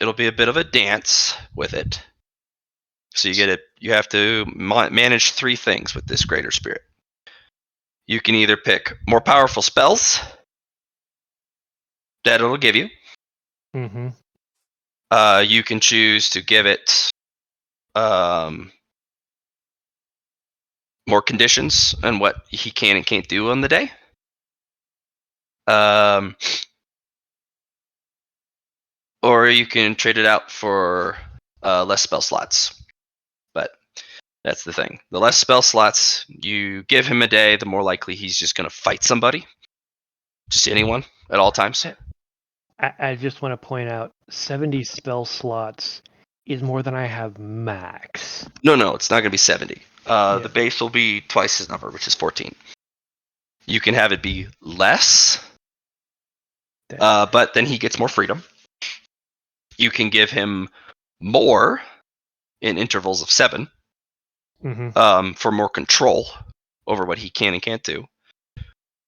it'll be a bit of a dance with it. So you have to manage 3 things with this greater spirit. You can either pick more powerful spells that it'll give you. Mm-hmm. You can choose to give it more conditions on what he can and can't do on the day. Or you can trade it out for less spell slots. But that's the thing. The less spell slots you give him a day, the more likely he's just going to fight somebody. Just anyone at all times. I just want to point out 70 spell slots is more than I have max. No, it's not going to be 70. Yeah. The base will be twice his number, which is 14. You can have it be less, but then he gets more freedom. You can give him more in intervals of 7 for more control over what he can and can't do.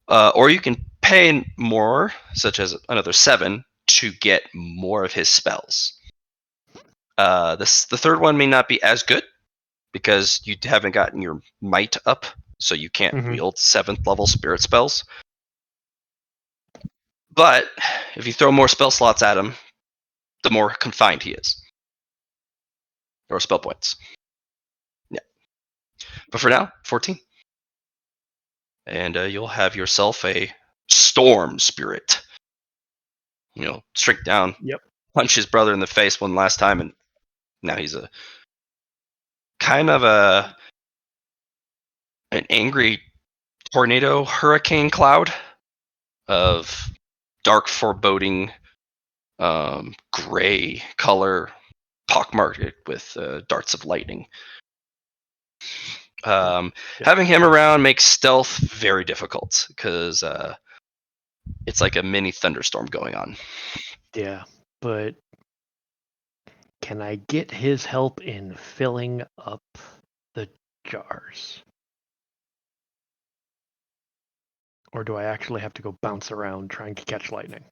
Or you can pay more, such as another 7, to get more of his spells. The third one may not be as good because you haven't gotten your might up, so you can't wield 7th level spirit spells. But if you throw more spell slots at him, the more confined he is. Or spell points. Yeah. But for now, 14. And you'll have yourself a storm spirit. Strike down. Yep. Punch his brother in the face one last time, and now he's a kind of an angry tornado hurricane cloud of dark foreboding gray color, pockmarked with darts of lightning. Having him around makes stealth very difficult because it's like a mini thunderstorm going on. Yeah, but can I get his help in filling up the jars? Or do I actually have to go bounce around trying to catch lightning?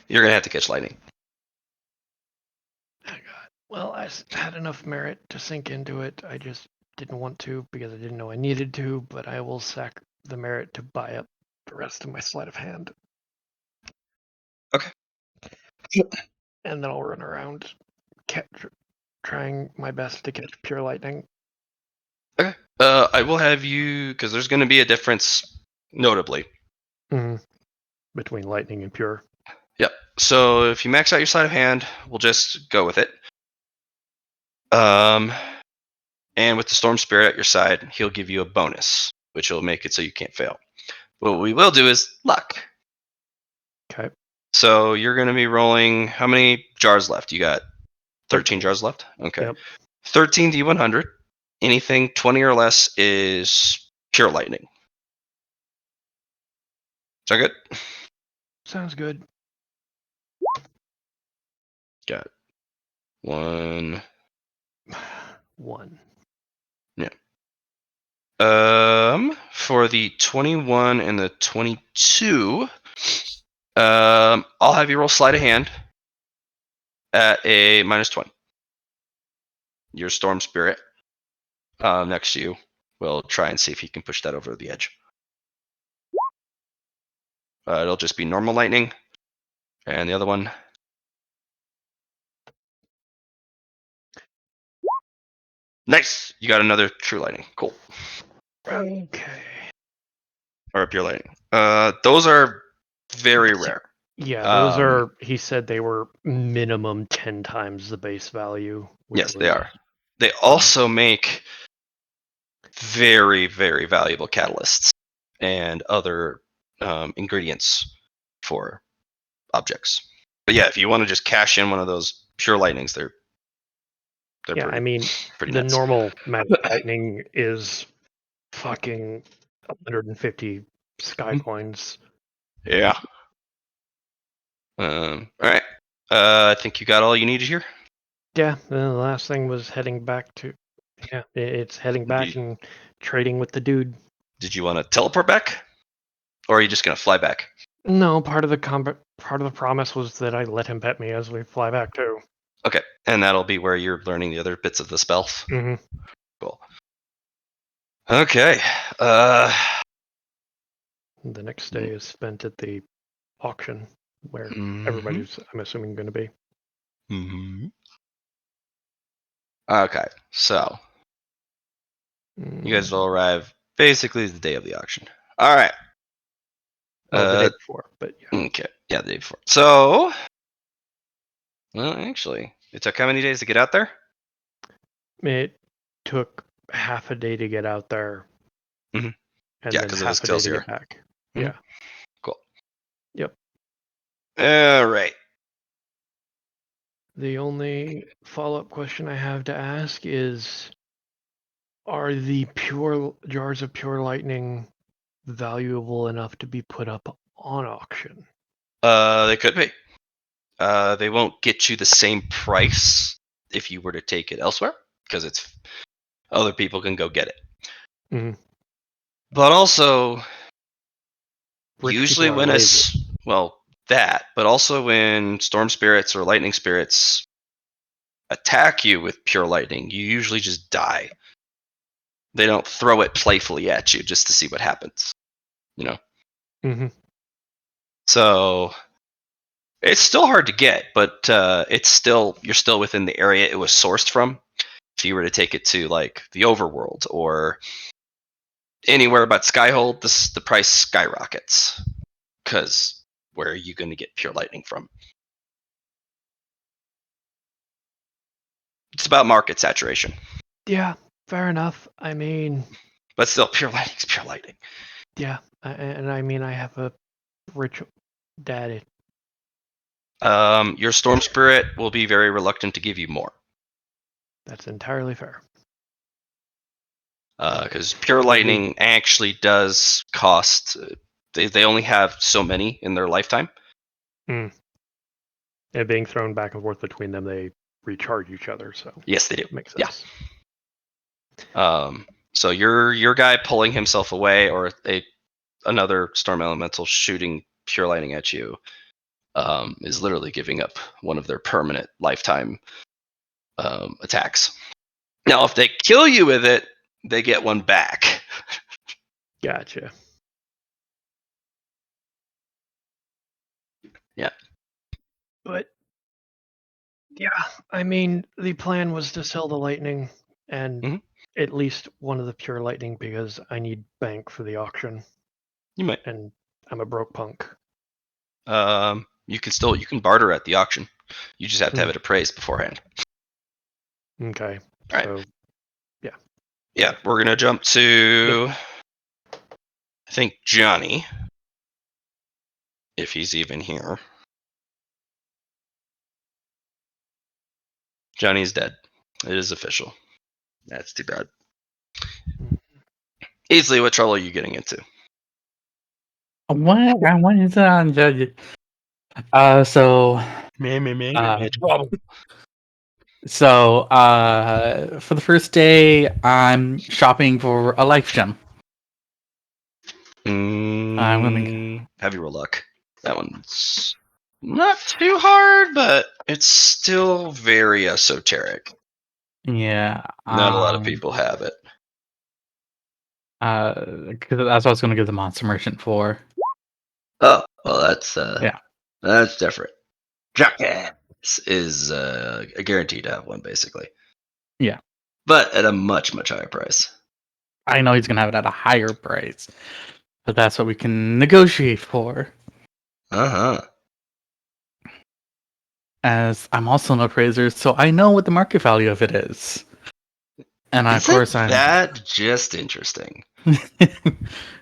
You're going to have to catch lightning. Oh, God. Well, I had enough merit to sink into it. I just didn't want to because I didn't know I needed to, but I will sack the merit to buy up the rest of my sleight of hand. Okay. And then I'll run around trying my best to catch pure lightning. Okay. I will have you, because there's going to be a difference, notably. Between lightning and pure. Yep. So if you max out your sleight of hand, we'll just go with it. And with the storm spirit at your side, he'll give you a bonus, which will make it so you can't fail. What we will do is luck. Okay. So you're going to be rolling. How many jars left? You got 13 jars left? Okay. Yep. 13 D100. Anything 20 or less is pure lightning. Is that good? Sounds good. Got 1. 1. Yeah. For the 21 and the 22, I'll have you roll sleight of hand at a -20. Your storm spirit next to you will try and see if he can push that over the edge. It'll just be normal lightning, and the other one. Nice! You got another true lightning. Cool. Okay. Or pure lightning. Those are very rare. Yeah, those are, he said they were minimum 10 times the base value. Yes, they are. They also make very, very valuable catalysts and other ingredients for objects. But yeah, if you want to just cash in one of those pure lightnings, they're yeah, pretty, I mean, pretty the nuts. normal magic lightning is fucking 150 sky coins. Yeah. All right. I think you got all you needed here. Yeah, the last thing was heading back to. Yeah, it's heading back and trading with the dude. Did you want to teleport back, or are you just gonna fly back? No, part of the promise was that I let him pet me as we fly back too. Okay, and that'll be where you're learning the other bits of the spell. Mm-hmm. Cool. Okay. The next day is spent at the auction where everybody's, I'm assuming, going to be. Okay, so you guys will arrive basically the day of the auction. All right. Well, the day before, but yeah. Okay. Yeah, the day before. So, well, actually, it took how many days to get out there? It took half a day to get out there, Mhm. and Yeah, then 'cause it was half a day to Kelsier. get back. Mhm. Yeah. Cool. Yep. All right. The only follow-up question I have to ask is, are the pure jars of pure lightning valuable enough to be put up on auction? They could be. They won't get you the same price if you were to take it elsewhere because it's other people can go get it. Mm-hmm. But also, Rich usually people are when lazy. but also when storm spirits or lightning spirits attack you with pure lightning, you usually just die. They don't throw it playfully at you just to see what happens, you know. Mm-hmm. So it's still hard to get, but you're still within the area it was sourced from. If you were to take it to like the overworld or anywhere but Skyhold, the price skyrockets because where are you going to get pure lightning from? It's about market saturation, Yeah, fair enough. I mean, but still, pure lightning's pure lightning. yeah, and I mean, I have a rich daddy. Your storm spirit will be very reluctant to give you more That's entirely fair. because pure It'll be, lightning actually does cost. They only have so many in their lifetime. and being thrown back and forth between them, they recharge each other. So Yes, they do. that makes Yeah. sense. So your guy pulling himself away, or another storm elemental shooting pure lightning at you, is literally giving up one of their permanent lifetime attacks. Now, if they kill you with it, they get one back. Gotcha. Yeah. But yeah, I mean, the plan was to sell the lightning and Mhm. at least one of the pure lightning because I need bank for the auction, You might. and I'm a broke punk. You can barter at the auction. You just have to have it appraised beforehand. Okay. All right. So, yeah. Yeah, we're gonna jump to I think Johnny, if he's even here. Johnny's dead. It is official. That's too bad. Easily, what trouble are you getting into? What? I wanted to judge it. So Trouble. for the first day, I'm shopping for a life gem. I'm gonna. Heavy roll luck. That one's not too hard, but it's still very esoteric. Yeah. Not a lot of people have it. Because that's what I was gonna give the monster merchant for. Oh, well, Yeah. that's different. Jackass is a guarantee to have one, basically. Yeah. But at a much, much higher price. I know he's gonna have it at a higher price, but that's what we can negotiate for. Uh-huh. As I'm also an appraiser, so I know what the market value of it is. And of course, that just interesting?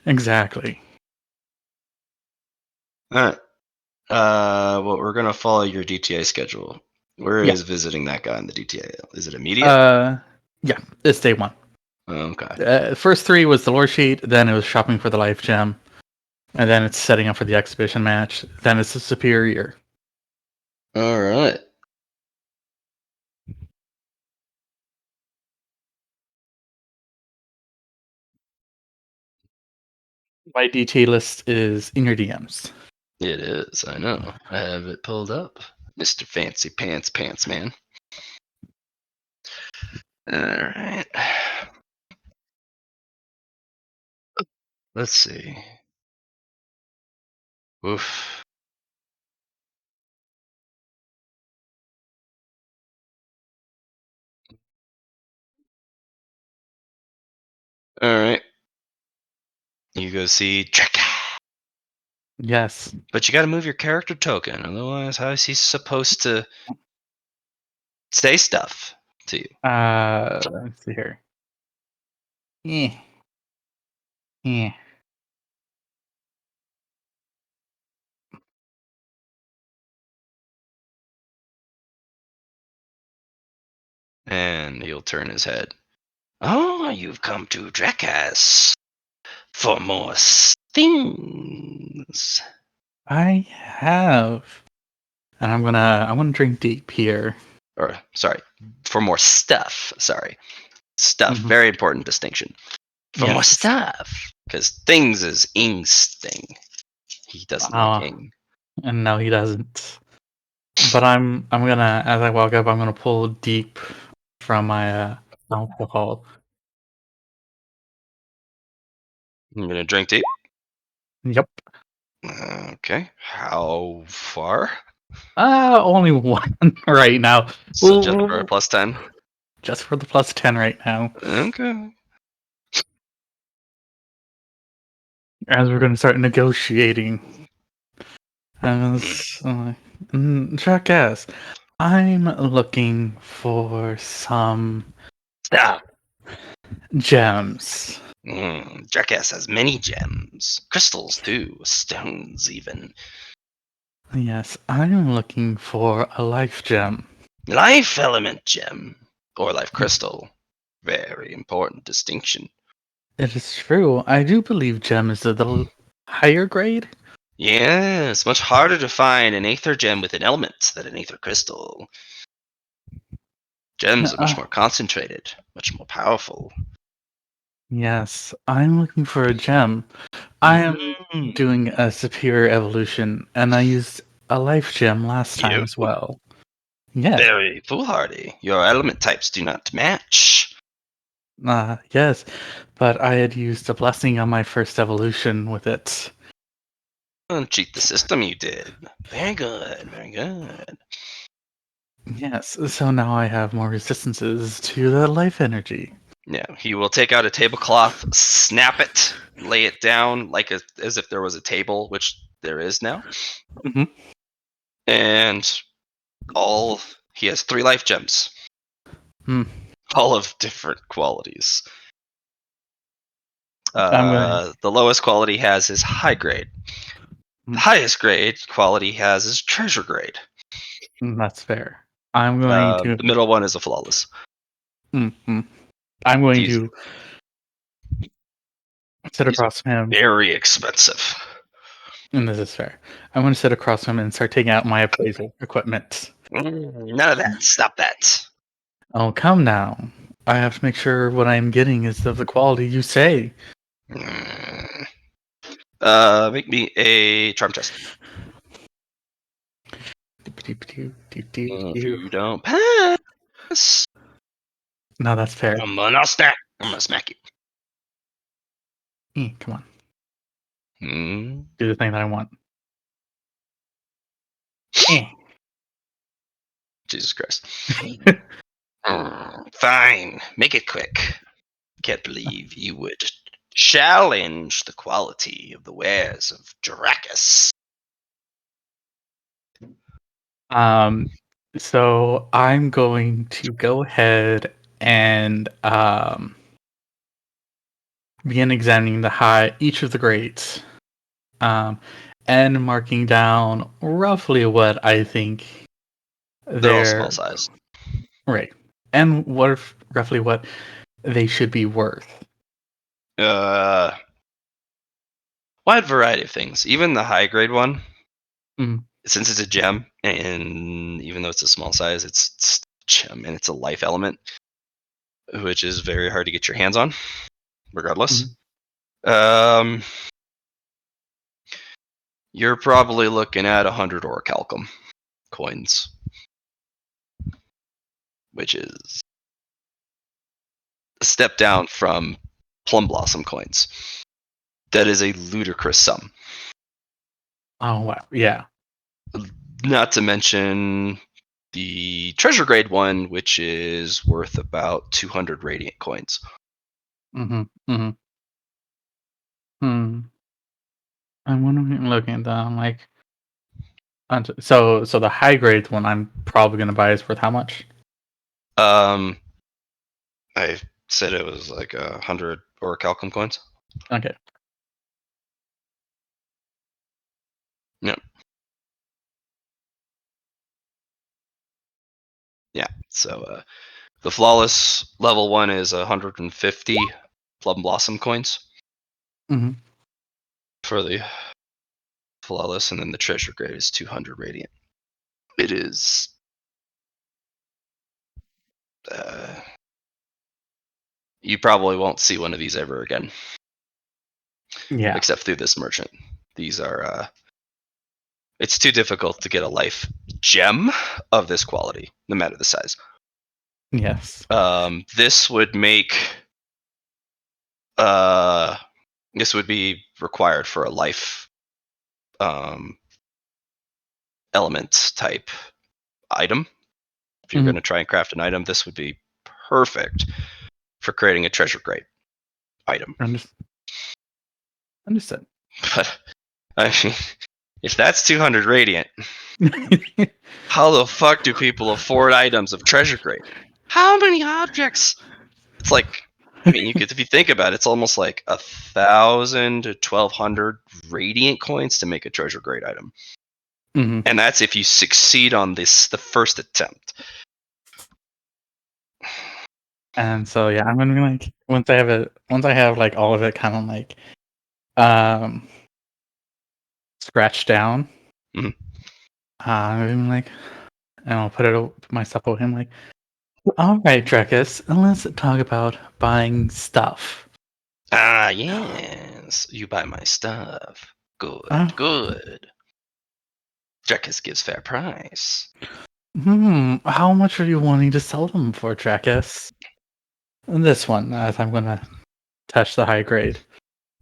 Exactly. All right. Well, we're gonna follow your DTA schedule. Where is visiting that guy in the DTA? Is it immediate? Yeah, it's day one. Okay. First three was the lore sheet, then it was shopping for the life gem, and then it's setting up for the exhibition match. Then it's the superior. All right. My DTA list is in your DMs. It is, I know. I have it pulled up. Mr. Fancy Pants Man. Alright. Let's see. Oof. Alright. You go see Trek. Yes. But you gotta move your character token, otherwise how is he supposed to say stuff to you? Let's see here. Yeah. Yeah. And he'll turn his head. Oh, you've come to Drekkas for more things. I have. And I'm gonna drink deep here. Or, sorry, for more stuff. Sorry. Stuff. Mhm. Very important distinction. For more Yes. stuff. Because things is Ing's thing. He doesn't like Ing. And no, he doesn't. But I'm gonna, as I walk up, I'm gonna pull deep from my alcohol. I'm gonna drink deep. Yep. Okay. How far? Only one right now. So just for a plus 10? Just for the plus 10 right now. Okay. As we're gonna start negotiating. Jackass, I'm looking for some Stop. gems. Jackass has many gems. Crystals, too. Stones, even. Yes, I'm looking for a life gem. Life element gem. Or life crystal. Very important distinction. It is true. I do believe gem is the higher grade. Yeah, it's much harder to find an aether gem with an element than an aether crystal. Gems are much more concentrated, much more powerful. Yes, I'm looking for a gem. I am doing a superior evolution, and I used a life gem last time You? as well. Yes. Very foolhardy. Your element types do not match. Yes, but I had used a blessing on my first evolution with it. Cheat the system, you did. Very good, very good. Yes, so now I have more resistances to the life energy. Yeah, he will take out a tablecloth, snap it, lay it down like as if there was a table, which there is now. Mhm. And he has 3 life gems. Hmm. All of different qualities. I'm going. The lowest quality has his high grade. The highest grade quality has his treasure grade. That's fair. I'm going to. The middle one is a flawless. I'm going He's to sit across from him, very expensive. and this is fair. I'm going to sit across from him and start taking out my appraisal equipment. None of that. Stop that. Oh, come now. I have to make sure what I'm getting is of the quality you say. Make me a charm test. If you don't pass, No, that's fair. I'm gonna smack you. Come on. Mm. Do the thing that I want. Jesus Christ. Fine. Make it quick. Can't believe you would challenge the quality of the wares of Drakus. So I'm going to go ahead and begin examining each of the grades, and marking down roughly what I think They're all small they're size. right, and roughly what they should be worth. Wide variety of things. Even the high grade one, Mm. since it's a gem, and even though it's a small size, it's a gem and it's a life element, which is very hard to get your hands on, regardless. Mm. You're probably looking at 100 orichalcum coins, which is a step down from plum blossom coins. That is a ludicrous sum. Oh wow, yeah. Not to mention the treasure grade one, which is worth about 200 radiant coins. Mm-hmm. Mm-hmm. Hmm. I'm wondering, looking at that, I'm like, so the high grade one I'm probably gonna buy is worth how much? I said it was like 100 orichalcum coins. Okay. Yep. Yeah. So the flawless level one is 150 plum blossom coins Mm-hmm. for the flawless, and then the treasure grade is 200 radiant. It is you probably won't see one of these ever again, Yeah. except through this merchant. These are it's too difficult to get a life gem of this quality, no matter the size. Yes. This would make this would be required for a life element type item. If you're going to try and craft an item, this would be perfect for creating a treasure grade item. Understood. But I mean, if that's 200 radiant, how the fuck do people afford items of treasure grade? How many objects? It's like, I mean, you could, if you think about it, it's almost like 1,000 to 1,200 radiant coins to make a treasure grade item, Mm-hmm. and that's if you succeed on the first attempt. And so yeah, I'm gonna be like, once I have like all of it kind of like scratched down. Mhm. I'm like, and I'll put my stuff over him like, all right, Drekus, let's talk about buying stuff. Ah, yes, you buy my stuff. Good, good. Drekus gives fair price. How much are you wanting to sell them for, Drekus? This one, as I'm gonna touch the high grade.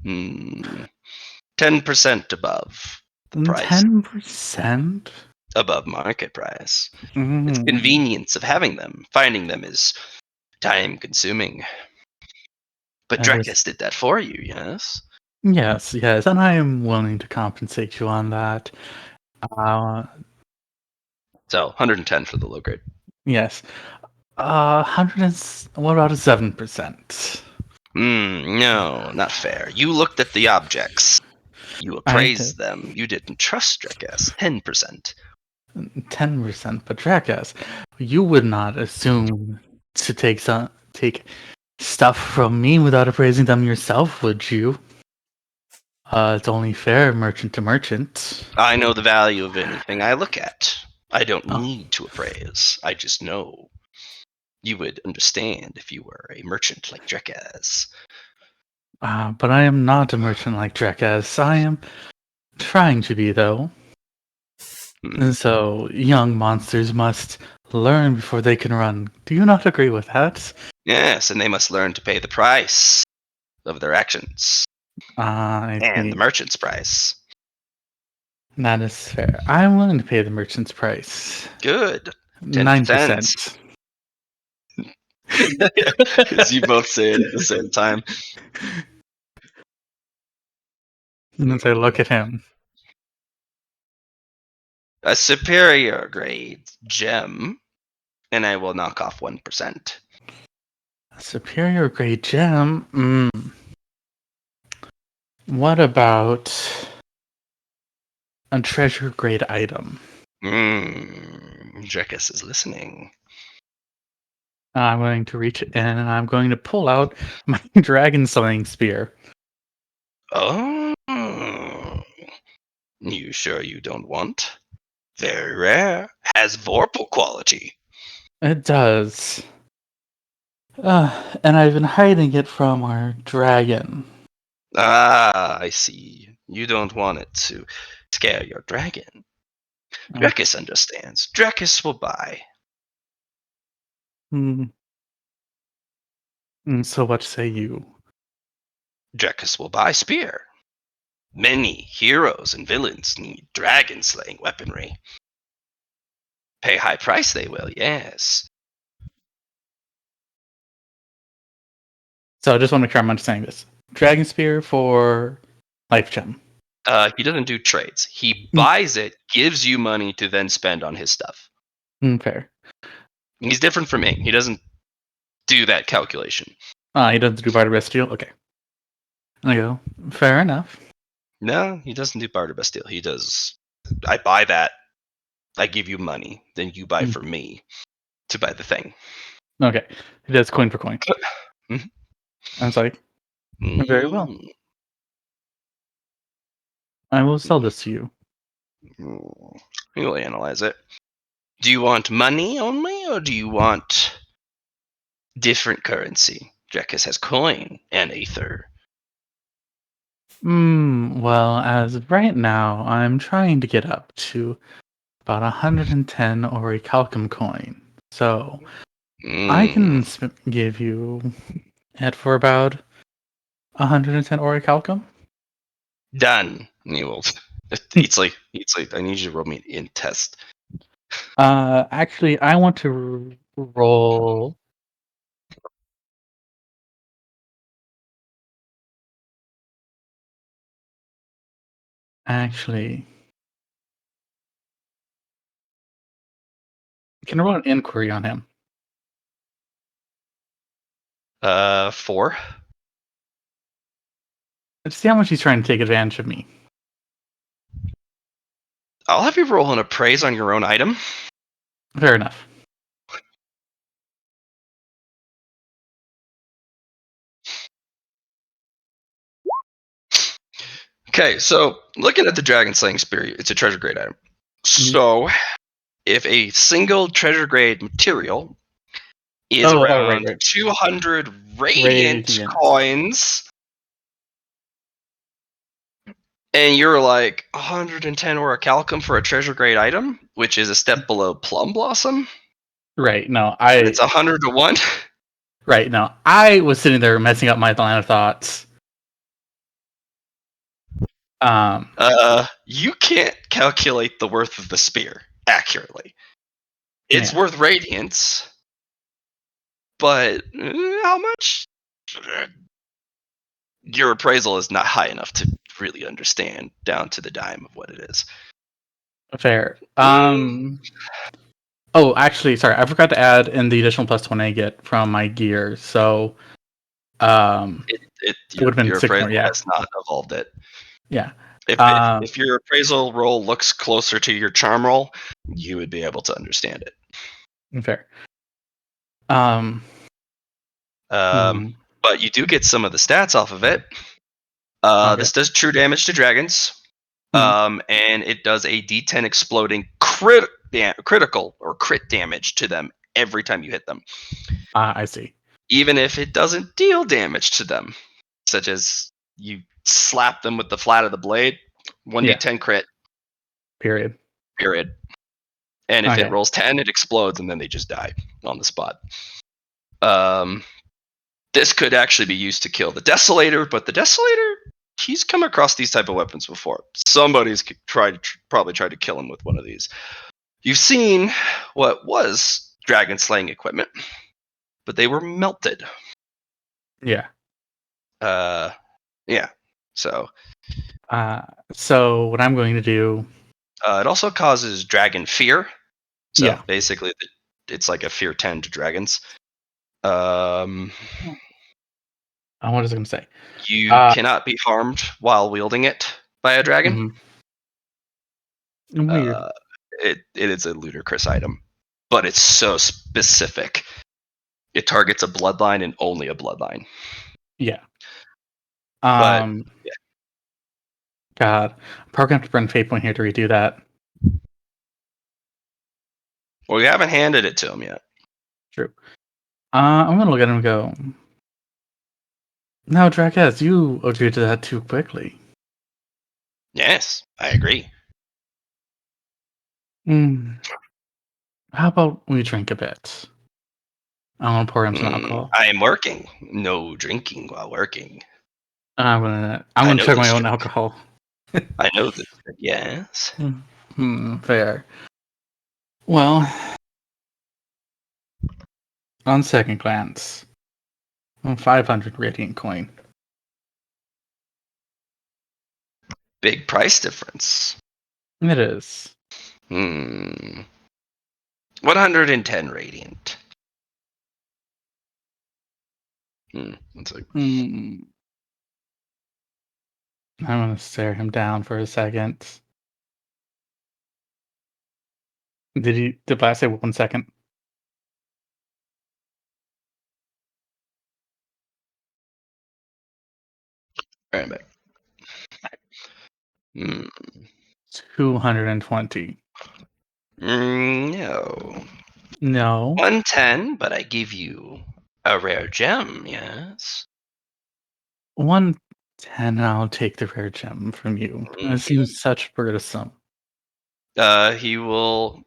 10% above the price. 10%? Above market price. It's convenience of having them. Finding them is time consuming. But Drekus did that for you, yes? Yes, and I am willing to compensate you on that. So 110 for the low grade. Yes. 100 what about a 7%? No, not fair. You looked at the objects. You appraised them. You didn't trust Drekus. 10%. 10%, but Drekus, you would not assume to take stuff from me without appraising them yourself, would you? It's only fair, merchant to merchant. I know the value of anything I look at. I don't need to appraise. I just know. You would understand if you were a merchant like Drekus. But I am not a merchant like Drekus. I am trying to be, though. And so, young monsters must learn before they can run. Do you not agree with that? Yes, and they must learn to pay the price of their actions. And the merchant's price. That is fair. I'm willing to pay the merchant's price. Good. 9%. Because you both say it at the same time. And as I look at him. A superior grade gem, and I will knock off 1%. A superior grade gem? What about a treasure grade item? Drekus is listening. I'm going to reach in and I'm going to pull out my dragon slaying spear. Oh. You sure you don't want? Very rare. Has vorpal quality. It does. And I've been hiding it from our dragon. Ah, I see. You don't want it to. scare your dragon. Drakus understands. Drakus will buy. So what say you? Drakus will buy spear. Many heroes and villains need dragon-slaying weaponry. Pay high price they will, yes. So I just want to make sure I'm understanding this. Dragon Spear for Life Gem. He doesn't do trades. He buys it, gives you money to then spend on his stuff. Fair. He's different from me. He doesn't do that calculation. He doesn't do barter bestial? Okay. I go, fair enough. No, he doesn't do barter bestial. He does, I buy that, I give you money, then you buy from me to buy the thing. Okay. He does coin for coin. I was like, very well. I will sell this to you. We will analyze it. Do you want money only, or do you want different currency? Drakus has coin and ether. Well, as of right now, I'm trying to get up to about 110 orichalcum coin. So I can give you it for about 110 orichalcum. Done. You will. It's like I need you to roll me an int test. Actually, I want to roll. Actually, can I roll an inquiry on him? 4. Let's see how much he's trying to take advantage of me. I'll have you roll an appraise on your own item. Fair enough. Okay, so looking at the Dragon Slaying Spear, it's a treasure grade item. So, if a single treasure grade material is around 200 radiant coins, and you're like 110 orichalcum for a treasure grade item, which is a step below Plum Blossom. Right. No, it's 100 to 1. Right. No, I was sitting there messing up my line of thoughts. You can't calculate the worth of the spear accurately. It's worth radiance, but how much? Your appraisal is not high enough to really understand down to the dime of what it is. Fair. Oh, actually, sorry, I forgot to add in the additional +1 I get from my gear. So, it would have been your 6 appraisal more, has not evolved it. Yeah. If your appraisal roll looks closer to your charm roll, you would be able to understand it. Fair. But you do get some of the stats off of it. This does true damage to dragons. And it does a D10 exploding critical or crit damage to them every time you hit them. I see. Even if it doesn't deal damage to them, such as you slap them with the flat of the blade, 1d10 crit. Period. And if it rolls 10, it explodes, and then they just die on the spot. This could actually be used to kill the Desolator, but the Desolator, he's come across these type of weapons before. Somebody's probably tried to kill him with one of these. You've seen what was dragon slaying equipment, but they were melted. Yeah. Yeah. So what I'm going to do. It also causes dragon fear. So basically, it's like a fear 10 to dragons. What was I going to say? You cannot be harmed while wielding it by a dragon. Weird. It is a ludicrous item, but it's so specific. It targets a bloodline and only a bloodline. Yeah. God, I'm probably gonna have to burn fate point here to redo that. Well, you haven't handed it to him yet. True. I'm gonna look at him and go, "No, Drakas, you agreed to that too quickly." Yes, I agree. How about we drink a bit? I want to pour him some alcohol. I am working. No drinking while working. I'm I gonna know chug my this own trick. alcohol. I know this trick, yes. Fair. Well, on second glance, 500 radiant coin. Big price difference. It is. 110 radiant. That's like I'm gonna stare him down for a second. Did I say 1 second? right back. 220. No. No. 110, but I give you a rare gem, yes. 110, I'll take the rare gem from you. That seems such burdensome. He will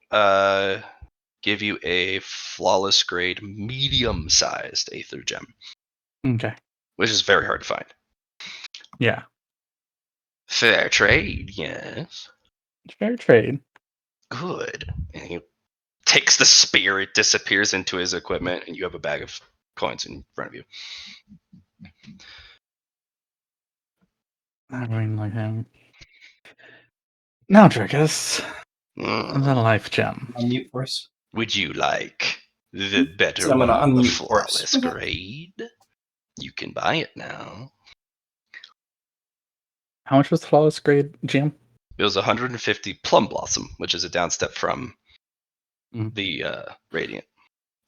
give you a flawless grade medium-sized aether gem, Okay. which is very hard to find. Yeah. Fair trade, yes. Fair trade. Good. And he takes the spear, it disappears into his equipment, and you have a bag of coins in front of you. I mean, like him. Now, Drickus, the life gem. Unmute for us. Would you like the better I'm one, gonna the unmute for us. flawless grade? You can buy it now. How much was the flawless grade gem? It was 150 plum blossom, which is a downstep from Mm. the radiant.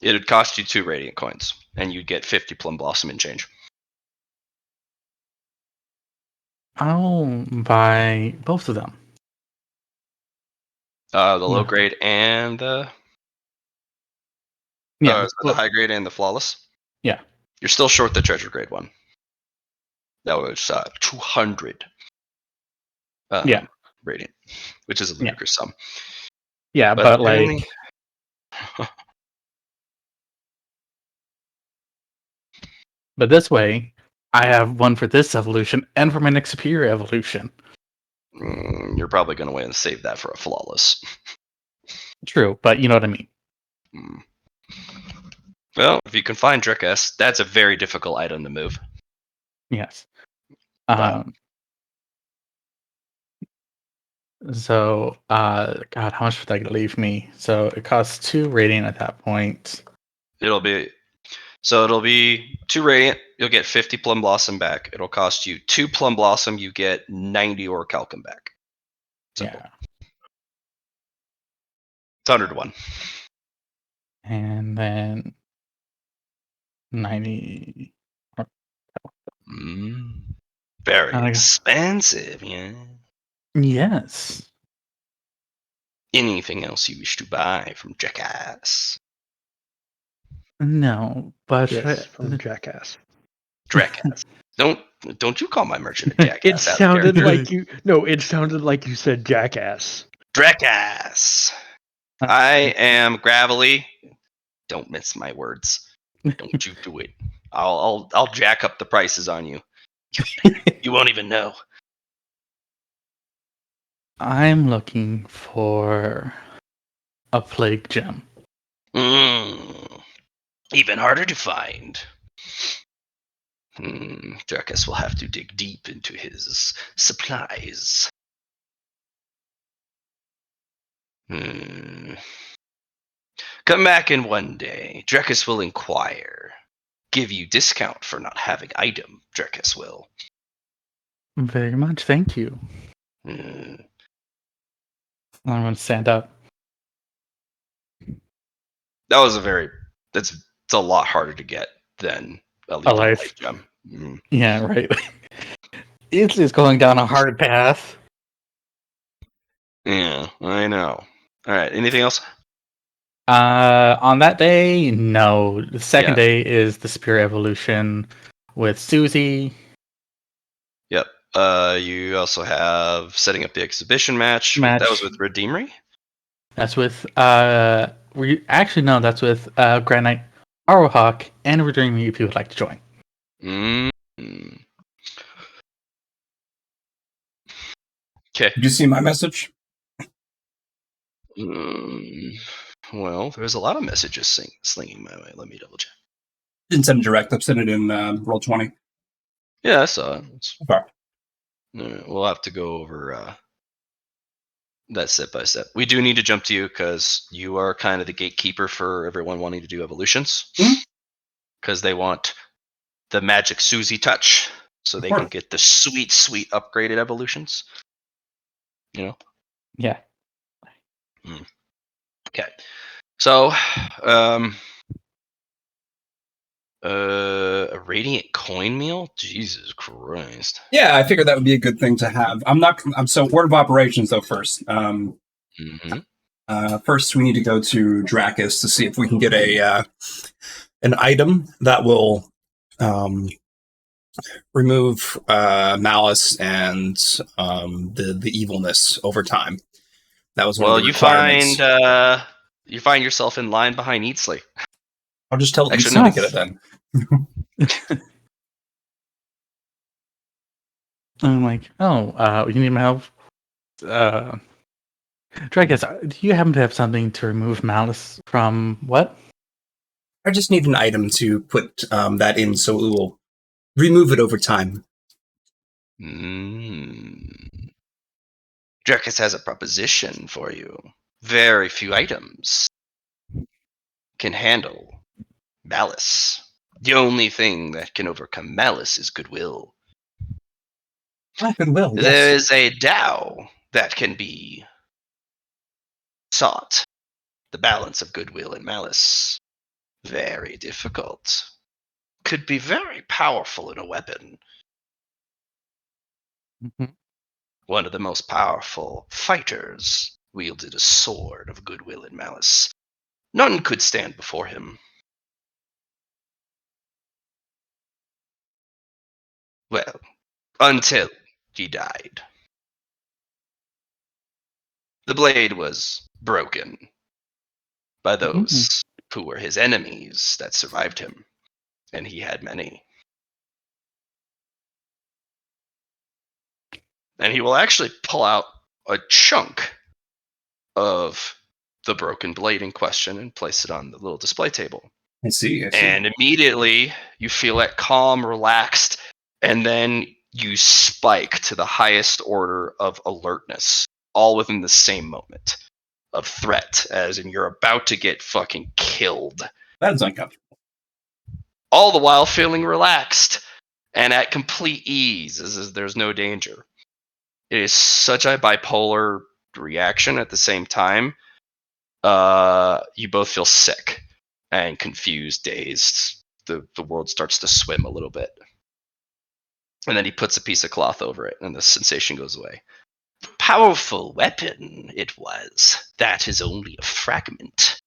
It would cost you 2 radiant coins, and you'd get 50 plum blossom in change. I'll buy both of them. The low grade and the Yeah. the high grade and the flawless. Yeah. You're still short the treasure grade one. That was 200. Yeah. Radiant, which is a ludicrous sum. Yeah, but like. But this way, I have one for this evolution and for my next superior evolution. You're probably going to wait and save that for a flawless. True, but you know what I mean. Well, if you can find Drickus, that's a very difficult item to move. Yes. So, God, how much would that leave me? So it costs 2 radiant at that point. It'll be 2 radiant. You'll get 50 plum blossom back. It'll cost you 2 plum blossom. You get 90 orichalcum back. Simple. Yeah. It's 100 to 1. And then 90. Very expensive, yeah. Yes. Anything else you wish to buy from Jackass? No, but Yes, from Jackass. Jackass. Don't you call my merchant a jackass? It sounded like you. No, it sounded like you said jackass. Jackass. I am gravelly. Don't miss my words. Don't you do it. I'll jack up the prices on you. You won't even know. I'm looking for a plague gem. Even harder to find. Jackass will have to dig deep into his supplies. Come back in one day. Drekkus will inquire. Give you discount for not having item. Drekkus will. Very much, thank you. I'm going to stand up. That was it's a lot harder to get than a life gem. Yeah, right. It's just going down a hard path. Yeah, I know. All right, anything else? On that day, no. The second day is the Spear Evolution with Susie. Yep. You also have setting up the exhibition match. That was with Redeemery? That's with that's with Grand Knight Arrowhawk, and we're doing me if you would like to join. Okay. Did you see my message? Well, there's a lot of messages slinging my way. Let me double check. Didn't send it direct. I've sent it in Roll20. Yeah, I saw it. Okay. We'll have to go over that step by step. We do need to jump to you because you are kind of the gatekeeper for everyone wanting to do evolutions. Because they want the magic Susie touch so they can get the sweet, sweet upgraded evolutions. You know? Yeah. Okay. So, a radiant coin meal? Jesus Christ. Yeah, I figured that would be a good thing to have. So word of operations though first. First we need to go to Dracus to see if we can get an item that will remove malice and the evilness over time. That was one of the requirements. You find yourself in line behind Eatsley. I'll just tell Actually, Eatsley to get it then. I'm like, you need my help? Dracus, do you happen to have something to remove malice from what? I just need an item to put that in so it will remove it over time. Dracus has a proposition for you. Very few items can handle malice. The only thing that can overcome malice is goodwill. Goodwill, yes. There is a Tao that can be sought. The balance of goodwill and malice. Very difficult. Could be very powerful in a weapon. One of the most powerful fighters wielded a sword of goodwill and malice. None could stand before him. Well, until he died. The blade was broken by those who were his enemies that survived him, and he had many. And he will actually pull out a chunk of the broken blade in question and place it on the little display table. I see. And immediately you feel it calm, relaxed, and then you spike to the highest order of alertness, all within the same moment of threat, as in you're about to get fucking killed. That is uncomfortable. All the while feeling relaxed and at complete ease, as there's no danger. It is such a bipolar reaction at the same time. You both feel sick and confused, dazed. The world starts to swim a little bit. And then he puts a piece of cloth over it, and the sensation goes away. Powerful weapon it was. That is only a fragment.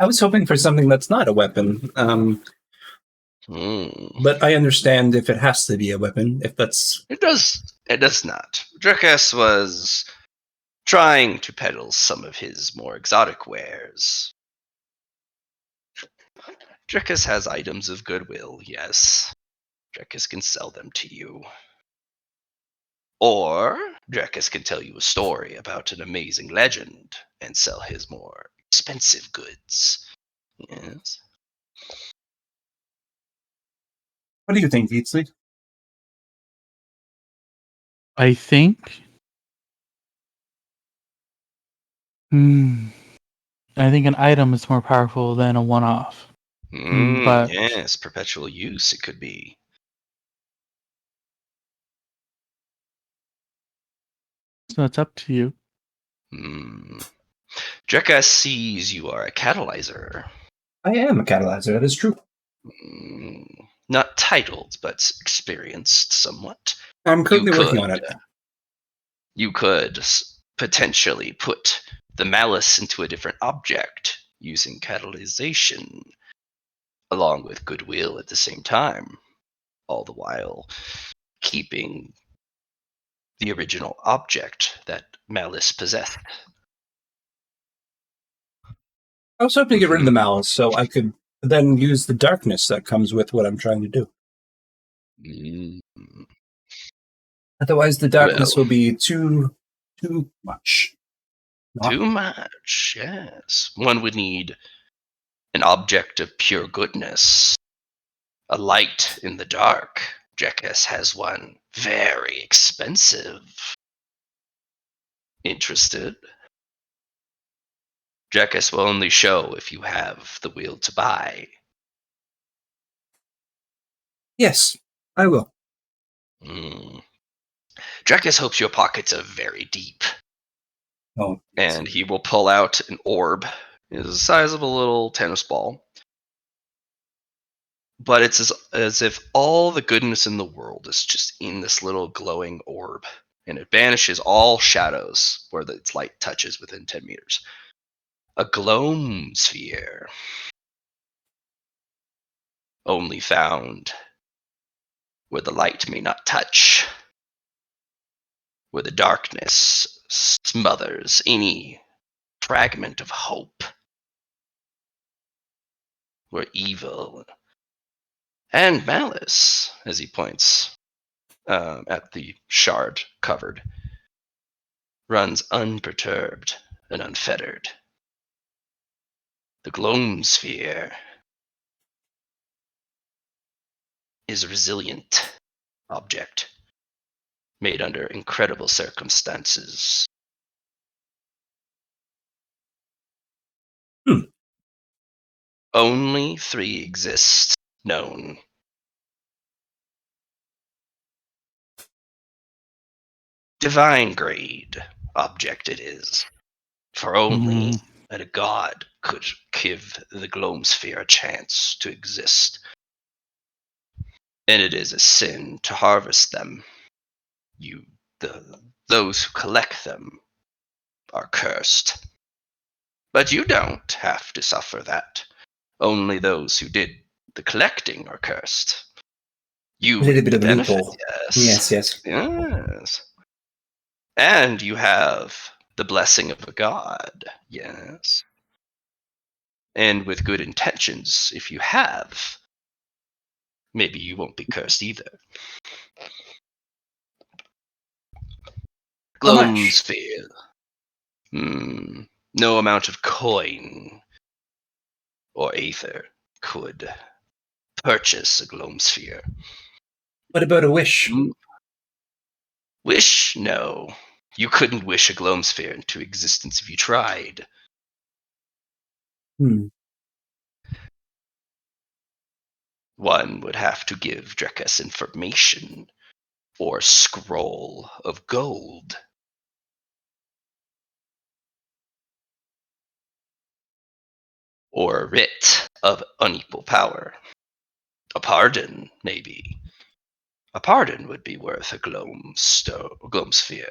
I was hoping for something that's not a weapon. But I understand if it has to be a weapon, if that's... It does not. Dracus was trying to peddle some of his more exotic wares. Dracus has items of goodwill, yes. Dracus can sell them to you. Or Dracus can tell you a story about an amazing legend and sell his more expensive goods. Yes. What do you think, Eatsley? I think I think an item is more powerful than a one-off. But yes, perpetual use it could be. So it's up to you. Dracus sees you are a catalyzer. I am a catalyzer, that is true. Not titled, but experienced somewhat. I'm currently working on it. You could potentially put the malice into a different object using catalyzation, along with goodwill at the same time, all the while keeping the original object that Malice possessed. I was hoping to get rid of the malice so I could then use the darkness that comes with what I'm trying to do. Mm. Otherwise, the darkness will be too much. Too much, yes. One would need an object of pure goodness, a light in the dark. Jekis has one very expensive. Interested? Jekis will only show if you have the will to buy. Yes, I will. Jekis hopes your pockets are very deep. Oh, and he will pull out an orb. It's the size of a little tennis ball. But it's as if all the goodness in the world is just in this little glowing orb. And it banishes all shadows where its light touches within 10 meters. A gloam sphere. Only found where the light may not touch. Where the darkness smothers any fragment of hope. Where evil and malice, as he points at the shard covered, runs unperturbed and unfettered. The gloam sphere is a resilient object made under incredible circumstances. Only 3 exist known. Divine grade object it is, for only that a god could give the gloam sphere a chance to exist. And it is a sin to harvest them. Those who collect them are cursed. But you don't have to suffer that. Only those who did the collecting are cursed. You a little reap bit the of a benefit, loophole. yes. Yes. And you have the blessing of a god, yes. And with good intentions, if you have, maybe you won't be cursed either. Gloam sphere. No amount of coin or aether could purchase a gloam sphere. What about a wish? Wish? No. You couldn't wish a gloam sphere into existence if you tried. One would have to give Drekas information or scroll of gold. Or a writ of unequal power. A pardon, maybe. A pardon would be worth a gloam sphere.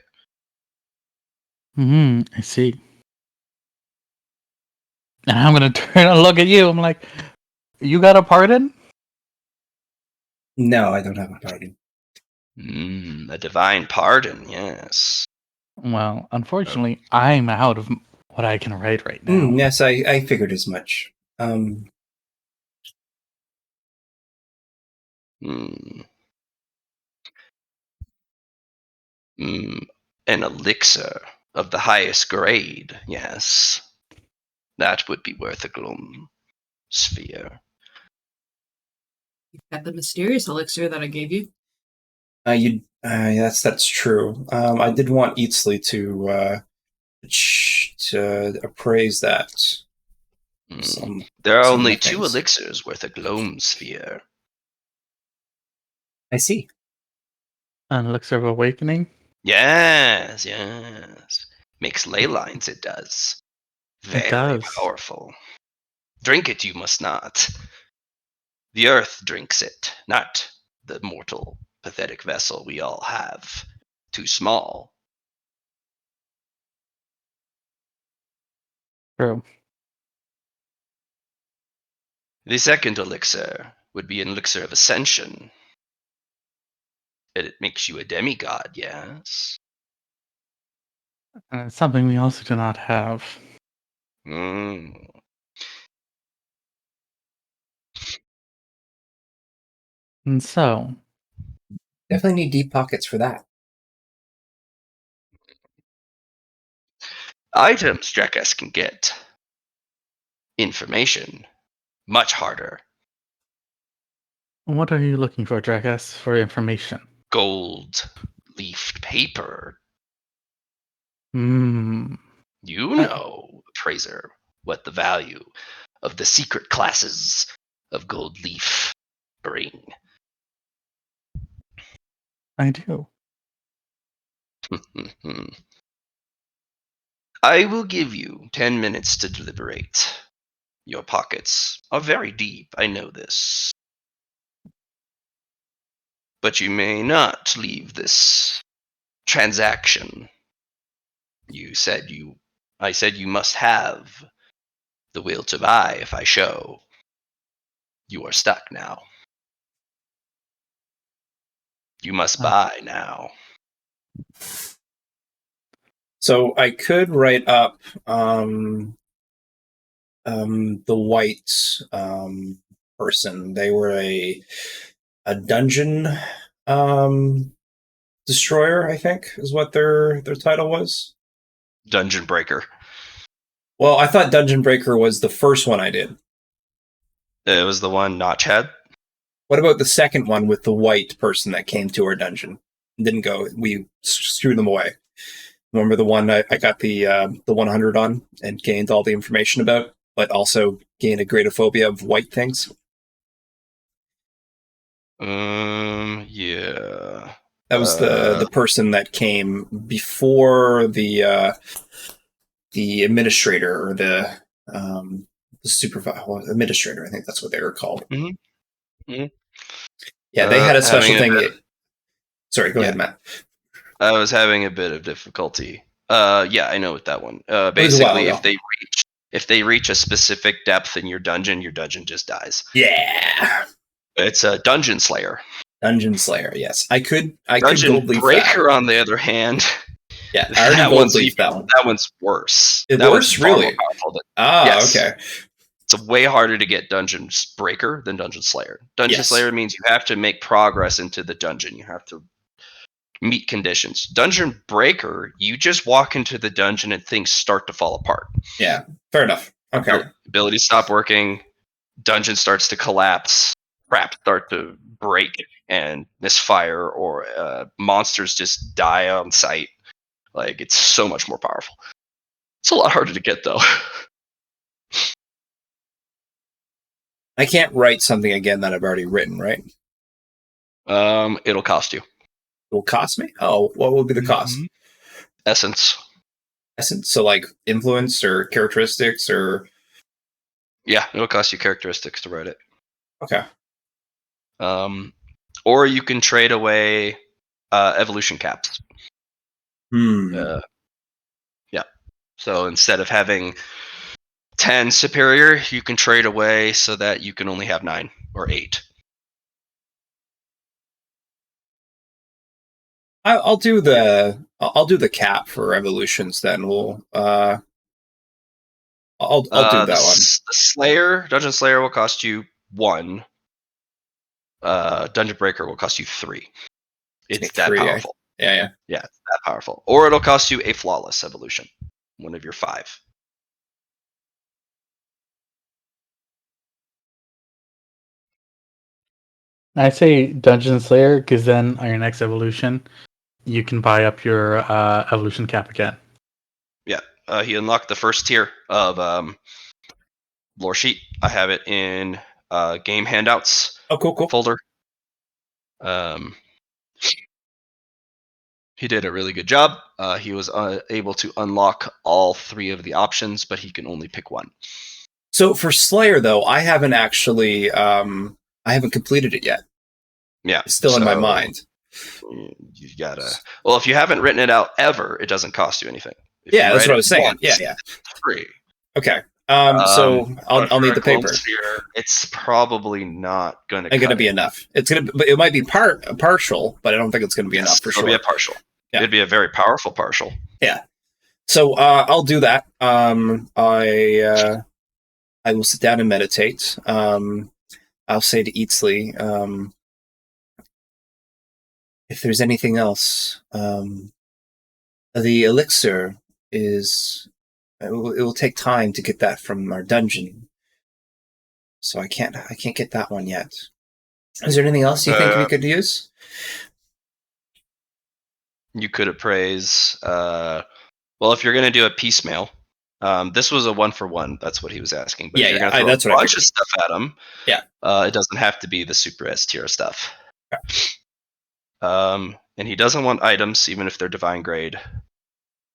I see. And I'm gonna turn and look at you. I'm like, you got a pardon? No, I don't have a pardon. A divine pardon, yes. Well, unfortunately, I'm out of what I can write right now. Yes, I figured as much. An elixir of the highest grade, yes. That would be worth a gloam sphere. You've got the mysterious elixir that I gave you. That's true. I did want Eatsley to appraise that. There are only 2 elixirs worth a gloam sphere. I see. An elixir of awakening? Yes. Makes ley lines, it does. Very powerful. Drink it you must not. The earth drinks it, not the mortal, pathetic vessel we all have. Too small. True. The second elixir would be an elixir of ascension. It makes you a demigod, yes. And it's something we also do not have. Mm. And so, Definitely need deep pockets for that. Items Jackass can get. Information. Much harder. what are you looking for, Jackass, for information? Gold leafed paper. Hmm. You know, appraiser, what the value of the secret classes of gold leaf bring. I do. I will give you 10 minutes to deliberate. Your pockets are very deep, I know this. But you may not leave this transaction. I said you must have the will to buy if I show. You are stuck now. You must buy now. So I could write up the white person. They were a dungeon destroyer, I think, is what their title was. Dungeon Breaker. Well, I thought Dungeon Breaker was the first one I did. It was the one Notch had. What about the second one with the white person that came to our dungeon? Didn't go. We threw them away. Remember the one I got the 100 on and gained all the information about, but also gained a greatophobia of white things? Yeah. That was the person that came before the administrator or the supervisor, administrator. I think that's what they were called. Mm-hmm. Mm-hmm. Yeah, they had a special thing. Sorry, go ahead, Matt. I was having a bit of difficulty. Yeah, I know what that one. Basically, if they reach a specific depth in your dungeon just dies. Yeah, it's a Dungeon Slayer. Dungeon Slayer, yes. I could Dungeon Breaker, on the other hand. Yeah, I already gold leaf that one. That one's worse. That one's really? Yes. Okay. It's way harder to get Dungeon Breaker than Dungeon Slayer. Dungeon Slayer means you have to make progress into the dungeon. You have to meet conditions. Dungeon Breaker, you just walk into the dungeon and things start to fall apart. Yeah, fair enough. Okay. Abilities stop working. Dungeon starts to collapse. Crap start to break and misfire, or monsters just die on sight. Like, it's so much more powerful. It's a lot harder to get, though. I can't write something again that I've already written, right? It'll cost you. It will cost me? Oh, what will be the cost? Essence. Essence? So, like, influence or characteristics or... Yeah, it'll cost you characteristics to write it. Okay. Or you can trade away evolution caps. Yeah. So instead of having 10 superior, you can trade away so that you can only have 9 or 8. I'll do the cap for evolutions then. I'll do that one. The Slayer, Dungeon Slayer will cost you 1. Dungeon Breaker will cost you 3. It's that 3, powerful. Yeah, it's that powerful. Or it'll cost you a flawless evolution, one of your 5. I say Dungeon Slayer because then on your next evolution, you can buy up your evolution cap again. Yeah, he unlocked the first tier of lore sheet. I have it in game handouts. Oh, cool. Folder. He did a really good job. He was able to unlock all 3 of the options, but he can only pick 1. So for Slayer, though, I haven't actually, I haven't completed it yet. Yeah, it's still in my mind. You gotta. Well, if you haven't written it out ever, it doesn't cost you anything. Yeah, that's what I was saying. Yeah. It's free. Okay. So but I'll for need a the glow paper. sphere, it's probably not going to. Ain't gonna be enough. But it might be partial, but I don't think it's gonna be enough for sure. It'll be a partial. Yeah. It'd be a very powerful partial. Yeah. So I'll do that. I will sit down and meditate. I'll say to Eatsley, if there's anything else, the elixir is. It will take time to get that from our dungeon, so I can't get that one yet. Is there anything else you think we could use? You could appraise. Well, if you're going to do a piecemeal, this was a 1-for-1. That's what he was asking. But if you're going to throw that's a what I bunch of stuff at him, it doesn't have to be the super S tier stuff. Okay. And he doesn't want items, even if they're divine grade,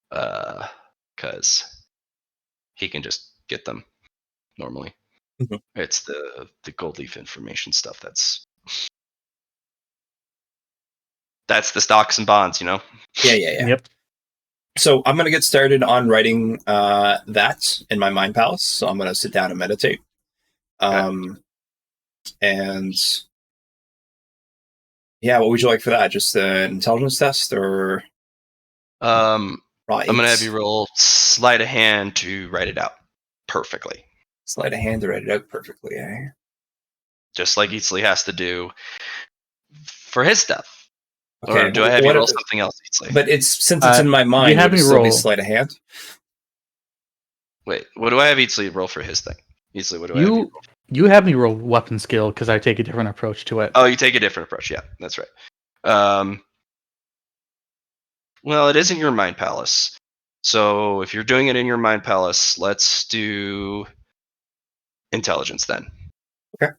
because he can just get them normally. Mm-hmm. It's the gold leaf information stuff that's the stocks and bonds, Yeah. Yep. So I'm going to get started on writing that in my mind palace. So I'm going to sit down and meditate. And yeah, what would you like for that? Just an intelligence test or? I'm going to have you roll sleight of hand to write it out perfectly. Sleight of hand to write it out perfectly, eh? Just like Eatsley has to do for his stuff. Okay, or do I have you roll something else, Eatsley? But since it's in my mind, you have me roll sleight of hand. Wait, what do I have Eatsley roll for his thing? Eatsley, what do I have you roll? You have me roll weapon skill because I take a different approach to it. Oh, you take a different approach. Yeah, that's right. Well, it is in your mind palace. So if you're doing it in your mind palace, let's do intelligence then. Okay.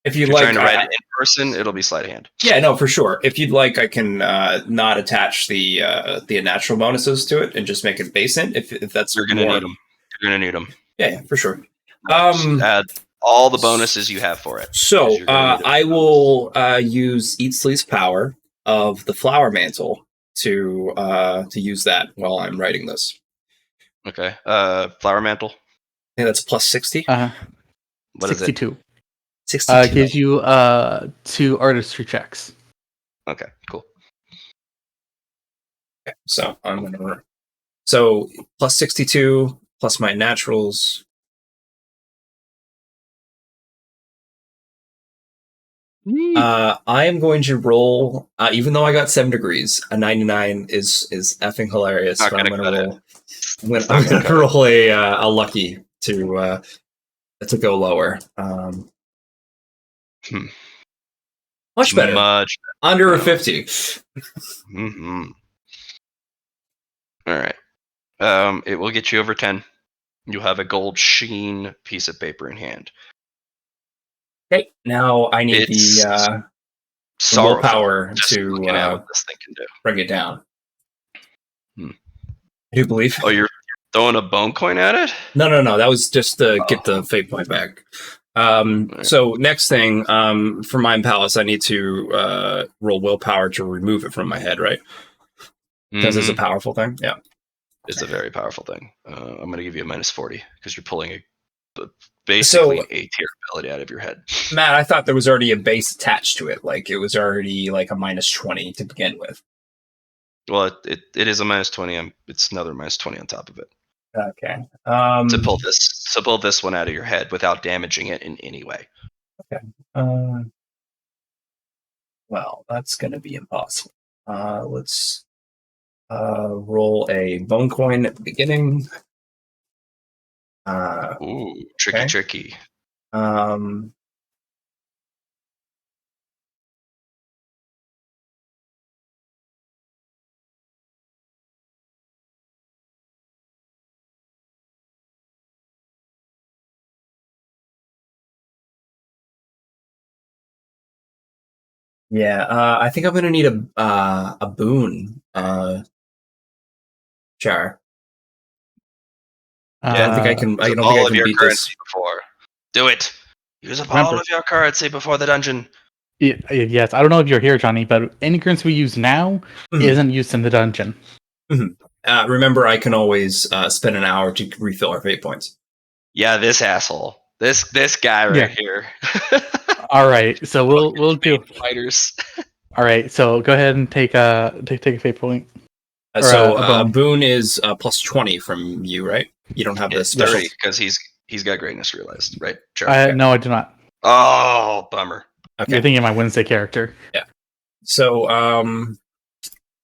If you're trying to write it in person, it'll be sleight of hand. Yeah, no, for sure. If you'd like, I can not attach the natural bonuses to it and just make it base int. If that's you're gonna need them. You're gonna need them. Yeah, for sure. Add all the bonuses you have for it. So I will use Eatsley's power of the flower mantle to use that while I'm writing this. Okay. Flower mantle. I think that's plus 60. What 62. is it? 62. Gives you 2 artistry checks. Okay, cool. Okay, so I'm gonna plus 62 plus my naturals. I am going to roll, even though I got 7 degrees, a 99 is effing hilarious. So I'm going to roll a lucky to go lower. Much better. Under a 50. Mm-hmm. All right. It will get you over 10. You have a gold sheen piece of paper in hand. Okay, now I need the willpower to what this thing can do. Bring it down. I do believe. Oh, you're throwing a bone coin at it? No. That was just to get the fate point back. So next thing, for Mind Palace, I need to roll willpower to remove it from my head, right? Because it's a powerful thing. Yeah, it's a very powerful thing. I'm going to give you a minus 40 because you're pulling basically a tier ability out of your head. Matt, I thought there was already a base attached to it. Like it was already like a minus 20 to begin with. Well, it is a minus 20. It's another minus 20 on top of it. Okay. To pull this one out of your head without damaging it in any way. Okay. Well, that's going to be impossible. Let's roll a bone coin at the beginning. Ooh, tricky. Yeah, I think I'm gonna need a boon, Char. I don't think I can. I don't think I can beat this. Before. Do it. Use up all of your currency before the dungeon. Yes, I don't know if you're here, Johnny, but any currency we use now isn't used in the dungeon. Remember, I can always spend an hour to refill our fate points. Yeah, this asshole. This guy right here. All right, so we'll do. Fighters. All right, so go ahead and take a fate point. Or So a bone. Boone is plus 20 from you, right? You don't have the special. 30 because he's got greatness realized, right? Sure. No, I do not. Oh, bummer. Okay. You're thinking of my Wednesday character. Yeah. So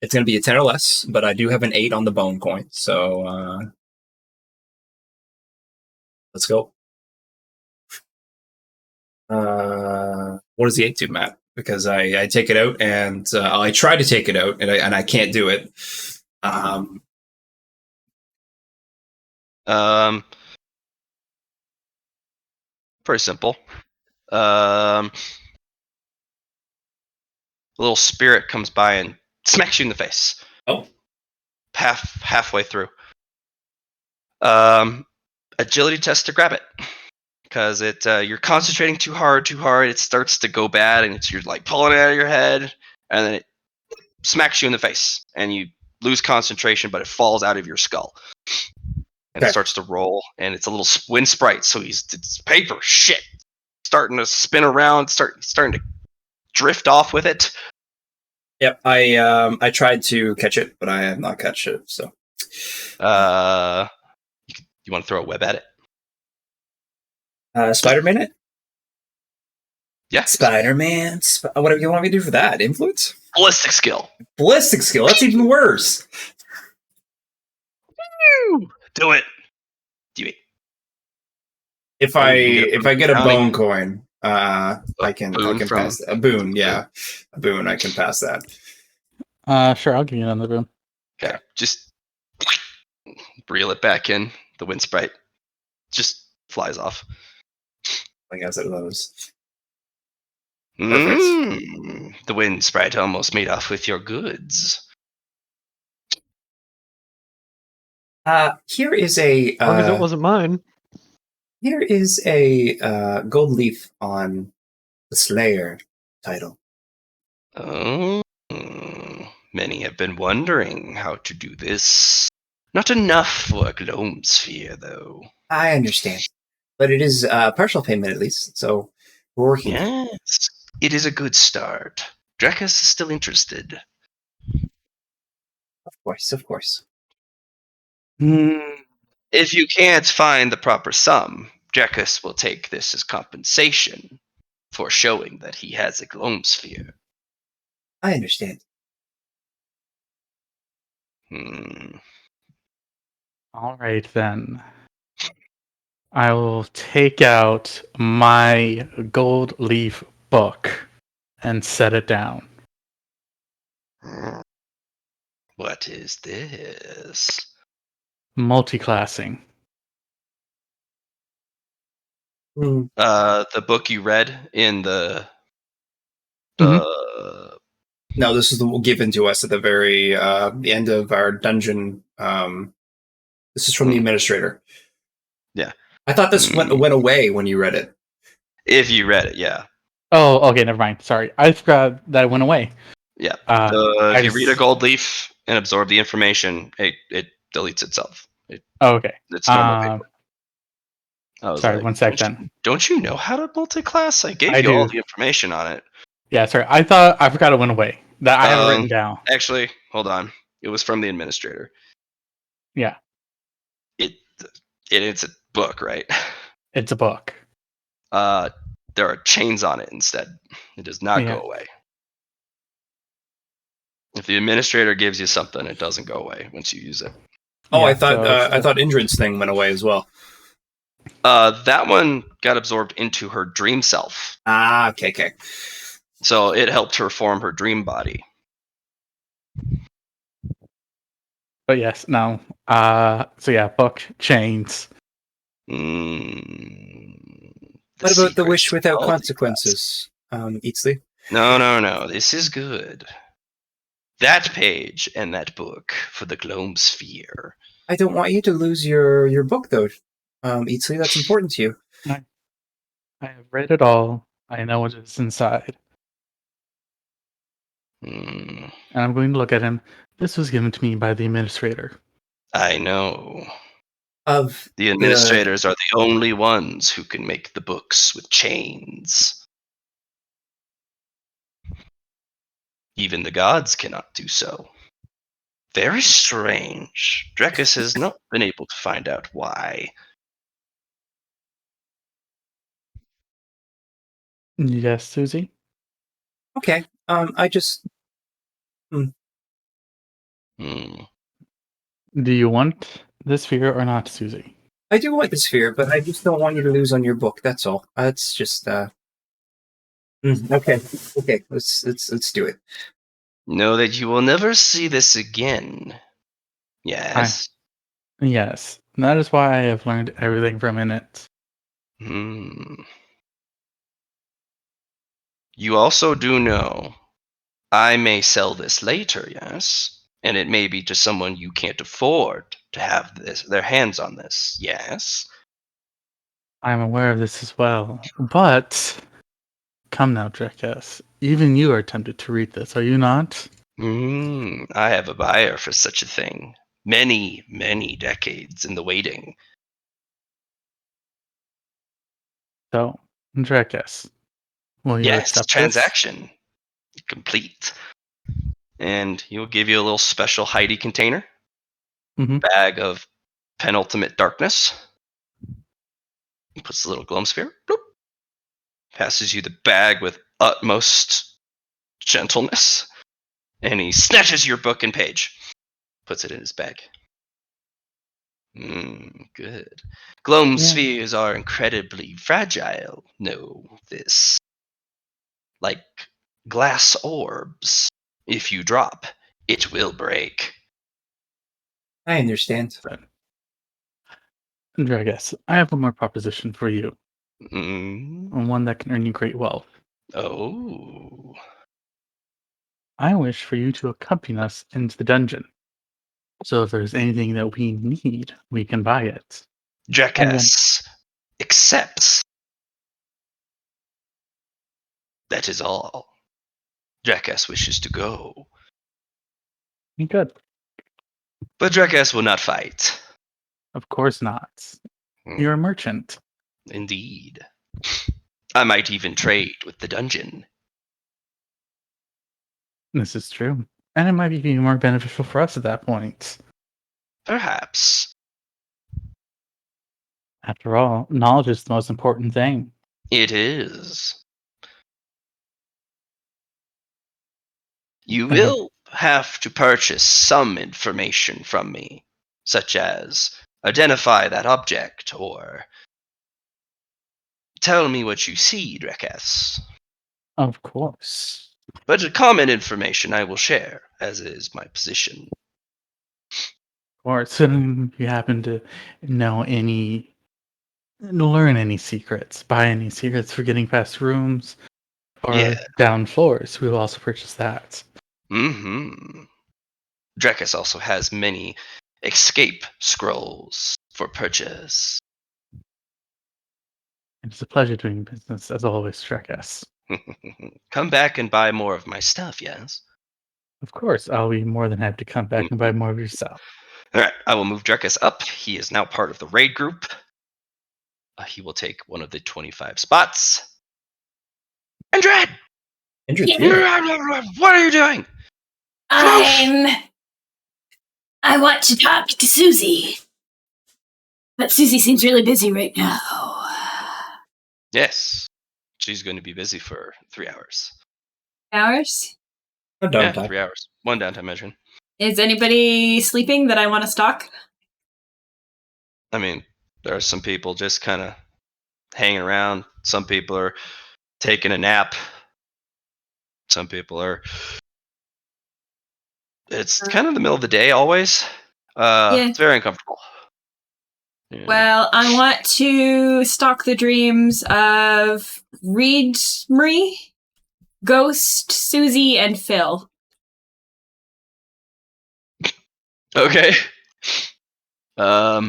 it's going to be a 10 or less, but I do have an 8 on the bone coin. So let's go. What does the 8 do, Matt? Because I take it out and I try to take it out and I can't do it. Pretty simple. A little spirit comes by and smacks you in the face. Oh. Halfway through. Agility test to grab it. Because you're concentrating too hard, it starts to go bad, and you're like pulling it out of your head, and then it smacks you in the face, and you lose concentration, but it falls out of your skull. And it starts to roll, and it's a little wind sprite, so it's paper shit. Starting to spin around, starting to drift off with it. Yep, I tried to catch it, but I have not catch it. So, you want to throw a web at it? Spider-Man it? Yeah. Spider-Man. Whatever you want me to do for that? Influence? Ballistic skill. Ballistic skill. That's even worse. Do it. Do it. If I get a bone coin, I can pass a boon. Yeah, a boon. I can pass that. Sure, I'll give you another boon. Okay, just reel it back in. The wind sprite just flies off. I guess it those. The wind sprite almost made off with your goods. Here is a. As long as it wasn't mine. Here is a gold leaf on the Slayer title. Oh, many have been wondering how to do this. Not enough for a gloam sphere, though. I understand, but it is partial payment at least, so we're working. Yes, it is a good start. Drakus is still interested. Of course. If you can't find the proper sum, Drakus will take this as compensation for showing that he has a gloam sphere. I understand. All right, then. I will take out my gold leaf book and set it down. What is this? Multiclassing. The book you read in the No, this is given to us at the very end of our dungeon. This is from the administrator. Yeah. I thought this went away when you read it. If you read it, yeah. Oh, okay, never mind. Sorry. I forgot that it went away. Yeah. If you read a gold leaf and absorb the information, it deletes itself. Okay. It's normal paper. Sorry, 1 sec then. Don't you know how to multi-class? I gave you all the information on it. Yeah, sorry. I forgot it went away. That I have it written down. Actually, hold on. It was from the administrator. Yeah. It's a book, right? It's a book. There are chains on it instead. It does not go away. If the administrator gives you something, it doesn't go away once you use it. Oh, yeah, I thought Indrid's thing went away as well. That one got absorbed into her dream self. Ah, okay. So it helped her form her dream body. But yes, no. So yeah, book, chains. What about the wish without consequences, Eatsley? No. This is good. That page and that book for the gloam sphere. I don't want you to lose your book, though, Eatsley. That's important to you. I have read it all. I know what is inside. And I'm going to look at him. This was given to me by the administrator. I know. of The administrators are the only ones who can make the books with chains. Even the gods cannot do so. Very strange. Drekis has not been able to find out why. Yes, Susie? Okay. I just. Hmm. Do you want the sphere or not, Susie? I do want the sphere, but I just don't want you to lose on your book. That's all. It's just. Okay. Okay. Let's do it. Know that you will never see this again. Yes? Yes. That is why I have learned everything from in it. Hmm. You also do know I may sell this later, yes? And it may be to someone you can't afford to have their hands on this, yes? I'm aware of this as well. But come now, Drekes. Even you are tempted to read this, are you not? I have a buyer for such a thing. Many, many decades in the waiting. So, Drekes, will you Yes, accept this? transaction complete. And he will give you a little special Heidi container, Mm-hmm. bag of penultimate darkness. He puts the little glow sphere, bloop, passes you the bag with utmost gentleness, and he snatches your book and page, puts it in his bag. Good. Gloam spheres are incredibly fragile. Know this. Like glass orbs. If you drop, it will break. I understand. Drekes, I have one more proposition for you, Mm. and one that can earn you great wealth. Oh. I wish for you to accompany us into the dungeon. So if there's anything that we need, we can buy it. Jackass accepts. That is all. Jackass wishes to go. Good. But Jackass will not fight. Of course not. You're a merchant. Indeed. I might even trade with the dungeon. This is true. And it might be even more beneficial for us at that point. Perhaps. After all, knowledge is the most important thing. It is. You Okay. will have to purchase some information from me, such as identify that object or tell me what you see, Drekes. Of course. But common information I will share, as is my position. Or if you happen to know learn any secrets, buy any secrets for getting past rooms Yeah. or down floors, we will also purchase that. Mm-hmm. Drekes also has many escape scrolls for purchase. It's a pleasure doing business, as always, Drekes. Come back and buy more of my stuff, yes? Of course, I'll be more than happy to come back and buy more of your stuff. All right, I will move Drekes up. He is now part of the raid group. He will take one of the 25 spots. Andred! What are you doing? I want to talk to Susie. But Susie seems really busy right now. Yes. She's going to be busy for 3 hours. Hours? No Yeah, downtime. 3 hours. One downtime measure. Is anybody sleeping that I want to stalk? I mean, there are some people just kind of hanging around. Some people are taking a nap. Some people are. It's kind of the middle of the day always. Yeah. It's very uncomfortable. Yeah. Well, I want to stalk the dreams of Reed, Marie, Ghost, Susie, and Phil. Okay. Are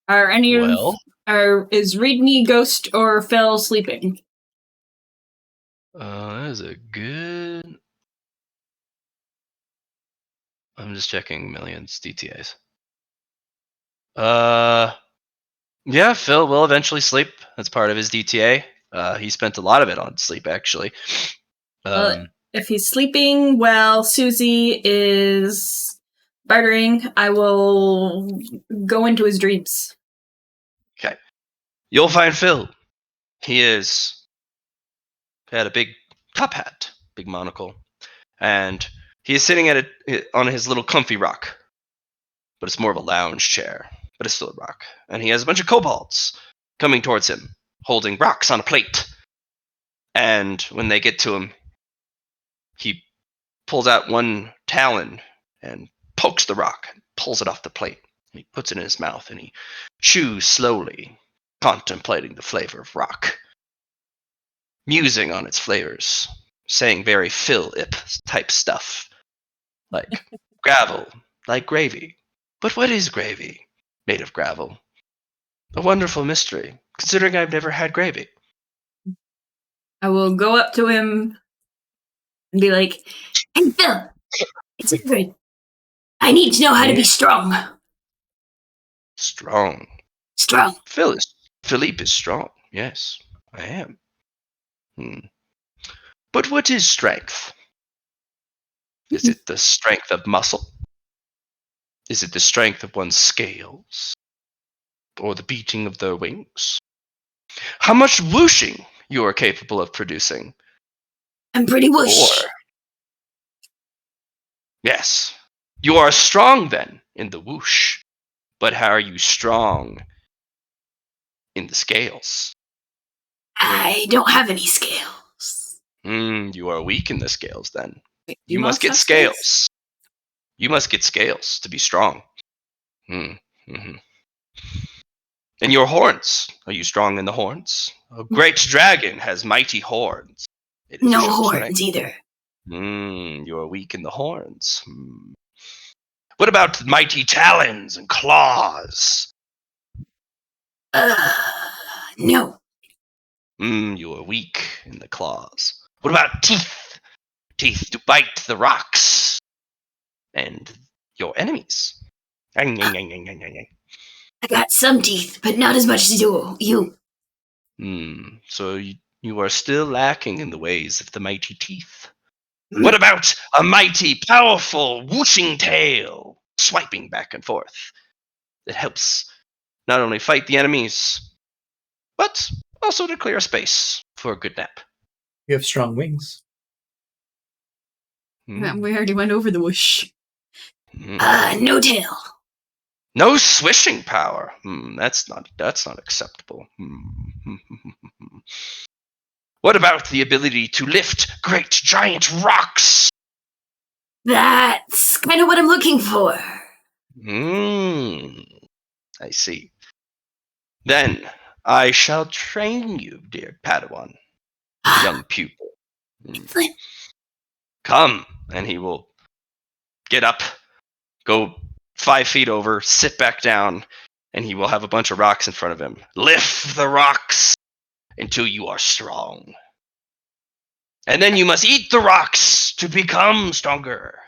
any Well. is Reed, me, Ghost, or Phil sleeping? That is a good. I'm just checking millions DTAs. Yeah, Phil will eventually sleep. That's part of his DTA. He spent a lot of it on sleep, actually. Well, if he's sleeping while Susie is bartering, I will go into his dreams. Okay. You'll find Phil. He had a big top hat, big monocle, and he is sitting on his little comfy rock. But it's more of a lounge chair, but it's still a rock. And he has a bunch of kobolds coming towards him, holding rocks on a plate. And when they get to him, he pulls out one talon and pokes the rock, and pulls it off the plate. And he puts it in his mouth, and he chews slowly, contemplating the flavor of rock, musing on its flavors, saying very Phil-ip type stuff, like gravel, like gravy. But what is gravy? Made of gravel. A wonderful mystery, considering I've never had gravy. I will go up to him and be like, "Hey, Phil, it's good. I need to know how to be strong. Strong. Strong. Philippe is strong. Yes, I am. But what is strength? Is it the strength of muscle? Is it the strength of one's scales? Or the beating of their wings? How much whooshing you are capable of producing? I'm pretty whoosh. Or, yes, you are strong then in the whoosh. But how are you strong in the scales? I don't have any scales. You are weak in the scales then. Wait, You must get scales. You must get scales to be strong. Mm-hmm. And your horns. Are you strong in the horns? A great dragon has mighty horns. It is No a show of horns strength. either. You are weak in the horns. What about mighty talons and claws? No. You are weak in the claws. What about teeth? Teeth to bite the rocks and your enemies. I got some teeth, but not as much as you. So you are still lacking in the ways of the mighty teeth. What about a mighty, powerful, whooshing tail, swiping back and forth, that helps not only fight the enemies, but also to clear space for a good nap? You have strong wings. We already went over the whoosh. Mm. No tail. No swishing power. That's not acceptable. What about the ability to lift great giant rocks? That's kind of what I'm looking for. I see. Then I shall train you, dear Padawan, young pupil. Come, and he will get up, go 5 feet over, sit back down, and he will have a bunch of rocks in front of him. Lift the rocks until you are strong. And then you must eat the rocks to become stronger.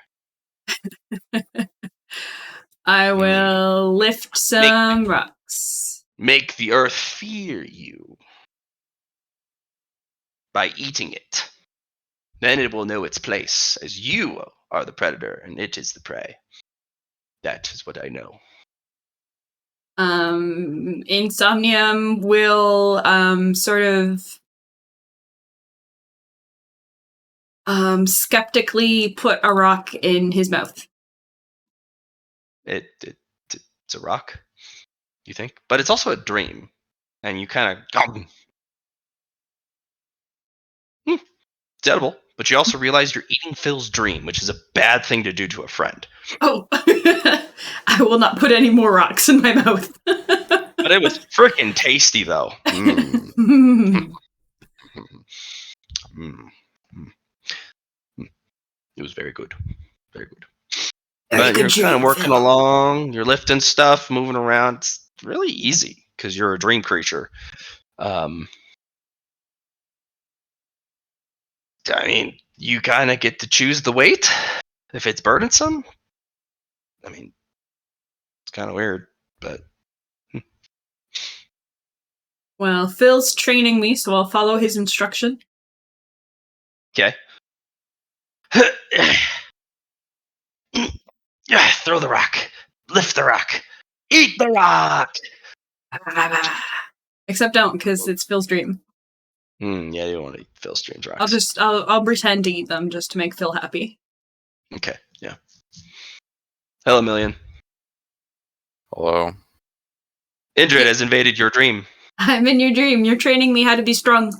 I will lift some rocks. Make the earth fear you by eating it. Then it will know its place, as you are the predator and it is the prey. That is what I know. Insomnium will sort of skeptically put a rock in his mouth. It's a rock, you think? But it's also a dream. And you kind of... It's edible, but you also realize you're eating Phil's dream, which is a bad thing to do to a friend. Oh, I will not put any more rocks in my mouth. But it was freaking tasty, though. It was very good. Very good. But you're kind of working along, you're lifting stuff, moving around. It's really easy because you're a dream creature. I mean, you kind of get to choose the weight if it's burdensome. I mean, it's kind of weird, but Well, Phil's training me, so I'll follow his instruction. Okay. Throw the rock. Lift the rock. Eat the rock. Except don't, because it's Phil's dream. Yeah, you don't want to eat Phil's dreams rocks. I'll pretend to eat them just to make Phil happy. Okay, yeah. Hello, Million. Hello. Indrid has invaded your dream. I'm in your dream. You're training me how to be strong.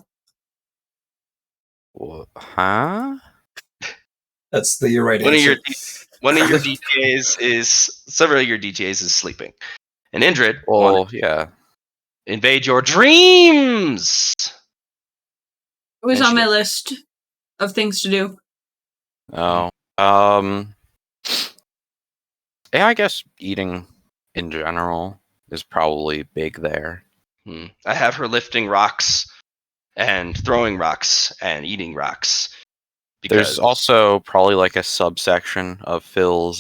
Huh? That's the right One answer. of your DJs is several of your DJs is sleeping, and Indrid Well, yeah. invade your dreams. It was And on she my did. list of things to do. Oh. Yeah, I guess eating in general is probably big there. I have her lifting rocks and throwing rocks and eating rocks. There's also probably like a subsection of Phil's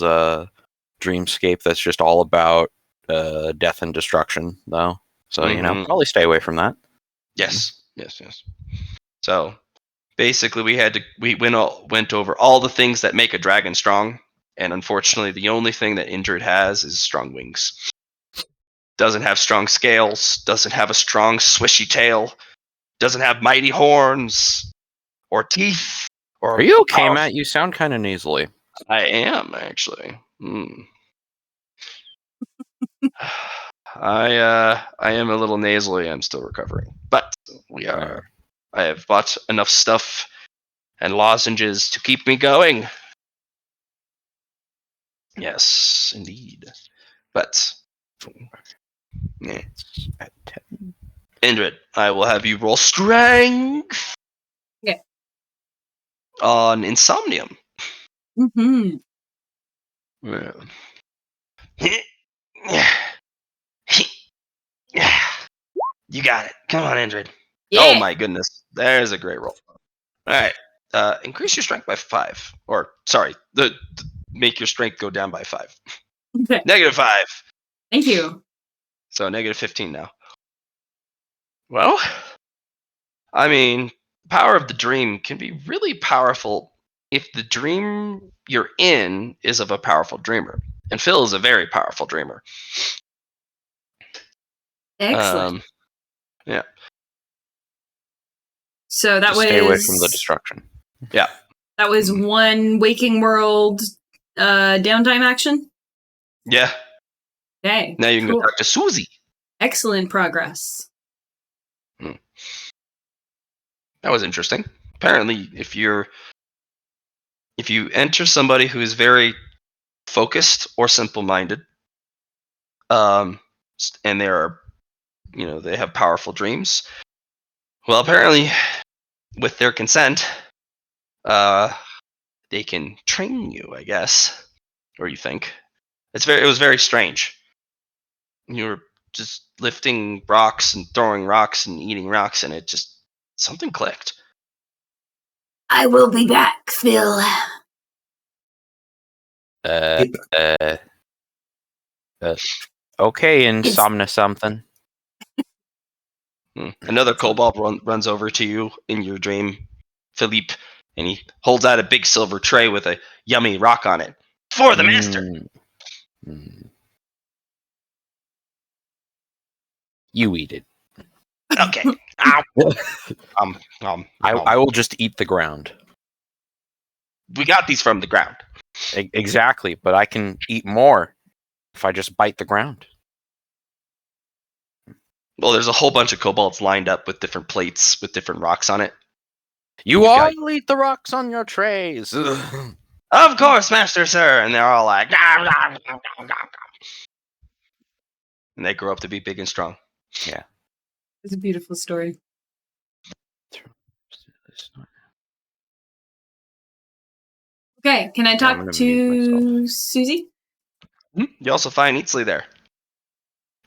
dreamscape that's just all about death and destruction, though. So, probably stay away from that. Yes. So basically, we went over all the things that make a dragon strong, and unfortunately, the only thing that Indrid has is strong wings. Doesn't have strong scales. Doesn't have a strong swishy tail. Doesn't have mighty horns or teeth. Are you okay, Matt? You sound kind of nasally. I am actually. I am a little nasally. I'm still recovering, but we are. I have bought enough stuff and lozenges to keep me going. Yes, indeed. But yeah. At 10. Indrid, I will have you roll strength. Yeah. On Insomnium. Mm-hmm. You got it. Come on, Indrid. Yeah. Oh my goodness. There's a great roll. Alright. Increase your strength by 5. Or sorry, make your strength go down by 5. Okay. -5. Thank you. So -15 now. Well, I mean, power of the dream can be really powerful if the dream you're in is of a powerful dreamer. And Phil is a very powerful dreamer. Excellent. Yeah. So that Just was stay away from the destruction. Yeah. That was one Waking World downtime action. Yeah. Okay. Now you can go talk to Susie. Excellent progress. That was interesting. Apparently, if you enter somebody who is very focused or simple-minded, and they have powerful dreams, well, apparently, with their consent, they can train you, I guess, or you think. It was very strange. You were just lifting rocks and throwing rocks and eating rocks, and it just something clicked. I will be back, Phil. Okay, Insomnia something. Another kobold runs over to you in your dream, Philippe, and he holds out a big silver tray with a yummy rock on it. For the master! You eat it. Okay. I will just eat the ground. We got these from the ground. Exactly, but I can eat more if I just bite the ground. Well, there's a whole bunch of kobolds lined up with different plates with different rocks on it. You all eat the rocks on your trays. Of course, master, sir. And they're all like, and they grow up to be big and strong. Yeah. It's a beautiful story. Okay, can I talk to Susie? You also find Eatsley there.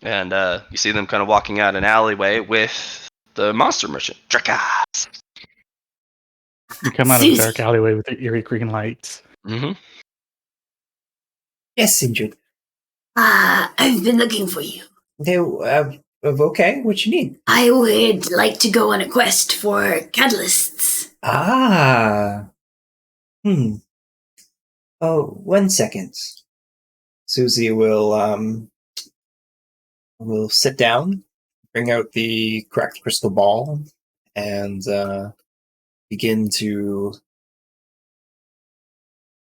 And you see them kind of walking out an alleyway with the monster merchant, Drakas. You come out of a dark alleyway with the eerie green lights. Mm-hmm. Yes, Indrid. I've been looking for you. Okay, what you need? I would like to go on a quest for catalysts. Ah. Oh, 1 second. Susie will sit down, bring out the cracked crystal ball, and begin to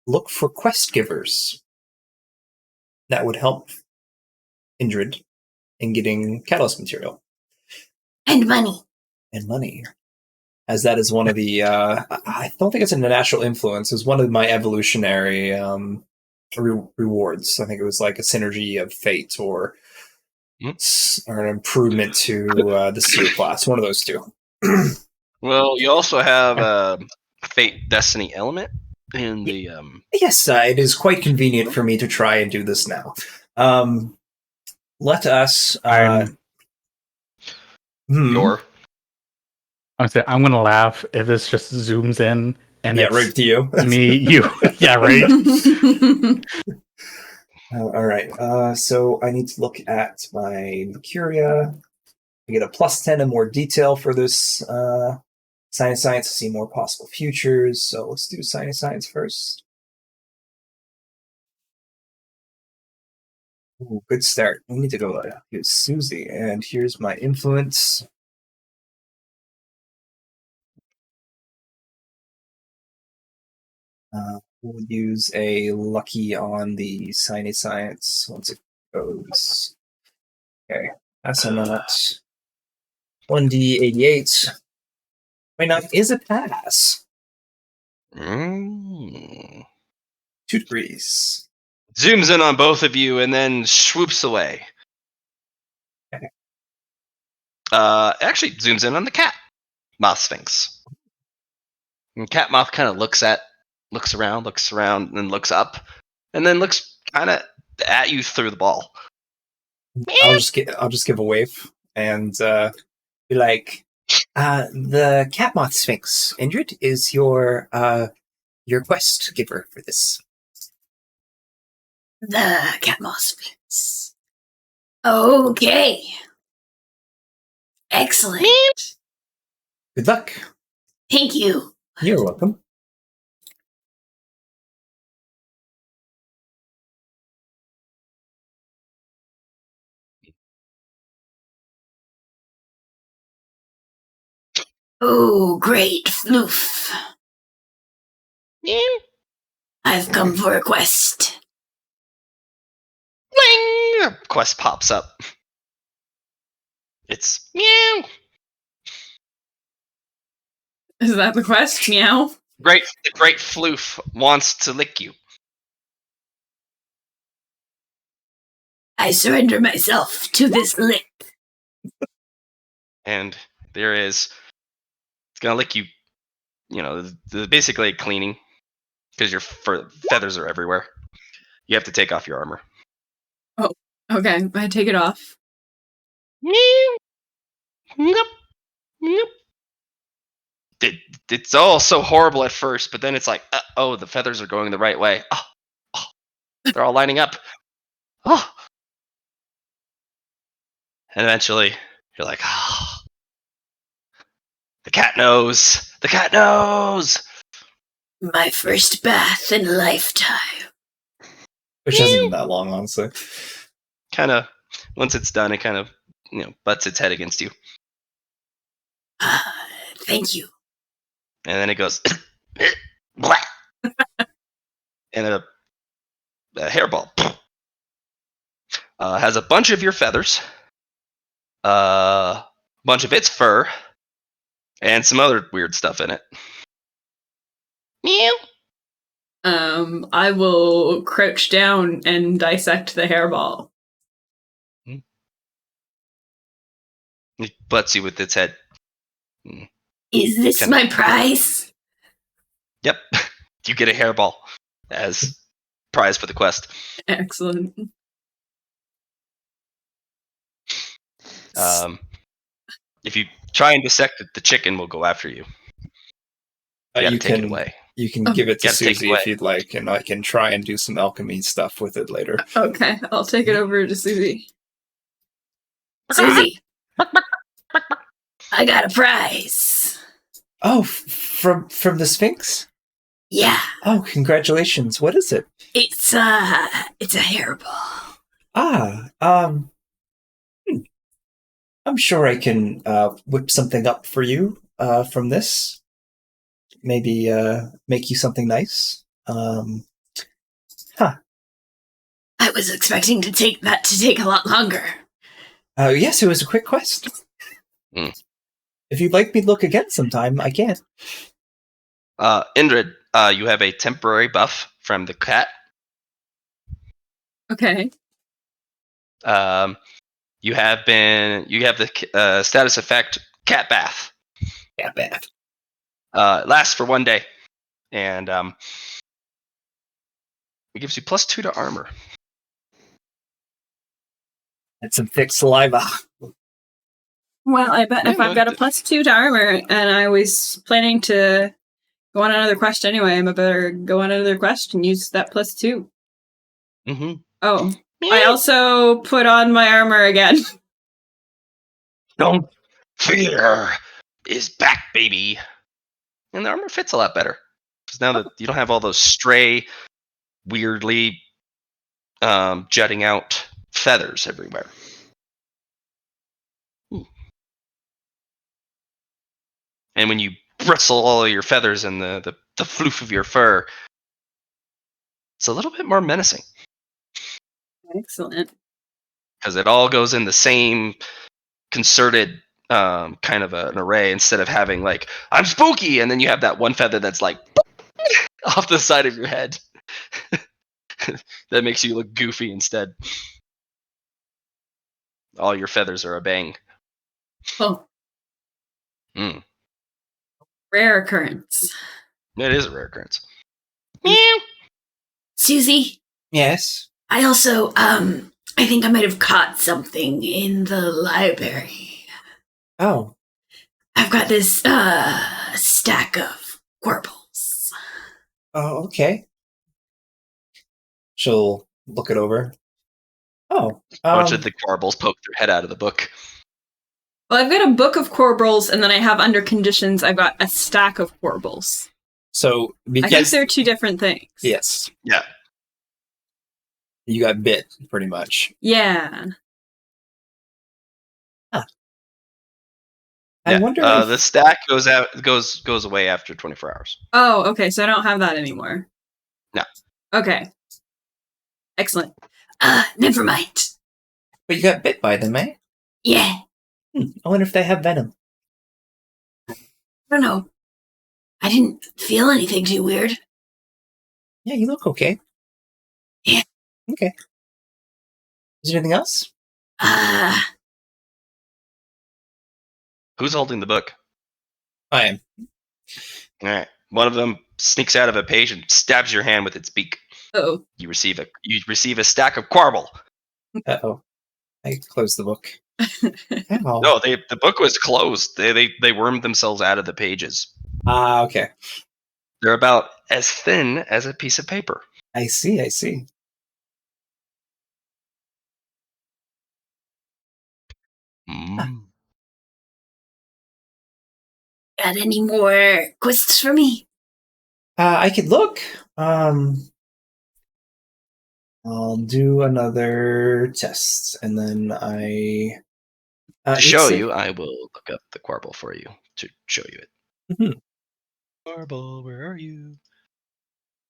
look for quest givers that would help Indrid in getting catalyst material. And money. And money. As that is one of the, I don't think it's a natural influence. It's one of my evolutionary rewards. I think it was like a synergy of fate or an improvement to the seer class. One of those two. Well, you also have fate destiny element in the. Yes, it is quite convenient for me to try and do this now. Let us. Your. I'm gonna laugh if this just zooms in and it's right to you. me, you. Yeah, right. All right. So I need to look at my Mercuria. I get a +10 and more detail for this science to see more possible futures. So let's do science first. Ooh, good start. We need to go here's Susie, and here's my influence. We'll use a lucky on the science once it goes. Okay, that's a not 1d88. Wait, now is a pass. 2 degrees. Zooms in on both of you and then swoops away. Okay. Actually, zooms in on the cat moth sphinx. And cat moth kind of looks around, and then looks up, and then looks kind of at you through the ball. I'll just give a wave and be like, the cat moth sphinx, Indrid, is your quest giver for this. The cat moth sphinx. Okay. Excellent. Good luck. Thank you. You're welcome. Oh, great floof. I've come for a quest. Wing! Quest pops up. It's meow. Is that the quest? Meow. The great floof wants to lick you. I surrender myself to this lick. And it's gonna lick you. You know, basically cleaning because your feathers are everywhere. You have to take off your armor. Oh, okay. I take it off. It's all so horrible at first, but then it's like, oh, the feathers are going the right way. Oh, they're all lining up. Oh. And eventually, you're like, oh. The cat knows. The cat knows. My first bath in a lifetime. Which hasn't been that long, honestly. Kind of, once it's done, it kind of, butts its head against you. Thank you. And then it goes, and a hairball has a bunch of your feathers, a bunch of its fur, and some other weird stuff in it. Meow. I will crouch down and dissect the hairball. It butts you with its head. Is this my prize? Yep. You get a hairball as prize for the quest. Excellent. If you try and dissect it, the chicken will go after you. You take it away. You can give it to Gotta take it Susie away. if you'd like, and I can try and do some alchemy stuff with it later. Okay, I'll take it over to Susie. Susie, I got a prize. Oh, from the Sphinx? Yeah, Oh, congratulations. What is it? it's a hairball. I'm sure I can whip something up for you from this. Maybe make you something nice. I was expecting to take a lot longer. Yes, it was a quick quest. If you'd like me to look again sometime, I can. Indrid, you have a temporary buff from the cat. Okay. You have the status effect cat bath. Cat bath. It lasts for 1 day, and it gives you +2 to armor. That's some thick saliva. Well, I bet if I've got a +2 to armor, and I was planning to go on another quest anyway, I better go on another quest and use that +2. Mm-hmm. Oh, I also put on my armor again. Don't fear is back, baby. And the armor fits a lot better. Because now that you don't have all those stray, weirdly jutting out feathers everywhere. And when you bristle all of your feathers and the floof of your fur, it's a little bit more menacing. Excellent. Because it all goes in the same concerted kind of an array, instead of having like, I'm spooky, and then you have that one feather that's like off the side of your head. That makes you look goofy instead. All your feathers are a bang. Oh. Rare occurrence. It is a rare occurrence. Susie? Yes? I also, I think I might have caught something in the library. Oh. I've got this, stack of Quirbles. Oh, okay. She'll look it over. Oh. A bunch of the Quarbles poke their head out of the book. Well, I've got a book of Quirbles, and then I have under conditions, I've got a stack of Quirbles. So, because... I think they're two different things. Yes. Yeah. You got bit, pretty much. Yeah. Huh. Yeah. I wonder if... The stack goes away after 24 hours. Oh, okay, so I don't have that anymore. No. Okay. Excellent. Never mind. But you got bit by them, eh? Yeah. I wonder if they have venom. I don't know. I didn't feel anything too weird. Yeah, you look okay. Yeah. Okay. Is there anything else? Who's holding the book? I am. All right. One of them sneaks out of a page and stabs your hand with its beak. Oh. You receive a stack of Quarble. Uh-oh. I closed the book. No, the book was closed. They wormed themselves out of the pages. Okay. They're about as thin as a piece of paper. I see. Got any more quests for me? I could look. I'll do another test, and then to show you, I will look up the Quarble for you to show you it. Mm-hmm. Quarble, where are you?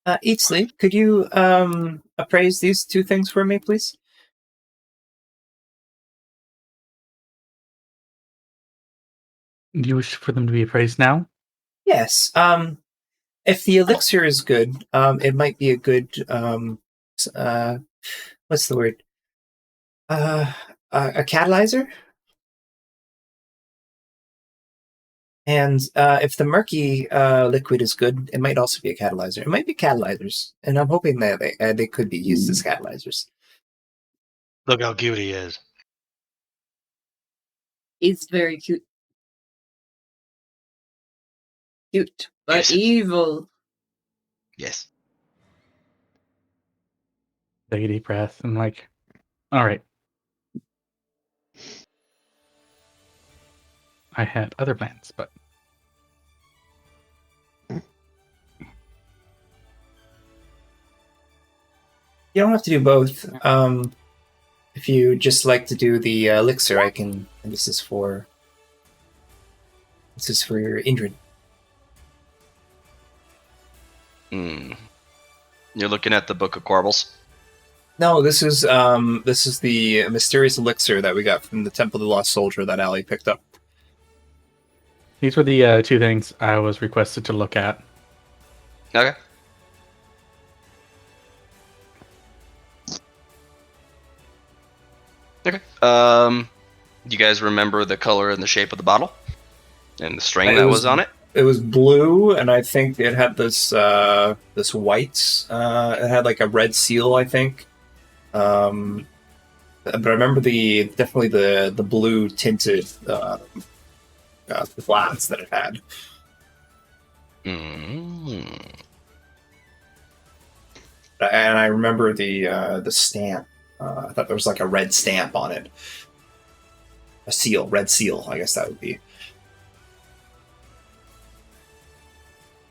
Eatsley, could you appraise these two things for me, please? Do you wish for them to be appraised now? Yes. If the elixir is good, it might be a good what's the word? A catalyzer. And if the murky liquid is good, it might also be a catalyzer. It might be catalyzers, and I'm hoping that they could be used as catalyzers. Look how cute he is. He's very cute. Cute, but Yes. evil. Yes. Take a deep breath. I'm like, all right. I had other plans, but You don't have to do both. If you just like to do the elixir, I can. And this is for your Indrid. You're looking at the Book of Quarbles. No, this is the mysterious elixir that we got from the Temple of the Lost Soldier that Allie picked up. these were the two things I was requested to look at. Okay. Okay. You guys remember the color and the shape of the bottle and the string that was on it? It was blue, and I think it had this this white. It had like a red seal, I think. But I remember definitely the blue tinted glass that it had. Mm. And I remember the stamp. I thought there was like a red stamp on it. A seal, red seal. I guess that would be.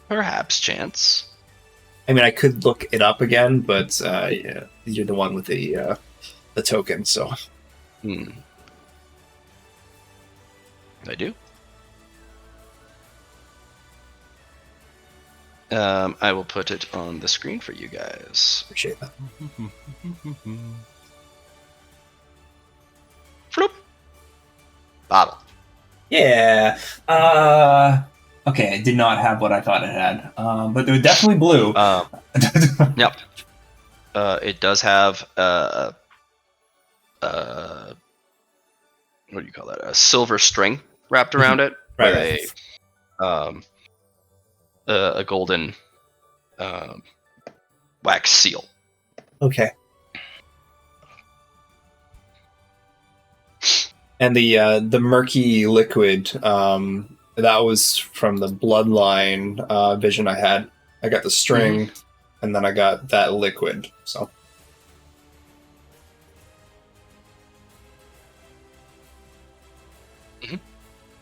Perhaps chance. I mean, I could look it up again, but yeah, you're the one with the token, so. I do. I will put it on the screen for you guys. Appreciate that. Floop. Bottle. Yeah. Okay, I did not have what I thought it had, but they were definitely blue. Yep. It does have what do you call that? A silver string wrapped around it Right. with a golden wax seal. Okay. And the murky liquid, that was from the bloodline vision I had. I got the string, and then I got that liquid. So.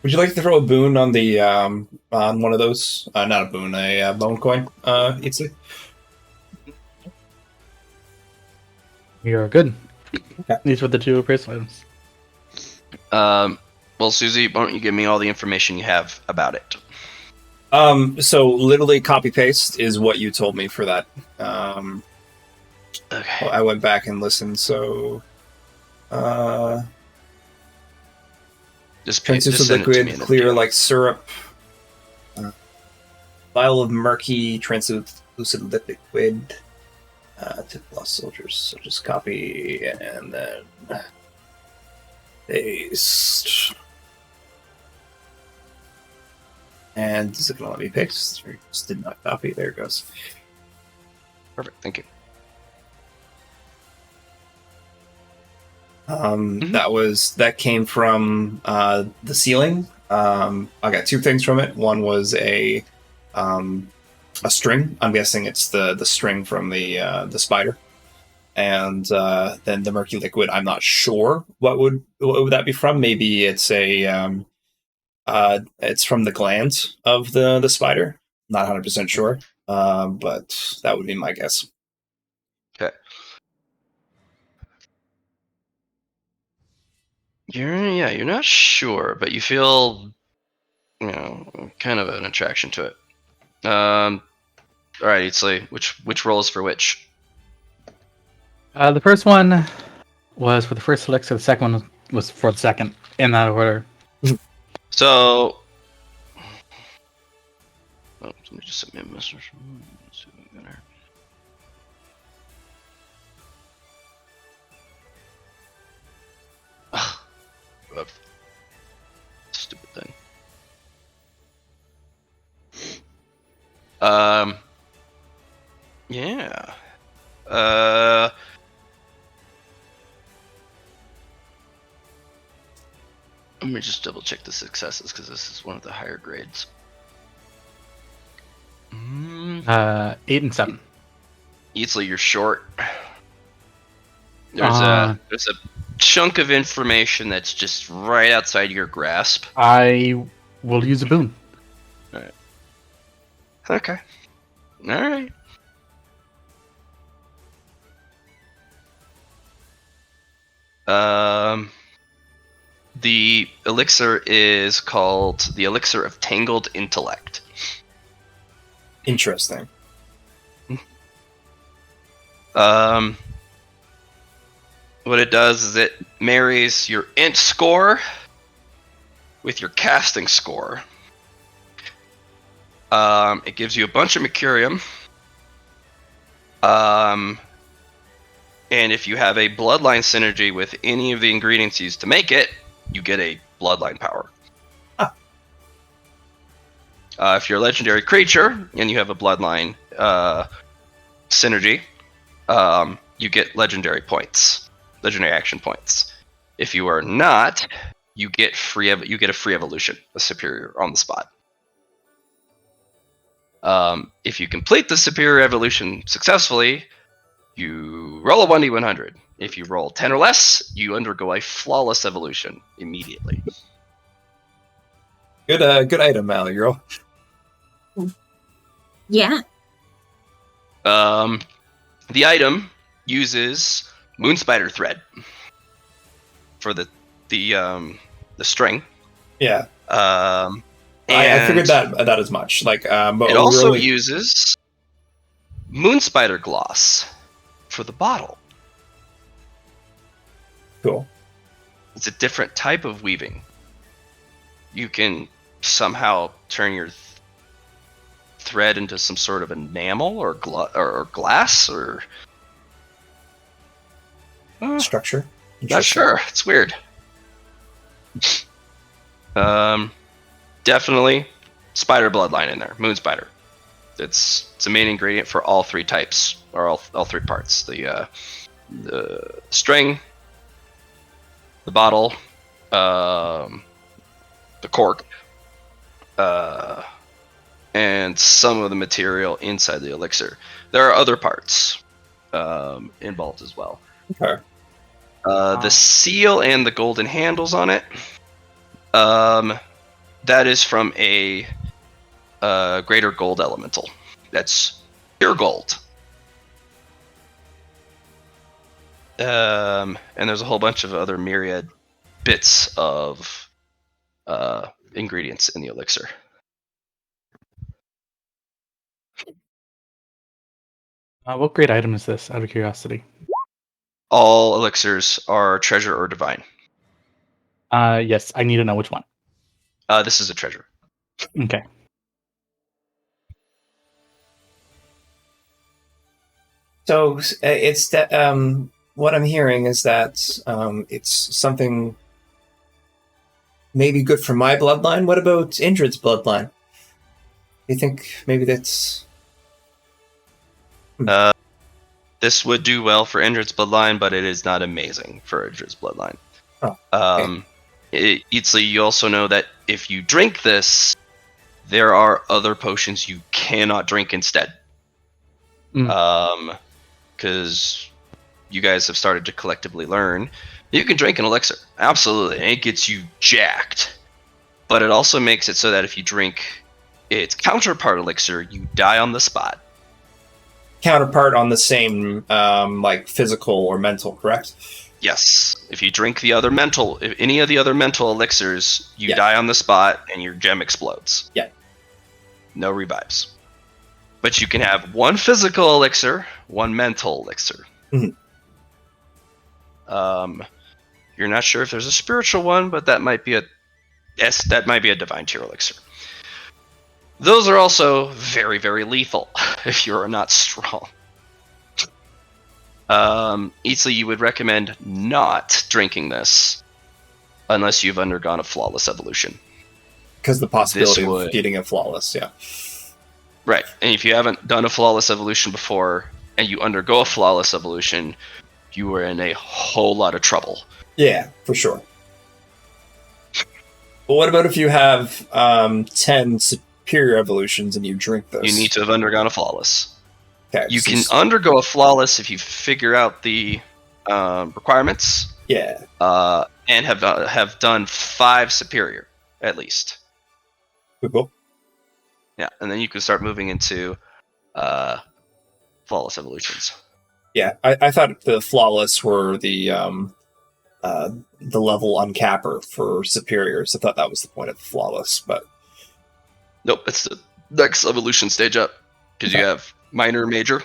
Would you like to throw a boon on the on one of those? Not a boon, a bone coin, Itzy? You're good. Okay. These were the two appraisal items. Well, Susie, why don't you give me all the information you have about it? So literally copy paste is what you told me for that. Okay. I went back and listened. So, translucent send it to me liquid, in a clear DM. like syrup. Vial of murky, translucent liquid. To lost soldiers. So just copy and then paste. And is it going to let me paste? Or just did not copy. There it goes. Perfect. Thank you. That came from the ceiling. I got two things from it. One was a string. I'm guessing it's the string from the spider, and then the murky liquid. I'm not sure what would that be from. Maybe it's it's from the gland of the spider. Not 100% sure, but that would be my guess. Okay. You're not sure, but you feel, kind of an attraction to it. All right, Eatsley, which roll is for which? The first one was for the first elixir. The second one was for the second, in that order. So, somebody just sent me a message. Let's see what we got here. Stupid thing. Yeah. Let me just double check the successes because this is one of the higher grades. 8 and 7. Eatsley, you're short. There's a chunk of information that's just right outside your grasp. I will use a boon. Okay. All right. The elixir is called the Elixir of Tangled Intellect. Interesting. What it does is it marries your int score with your casting score. It gives you a bunch of Mercurium. And if you have a bloodline synergy with any of the ingredients used to make it, you get a bloodline power. If you're a legendary creature and you have a bloodline synergy, you get legendary points, legendary action points. If you are not, you get a free evolution, a superior on the spot. If you complete the superior evolution successfully, you roll a 1d100. If you roll 10 or less, you undergo a flawless evolution immediately. Good item, Malagirl. Yeah. The item uses moon spider thread for the string. Yeah. I figured that as much. But it also uses moon spider gloss for the bottle. Cool. It's a different type of weaving. You can somehow turn your thread into some sort of enamel or glass or structure. Not sure. It's weird. Definitely spider bloodline in there. Moon spider. It's a main ingredient for all three types, or all three parts. The string, the bottle, the cork, and some of the material inside the elixir. There are other parts involved as well. Okay. The seal and the golden handles on it. That is from a greater gold elemental. That's pure gold. And there's a whole bunch of other myriad bits of ingredients in the elixir. What grade item is this, out of curiosity? All elixirs are treasure or divine. Yes, I need to know which one. This is a treasure. Okay. So it's that. What I'm hearing is that it's something maybe good for my bloodline. What about Indrid's bloodline? You think maybe that's? This would do well for Indrid's bloodline, but it is not amazing for Indrid's bloodline. Oh, okay. Eatsley, you also know that if you drink this, there are other potions you cannot drink instead. Because you guys have started to collectively learn you can drink an elixir, absolutely, and it gets you jacked. But it also makes it so that if you drink its counterpart elixir, you die on the spot. Counterpart on the same physical or mental, correct? Yes. If you drink any of the other mental elixirs, you die on the spot and your gem explodes. Yeah. No revives. But you can have one physical elixir, one mental elixir. Mm-hmm. You're not sure if there's a spiritual one, but that might be a divine tier elixir. Those are also very, very lethal if you're not strong. Eatsley, you would recommend not drinking this unless you've undergone a flawless evolution. Because the possibility of getting a flawless, yeah. Right, and if you haven't done a flawless evolution before, and you undergo a flawless evolution, you are in a whole lot of trouble. Yeah, for sure. But what about if you have 10 superior evolutions and you drink those? You need to have undergone a flawless. Okay, you can undergo a flawless if you figure out the requirements, Yeah. And have done 5 superior at least. Cool. Yeah, and then you can start moving into flawless evolutions. Yeah, I thought the flawless were the level uncapper for superiors. I thought that was the point of flawless, but nope, it's the next evolution stage up because you have minor, major,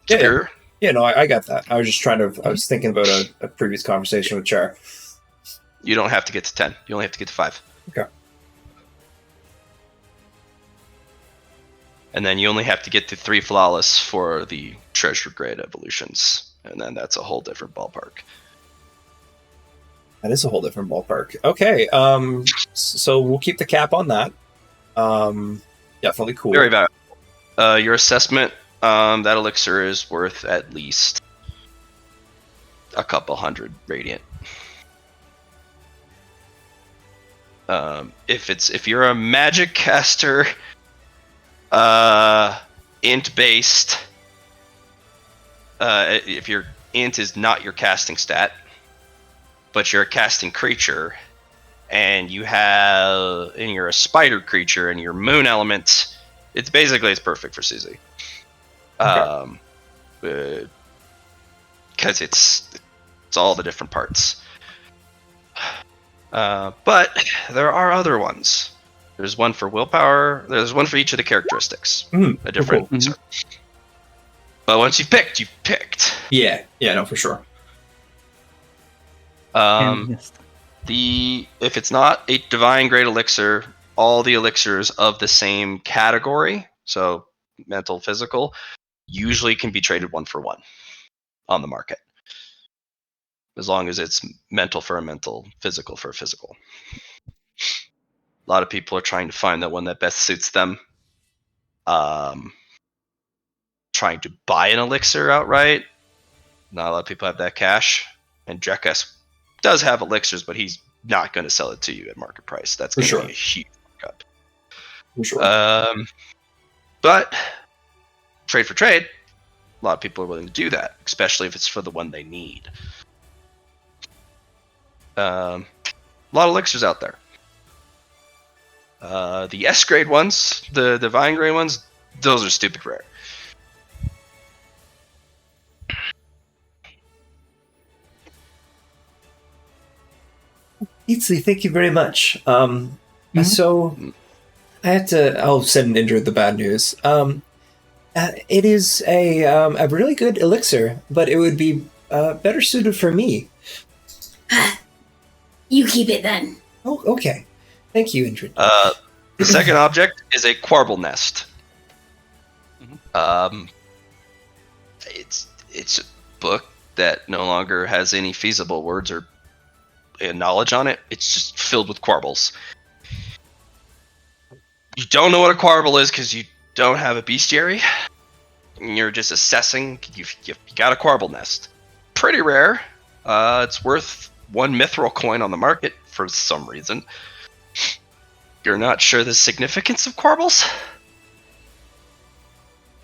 superior. Yeah, no, I got that. I was just trying to. I was thinking about a previous conversation with Char. You don't have to get to 10. You only have to get to 5. Okay. And then you only have to get to 3 flawless for the treasure grade evolutions, and then that's a whole different ballpark. That is a whole different ballpark. Okay, so we'll keep the cap on that. Definitely cool. Very valuable. Your assessment, that elixir is worth at least a couple hundred radiant. If you're a magic caster, int based, if your int is not your casting stat, but you're a casting creature, and you're a spider creature, and your moon element, it's perfect for CZ. Because it's all the different parts. But there are other ones. There's one for willpower. There's one for each of the characteristics. A different. Cool. But once you've picked. Yeah, no, for sure. If it's not a divine grade elixir, all the elixirs of the same category, so mental, physical, usually can be traded 1 for 1 on the market. As long as it's mental for a mental, physical for a physical. A lot of people are trying to find the one that best suits them. Trying to buy an elixir outright. Not a lot of people have that cash. And Drekas does have elixirs, but he's not going to sell it to you at market price. That's going to be a huge markup. For sure. But trade for trade, a lot of people are willing to do that, especially if it's for the one they need. A lot of elixirs out there. The S grade ones, the divine grade ones, those are stupid rare. Eatsley, thank you very much. So I'll send Indra the bad news. It is a really good elixir, but it would be better suited for me. You keep it then. Oh, okay. Thank you, Indra. The second object is a quarble nest. It's a book that no longer has any feasible words or knowledge on it. It's just filled with quarbles. You don't know what a quarble is because you don't have a bestiary. You're just assessing. You got a quarble nest. Pretty rare. It's worth 1 mithril coin on the market for some reason. You're not sure the significance of quarbles?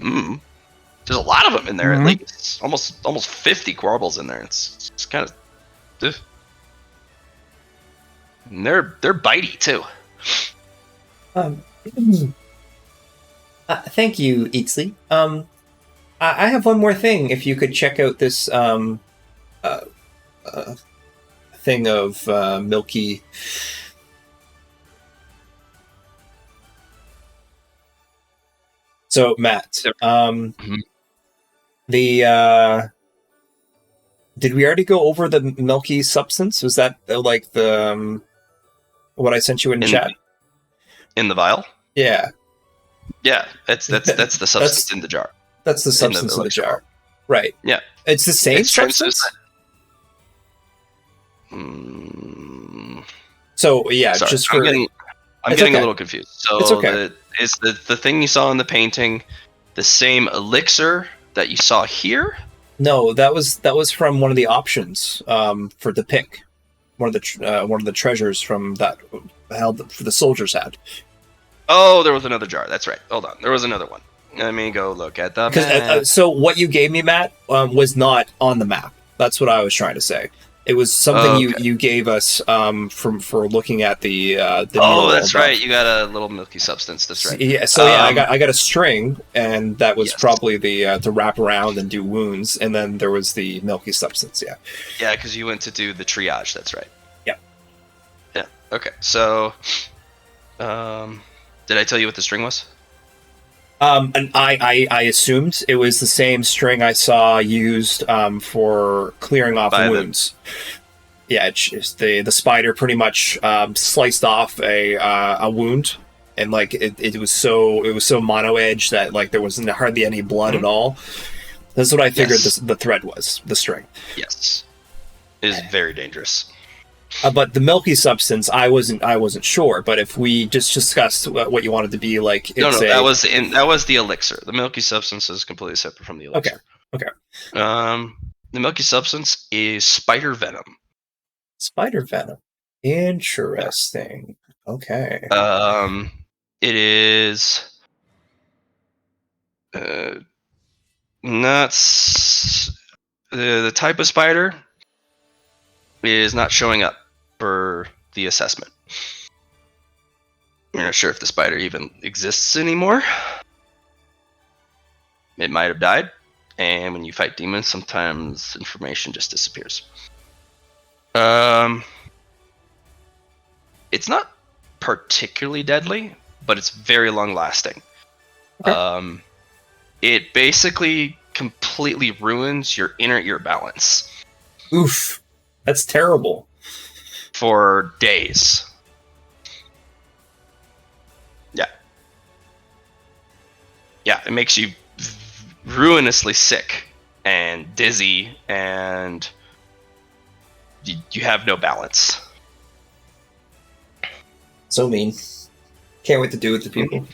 There's a lot of them in there. At least almost 50 quarbles in there. It's kind of. And they're bitey too. Thank you, Eatsley. I have one more thing. If you could check out this thing of milky. So Matt, did we already go over the milky substance? Was that like the what I sent you in chat? In the vial? Yeah. Yeah, that's the substance in the jar. That's the substance in the jar. Right. Yeah. It's the same substance? So yeah, sorry, just for I'm getting a little confused. So it's okay. Is the thing you saw in the painting the same elixir that you saw here? No, that was from one of the options for the pick. One of the treasures from that held for the soldiers had. Oh, there was another jar. That's right. Hold on, there was another one. Let me go look at the map. So what you gave me, Matt, was not on the map. That's what I was trying to say. It was something you gave us for looking at the mural that's above. right. You got a little milky substance. That's right. Yeah. So I got a string, and that was probably the to wrap around and do wounds, and then there was the milky substance. Yeah. Yeah, because you went to do the triage. That's right. Yeah. Yeah. Okay. So, did I tell you what the string was? And I assumed it was the same string I saw used for clearing off wounds. Yeah, it's just the spider pretty much sliced off a wound, and like it was so mono edged that like there wasn't hardly any blood at all. That's what I figured the thread was, the string. Yes, it is very dangerous. But the milky substance, I wasn't sure. But if we just discussed what you wanted to be like, that was the elixir. The milky substance is completely separate from the elixir. Okay. The milky substance is spider venom. Spider venom. Interesting. Okay. It is not the type of spider is not showing up for the assessment. You're not sure if the spider even exists anymore. It might have died, and when you fight demons, sometimes information just disappears. It's not particularly deadly, but it's very long lasting. Okay. It basically completely ruins your inner ear balance. Oof. That's terrible. For days. Yeah. Yeah, it makes you ruinously sick and dizzy, and you have no balance. So mean. Can't wait to do it to people.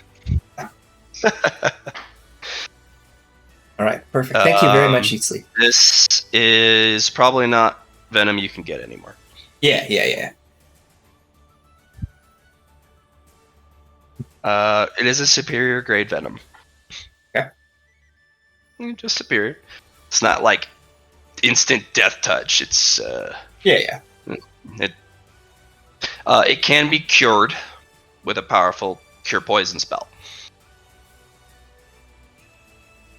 All right, perfect. Thank you very much, Eatsley. This is probably not venom you can get anymore. Yeah. It is a superior grade venom. Okay. Just superior. It's not like instant death touch. It's yeah. It can be cured with a powerful cure poison spell,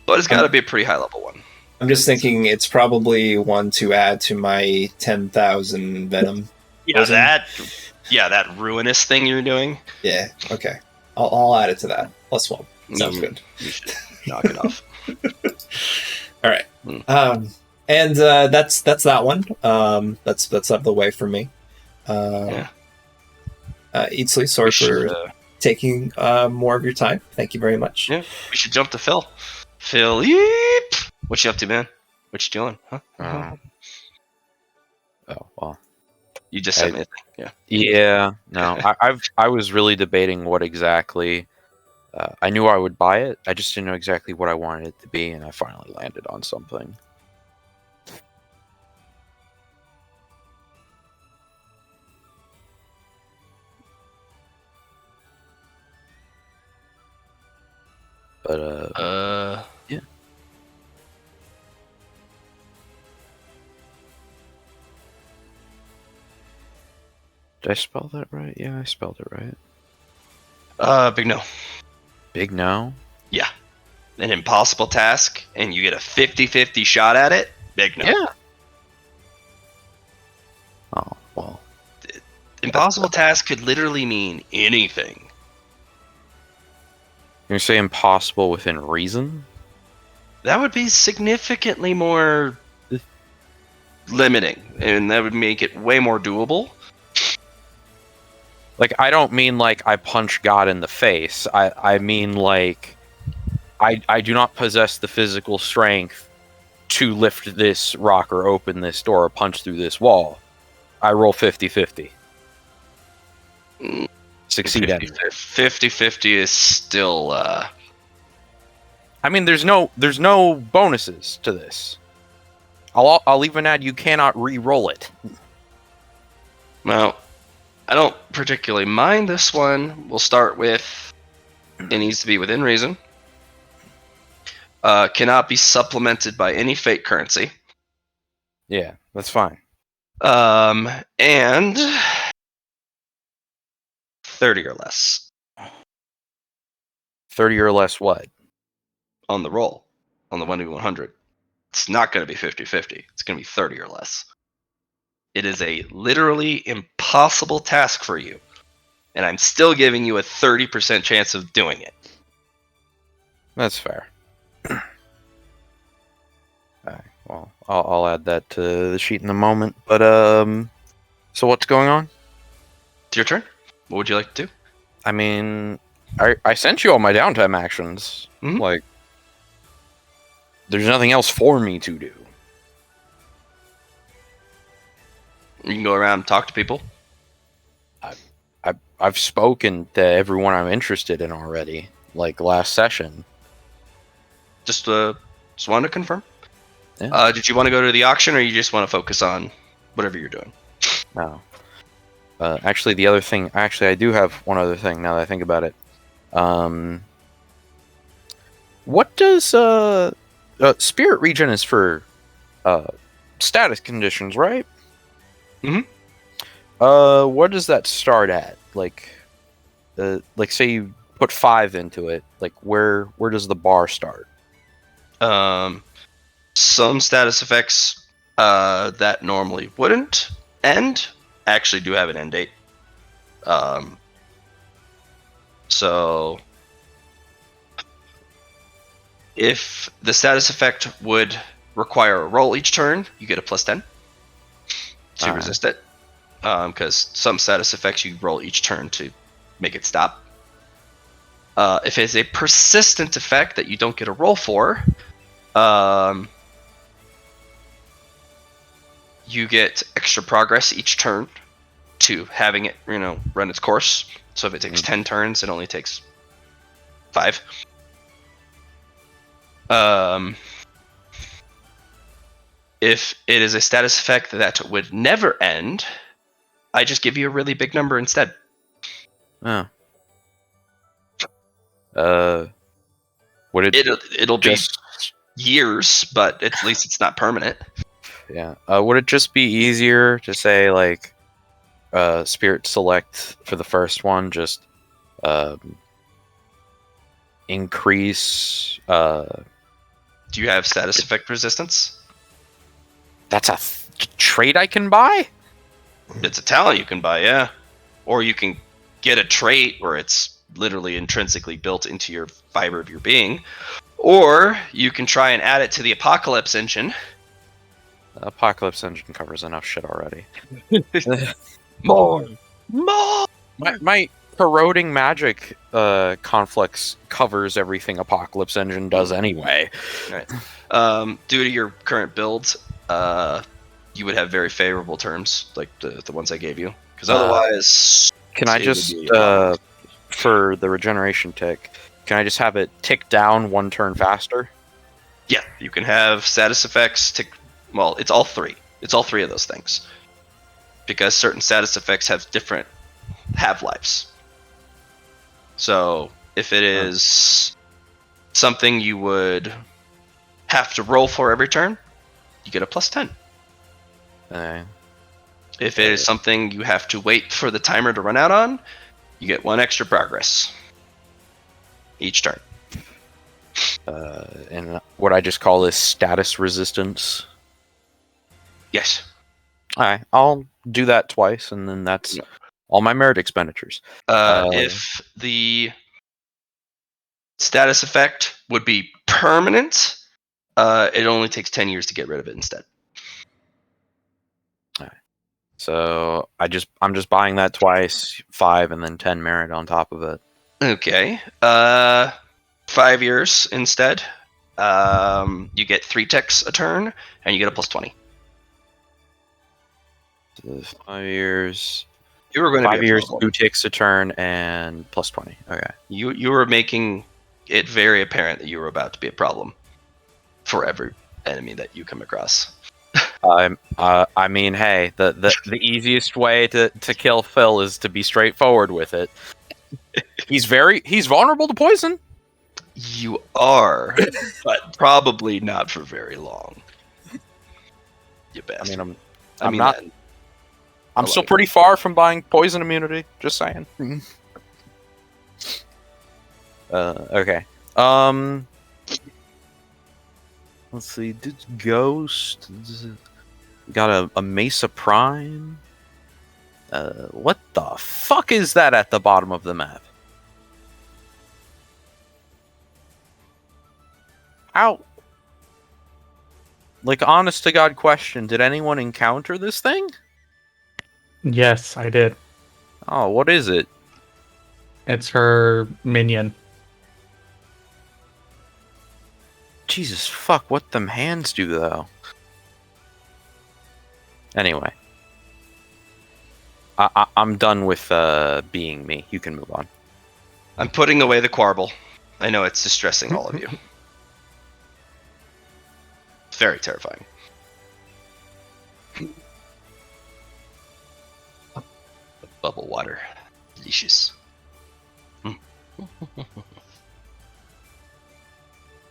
but it's got to be a pretty high level one. I'm just thinking it's probably one to add to my 10,000 venom. Yeah, that ruinous thing you're doing. Yeah. Okay. I'll add it to that. +1. Sounds good. You should knock it off. All right. And that's that one. That's out of the way for me. Eatsley, sorry for taking more of your time. Thank you very much. Yeah, we should jump to Phil. Philippe, what you up to, man? What you doing? Huh? Oh well. You just sent me a thing. Yeah. Yeah. No, I was really debating what exactly. I knew I would buy it. I just didn't know exactly what I wanted it to be, and I finally landed on something. But yeah. Did I spell that right? Yeah, I spelled it right. Big no. Big no? Yeah. An impossible task, and you get a 50-50 shot at it. Big no. Yeah. Oh, well. Impossible task could literally mean anything. You're say impossible within reason? That would be significantly more limiting, and that would make it way more doable. Like, I don't mean like I punch God in the face. I mean like I do not possess the physical strength to lift this rock or open this door or punch through this wall. I roll 50-50. Succeed at 50-50 is still I mean, there's no bonuses to this. I'll even add you cannot re-roll it. Well, I don't particularly mind this one. We'll start with it needs to be within reason. Cannot be supplemented by any fate currency. Yeah, that's fine. And 30 or less 30 or less what? on the roll, on the 1d100. It's not going to be 50-50. It's going to be 30 or less. It is a literally impossible task for you, and I'm still giving you a 30% chance of doing it. That's fair. Alright, well, I'll add that to the sheet in a moment. But so what's going on? It's your turn. What would you like to do? I mean, I sent you all my downtime actions. Mhm. Like, there's nothing else for me to do. You can go around and talk to people. I've spoken to everyone I'm interested in already, like last session. Just wanted to confirm. Yeah. Did you want to go to the auction, or you just want to focus on whatever you're doing? No. Actually, the other thing. Actually, I do have one other thing. Now that I think about it, what does Spirit Regen is for status conditions, right? Mhm. What does that start at? Like say you put 5 into it. Like, where does the bar start? Some status effects that normally wouldn't end actually do have an end date. So if the status effect would require a roll each turn, you get a +10 to Alright. resist it. Because some status effects you roll each turn to make it stop. If it's a persistent effect that you don't get a roll for, you get extra progress each turn to having it, run its course. So if it takes 10 turns, it only takes 5. If it is a status effect that would never end, I just give you a really big number instead. Oh. Would it? It'll be years, but at least it's not permanent. Yeah. Would it just be easier to say, like, Spirit Select for the first one, just increase... Do you have status effect resistance? That's a trait I can buy? It's a talent you can buy, yeah. Or you can get a trait where it's literally intrinsically built into your fiber of your being. Or you can try and add it to the Apocalypse engine. The Apocalypse engine covers enough shit already. More! My corroding magic conflicts covers everything Apocalypse engine does anyway. Right. Due to your current build, you would have very favorable terms, like the ones I gave you. Because otherwise... Can I just, for the regeneration tick, can I just have it tick down 1 turn faster? Yeah, you can have status effects tick... Well, it's all 3. It's all 3 of those things. Because certain status effects have different half-lives. So, if it is something you would have to roll for every turn, you get a +10. If it is something you have to wait for the timer to run out on, you get 1 extra progress each turn. And what I just call this status resistance. Yes. Alright, I'll do that twice, and then that's all my merit expenditures. If the status effect would be permanent, it only takes 10 years to get rid of it instead. Alright. So I'm just buying that twice, 5 and then 10 merit on top of it. Okay. 5 years instead. You get 3 ticks a turn, and you get a +20. So 5 years. You were going to 5 years, 2 ticks a turn, and +20. Okay. You were making it very apparent that you were about to be a problem for every enemy that you come across. I mean, hey, the easiest way to kill Phil is to be straightforward with it. He's vulnerable to poison. You are, but probably not for very long. You bastard. I'm not I'm still pretty far from buying poison immunity. Just saying. Okay. Let's see. Did Ghost got a Mesa Prime? What the fuck is that at the bottom of the map? How? Like, honest to God question, did anyone encounter this thing? Yes, I did. Oh, what is it? It's her minion. Jesus fuck, what them hands do, though? Anyway. I'm done with being me. You can move on. I'm putting away the Quarble. I know it's distressing all of you. It's very terrifying. Bubble water. Delicious.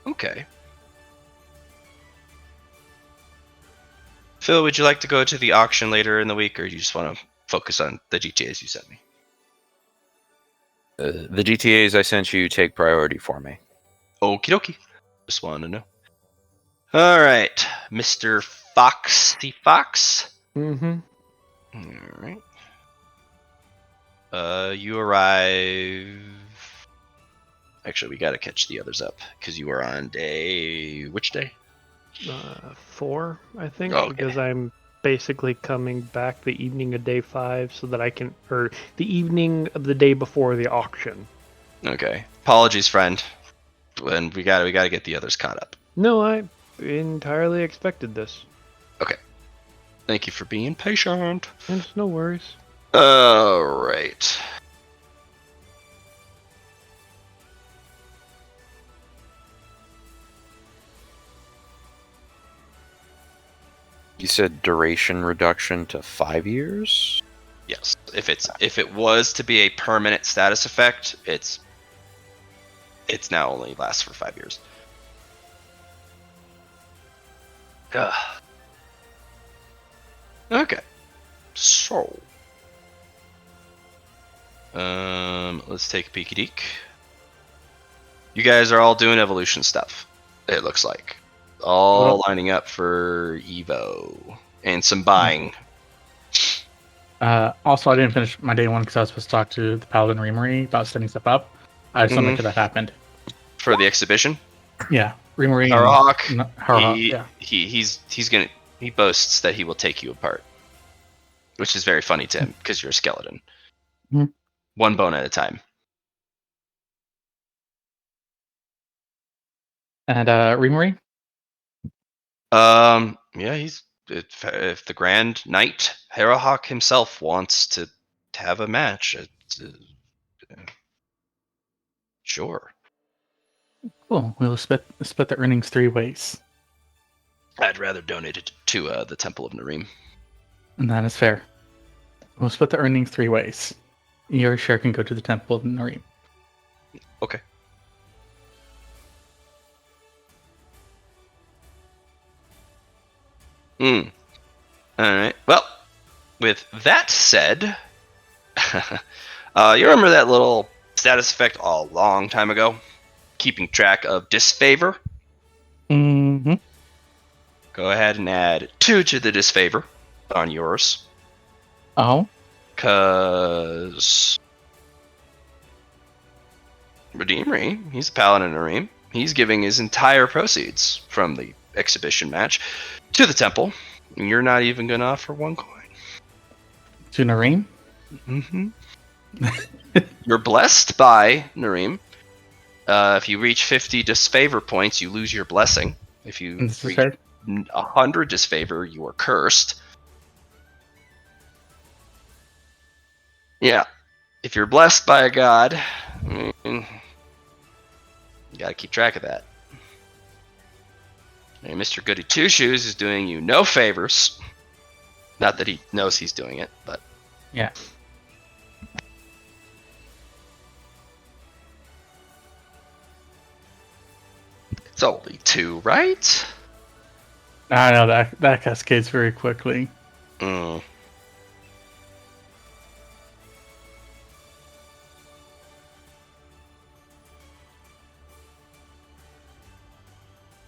Okay. Phil, would you like to go to the auction later in the week, or do you just want to focus on the GTAs you sent me? The GTAs I sent you take priority for me. Okie dokie. Just wanted to know. All right, Mr. Foxy Fox. Mm-hmm. All right. You arrive. Actually, we got to catch the others up because you were on day. Which day? 4, I think, Okay. because I'm basically coming back the evening of day 5 so that I can, or the evening of the day before the auction. Okay. Apologies, friend. And we got to get the others caught up. No, I entirely expected this. Okay. Thank you for being patient. And it's no worries. All right. You said duration reduction to 5 years? Yes. If it was to be a permanent status effect, it's now only lasts for 5 years. Ugh. Okay. So let's take a peeky deek. You guys are all doing evolution stuff, it looks like. All lining up for Evo and some buying. Also, I didn't finish my day 1 because I was supposed to talk to the Paladin Reamery about setting stuff up. I just want to make sure that happened. For the exhibition? Yeah. Reamery. Harhawk. Yeah. He boasts that he will take you apart. Which is very funny to him, because you're a skeleton. Mhm. One bone at a time. And Reamery? Yeah, if the Grand Knight Harahawk himself wants to have a match, sure. Cool. We'll split the earnings 3 ways. I'd rather donate it to the Temple of Nareem. And that is fair. We'll split the earnings 3 ways. Your share can go to the Temple of Nareem. Okay. All right. Well, with that said, you remember that little status effect a long time ago? Keeping track of disfavor? Mm-hmm. Go ahead and add 2 to the disfavor on yours. Oh? Because Redeemery, he's a paladin Nareem. He's giving his entire proceeds from the exhibition match to the temple. And you're not even going to offer 1 coin. To Nareem? Mm-hmm. You're blessed by Nareem. If you reach 50 disfavor points, you lose your blessing. If you reach 100 disfavor, you are cursed. Yeah. If you're blessed by a god, you gotta keep track of that. And Mr. Goody Two Shoes is doing you no favors. Not that he knows he's doing it, but yeah. It's only 2, right? I know that cascades very quickly.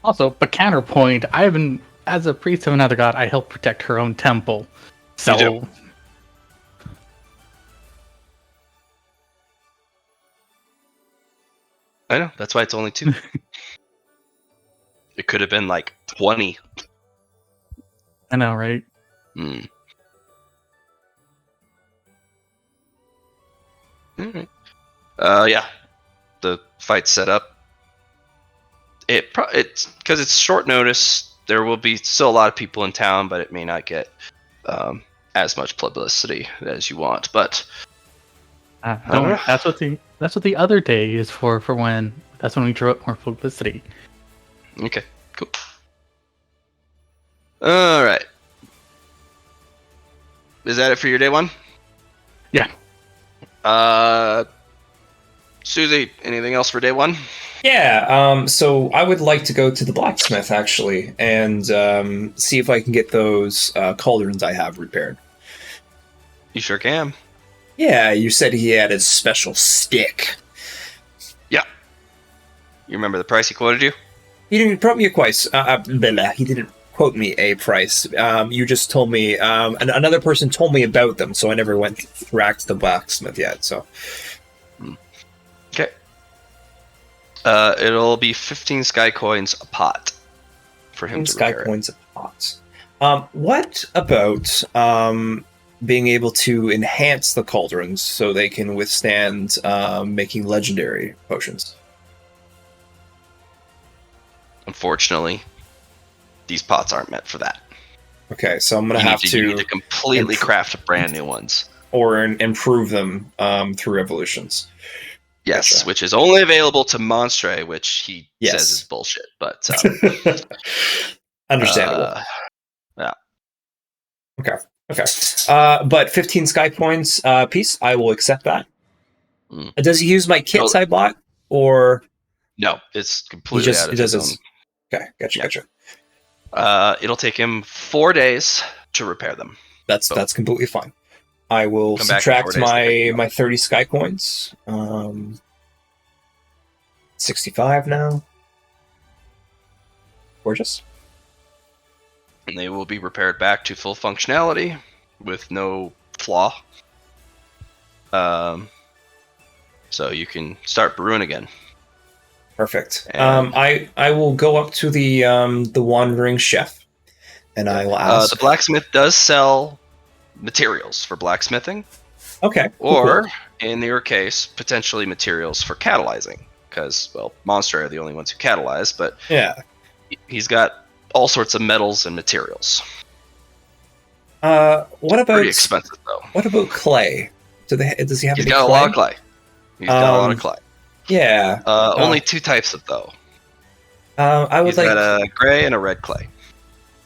Also, but counterpoint, I haven't, as a priest of another god, I help protect her own temple. So, You do. I know. That's why it's only 2. It could have been like 20. I know, right? Mm. Alright. Yeah. The fight's set up. It's because it's short notice. There will be still a lot of people in town, but it may not get as much publicity as you want. But Don't worry. That's what the other day is for when. That's when we draw up more publicity. Okay, cool. All right. Is that it for your day 1? Yeah. Susie, anything else for day 1? Yeah, so I would like to go to the blacksmith, actually, and see if I can get those cauldrons I have repaired. You sure can. Yeah, you said he had a special stick. Yeah. You remember the price he quoted you? He didn't quote me a price. He didn't quote me a price. You just told me, another person told me about them, so I never went back to the blacksmith yet, so... Okay. It'll be 15 sky coins a pot for him to sky repair coins a pot. What about being able to enhance the cauldrons so they can withstand making legendary potions? Unfortunately, these pots aren't meant for that. Okay, so I'm going to have to... You need to completely craft brand new ones. Or improve them through evolutions. Yes, Gotcha. Which is only available to Monstre, which he says is bullshit. But understandable. Yeah. Okay. But 15 sky coins piece, I will accept that. Does he use my kits I bought, or no? It's completely out of his own. Okay, gotcha. It'll take him 4 days to repair them. That's completely fine. I will subtract my 30 sky coins. 65 now. Gorgeous. And they will be repaired back to full functionality with no flaw. So you can start brewing again. Perfect. I will go up to the wandering chef, and I will ask. The blacksmith does sell materials for blacksmithing. Okay. Or, cool. in your case, potentially materials for catalyzing. Because, well, Monster are the only ones who catalyze, but yeah, he's got all sorts of metals and materials. What about... Pretty expensive, though. What about clay? Does he have He's any got clay? a lot of clay. He's got a lot of clay. Yeah. Only 2 types of, though. I would He's got a gray and a red clay.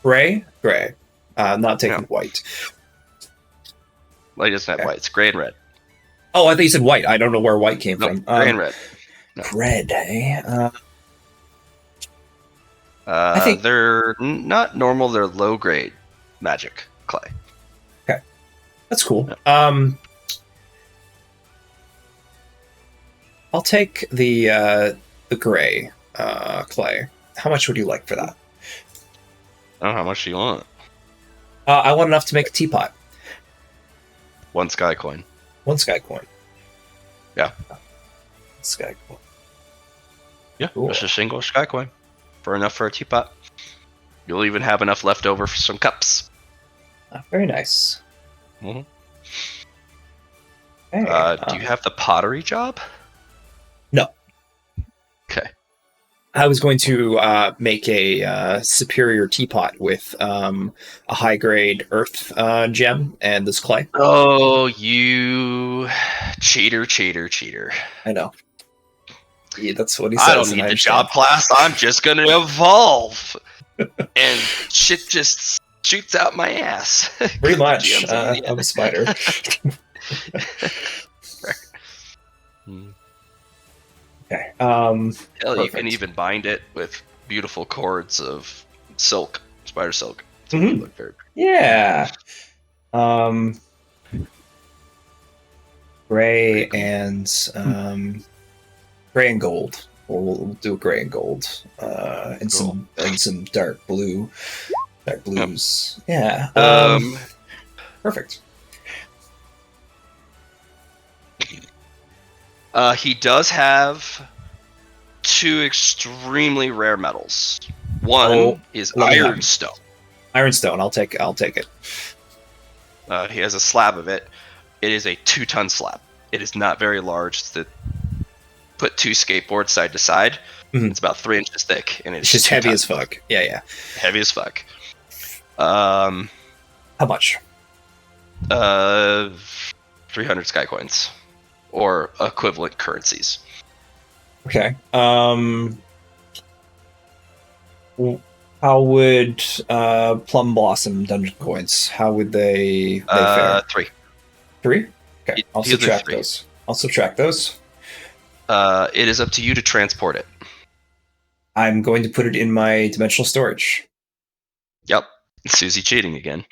Gray? Not taking white. Well, he doesn't have white. It's gray and red. Oh, I thought you said white. I don't know where white came from. Gray and red. No. Red, eh? I think they're not normal. They're low-grade magic clay. Okay. That's cool. Yeah. I'll take the gray clay. How much would you like for that? I don't know how much do you want. I want enough to make a teapot. 1 sky coin. 1 sky coin. Yeah. Sky coin. Yeah, cool. Just a single sky coin. Enough for a teapot. You'll even have enough left over for some cups. Very nice. Mm-hmm. Hey, do you have the pottery job? No. Okay. I was going to make a superior teapot with a high-grade earth gem and this clay. Oh, you cheater. I know. Yeah, that's what he says. I don't need the job class. I'm just going to evolve. And shit just shoots out my ass. Pretty much. I'm a spider. Okay. Hell, you can even bind it with beautiful cords of silk, spider silk. Mm-hmm. Look very pretty. Yeah. Gray and gray and gold. We'll do a gray and gold, and some dark blues. Yep. Yeah. Perfect. He does have 2 extremely rare metals. One is ironstone. Ironstone. I'll take it. He has a slab of it. It is a 2-ton slab. It is not very large. It's to put 2 skateboards side to side. Mm-hmm. It's about 3 inches thick, and it's just heavy as fuck. Yeah. Heavy as fuck. How much? 300 sky coins, or equivalent currencies. Okay. How would Plum Blossom dungeon coins? How would they fare? 3. 3? Okay. I'll subtract those. It is up to you to transport it. I'm going to put it in my dimensional storage. Yep. Susie cheating again.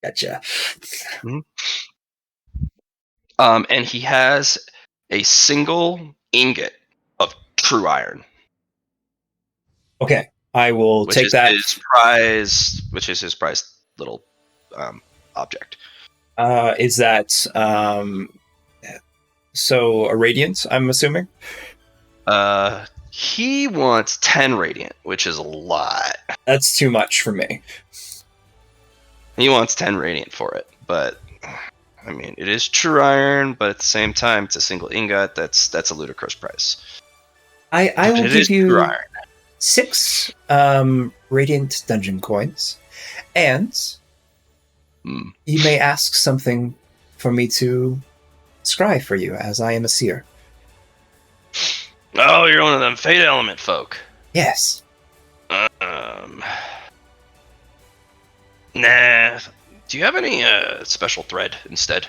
Gotcha. Mm-hmm. And he has a single ingot of true iron. Okay. I will take that. Which is his prized little object. Is that so a radiant, I'm assuming? He wants 10 radiant, which is a lot. That's too much for me. He wants 10 radiant for it, but I mean, it is true iron, but at the same time, it's a single ingot. That's a ludicrous price. I will give you 6 radiant dungeon coins, and you may ask something for me to scry for you, as I am a seer. Oh, you're one of them fate element folk. Yes. Nah. Do you have any special thread instead?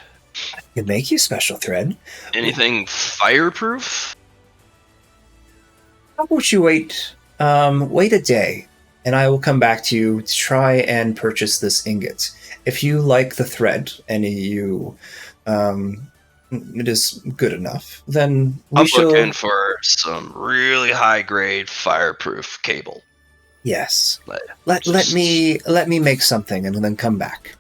I can make you special thread. Anything fireproof? How about you wait a day, and I will come back to you to try and purchase this ingot. If you like the thread and it is good enough, then I'm looking for some really high grade fireproof cable. Yes. Let me make something and then come back.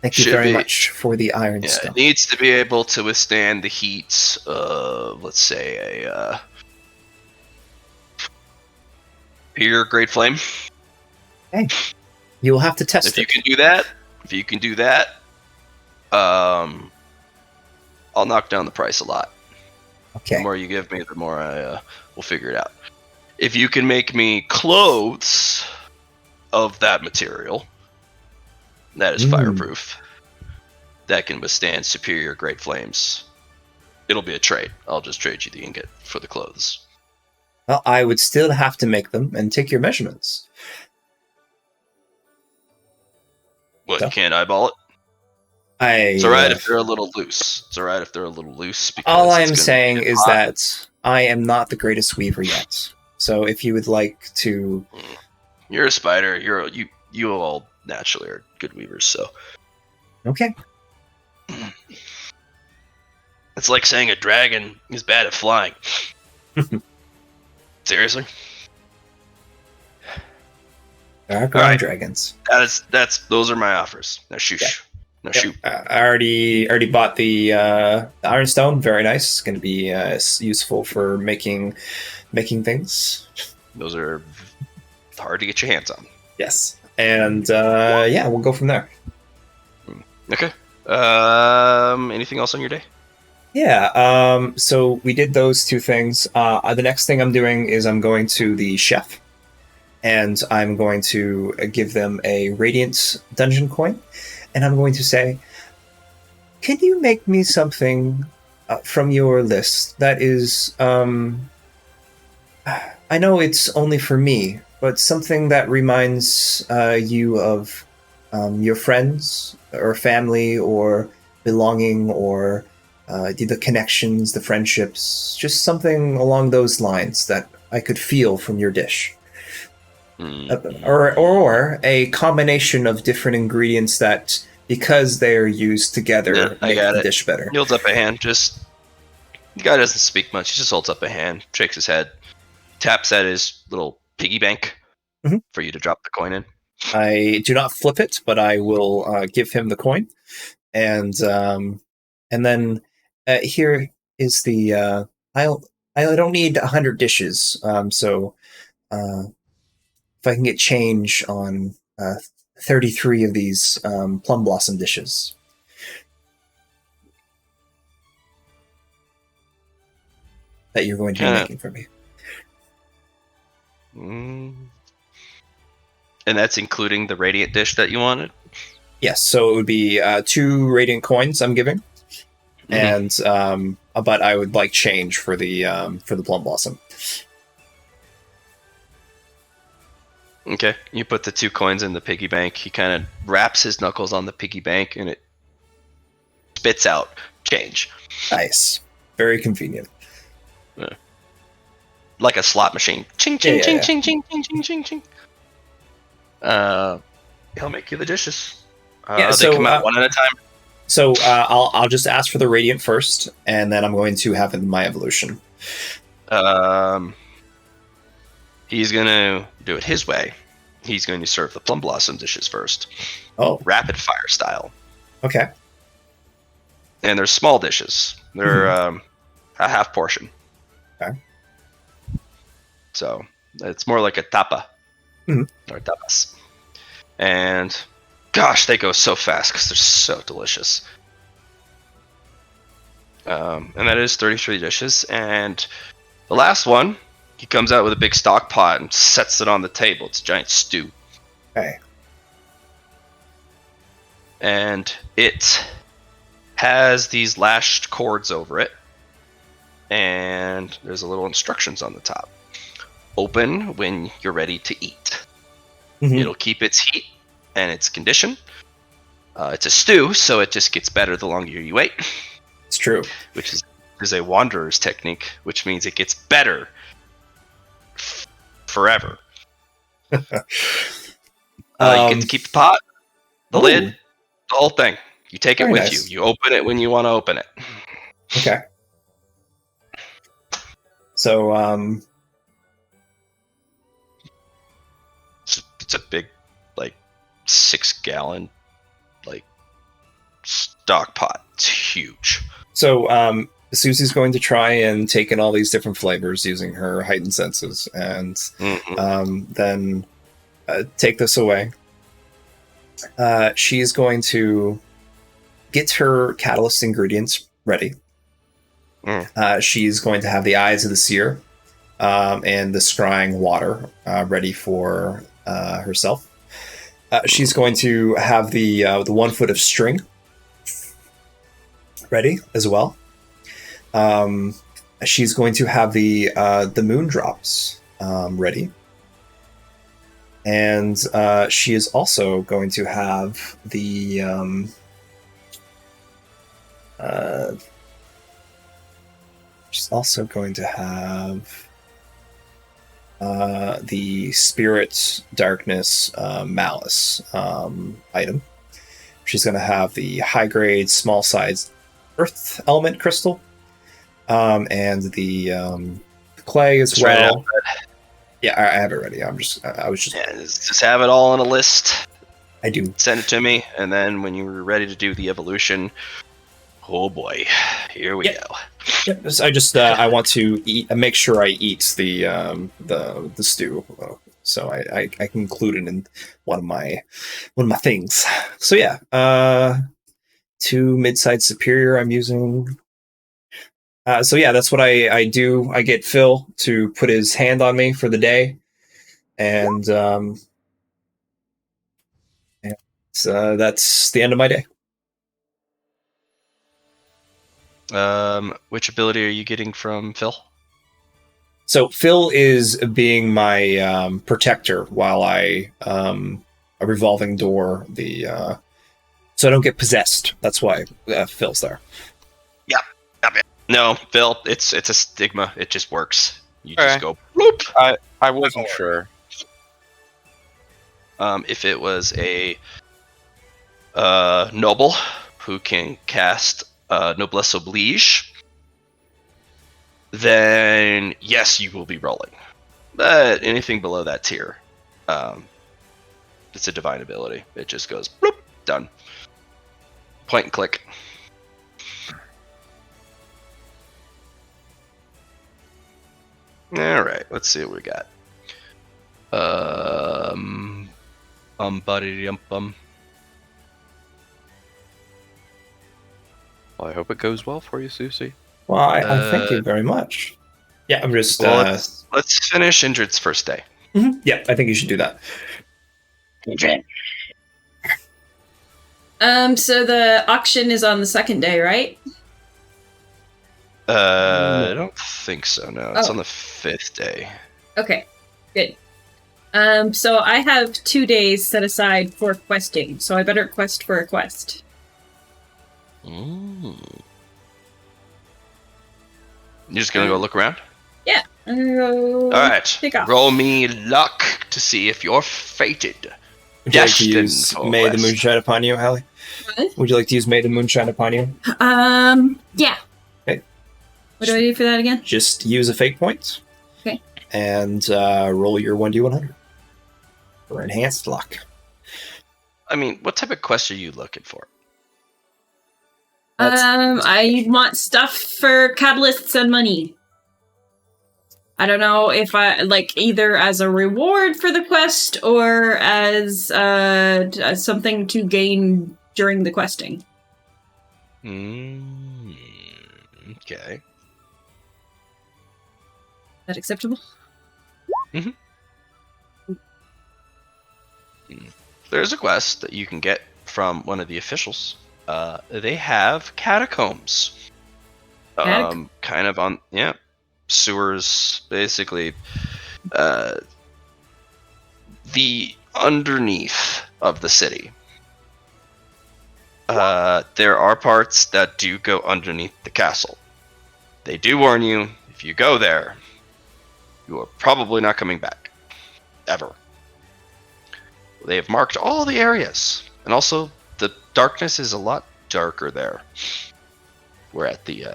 Thank you very much for the iron stuff. It needs to be able to withstand the heat of, let's say, a pure grade flame. Hey, you will have to test it. If you can do that, I'll knock down the price a lot. Okay. The more you give me, the more I will figure it out. If you can make me clothes of that material, that is fireproof, that can withstand superior grade flames, it'll be a trade. I'll just trade you the ingot for the clothes. Well, I would still have to make them and take your measurements. What, you can't eyeball it? It's alright if they're a little loose. Because all I'm saying is that I am not the greatest weaver yet. So if you would like to... You're a spider. You all naturally are good weavers, so... Okay. It's like saying a dragon is bad at flying. Seriously? There are dragons. Those are my offers. Now shoot. Yeah. No, shoot. I already bought the ironstone. Very nice. It's going to be useful for making things. Those are hard to get your hands on. Yes, and we'll go from there. Okay. Anything else on your day? Yeah. So we did those 2 things. The next thing I'm doing is I'm going to the chef, and I'm going to give them a radiant dungeon coin. And I'm going to say, can you make me something from your list that is, I know it's only for me, but something that reminds you of your friends or family or belonging or the connections, the friendships, just something along those lines that I could feel from your dish. Or a combination of different ingredients that, because they are used together, make the dish better. Yields up a hand. Just The guy doesn't speak much. He just holds up a hand, shakes his head, taps at his little piggy bank for you to drop the coin in. I do not flip it, but I will give him the coin, and then here is the. I don't need 100 dishes, so if I can get change on 33 of these plum blossom dishes. That you're going to be making for me. And that's including the radiant dish that you wanted? Yes, so it would be 2 radiant coins I'm giving, and but I would like change for the plum blossom. Okay, you put the 2 coins in the piggy bank. He kind of wraps his knuckles on the piggy bank, and it spits out change. Nice, very convenient. Like a slot machine. Ching, ching, ching, ching, ching, ching, ching, ching, ching. He'll make you the dishes. They come out one at a time. So I'll just ask for the radiant first, and then I'm going to have it in my evolution. He's gonna do it his way. He's going to serve the plum blossom dishes first. Oh, rapid fire style. Okay. And they're small dishes. They're a half portion. Okay. So it's more like a tapa or tapas. And gosh, they go so fast because they're so delicious. And that is 33 dishes. And the last one, he comes out with a big stock pot and sets it on the table. It's a giant stew. Okay. And it has these lashed cords over it. And there's a little instructions on the top. Open when you're ready to eat. It'll keep its heat and its condition. It's a stew, so it just gets better the longer you wait. It's true. Which is a wanderer's technique, which means it gets better forever. You get to keep the pot, the lid, the whole thing. You take it with you. You open it when you want to open it. Okay. So, it's a big, 6-gallon, stock pot. It's huge. So, Susie's going to try and take in all these different flavors using her heightened senses, and then take this away. She's going to get her catalyst ingredients ready. She's going to have the eyes of the seer and the scrying water ready for herself. She's going to have the 1 foot of string ready as well. She's going to have the moon drops ready. And she is also going to have the she's also going to have the spirit darkness malice item. She's going to have the high grade small size earth element crystal, and the clay as well. Yeah, I have it ready. I was just have it all on a list. I do. Send it to me, and then when you're ready to do the evolution, oh boy, here we go. Yeah, I want to make sure I eat the stew, so I can include it in one of my things. So yeah, 2 mid-sized superior I'm using. So yeah, that's what I do. I get Phil to put his hand on me for the day, and that's the end of my day. Which ability are you getting from Phil? So Phil is being my protector while I a revolving door. So I don't get possessed. That's why Phil's there. Yep. No, Phil, it's a stigma. It just works. You just go bloop. I wasn't sure. If it was a noble who can cast noblesse oblige, then yes, you will be rolling. But anything below that tier, it's a divine ability. It just goes bloop, done. Point and click. All right, let's see what we got. Buddy-bum. Well, I hope it goes well for you, Susie. Well, I thank you very much. Yeah, I'm just. Let's finish Indrid's first day. Mm-hmm. Yeah, I think you should do that. So the auction is on the second day, right? I don't think so. No, it's on the 5th day. Okay, good. So I have 2 days set aside for questing, so I better quest for a quest. You're just gonna go look around? Yeah. I'm gonna go. All right. Take off. Roll me luck to see if you're fated. Would you like to use May the Moon shine upon you, Hallie? What? Would you like to use May the Moon shine upon you? Yeah. Okay. What do I do for that again? Just use a fate point. Okay. And roll your 1d100 for enhanced luck. I mean, what type of quest are you looking for? I want stuff for catalysts and money. I don't know if I either as a reward for the quest or as something to gain during the questing. Okay. Is that acceptable? Mm-hmm. There's a quest that you can get from one of the officials. They have catacombs. Kind of on, sewers, basically. The underneath of the city. There are parts that do go underneath the castle. They do warn you, if you go there, you are probably not coming back. Ever. They have marked all the areas. And also, the darkness is a lot darker there. We're at the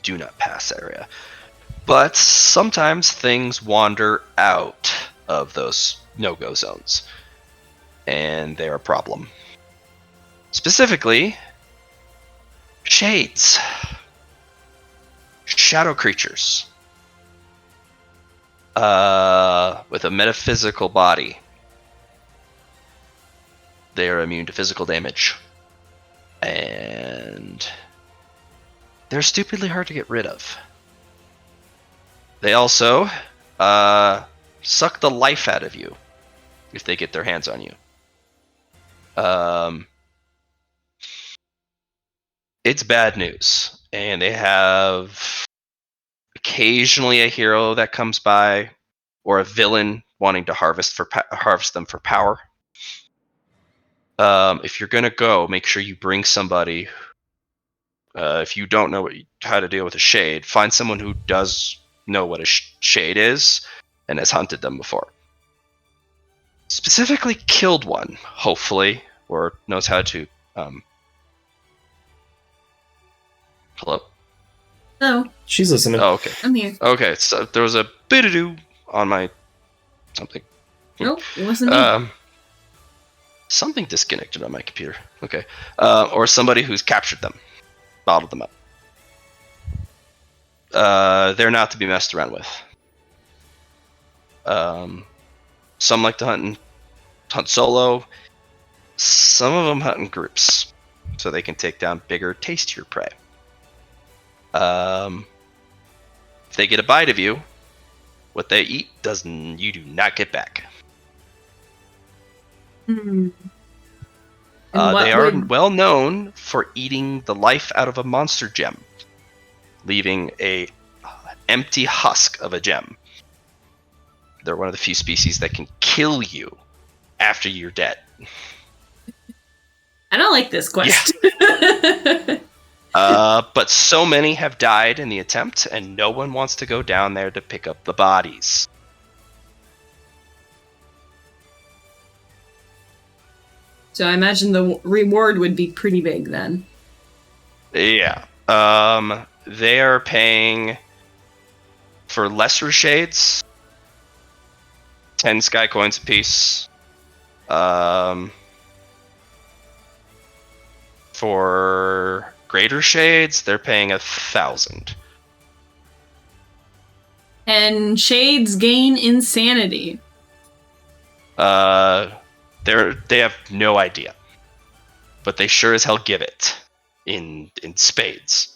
do not pass area. But sometimes things wander out of those no-go zones. And they're a problem. Specifically, shades. Shadow creatures. With a metaphysical body. They are immune to physical damage. And they're stupidly hard to get rid of. They also suck the life out of you if they get their hands on you. It's bad news. And they have occasionally a hero that comes by or a villain wanting to harvest them for power. If you're going to go, make sure you bring somebody. If you don't know how to deal with a shade, find someone who does know what a shade is and has hunted them before. Specifically killed one, hopefully, or knows how to... Hello? Hello. She's listening. Oh, okay. I'm here. Okay, so there was a bit-a-doo on my... something. Nope, it wasn't me. Something disconnected on my computer. Okay. Or somebody who's captured them. Bottled them up. They're not to be messed around with. Some like to hunt solo. Some of them hunt in groups. So they can take down bigger, tastier prey. If they get a bite of you, what they eat you do not get back. Hmm. They are well known for eating the life out of a monster gem, leaving an empty husk of a gem. They're one of the few species that can kill you after you're dead. I don't like this quest. Yeah. But so many have died in the attempt, and no one wants to go down there to pick up the bodies. So I imagine the reward would be pretty big then. Yeah. They are paying For lesser shades, 10 sky coins apiece. For greater shades, they're paying 1,000. And shades gain insanity. They have no idea, but they sure as hell give it in spades.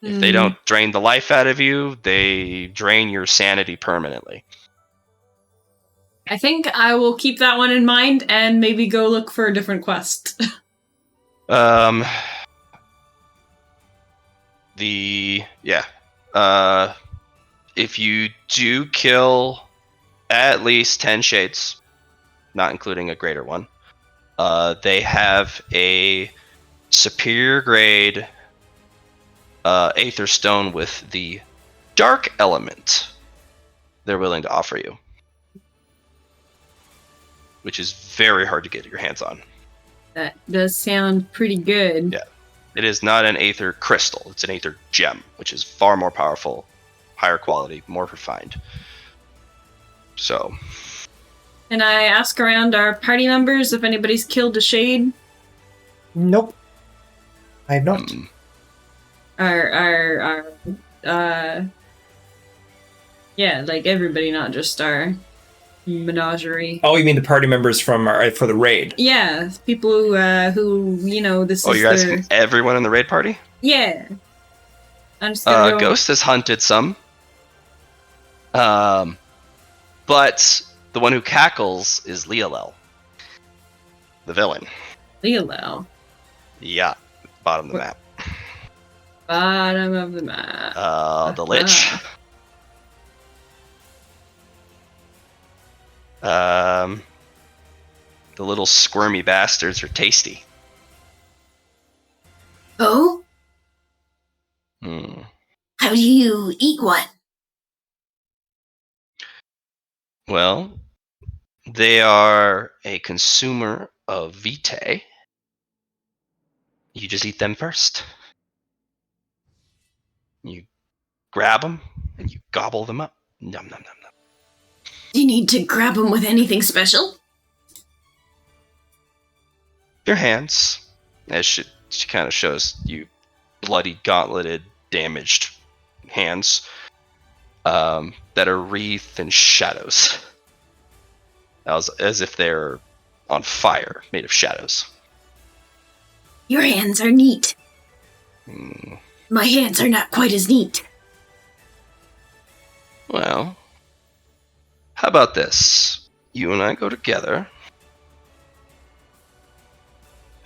If they don't drain the life out of you, they drain your sanity permanently. I think I will keep that one in mind and maybe go look for a different quest. If you do kill at least 10 shades, not including a greater one, they have a superior grade Aether Stone with the dark element they're willing to offer you, which is very hard to get your hands on. That does sound pretty good. Yeah. It is not an Aether Crystal. It's an Aether Gem, which is far more powerful, higher quality, more refined. So. Can I ask around our party members if anybody's killed a shade? Nope. I have not. Yeah, like everybody, not just our menagerie. Oh, you mean the party members for the raid? Yeah, people who this is. Oh, you're asking everyone in the raid party? Yeah. I'm just gonna go... Ghost has hunted some. But the one who cackles is Leolel, the villain. Leolel? Yeah, bottom of the map. Bottom of the map. The Lich. The little squirmy bastards are tasty. Oh? How do you eat one? Well, they are a consumer of vitae. You just eat them first. You grab them and you gobble them up. Nom nom nom nom. Do you need to grab them with anything special? Your hands, as she kind of shows you bloody, gauntleted, damaged hands that are wreathed in shadows. As if they're on fire, made of shadows. Your hands are neat. My hands are not quite as neat. Well, how about this? You and I go together.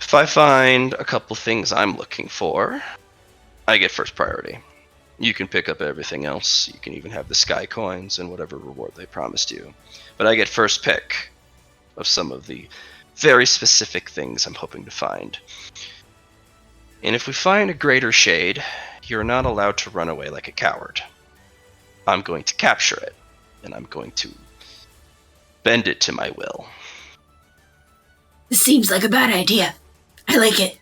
If I find a couple things I'm looking for, I get first priority. You can pick up everything else. You can even have the sky coins and whatever reward they promised you. But I get first pick of some of the very specific things I'm hoping to find. And if we find a greater shade, you're not allowed to run away like a coward. I'm going to capture it, and I'm going to bend it to my will. This seems like a bad idea. I like it.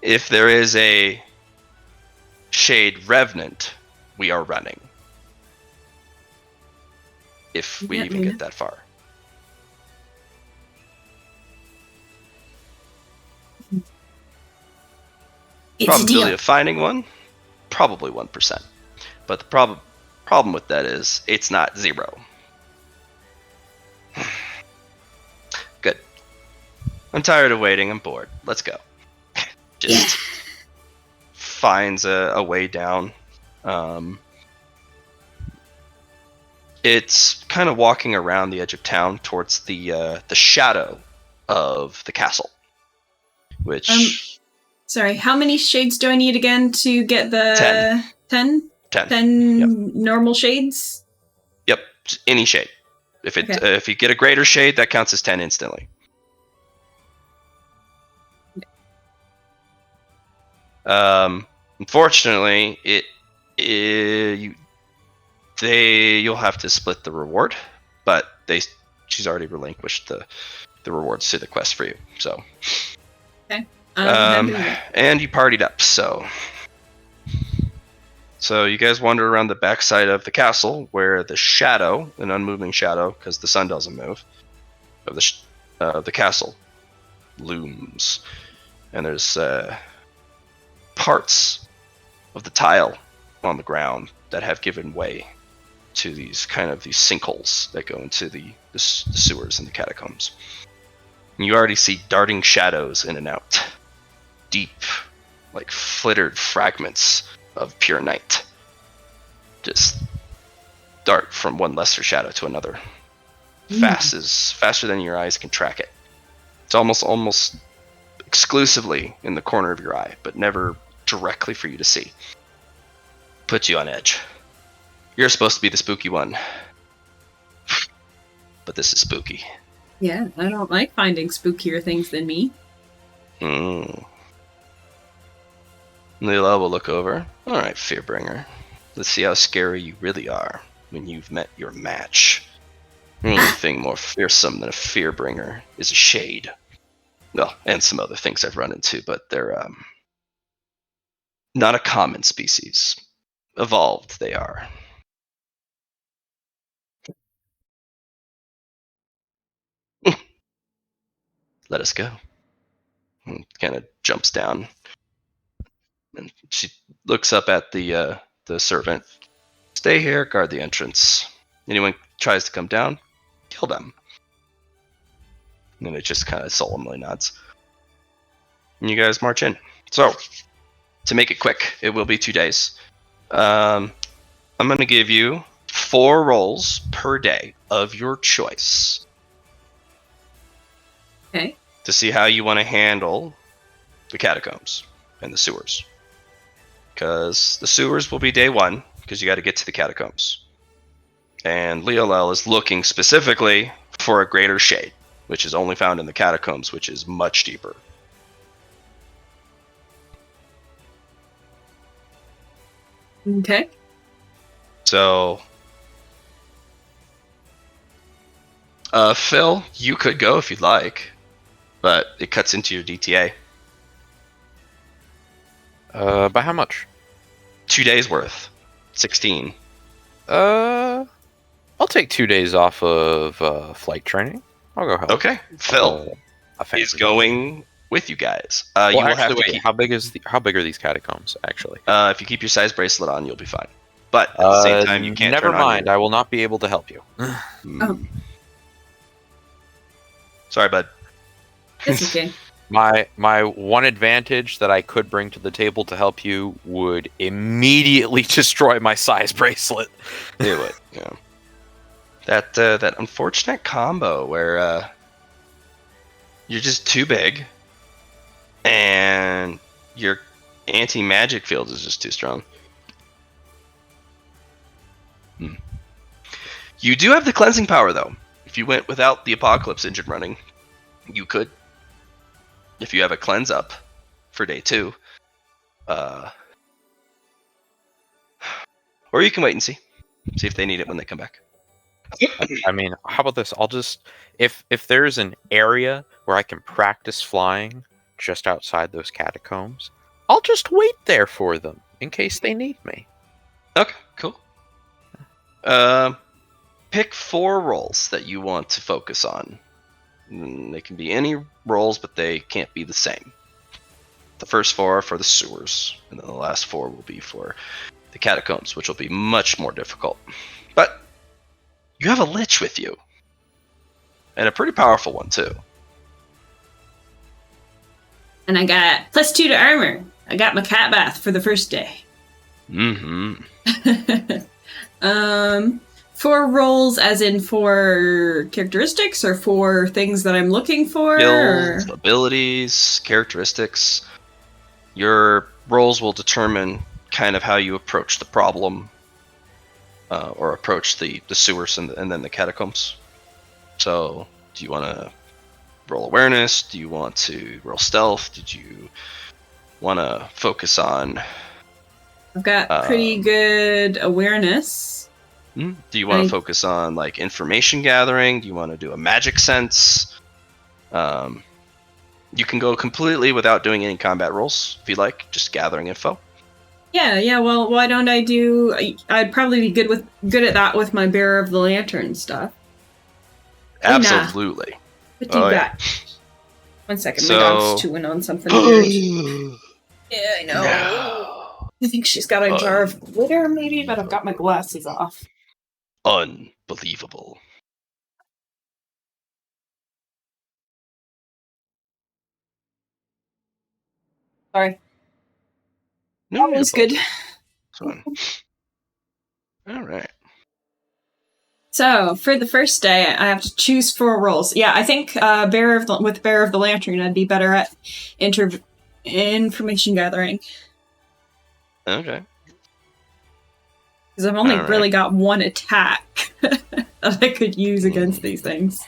If there is a shade revenant, we are running. If we even get that far. It's Probability of finding one, probably 1%. But the problem with that is it's not 0. Good. I'm tired of waiting. I'm bored. Let's go. Just finds a way down. It's kind of walking around the edge of town towards the shadow of the castle, which. Sorry, how many shades do I need again to get the 10? 10. 10 Yep. normal shades? Yep, any shade. If you get a greater shade, that counts as 10 instantly. Unfortunately, you'll have to split the reward, but she's already relinquished the rewards to the quest for you. So. Okay. And you partied up, so you guys wander around the backside of the castle, where the shadow, an unmoving shadow, because the sun doesn't move, of the castle looms, and there's parts of the tile on the ground that have given way to these sinkholes that go into the sewers and the catacombs. And you already see darting shadows in and out, deep, like flittered fragments of pure night just dart from one lesser shadow to another, faster than your eyes can track it. It's almost exclusively in the corner of your eye, but never directly for you to see. Puts you on edge. You're supposed to be the spooky one, but this is spooky. Yeah, I don't like finding spookier things than me. Leela will look over. All right, Fearbringer. Let's see how scary you really are when you've met your match. The only thing more fearsome than a Fearbringer is a shade. Well, and some other things I've run into, but they're not a common species. Evolved, they are. Let us go. Kind of jumps down, and she looks up at the servant. Stay here, guard the entrance. Anyone tries to come down, kill them. And then it just kind of solemnly nods. And you guys march in. So, to make it quick, it will be 2 days. I'm going to give you 4 rolls per day of your choice. Okay. To see how you want to handle the catacombs and the sewers. Because the sewers will be day 1, because you got to get to the catacombs. And Leolel is looking specifically for a greater shade, which is only found in the catacombs, which is much deeper. Okay. So, Phil, you could go if you'd like, but it cuts into your DTA. By how much? 2 days worth. 16. I'll take 2 days off of flight training. I'll go help. Okay, Phil is going with you guys. Well, you will actually, have to wait, keep, how big are these catacombs? Actually, if you keep your size bracelet on, you'll be fine. But at the same time, you can't. Never turn on mind. your- I will not be able to help you. Oh. Sorry, bud. It's okay. My one advantage that I could bring to the table to help you would immediately destroy my size bracelet. It would. Yeah. That unfortunate combo where you're just too big, and your anti-magic field is just too strong. You do have the cleansing power, though. If you went without the Apocalypse engine running, you could. If you have a cleanse up for day 2. Or you can wait and see. See if they need it when they come back. I mean, how about this? I'll just if there's an area where I can practice flying just outside those catacombs, I'll just wait there for them in case they need me. Okay, cool. Pick 4 roles that you want to focus on. They can be any roles, but they can't be the same. The first 4 are for the sewers, and then the last 4 will be for the catacombs, which will be much more difficult. But you have a lich with you, and a pretty powerful one too. And I got +2 to armor. I got my cat bath for the first day. Mm-hmm. 4 roles as in 4 characteristics or 4 things that I'm looking for? Skills, abilities, characteristics. Your roles will determine kind of how you approach the problem, or approach the sewers and then the catacombs. So, do you want to roll awareness? Do you want to roll stealth? Did you want to focus on... I've got pretty good awareness. Do you want to focus on like information gathering? Do you want to do a magic sense? You can go completely without doing any combat rolls if you like, just gathering info. Yeah. Well, why don't I do? I'd probably be good at that with my Bearer of the Lantern stuff. Absolutely. Could do that. Yeah. 1 second, So- my dog's chewing on something weird. Yeah, I know. No. I think she's got a jar of glitter, maybe, but I've got my glasses off. Unbelievable. Sorry. No, That was good. Fun. All right. So, for the first day, I have to choose 4 roles. Yeah, I think Bearer of the Lantern, I'd be better at information gathering. Okay. Because I've only Alright. really got 1 attack that I could use against these things.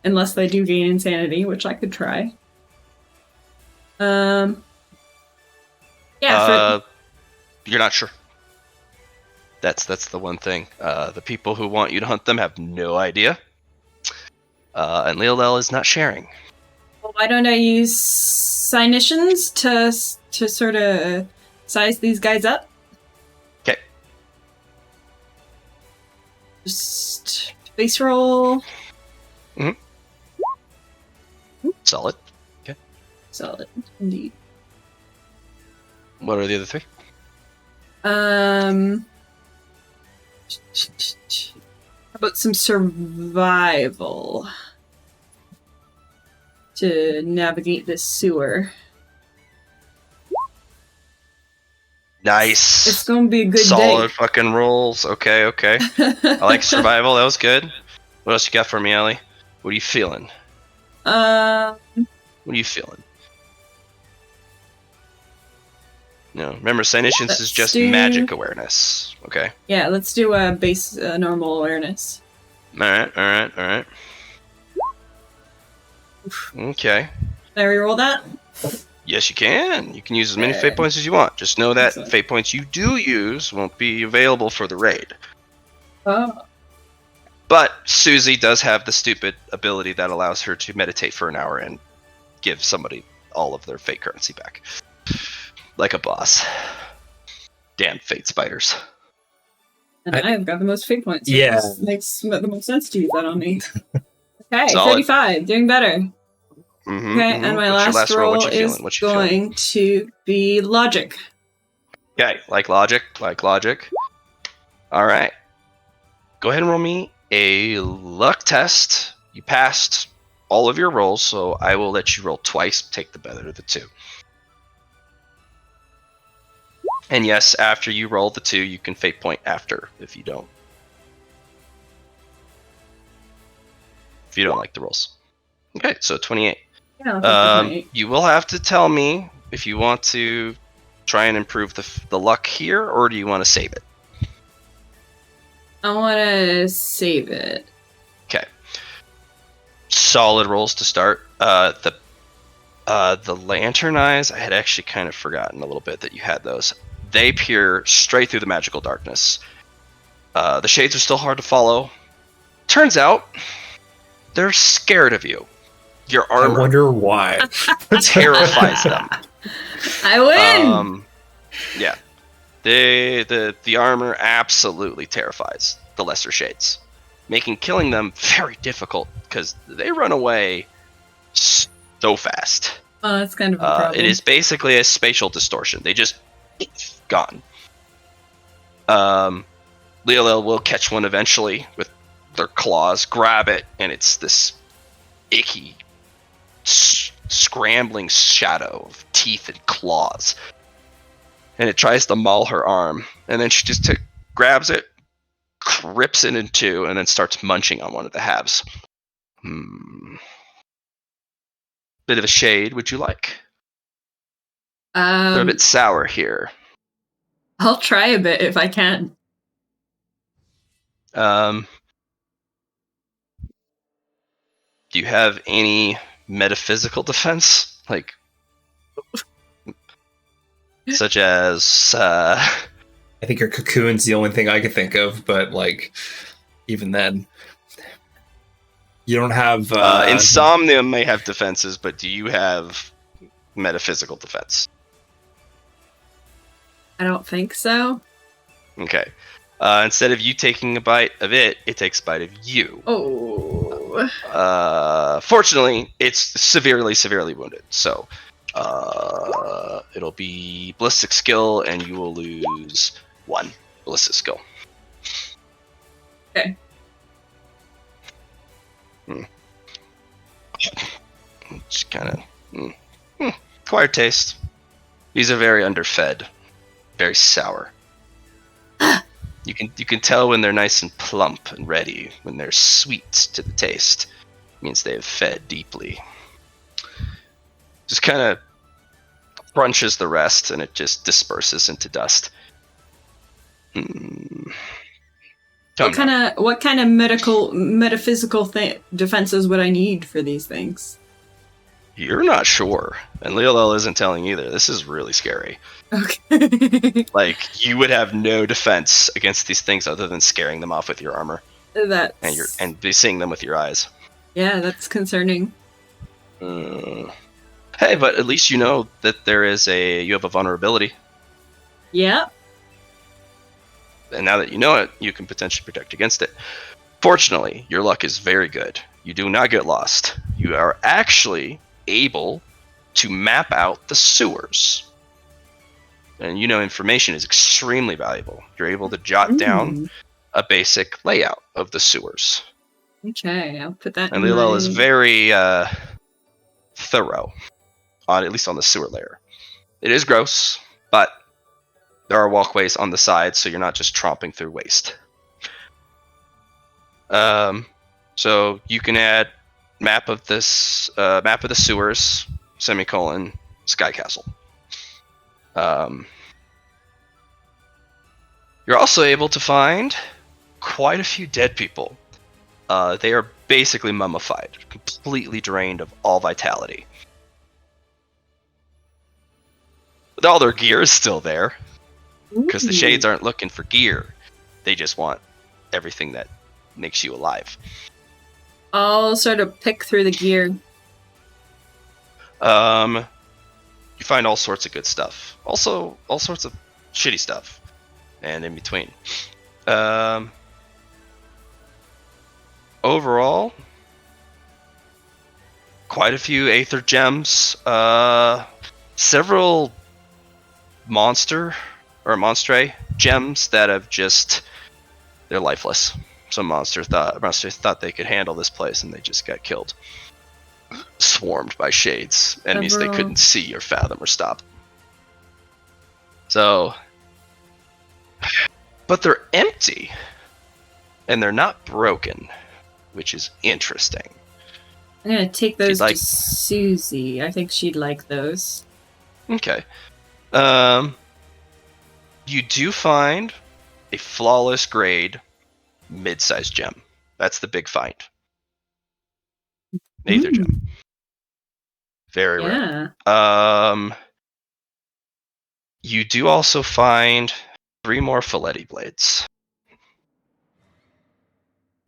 Unless they do gain insanity, which I could try. Yeah, You're not sure. That's the one thing. The people who want you to hunt them have no idea. And Leolel is not sharing. well, why don't I use Cynitions to sort of size these guys up? Okay. Just base roll. Solid. Solid, indeed. What are the other 3? How about some survival to navigate this sewer? Nice. It's gonna be a good Solid fucking rolls. Okay. I like survival. That was good. What else you got for me, Ellie? What are you feeling? day. What are you feeling? No, remember, Cynitions is Let's just do- magic awareness. Okay. Yeah, let's do a base normal awareness. All right. Okay. Can I reroll that? Yes, you can. You can use as many fate points as you want. Just know that Excellent. fate points you do use won't be available for the raid. Oh. But Susie does have the stupid ability that allows her to meditate for an hour and give somebody all of their fate currency back. Like a boss. Damn fate spiders. And I've got the most fate points. Yeah. It makes the most sense to use that on me. Okay, Solid. 35, doing better. Okay, and my What's your last roll What you is feeling? What you feeling? going to be logic. Okay, like logic. All right. Go ahead and roll me a luck test. You passed all of your rolls, so I will let you roll twice. Take the better of the 2. And yes, after you roll the 2, you can fate point after if you don't. If you don't like the rolls. Okay, so 28. Yeah, I'll take the 28. You will have to tell me if you want to try and improve the luck here, or do you want to save it? I want to save it. Okay. Solid rolls to start. The lantern eyes, I had actually kind of forgotten a little bit that you had those. They peer straight through the magical darkness. The shades are still hard to follow. Turns out, they're scared of you. Your I armor wonder why. terrifies them. I win! Yeah. The armor absolutely terrifies the lesser shades, making killing them very difficult because they run away so fast. Oh, that's kind of a problem. It is basically a spatial distortion. They just gone. Leolel will catch one eventually with their claws, grab it, and it's this icky, scrambling shadow of teeth and claws. And it tries to maul her arm, and then she just grabs it, rips it in 2, and then starts munching on one of the halves. Bit of a shade, would you like? They're a bit sour here. I'll try a bit if I can. Do you have any metaphysical defense? Like, such as, I think your cocoon's the only thing I could think of, but like, even then. You don't have... Insomnia may have defenses, but do you have metaphysical defense? I don't think so. Okay. Instead of you taking a bite of it, it takes a bite of you. Oh. Fortunately, it's severely wounded. So it'll be ballistic skill, and you will lose 1 ballistic skill. Okay. Just kind of acquired taste. These are very underfed, very sour. You can tell when they're nice and plump and ready. When they're sweet to the taste, it means they have fed deeply. Just kind of crunches the rest, and it just disperses into dust. What kind of metaphysical defenses would I need for these things? You're not sure, and Leolel isn't telling either. This is really scary. Okay. Like, you would have no defense against these things other than scaring them off with your armor. And be seeing them with your eyes. Yeah, that's concerning. Hey, but at least you know that you have a vulnerability. Yeah. And now that you know it, you can potentially protect against it. Fortunately, your luck is very good. You do not get lost. You are actually able to map out the sewers. And information is extremely valuable. You're able to jot down a basic layout of the sewers. Okay, I'll put that and in Lilel my... is very thorough, at least on the sewer layer. It is gross, but there are walkways on the side, so you're not just tromping through waste. So you can add map of the sewers, Sky Castle. You're also able to find quite a few dead people. They are basically mummified, completely drained of all vitality. But all their gear is still there, because the Shades aren't looking for gear. They just want everything that makes you alive. I'll sort of pick through the gear. You find all sorts of good stuff. Also, all sorts of shitty stuff. And in between. Overall, quite a few Aether gems. Several Monstre gems that have they're lifeless. Some monsters thought they could handle this place, and they just got killed. Swarmed by Shades. Enemies they couldn't see or fathom or stop. So, but they're empty, and they're not broken, which is interesting. I'm gonna take those to Susie. I think she'd like those. Okay. You do find a flawless grade mid-sized gem. That's the big find. Aether gem. Very rare. You do also find 3 more Filletti blades.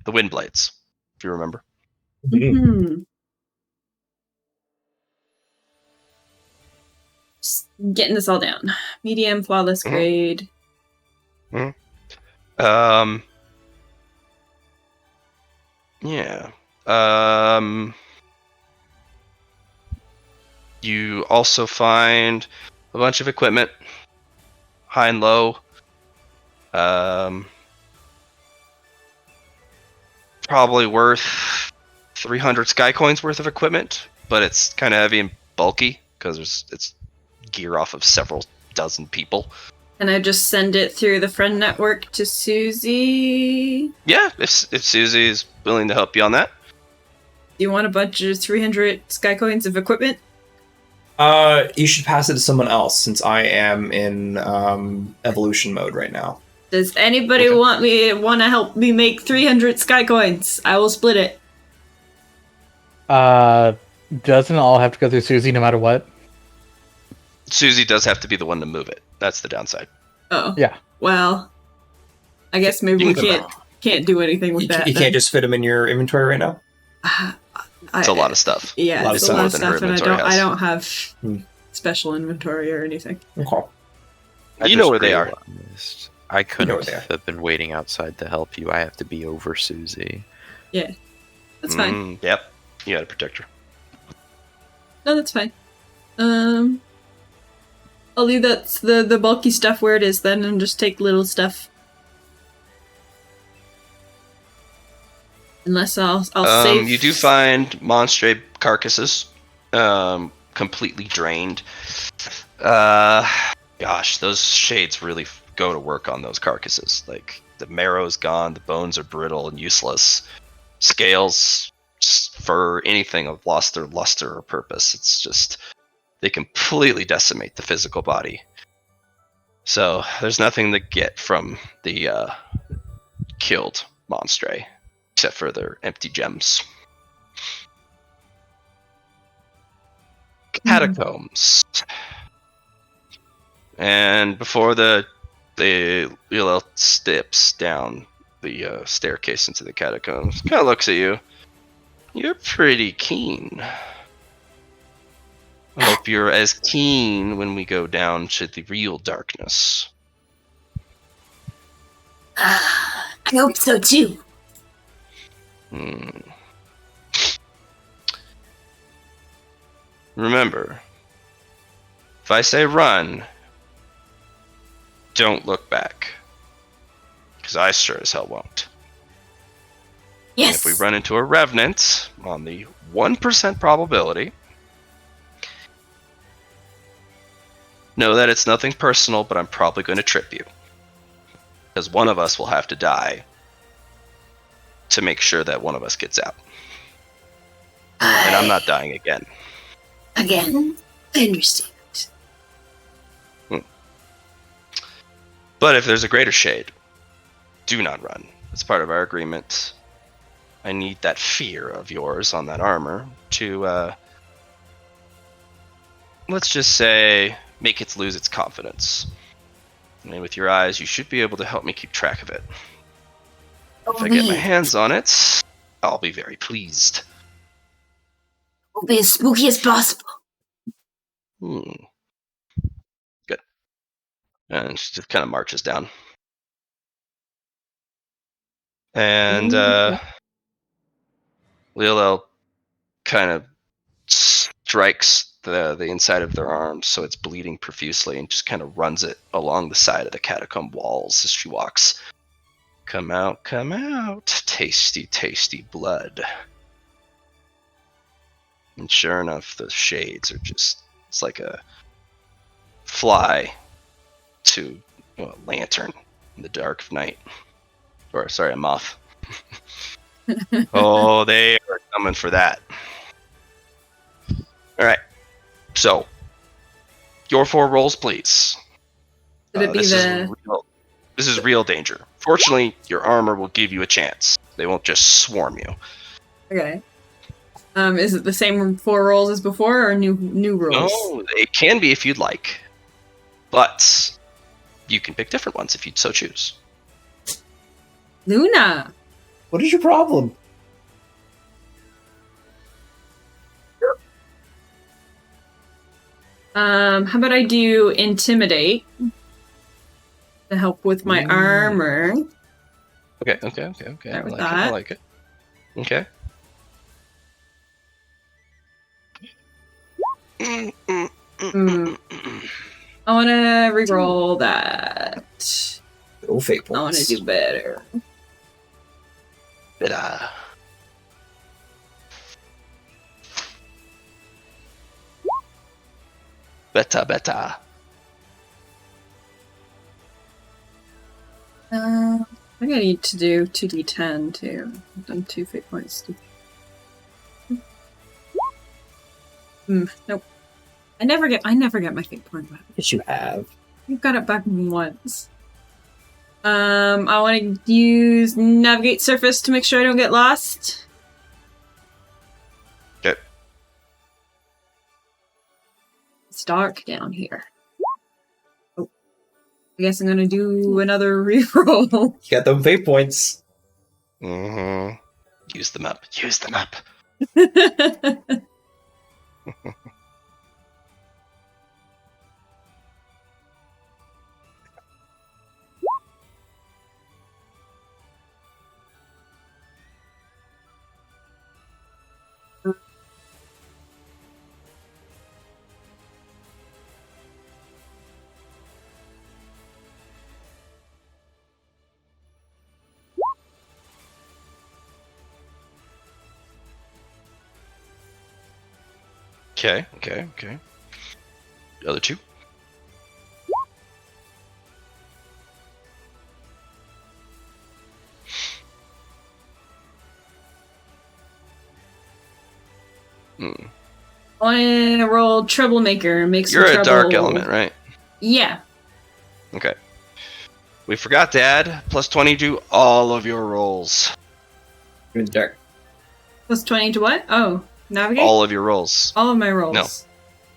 The wind blades, if you remember. Mm-hmm. Just getting this all down. Medium, flawless grade. Yeah. You also find a bunch of equipment, high and low. Probably worth 300 sky coins worth of equipment, but it's kind of heavy and bulky because it's gear off of several dozen people. Can I just send it through the friend network to Susie? Yeah, if Susie is willing to help you on that. Do you want a bunch of 300 sky coins of equipment? You should pass it to someone else, since I am in evolution mode right now. Does anybody want to help me make 300 sky coins? I will split it. Doesn't it all have to go through Susie no matter what? Susie does have to be the one to move it. That's the downside. Oh. Yeah. Well, I guess maybe we can't do anything with that. You can't just fit them in your inventory right now? It's a lot of stuff. Yeah, It's it's a lot more of than her stuff, and inventory I has. don't have Hmm. special inventory or anything. Okay. You know where they are. I You know couldn't where they are. have been waiting outside to help you. I have to be over Susie. Yeah, that's fine. Yep. You gotta protect her. No, that's fine. I'll leave the bulky stuff where it is then, and just take little stuff. Unless I'll save. You do find monstray carcasses, completely drained. Gosh, those shades really go to work on those carcasses. Like, the marrow's gone, the bones are brittle and useless. Scales, fur, anything have lost their luster or purpose. It's just, they completely decimate the physical body. So there's nothing to get from the killed monstray, except for their empty gems. Catacombs. And before the Lil steps down the staircase into the catacombs, kind of looks at you. You're pretty keen. I hope you're as keen when we go down to the real darkness. I hope so too. Remember, if I say run, don't look back. Because I sure as hell won't. Yes. And if we run into a revenant on the 1% probability, know that it's nothing personal, but I'm probably going to trip you. Because one of us will have to die to make sure that one of us gets out. And I'm not dying again. Again, I understand. But if there's a greater shade, do not run. It's part of our agreement. I need that fear of yours on that armor to, let's just say, make it lose its confidence. And with your eyes, you should be able to help me keep track of it. If I get my hands on it, I'll be very pleased. We'll be as spooky as possible. Good. And she just kind of marches down. And Lilo kind of strikes the inside of their arm so it's bleeding profusely and just kind of runs it along the side of the catacomb walls as she walks. Come out, come out. Tasty, tasty blood. And sure enough, the shades are just, it's like a fly to a lantern in the dark of night. Or, sorry, a moth. Oh, they are coming for that. Alright. So, your 4 rolls, please. Would it be This is real danger. Fortunately, your armor will give you a chance. They won't just swarm you. Okay. Is it the same 4 rolls as before, or new rolls? No, it can be if you'd like. But you can pick different ones if you'd so choose. Luna! What is your problem? How about I do intimidate to help with my armor? Okay. Start with I that. like it. Okay. I want to reroll that. Oh, fate I want to points. do better. Better. Better. I think I need to do 2d10 too. I've done 2 fate points. Nope. I never get my fate point back. Yes, you have. I've got it back once. I want to use navigate surface to make sure I don't get lost. Okay. It's dark down here. Oh, I guess I'm gonna do another reroll. You got them fate points. Mm-hmm. Use the map. Use the map. Okay. The other two. I want to roll troublemaker. Make some You're trouble. a dark element, right? Yeah. Okay. We forgot to add +20 to all of your rolls. In the dark. +20 to what? Oh, navigate? All of your rolls. All of my rolls. No.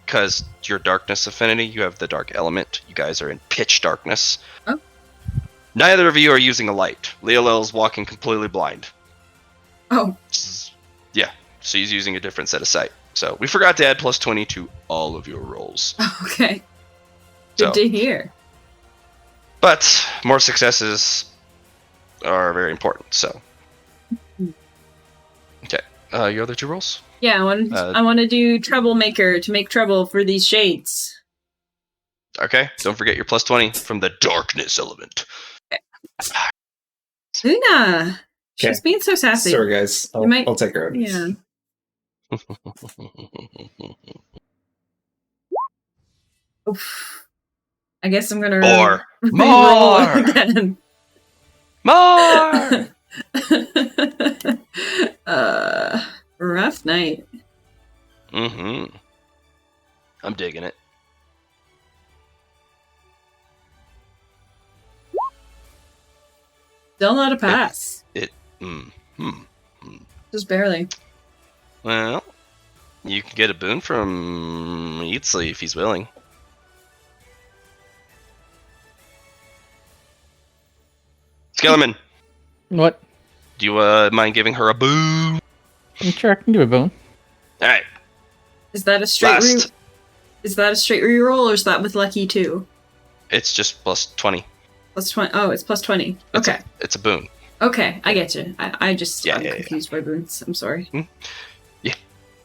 Because your darkness affinity, you have the dark element. You guys are in pitch darkness. Oh. Neither of you are using a light. Leolel's walking completely blind. Oh. Yeah, so he's using a different set of sight. So we forgot to add +20 to all of your rolls. Okay. Good to hear. But more successes are very important, so. Okay, your other two rolls? Yeah, I want to do troublemaker to make trouble for these shades. Okay, don't forget your +20 from the darkness element. Luna! She's being so sassy. Sorry, guys. I'll take her out. Yeah. Oof. I guess I'm gonna More! roll again. More! Rough night. Mm-hmm. I'm digging it. Still not a pass. Just barely. Well, you can get a boon from Eatsley if he's willing. Skellerman, What? do you mind giving her a boon? I'm sure I can do a boon. All right. Is that a straight Last. Is that a straight reroll or is that with lucky too? It's just +20. +20. Oh, it's +20. Okay. It's a boon. Okay, I get you. I'm Yeah. confused by boons. I'm sorry. Yeah.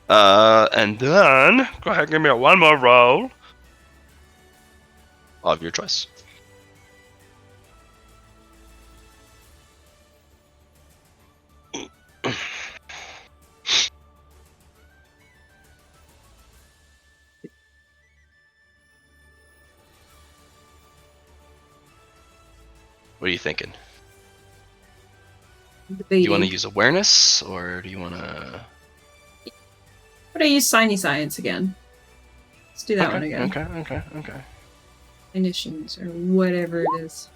And then go ahead and give me one more roll of your choice. What are you thinking? Do you want to use awareness, or do you want to... But I use Shiny Science again. Let's do that one again. Okay. Initiations, or whatever it is.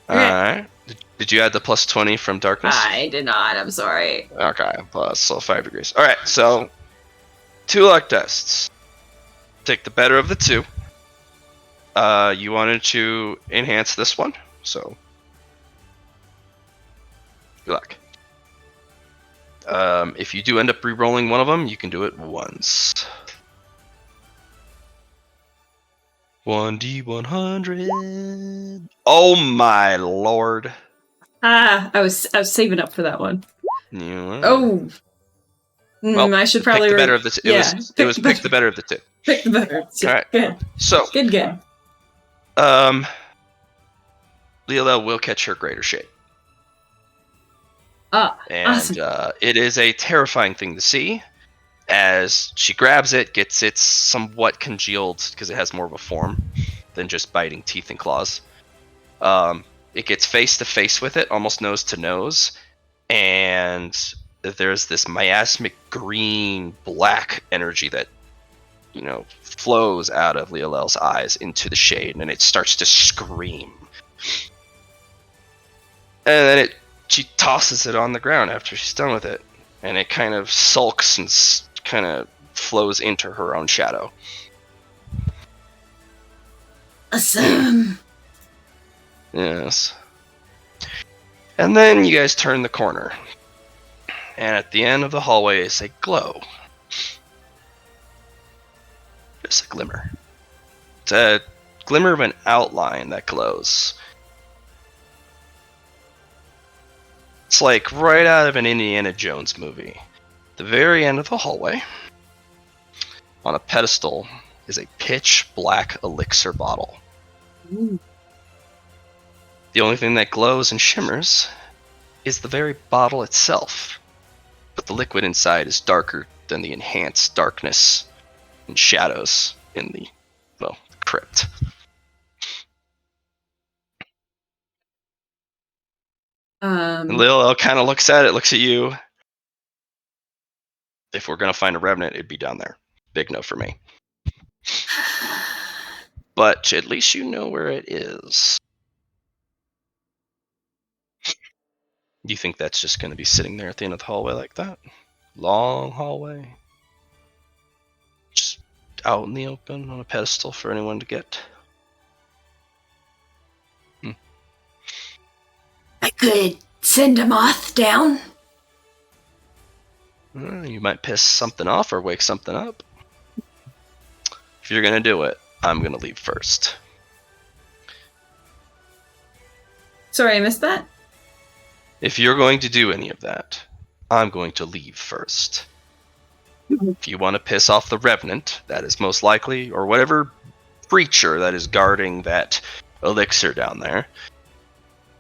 Okay. Alright. Did you add the +20 from darkness? I did not, I'm sorry. Okay, so 5 degrees. Alright, so 2 luck tests. Take the better of the 2. You wanted to enhance this one, so good luck. If you do end up re-rolling one of them, you can do it once. 1d100. Oh my lord! I was saving up for that one. Yeah. Oh. Well, I should probably pick the better of the two. Yeah, It was pick the better of the two. Pick the better. All right. Good. So. Good. Leela will catch her greater shade. And awesome. It is a terrifying thing to see. As she grabs it, gets it somewhat congealed because it has more of a form than just biting teeth and claws. It gets face to face with it, almost nose to nose, and there's this miasmic green black energy that flows out of Leolel's eyes into the shade, and it starts to scream. And then she tosses it on the ground after she's done with it, and it kind of sulks and kind of flows into her own shadow. Awesome. Yes. And then you guys turn the corner. and at the end of the hallway is a glow. Just a glimmer. It's a glimmer of an outline that glows. It's like right out of an Indiana Jones movie. The very end of the hallway, on a pedestal, is a pitch black elixir bottle. Ooh. The only thing that glows and shimmers is the very bottle itself, but the liquid inside is darker than the enhanced darkness and shadows in the, crypt. And Lil kind of looks at it, looks at you. If we're going to find a revenant, it'd be down there. Big no for me. But at least you know where it is. You think that's just going to be sitting there at the end of the hallway like that? Long hallway? Just out in the open on a pedestal for anyone to get? I could send a moth down. You might piss something off or wake something up. If you're going to do it, I'm going to leave first. Sorry, I missed that. If you're going to do any of that, I'm going to leave first. If you want to piss off the Revenant, that is most likely, or whatever creature that is guarding that elixir down there,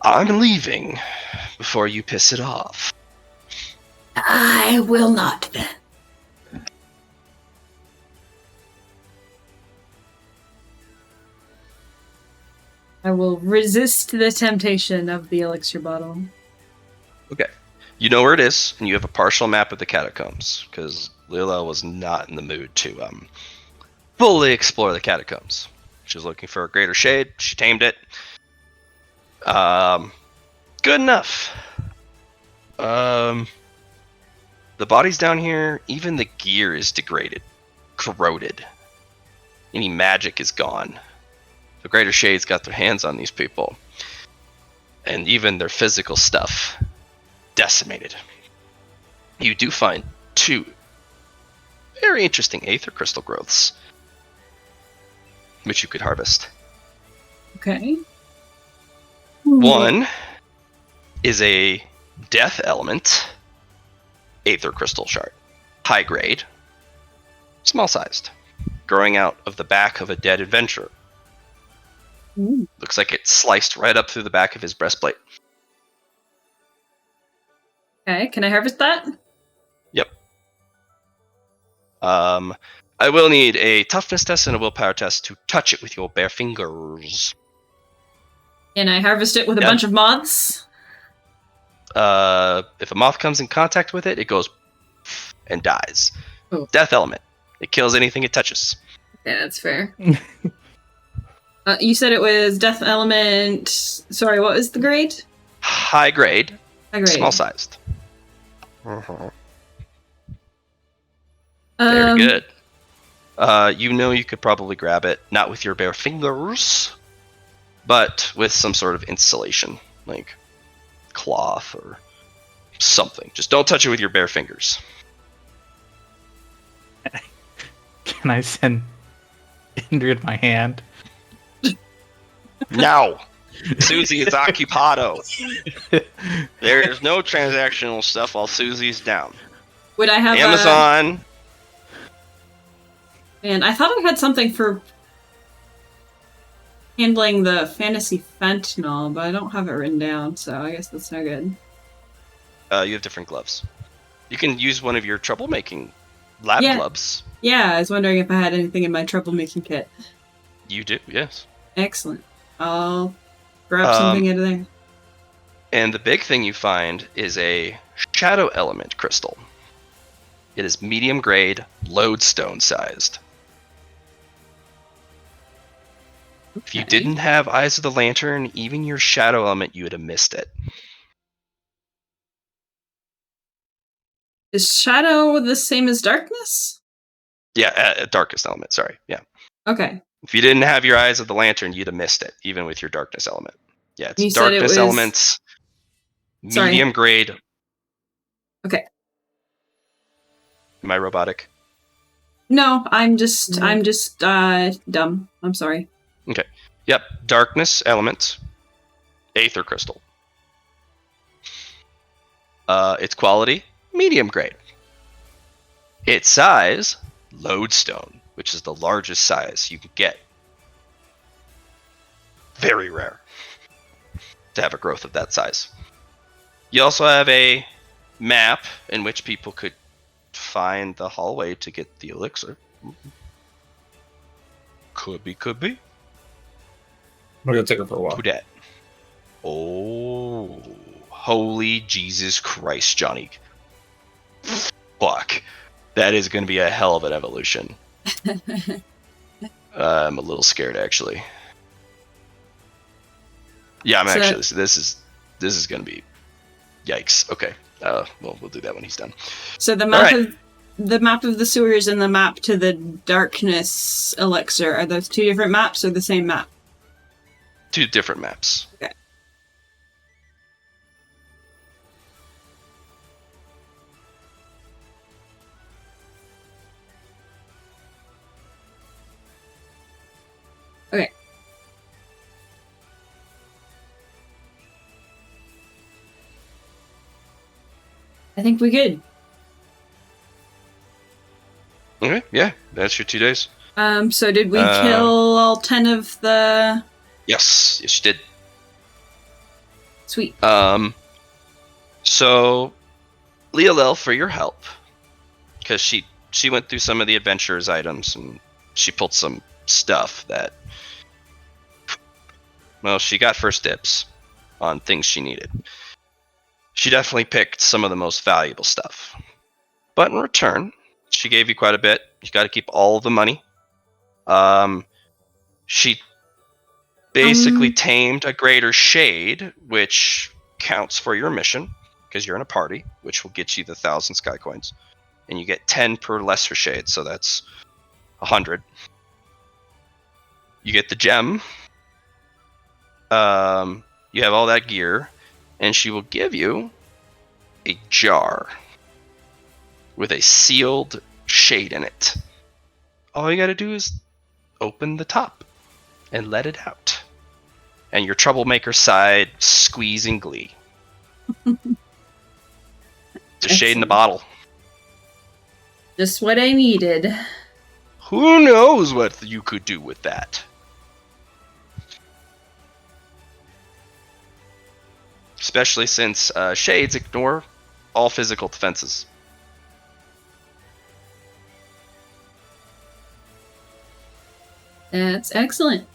I'm leaving before you piss it off. I will not then. I will resist the temptation of the elixir bottle. Okay. You know where it is, and you have a partial map of the catacombs, because Lila was not in the mood to fully explore the catacombs. She was looking for a greater shade. She tamed it. Good enough. The bodies down here, even the gear is degraded, corroded. Any magic is gone. The Greater Shades got their hands on these people. And even their physical stuff decimated. You do find 2 very interesting aether crystal growths, which you could harvest. Okay. One is a death element aether crystal shard. High grade. Small sized. Growing out of the back of a dead adventurer. Ooh. Looks like it sliced right up through the back of his breastplate. Okay, can I harvest that? Yep. I will need a toughness test and a willpower test to touch it with your bare fingers. Can I harvest it with a bunch of moths? If a moth comes in contact with it, it goes and dies. Oh. Death element. It kills anything it touches. Yeah, that's fair. You said it was death element. Sorry, what was the grade? High grade. High grade. Small sized. Very good. You know you could probably grab it, not with your bare fingers, but with some sort of insulation, like cloth or something. Just don't touch it with your bare fingers. Can I send Indrid my hand? No! Susie is occupado. There's no transactional stuff while Susie's down. Would I have Amazon? Man, I thought I had something for handling the fantasy fentanyl, but I don't have it written down, so I guess that's no good. You have different gloves. You can use one of your troublemaking lab gloves. Yeah, I was wondering if I had anything in my troublemaking kit. You do, yes. Excellent. I'll grab something out of there. And the big thing you find is a shadow element crystal. It is medium grade, lodestone sized. If you didn't have Eyes of the Lantern, even your shadow element, you would have missed it. Is shadow the same as darkness? Yeah, darkest element, sorry. Yeah. Okay. If you didn't have your Eyes of the Lantern, you'd have missed it, even with your darkness element. Yeah, it's You said it darkness was- elements, medium grade. Okay. Am I robotic? No, I'm just dumb. I'm sorry. Okay. Yep. Darkness element. Aether crystal. Its quality, medium grade. Its size, lodestone, which is the largest size you can get. Very rare to have a growth of that size. You also have a map in which people could find the hallway to get the elixir. Could be. We're gonna take her for a while. Who dat? Oh, holy Jesus Christ, Johnny. Fuck. That is going to be a hell of an evolution. I'm a little scared, actually. Yeah, I'm actually. This is going to be. Yikes. Okay. Well, we'll do that when he's done. So the map of the sewers and the map to the darkness elixir, are those two different maps or the same map? Two different maps. Okay. Okay. I think we're good. Okay, yeah, that's your 2 days. So did we kill all 10 of the... Yes, you did. Sweet. So, Leolel, for your help, because she went through some of the adventurers items and she pulled some stuff that, well, she got first dibs on things she needed. She definitely picked some of the most valuable stuff. But in return, she gave you quite a bit. You got to keep all of the money. She basically tamed a greater shade, which counts for your mission, because you're in a party, which will get you the 1,000 sky coins. And you get 10 per lesser shade, so that's 100. You get the gem. You have all that gear, and she will give you a jar with a sealed shade in it. All you gotta do is open the top and let it out. And your troublemaker side squeeze in glee. It's a shade in the bottle. Just what I needed. Who knows what you could do with that? Especially since shades ignore all physical defenses. That's excellent.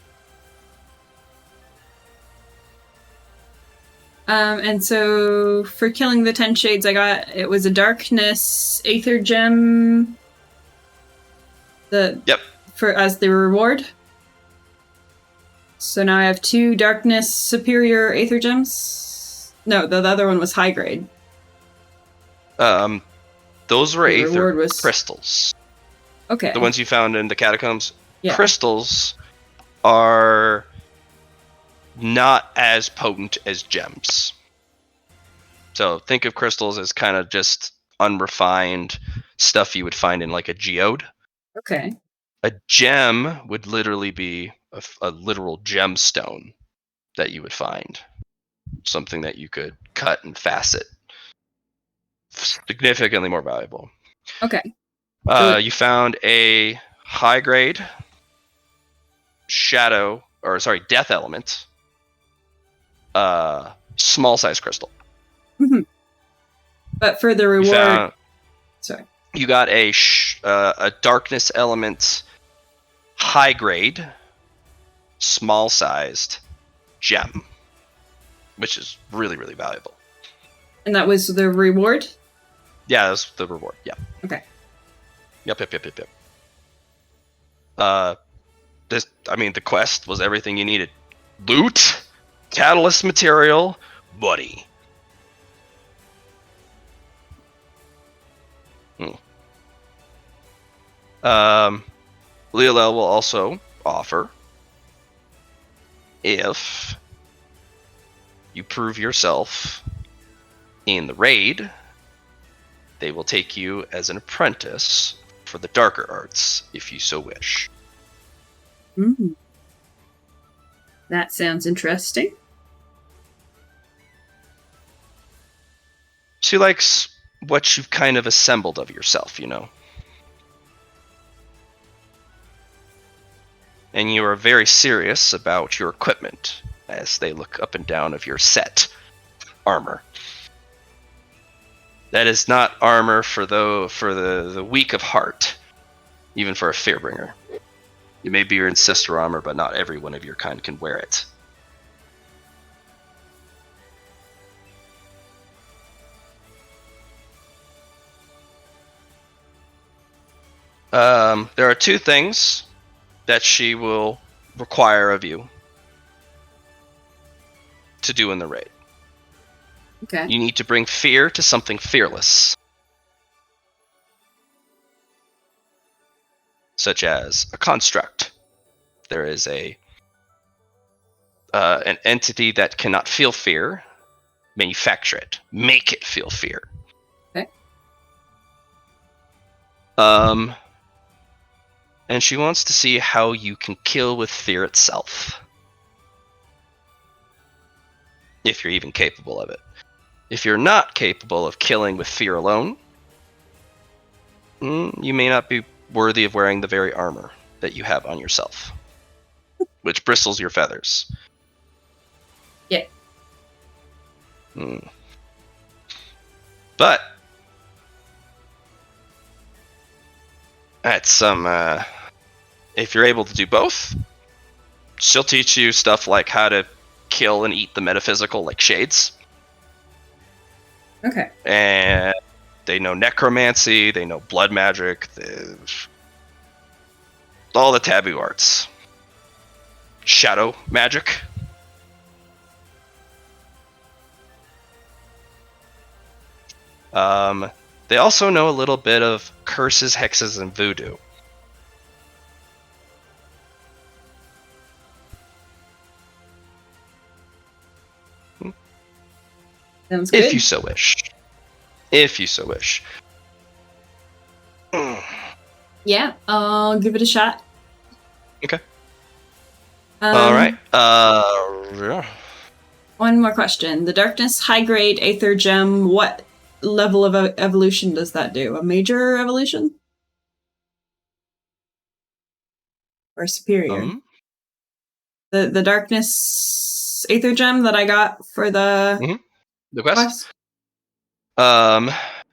And so for killing the 10 shades, it was a darkness aether gem. As the reward. So now I have 2 darkness superior aether gems. No, the other one was high grade. Those were The aether reward was- crystals. Okay. The ones you found in the catacombs. Yeah. Crystals are not as potent as gems. So think of crystals as kind of just unrefined stuff you would find in like a geode. Okay. A gem would literally be a literal gemstone that you would find. Something that you could cut and facet. Significantly more valuable. Okay. You found a high grade death element. Small size crystal. Mm-hmm. But for the reward, sorry, you got a darkness element, high grade, small sized gem, which is really, really valuable. And that was the reward? Yeah, that's the reward. Yeah. Okay. Yep. The quest was everything you needed. Loot, catalyst material, buddy. Leolel will also offer, if you prove yourself in the raid, they will take you as an apprentice for the darker arts, if you so wish. Mm. That sounds interesting. She likes what you've kind of assembled of yourself, you know. And you are very serious about your equipment as they look up and down of your set armor. That is not armor for the weak of heart, even for a Fearbringer. It may be your ancestor armor, but not everyone of your kind can wear it. There are two things that she will require of you to do in the raid. Okay. You need to bring fear to something fearless, such as a construct. There is an entity that cannot feel fear. Manufacture it. Make it feel fear. Okay. And she wants to see how you can kill with fear itself. If you're even capable of it. If you're not capable of killing with fear alone, you may not be worthy of wearing the very armor that you have on yourself, which bristles your feathers. Yeah. But that's some. If you're able to do both, she'll teach you stuff like how to kill and eat the metaphysical, like shades. Okay. And they know necromancy, they know blood magic, all the taboo arts. Shadow magic. They also know a little bit of curses, hexes, and voodoo. Sounds good. If you so wish. If you so wish. Yeah, I'll give it a shot. Okay. All right. One more question. The Darkness High Grade Aether Gem, what level of evolution does that do? A major evolution? Or superior? The Darkness Aether Gem that I got for the quest?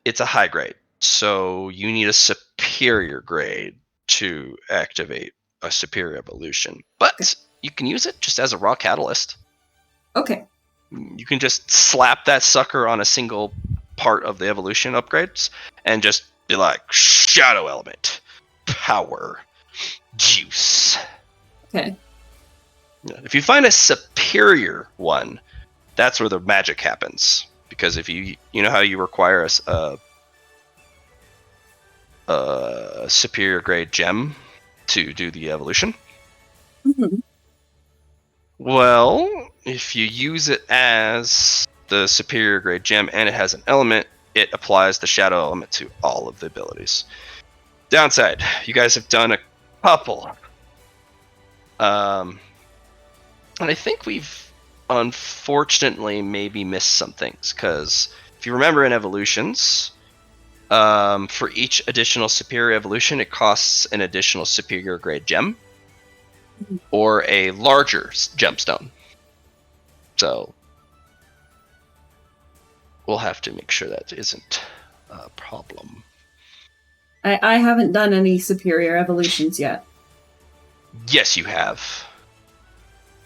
It's a high grade. So you need a superior grade to activate a superior evolution. But you can use it just as a raw catalyst. Okay. You can just slap that sucker on a single part of the evolution upgrades and just be like, shadow element, power, juice. Okay. If you find a superior one, that's where the magic happens. Because if you know how you require a superior grade gem to do the evolution? Mm-hmm. Well, if you use it as the superior grade gem and it has an element, it applies the shadow element to all of the abilities. Downside, you guys have done a couple. And I think we've unfortunately maybe missed some things, because if you remember in evolutions, for each additional superior evolution, it costs an additional superior grade gem or a larger gemstone. So we'll have to make sure that isn't a problem. I haven't done any superior evolutions yet. Yes, you have.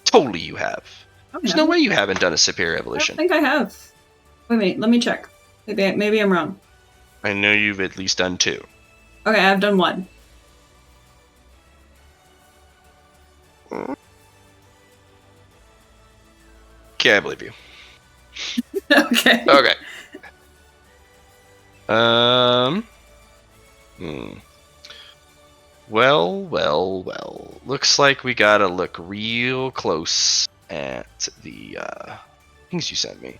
Totally you have. There's no way you haven't done a superior evolution. I think I have. Wait a minute, let me check. Maybe I'm wrong. I know you've at least done 2. Okay, I've done 1. Okay, I believe you. Okay. Okay. Well. Looks like we gotta look real close at the things you sent me.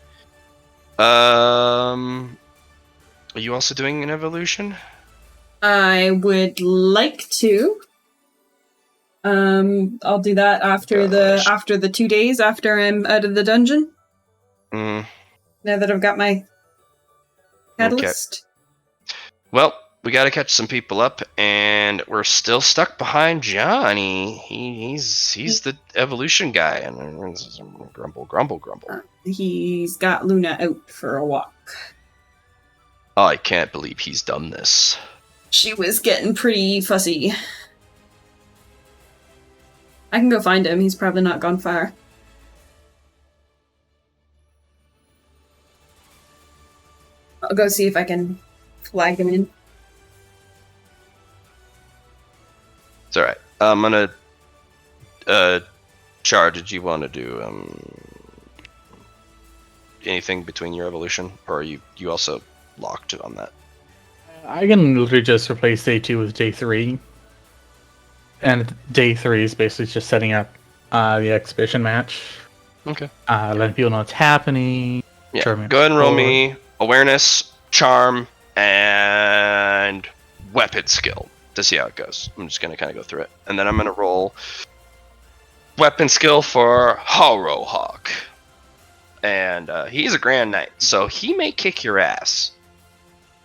Are you also doing an evolution? I would like to. I'll do that after the 2 days after I'm out of the dungeon. Mm. Now that I've got my catalyst. Okay. Well, we got to catch some people up, and we're still stuck behind Johnny. He's the evolution guy, and grumble. He's got Luna out for a walk. I can't believe he's done this. She was getting pretty fussy. I can go find him. He's probably not gone far. I'll go see if I can flag him in. It's alright. I'm gonna... Char, did you want to do anything between your evolution? Or are you also locked on that? I can literally just replace day 2 with day 3. And day 3 is basically just setting up the exhibition match. Okay. Letting people know what's happening. Yeah. Go ahead and roll me awareness, charm, and weapon skill to see how it goes. I'm just going to kind of go through it. And then I'm going to roll weapon skill for Harrowhawk. And he's a Grand Knight, so he may kick your ass.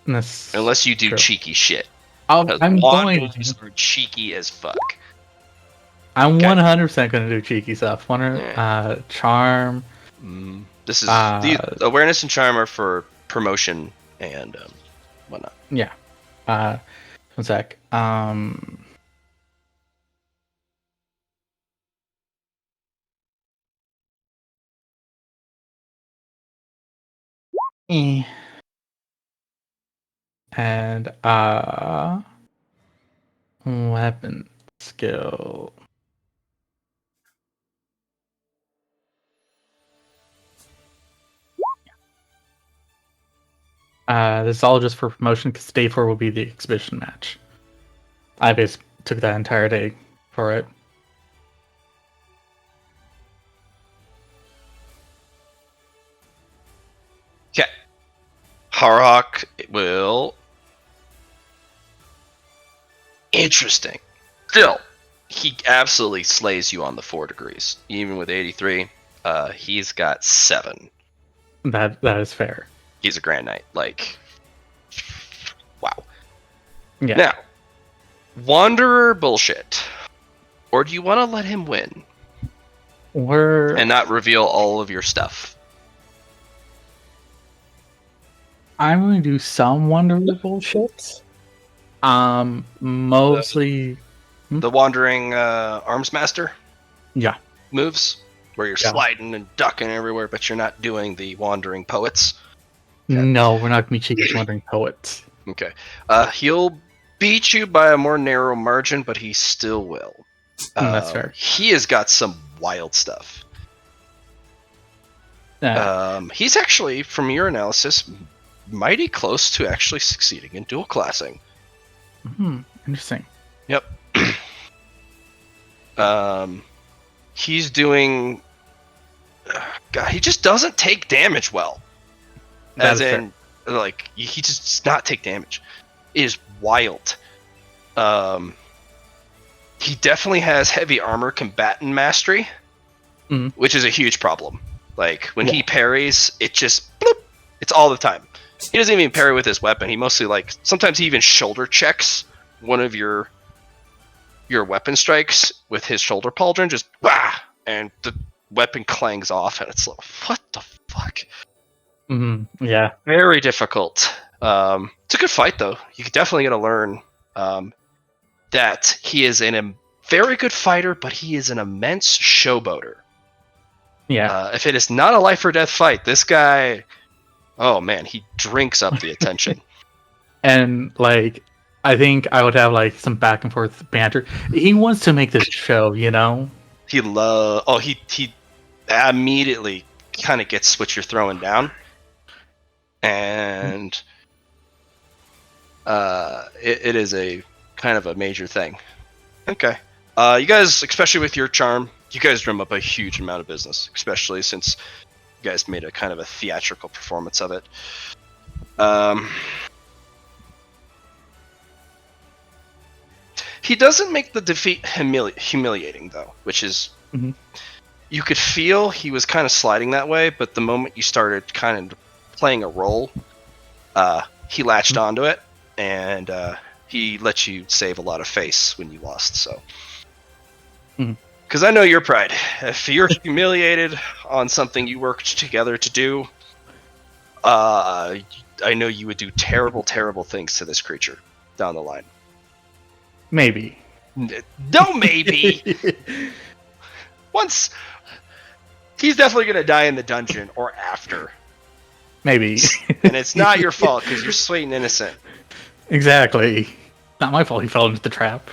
Unless you do cheeky shit. I'm going to are cheeky as fuck. I'm 100% going to do cheeky stuff. Charm. This is the awareness and charm are for promotion and whatnot. Yeah. One sec. And weapon skill. This is all just for promotion because day 4 will be the exhibition match. I basically took that entire day for it. Okay. Harrowhawk will... Interesting. Still, he absolutely slays you on the 4 degrees. Even with 83, he's got 7. That is fair. He's a Grand Knight. Like, wow. Yeah. Now, Wanderer bullshit. Or do you want to let him win? And not reveal all of your stuff? I'm going to do some Wanderer bullshit. Mostly... The Wandering Arms Master? Yeah. Moves? Where you're sliding and ducking everywhere, but you're not doing the Wandering Poets? Okay. No, we're not going to be cheeky Wandering Poets. Okay. He'll beat you by a more narrow margin, but he still will. That's fair. He has got some wild stuff. He's actually, from your analysis, mighty close to actually succeeding in dual classing. Interesting. Yep. He's doing... God, he just doesn't take damage well. As in, like, he just does not take damage. It is wild. He definitely has heavy armor combatant mastery, which is a huge problem. Like, when he parries, it just, bloop, it's all the time. He doesn't even parry with his weapon. He mostly, like, sometimes he even shoulder checks one of your weapon strikes with his shoulder pauldron, just, bah, and the weapon clangs off, and it's like, what the fuck? Yeah. Very difficult. It's a good fight, though. You're definitely going to learn that he is a very good fighter, but he is an immense showboater. Yeah. If it is not a life or death fight, this guy, oh man, he drinks up the attention. And, like, I think I would have, like, some back and forth banter. He wants to make this show, you know? He immediately kind of gets what you're throwing down. And it is a kind of a major thing. Okay. You guys, especially with your charm, you guys drum up a huge amount of business, especially since you guys made a kind of a theatrical performance of it. He doesn't make the defeat humiliating, though, which is... Mhm. You could feel he was kind of sliding that way, but the moment you started kind of playing a role, he latched onto it, and he let you save a lot of face when you lost, so... Because I know your pride. If you're humiliated on something you worked together to do, I know you would do terrible, terrible things to this creature down the line. Maybe. No, maybe. Once he's definitely gonna die in the dungeon or after. Maybe. And it's not your fault because you're sweet and innocent. Exactly. Not my fault he fell into the trap.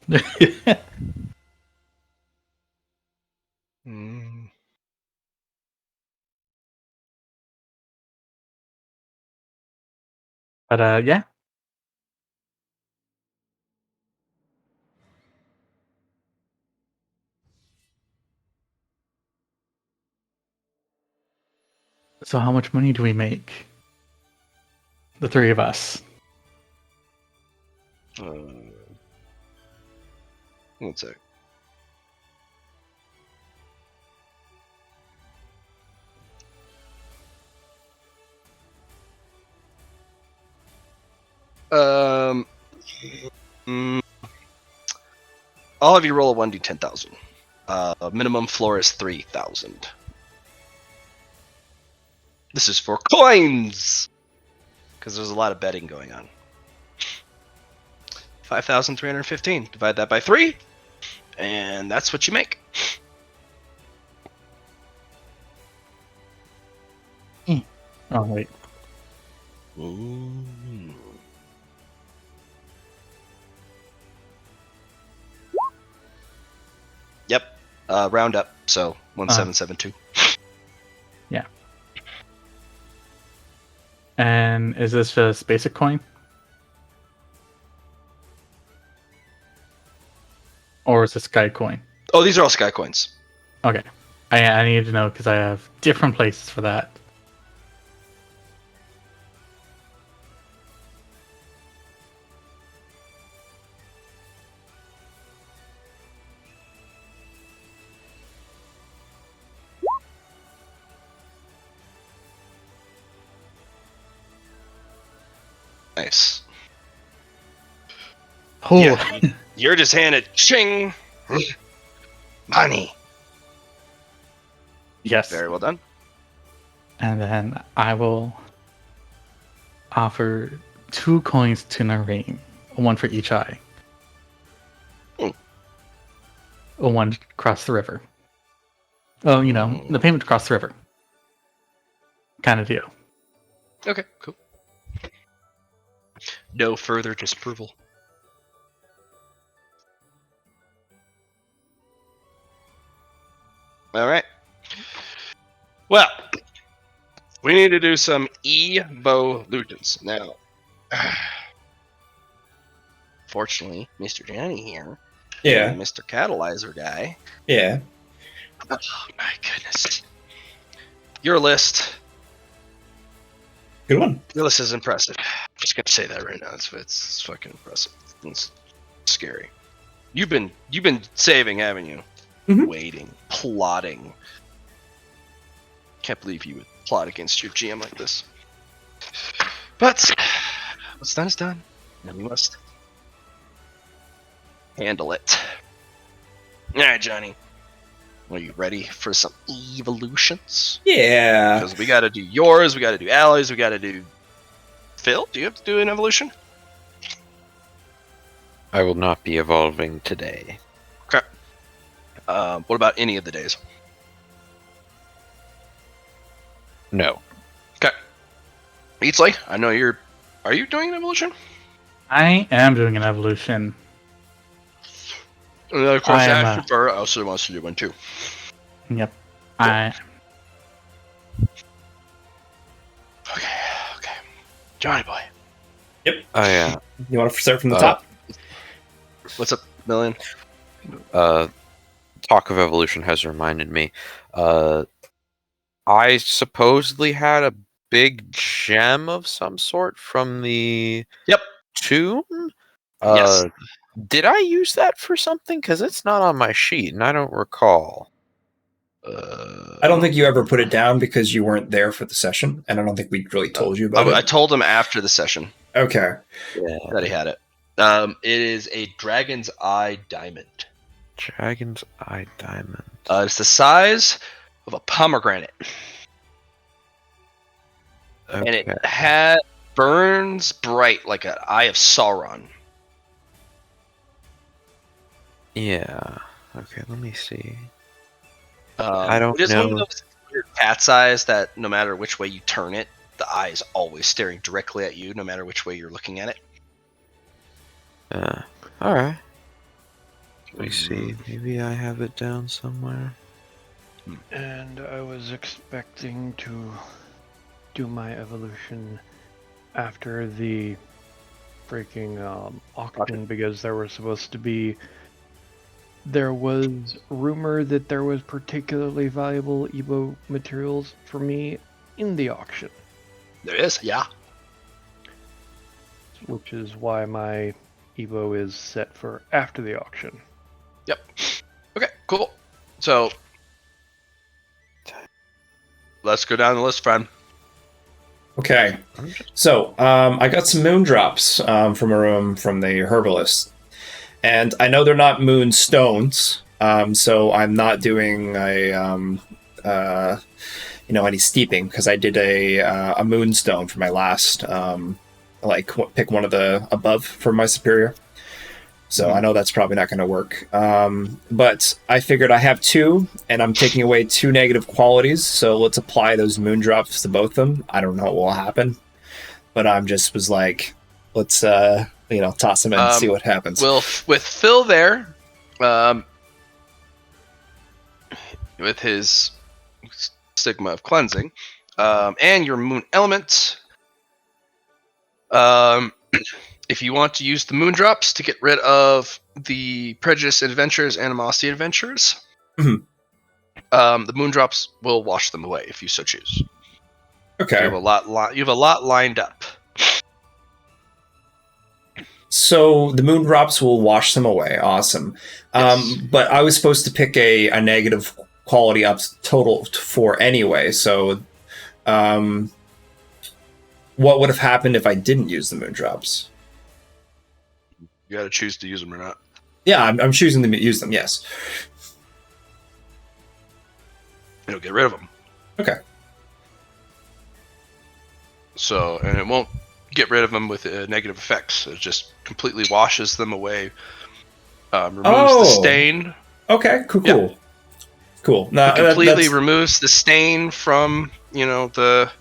But yeah. So how much money do we make? The three of us. One sec. I'll have you roll a 1d10,000. Minimum floor is 3,000. This is for coins! Because there's a lot of betting going on. 5,315. Divide that by 3, and that's what you make. Oh, wait. Yep. Round up, so 1772. Yeah. And is this just basic coin? Or is this sky coin? Oh, these are all sky coins. Okay. I need to know because I have different places for that. Nice. Oh. Yeah, you're just handed ching money. Yes. Very well done. And then I will offer 2 coins to Nareen. One for each eye. One across the river. Oh, you know, the payment across the river. Kind of deal. Okay, cool. No further disapproval. All right. Well, we need to do some evolutions now. Fortunately, Mr. Johnny here, Yeah. and Mr. Catalyzer guy. Yeah. Oh my goodness! Your list. Good one. Your list is impressive. I'm just gonna say that right now. It's fucking impressive. It's scary. You've been saving, haven't you? Mhm. Waiting, plotting. Can't believe you would plot against your GM like this. But what's done is done. Now we must handle it. All right, Johnny. Are you ready for some evolutions? Yeah. Because we got to do yours, we got to do Alloy's, we got to do... Phil, do you have to do an evolution? I will not be evolving today. Okay. What about any of the days? No. Okay. Eatsley, I know you're... Are you doing an evolution? I am doing an evolution. And then, of course, I am, Ashford also wants to do one too. Yep. Cool. Okay. Johnny boy. Oh yeah. You want to start from the top? What's up, Million? Talk of evolution has reminded me. I supposedly had a big gem of some sort from the Yep. tomb. Yes. Did I use that for something? Because it's not on my sheet, and I don't recall. I don't think you ever put it down because you weren't there for the session, and I don't think we really told you about I it. told him after the session Okay. that he had it. It is a Dragon's Eye Diamond. Dragon's Eye Diamond. It's the size of a pomegranate. Okay. And it burns bright like an eye of Sauron. Yeah. Okay, let me see. I don't it is one of know. those weird cat's eyes that no matter which way you turn it, the eye is always staring directly at you, no matter which way you're looking at it. Alright. Let me see. Maybe I have it down somewhere. And I was expecting to do my evolution after the freaking auction because there was rumor that there was particularly valuable Evo materials for me in the auction. There is, yeah. Which is why my Evo is set for after the auction. Yep. Okay, cool. So let's go down the list, friend. Okay. So, I got some moon drops from a room from the herbalist. And I know they're not moon stones, so I'm not doing any steeping because I did a moonstone for my last, pick one of the above for my superior. So I know that's probably not going to work. But I figured I have 2, and I'm taking away 2 negative qualities. So let's apply those moon drops to both of them. I don't know what will happen, but I'm just was like, let's toss them in and see what happens. Well, with Phil there, with his stigma of cleansing, and your moon element, if you want to use the moon drops to get rid of the prejudice adventures, animosity adventures, the moon drops will wash them away if you so choose. Okay. You have a lot lined up. So the moon drops will wash them away. Awesome. Yes. But I was supposed to pick a negative quality up total to 4 anyway. So, what would have happened if I didn't use the moon drops? You got to choose to use them or not. Yeah, I'm choosing to use them. Yes. It'll get rid of them. Okay. So, and it won't get rid of them with negative effects. It just completely washes them away, removes the stain. Okay, cool. Cool. No, It completely removes the stain from, the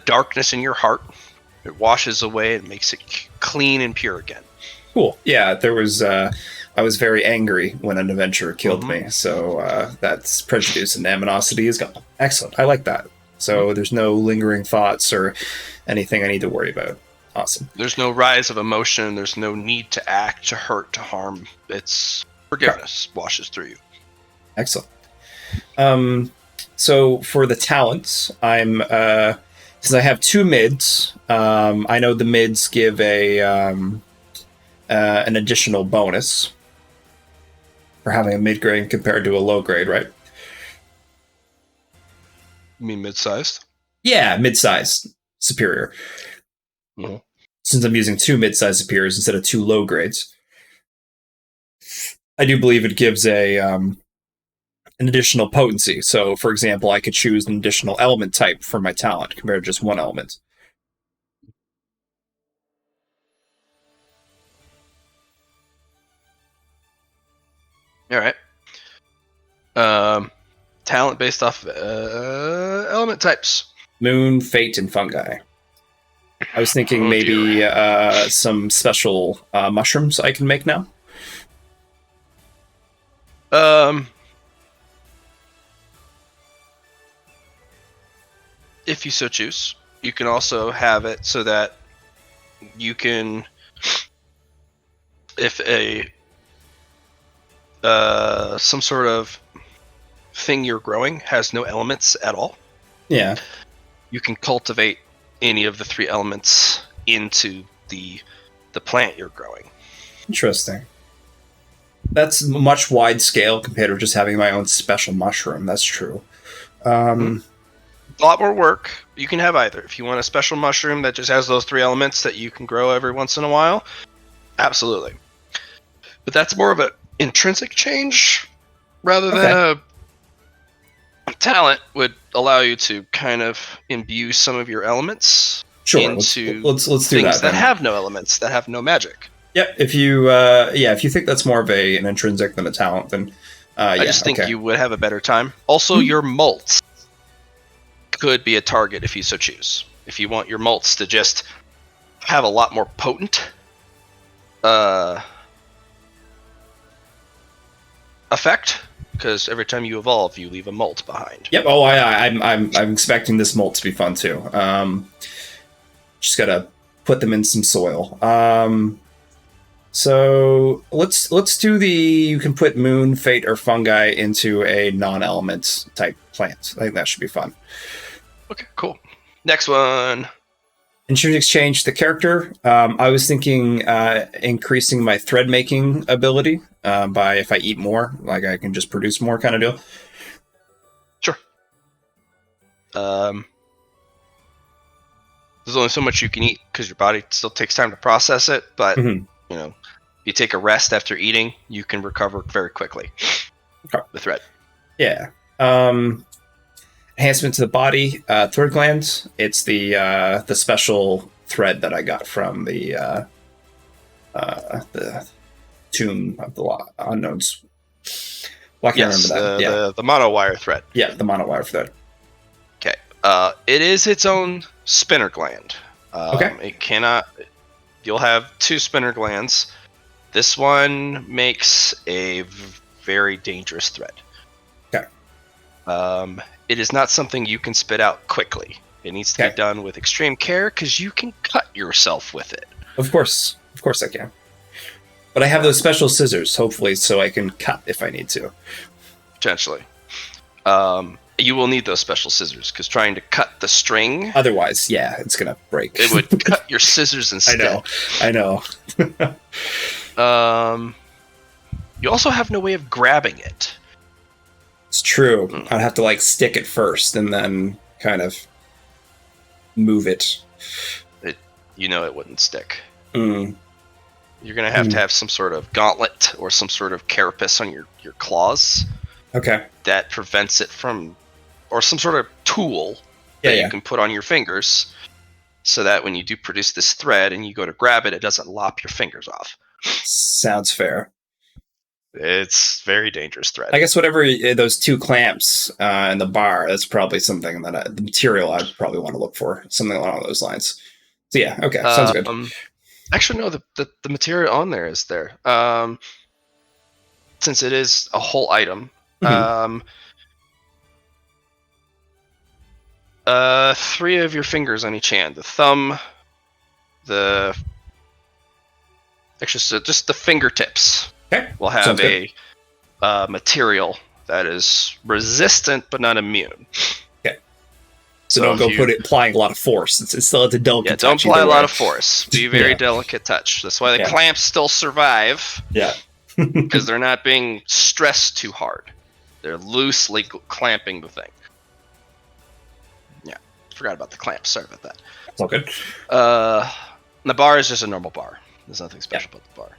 darkness in your heart. It washes away and makes it clean and pure again. Cool. Yeah, there was. I was very angry when an adventurer killed me, so that's prejudice and animosity is gone. Excellent. I like that. So there's no lingering thoughts or anything I need to worry about. Awesome. There's no rise of emotion. There's no need to act, to hurt, to harm. It's forgiveness washes through you. Excellent. So for the talents, I'm since I have 2 mids. I know the mids give an additional bonus for having a mid grade compared to a low grade, right? You mean mid-sized? Yeah, mid-sized superior. Mm-hmm. Since I'm using 2 mid-sized superiors instead of 2 low grades, I do believe it gives an additional potency. So, for example, I could choose an additional element type for my talent compared to just 1 element. All right. Talent based off element types. Moon, fate, and fungi. I was thinking maybe some special mushrooms I can make now. If you so choose, you can also have it so that you can, if some sort of thing you're growing has no elements at all, yeah, you can cultivate any of the 3 elements into the the plant you're growing. Interesting. That's much wide scale compared to just having my own special mushroom. That's true. A lot more work. You can have either. If you want a special mushroom that just has those 3 elements that you can grow every once in a while, absolutely. But that's more of an intrinsic change rather than a talent would allow you to kind of imbue some of your elements into let's do things that have no elements, that have no magic. Yep. If you think that's more of an intrinsic than a talent, then I just think you would have a better time. Also, your malts could be a target if you so choose. If you want your malts to just have a lot more potent effect, because every time you evolve, you leave a molt behind. Yep. Oh, I'm expecting this molt to be fun too. Just gotta put them in some soil. So let's do you can put moon, fate, or fungi into a non-element type plant. I think that should be fun. Okay, cool. Next one. Intrinsic change the character. I was thinking increasing my thread making ability by if I eat more, like I can just produce more kind of deal. Sure. There's only so much you can eat because your body still takes time to process it, but you know, if you take a rest after eating, you can recover very quickly. Okay. The thread. Yeah. Enhancement to the body, thread glands. It's the special thread that I got from the Tomb of the Unknowns. Well, I can't remember that. The monowire thread. Yeah, the monowire thread. Okay. It is its own spinner gland. Okay. It cannot. You'll have 2 spinner glands. This one makes a very dangerous thread. Okay. It is not something you can spit out quickly. It needs to be done with extreme care because you can cut yourself with it. Of course I can. But I have those special scissors, hopefully, so I can cut if I need to. Potentially. You will need those special scissors because trying to cut the string. Otherwise, yeah, it's gonna break. It would cut your scissors instead. I know. You also have no way of grabbing it. It's true. I'd have to stick it first and then kind of move it. It wouldn't stick. Mm. You're gonna have to have some sort of gauntlet or some sort of carapace on your claws. Okay. That prevents it from, or some sort of tool that you can put on your fingers, so that when you do produce this thread and you go to grab it, it doesn't lop your fingers off. Sounds fair. It's very dangerous thread. I guess whatever those 2 clamps in the bar, that's probably something that the material I'd probably want to look for, something along those lines. So yeah, okay, sounds good. Actually, no, the material on there is there. Since it is a whole item. 3 of your fingers on each hand. The thumb, just the fingertips. Okay. Will have a material that is resistant but not immune. Okay. So don't go applying a lot of force. It's still at a delicate touch. Don't apply a lot of force. Be very delicate touch. That's why the clamps still survive. Yeah. Because they're not being stressed too hard. They're loosely clamping the thing. Yeah. Forgot about the clamps. Sorry about that. It's all good. The bar is just a normal bar. There's nothing special about the bar.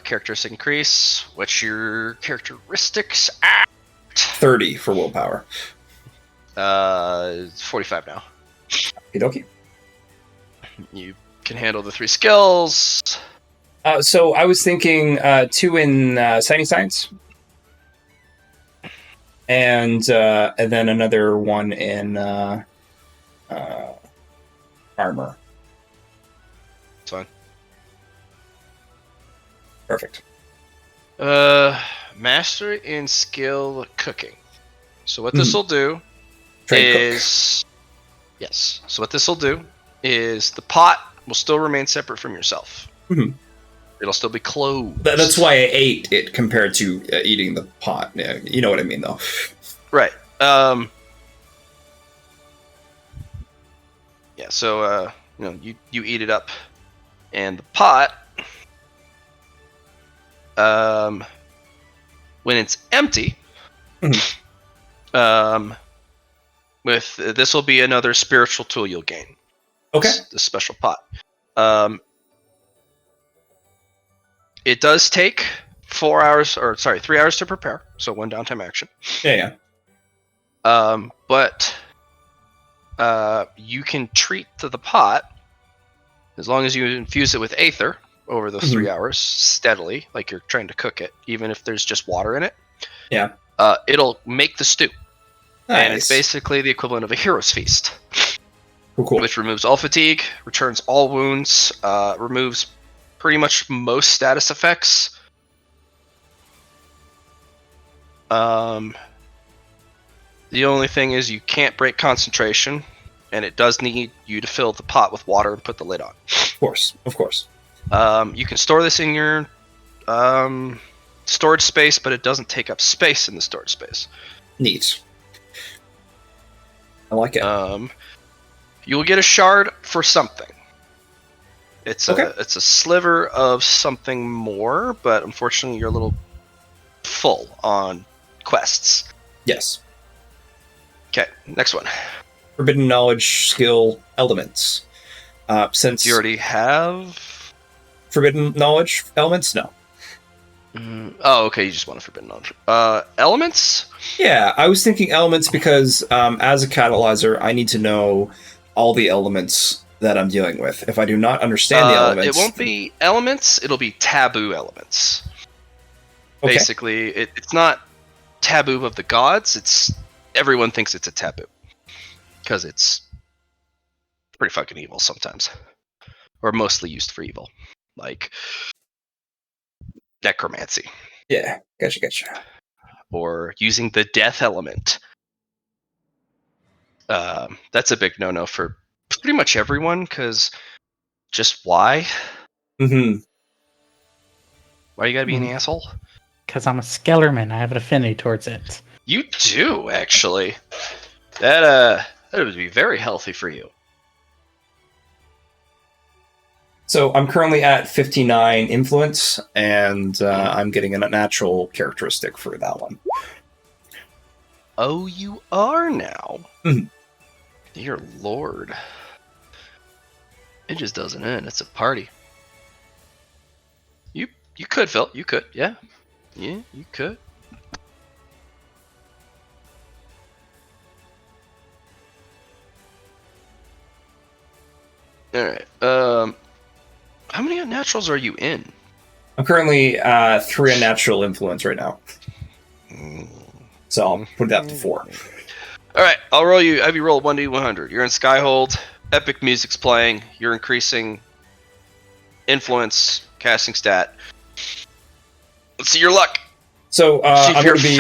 Characteristic increase. What's your characteristics at? 30 for willpower. 45 now. Okie. You can handle the 3 skills. So I was thinking 2 in Sighting Science. And then another 1 in armor. It's fine. Perfect. Mastery in skill cooking. So what this will do is... Yes. So what this will do is the pot will still remain separate from yourself. Mm-hmm. It'll still be closed. That's why I ate it compared to eating the pot. Yeah, you know what I mean, though. Right. Yeah. So you eat it up, and the pot, when it's empty, with this will be another spiritual tool you'll gain. Okay. The special pot. It does take 3 hours to prepare, so 1 downtime action. Yeah. But you can treat the pot as long as you infuse it with aether over those 3 hours steadily, like you're trying to cook it, even if there's just water in it. Yeah. It'll make the stew. Nice. And it's basically the equivalent of a hero's feast. Cool. Which removes all fatigue, returns all wounds, removes pretty much most status effects. The only thing is you can't break concentration, and it does need you to fill the pot with water and put the lid on. Of course. You can store this in your storage space, but it doesn't take up space in the storage space. Neat. I like it. You will get a shard for something. It's a sliver of something more, but unfortunately you're a little full on quests. Yes. Okay, next one. Forbidden knowledge, skill, elements. Since you already have forbidden knowledge elements, no. Oh, okay. You just want a forbidden knowledge. Elements? Yeah, I was thinking elements because as a catalyzer, I need to know all the elements that I'm dealing with. If I do not understand the elements, it won't be elements. It'll be taboo elements. Okay. Basically, it's not taboo of the gods. It's everyone thinks it's a taboo because it's pretty fucking evil sometimes, or mostly used for evil, like necromancy. Yeah, gotcha. Or using the death element. That's a big no-no for pretty much everyone, because just why? Mm-hmm. Why you gotta be an asshole? Because I'm a Skellerman. I have an affinity towards it. You do, actually. That would be very healthy for you. So I'm currently at 59 influence, and I'm getting a natural characteristic for that one. Oh, you are now? Mm-hmm. Dear Lord. It just doesn't end. It's a party. You could, Phil. You could. Yeah. Yeah, you could. Alright. How many unnaturals are you in? I'm currently 3 unnatural influence right now. So I'll put that to 4. Alright, I'll roll you. Have you roll 1d100. You're in Skyhold. Epic music's playing. You're increasing influence, casting stat. Let's see your luck. So see if I'm you're going to be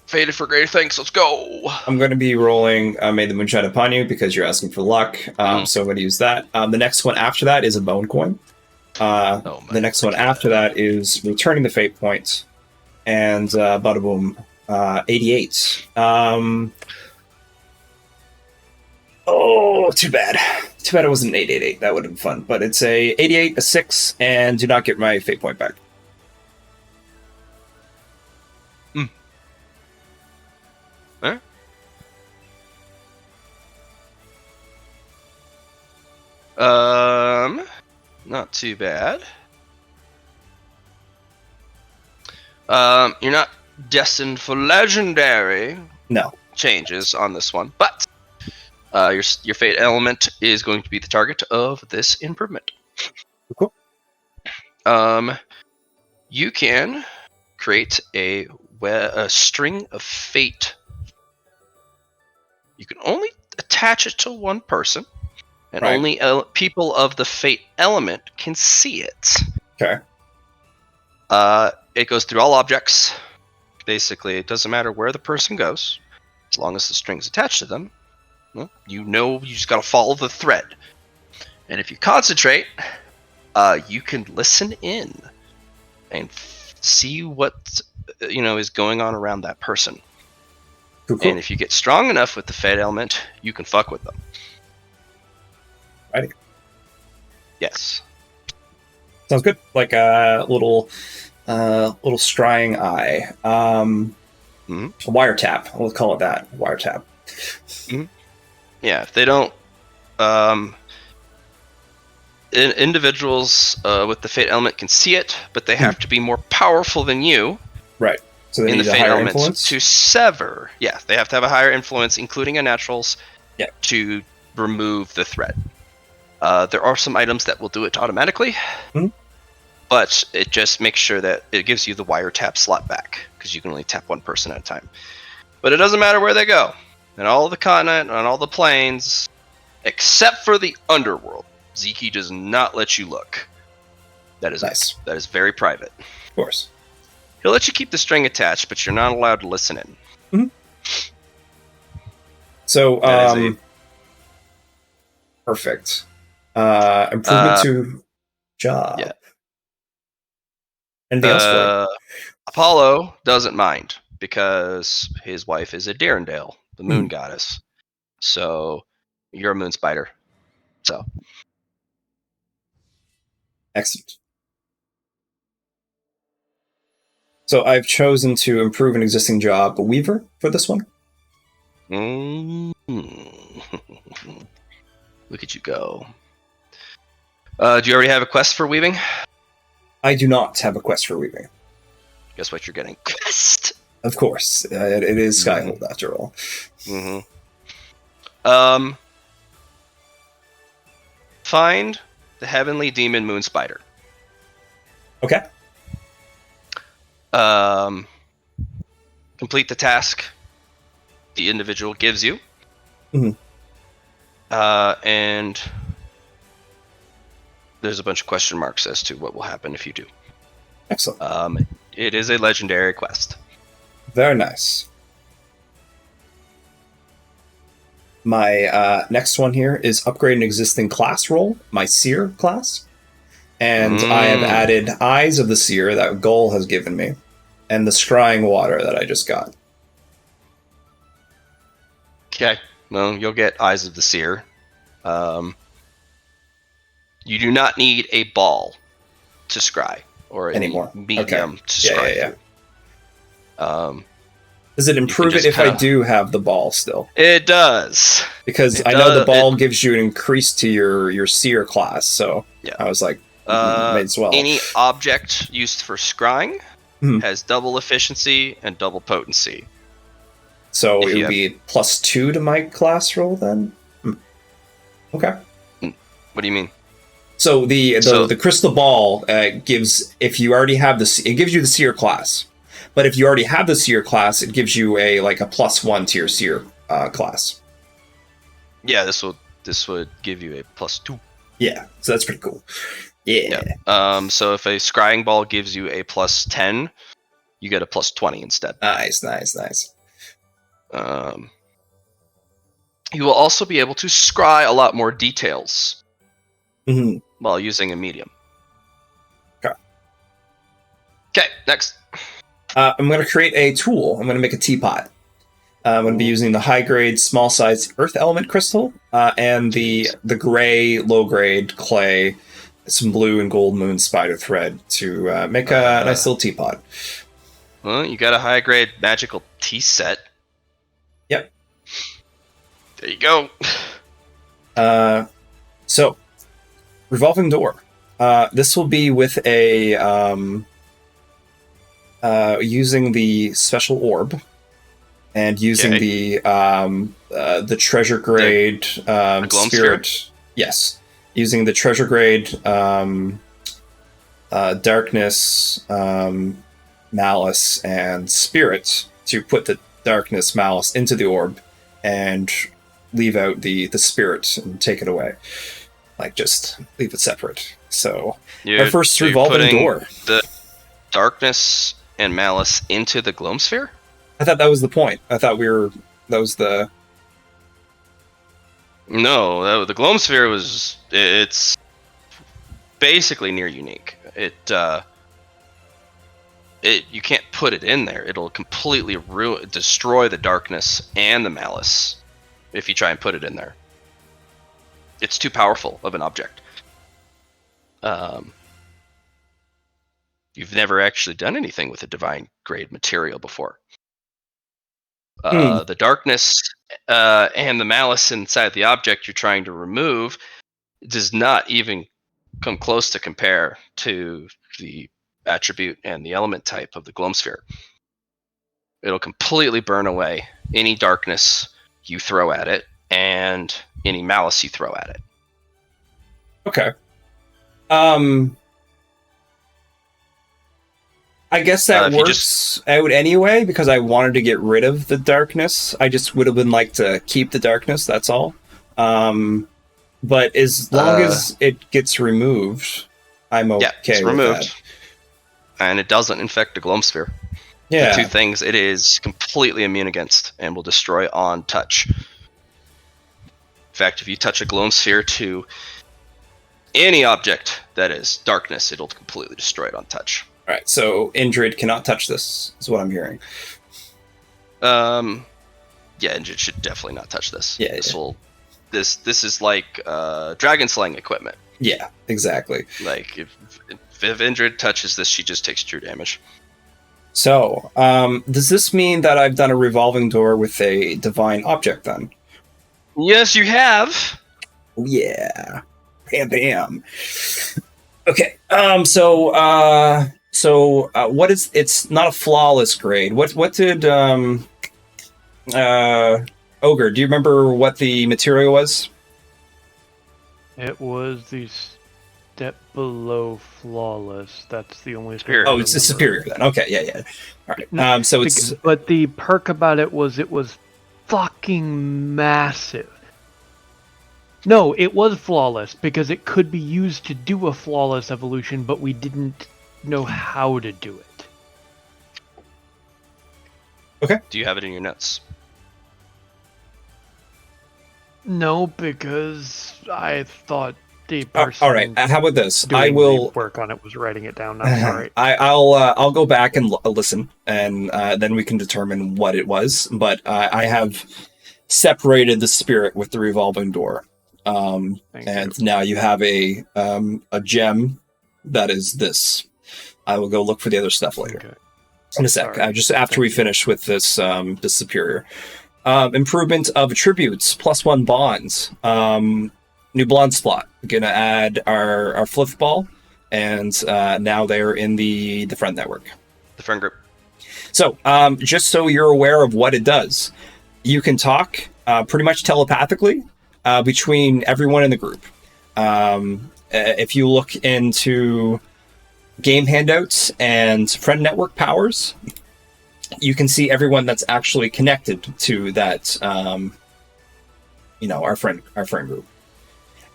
fated for greater things. Let's go. I'm going to be rolling May the Moon Shine Upon You because you're asking for luck. So I'm going to use that. The next one after that is a bone coin. The next one after that is returning the fate point, and bada boom, 88. Oh, too bad. Too bad it wasn't an 888. That would have been fun. But it's a 88, a 6, and do not get my fate point back. Huh? Not too bad. You're not destined for legendary changes on this one, but your fate element is going to be the target of this improvement. Cool. You can create a string of fate. You can only attach it to one person, and only people of the fate element can see it. Okay. It goes through all objects. Basically, it doesn't matter where the person goes, as long as the string's attached to them. Well, you just gotta follow the thread. And if you concentrate, you can listen in and see what is going on around that person. Cool. And if you get strong enough with the fate element, you can fuck with them. Righty. Yes. Sounds good. Like a little scrying eye. A wiretap. We'll call it that. Wiretap. Yeah, if they don't... individuals with the fate element can see it, but they have to be more powerful than you. Right. So they in need the a fate higher elements influence? to sever. Yeah, they have to have a higher influence, including a naturals, to remove the threat. There are some items that will do it automatically, but it just makes sure that it gives you the wiretap slot back, because you can only tap one person at a time. But it doesn't matter where they go. And all the continent, on all the planes, except for the underworld, Ziki does not let you look. That is nice. That is very private. Of course. He'll let you keep the string attached, but you're not allowed to listen in. So, perfect. Improvement to job. Yeah. Anything else for you? Apollo doesn't mind, because his wife is a Darendale, the moon goddess. So, you're a moon spider. So. Excellent. So I've chosen to improve an existing job, a weaver, for this one. Look at you go. Do you already have a quest for weaving? I do not have a quest for weaving. Guess what you're getting? Quest! Of course. It is Skyhold, after all. Find the Heavenly Demon Moon Spider. Okay. Complete the task the individual gives you. And there's a bunch of question marks as to what will happen if you do. Excellent. It is a legendary quest. Very nice. My next one here is upgrade an existing class role, my Seer class. And I have added Eyes of the Seer that Gull has given me, and the Scrying Water that I just got. Okay, well, you'll get Eyes of the Seer. You do not need a ball to scry, or anymore. Medium to scry. Does it improve it if I do have the ball still? It does. Because I know the ball gives you an increase to your Seer class, so I was like, may as well. Any object used for scrying has double efficiency and double potency. So it would be +2 to my class roll then? Okay. What do you mean? So the crystal ball gives, if you already have it gives you the Seer class. But if you already have the Seer class, it gives you a +1 to your Seer class. Yeah, this would give you a +2. Yeah, so that's pretty cool. Yeah. So if a scrying ball gives you a +10, you get a +20 instead. Nice. You will also be able to scry a lot more details while using a medium. Okay, next. I'm going to create a tool. I'm going to make a teapot. I'm going to be using the high-grade, small-size earth element crystal and the gray, low-grade clay, some blue and gold moon spider thread to make a nice little teapot. Well, you got a high-grade magical tea set. Yep. There you go. So, revolving door. This will be with a using the special orb and using the treasure grade spirit. Yes, using the treasure grade darkness, malice, and spirit to put the darkness, malice into the orb and leave out the spirit and take it away. Just leave it separate. So our first revolving door. The darkness and malice into the gloam sphere? I thought that was the point. I thought that was the... No, the gloam sphere it's basically near unique. You can't put it in there. It'll completely destroy the darkness and the malice if you try and put it in there. it's too powerful of an object. You've never actually done anything with a divine grade material before. The darkness and the malice inside the object you're trying to remove does not even come close to compare to the attribute and the element type of the gloam sphere. It'll completely burn away any darkness you throw at it and any malice you throw at it. Okay. I guess that works out anyway, because I wanted to get rid of the darkness. I just would have been like to keep the darkness, that's all. But as long as it gets removed, I'm okay it's with removed. that. And it doesn't infect the gloam sphere. Yeah. The two things it is completely immune against and will destroy on touch. In fact, if you touch a gloam sphere to any object that is darkness, it'll completely destroy it on touch. All right, so Indrid cannot touch this, is what I'm hearing. Yeah, Indrid should definitely not touch this. Yeah, this is like dragon slaying equipment. Yeah, exactly. Like if Indrid touches this, she just takes true damage. So, does this mean that I've done a revolving door with a divine object then? Yes, you have. Oh, yeah. Bam, bam. Okay. So what is? It's not a flawless grade. What did Ogre? Do you remember what the material was? It was the step below flawless. That's the only. Superior. Oh, it's the superior then. Okay, yeah. All right. No, so it's. But the perk about it was fucking massive. No, it was flawless because it could be used to do a flawless evolution, but we didn't know how to do it. Okay. Do you have it in your notes? No, because I thought the person. All right. How about this? Doing I will work on it was writing it down. I'm sorry. I'll go back and listen, and then we can determine what it was. But I have separated the spirit with the revolving door. Now you have a gem that is this. I will go look for the other stuff later. Okay. In a sec. Just after we finish with this this superior. Improvement of attributes, +1 bonds. New blonde spot. Gonna add our flip ball, and now they're in the friend network. The friend group. So, just so you're aware of what it does, you can talk pretty much telepathically between everyone in the group. If you look into game handouts and friend network powers, you can see everyone that's actually connected to that. Our friend group.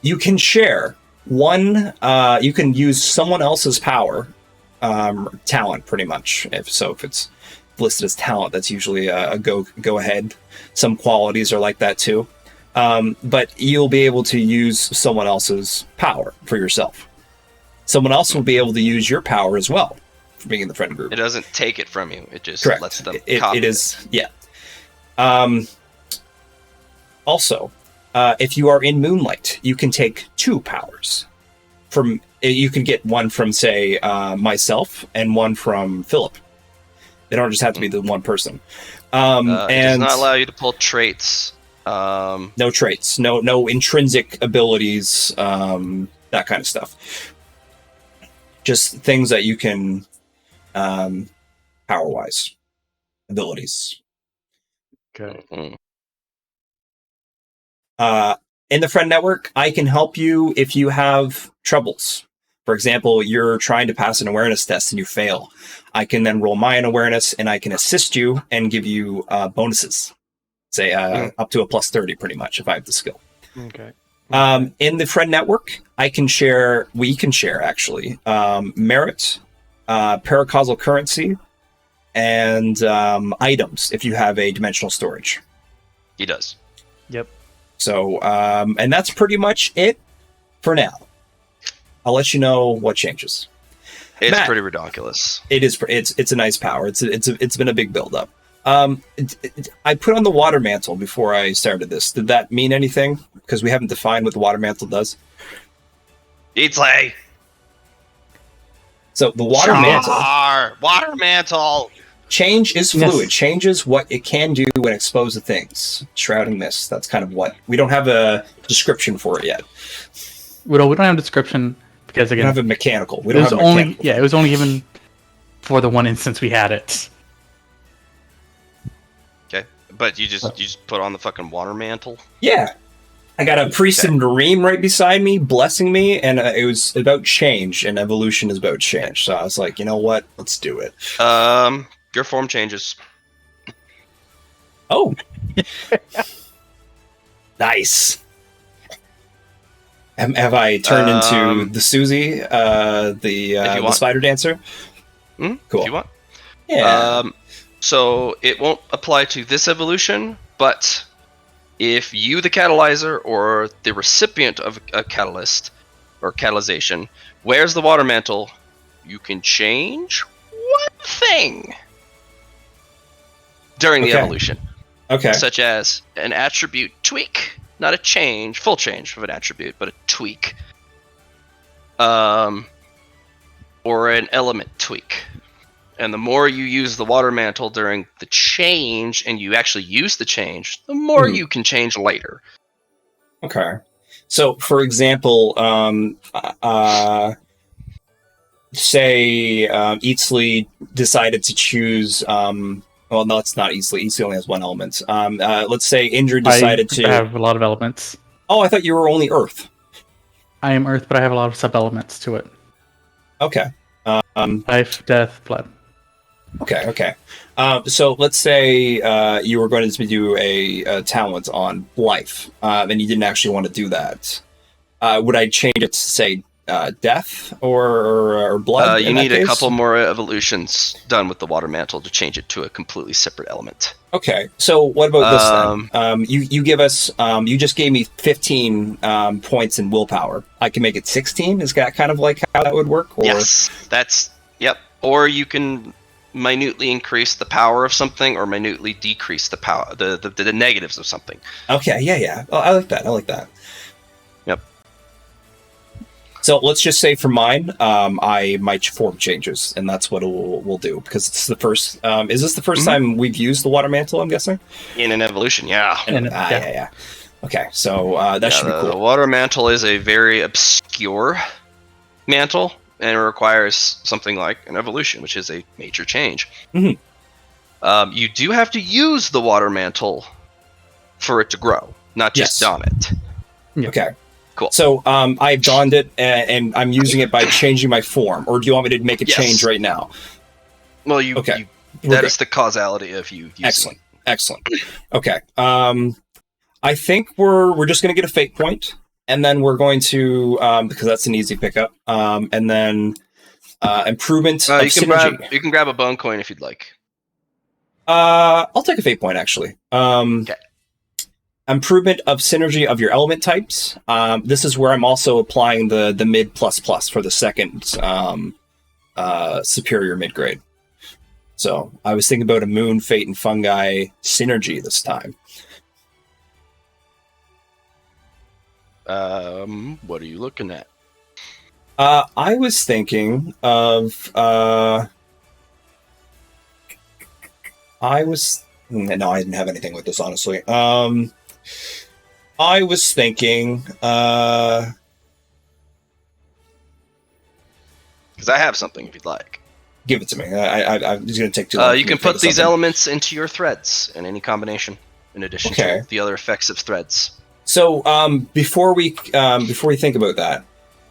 You can share one. You can use someone else's power, talent, pretty much. If it's listed as talent, that's usually a go ahead. Some qualities are like that too. But you'll be able to use someone else's power for yourself. Someone else will be able to use your power as well for being in the friend group. It doesn't take it from you. It just Correct. lets them copy it is, yeah. Also, if you are in Moonlight, you can take 2 powers. You can get one from, say, myself and one from Philip. They don't just have to be the one person. It does not allow you to pull traits. No traits, no intrinsic abilities, that kind of stuff. Just things that you can, power-wise, abilities. Okay. In the friend network, I can help you if you have troubles. For example, you're trying to pass an awareness test and you fail. I can then roll my own awareness and I can assist you and give you bonuses. Say up to a +30, pretty much, if I have the skill. Okay. In the friend network, we can share actually, merit, paracausal currency, and items if you have a dimensional storage. He does. Yep. So, and that's pretty much it for now. I'll let you know what changes. It's Matt, pretty ridiculous. It is. It's a nice power. It's been a big build up. I put on the water mantle before I started this. Did that mean anything? Because we haven't defined what the water mantle does. Eatsley! So the water mantle. Water mantle! Change is fluid. Yes. Changes what it can do when exposed to things. Shrouding mist. That's kind of what we don't have a description for it yet. We don't have a description because We again, don't have a mechanical. We it don't was have a only mechanical. it was only given for the one instance we had it. Okay, but you just put on the fucking water mantle? Yeah. I got a priest and Nareem right beside me, blessing me, and it was about change, and evolution is about change. So I was like, you know what? Let's do it. Your form changes. Oh. Nice. Have I turned into the Susie, the spider dancer? Cool. If you want. Yeah. So it won't apply to this evolution, but if you, the catalyzer, or the recipient of a catalyst or catalyzation, wears the water mantle, you can change one thing during the evolution. Okay. Such as an attribute tweak, not a change, full change of an attribute, but a tweak. Or an element tweak. And the more you use the water mantle during the change, and you actually use the change, the more you can change later. Okay. So, for example, say Eatsley decided to choose. Well, no, it's not Eatsley. Eatsley only has one element. Let's say Indra decided I have a lot of elements. Oh, I thought you were only Earth. I am Earth, but I have a lot of sub-elements to it. Okay. Life, death, blood. Okay. So let's say you were going to do a talent on life, and you didn't actually want to do that. Would I change it to say death or blood? You need a couple more evolutions done with the water mantle to change it to a completely separate element. Okay. So what about this then? You give us. You just gave me 15 points in willpower. I can make it 16. Is that kind of like how that would work? Or? Yes. Yep. Or you can minutely increase the power of something, or minutely decrease the power, the negatives of something. Okay. Yeah. Oh, I like that. Yep. So let's just say for mine, my form changes, and that's what we'll do because it's the first. Is this the 1st time we've used the water mantle? I'm guessing in an evolution, yeah. Yeah. Okay, so that should be cool. The water mantle is a very obscure mantle, and it requires something like an evolution, which is a major change. Mm-hmm. You do have to use the water mantle for it to grow, not just don it. Yeah. Okay. Cool. So I've donned it, and I'm using it by changing my form. Or do you want me to make a change right now? Well, that is the causality of you using Excellent. Okay. I think we're just going to get a fate point, and then we're going to because that's an easy pickup. And then improvement of synergy. You can grab a bone coin if you'd like. I'll take a fate point actually. Okay. Improvement of synergy of your element types. This is where I'm also applying the mid ++ for the second superior mid grade. So I was thinking about a moon, fate, and fungi synergy this time. What are you looking at? I was thinking of. No, I didn't have anything with this, honestly. I was thinking. Because I have something if you'd like. Give it to me. I'm just going to take too long. You can put these elements into your threads in any combination, in addition to the other effects of threads. So before we think about that,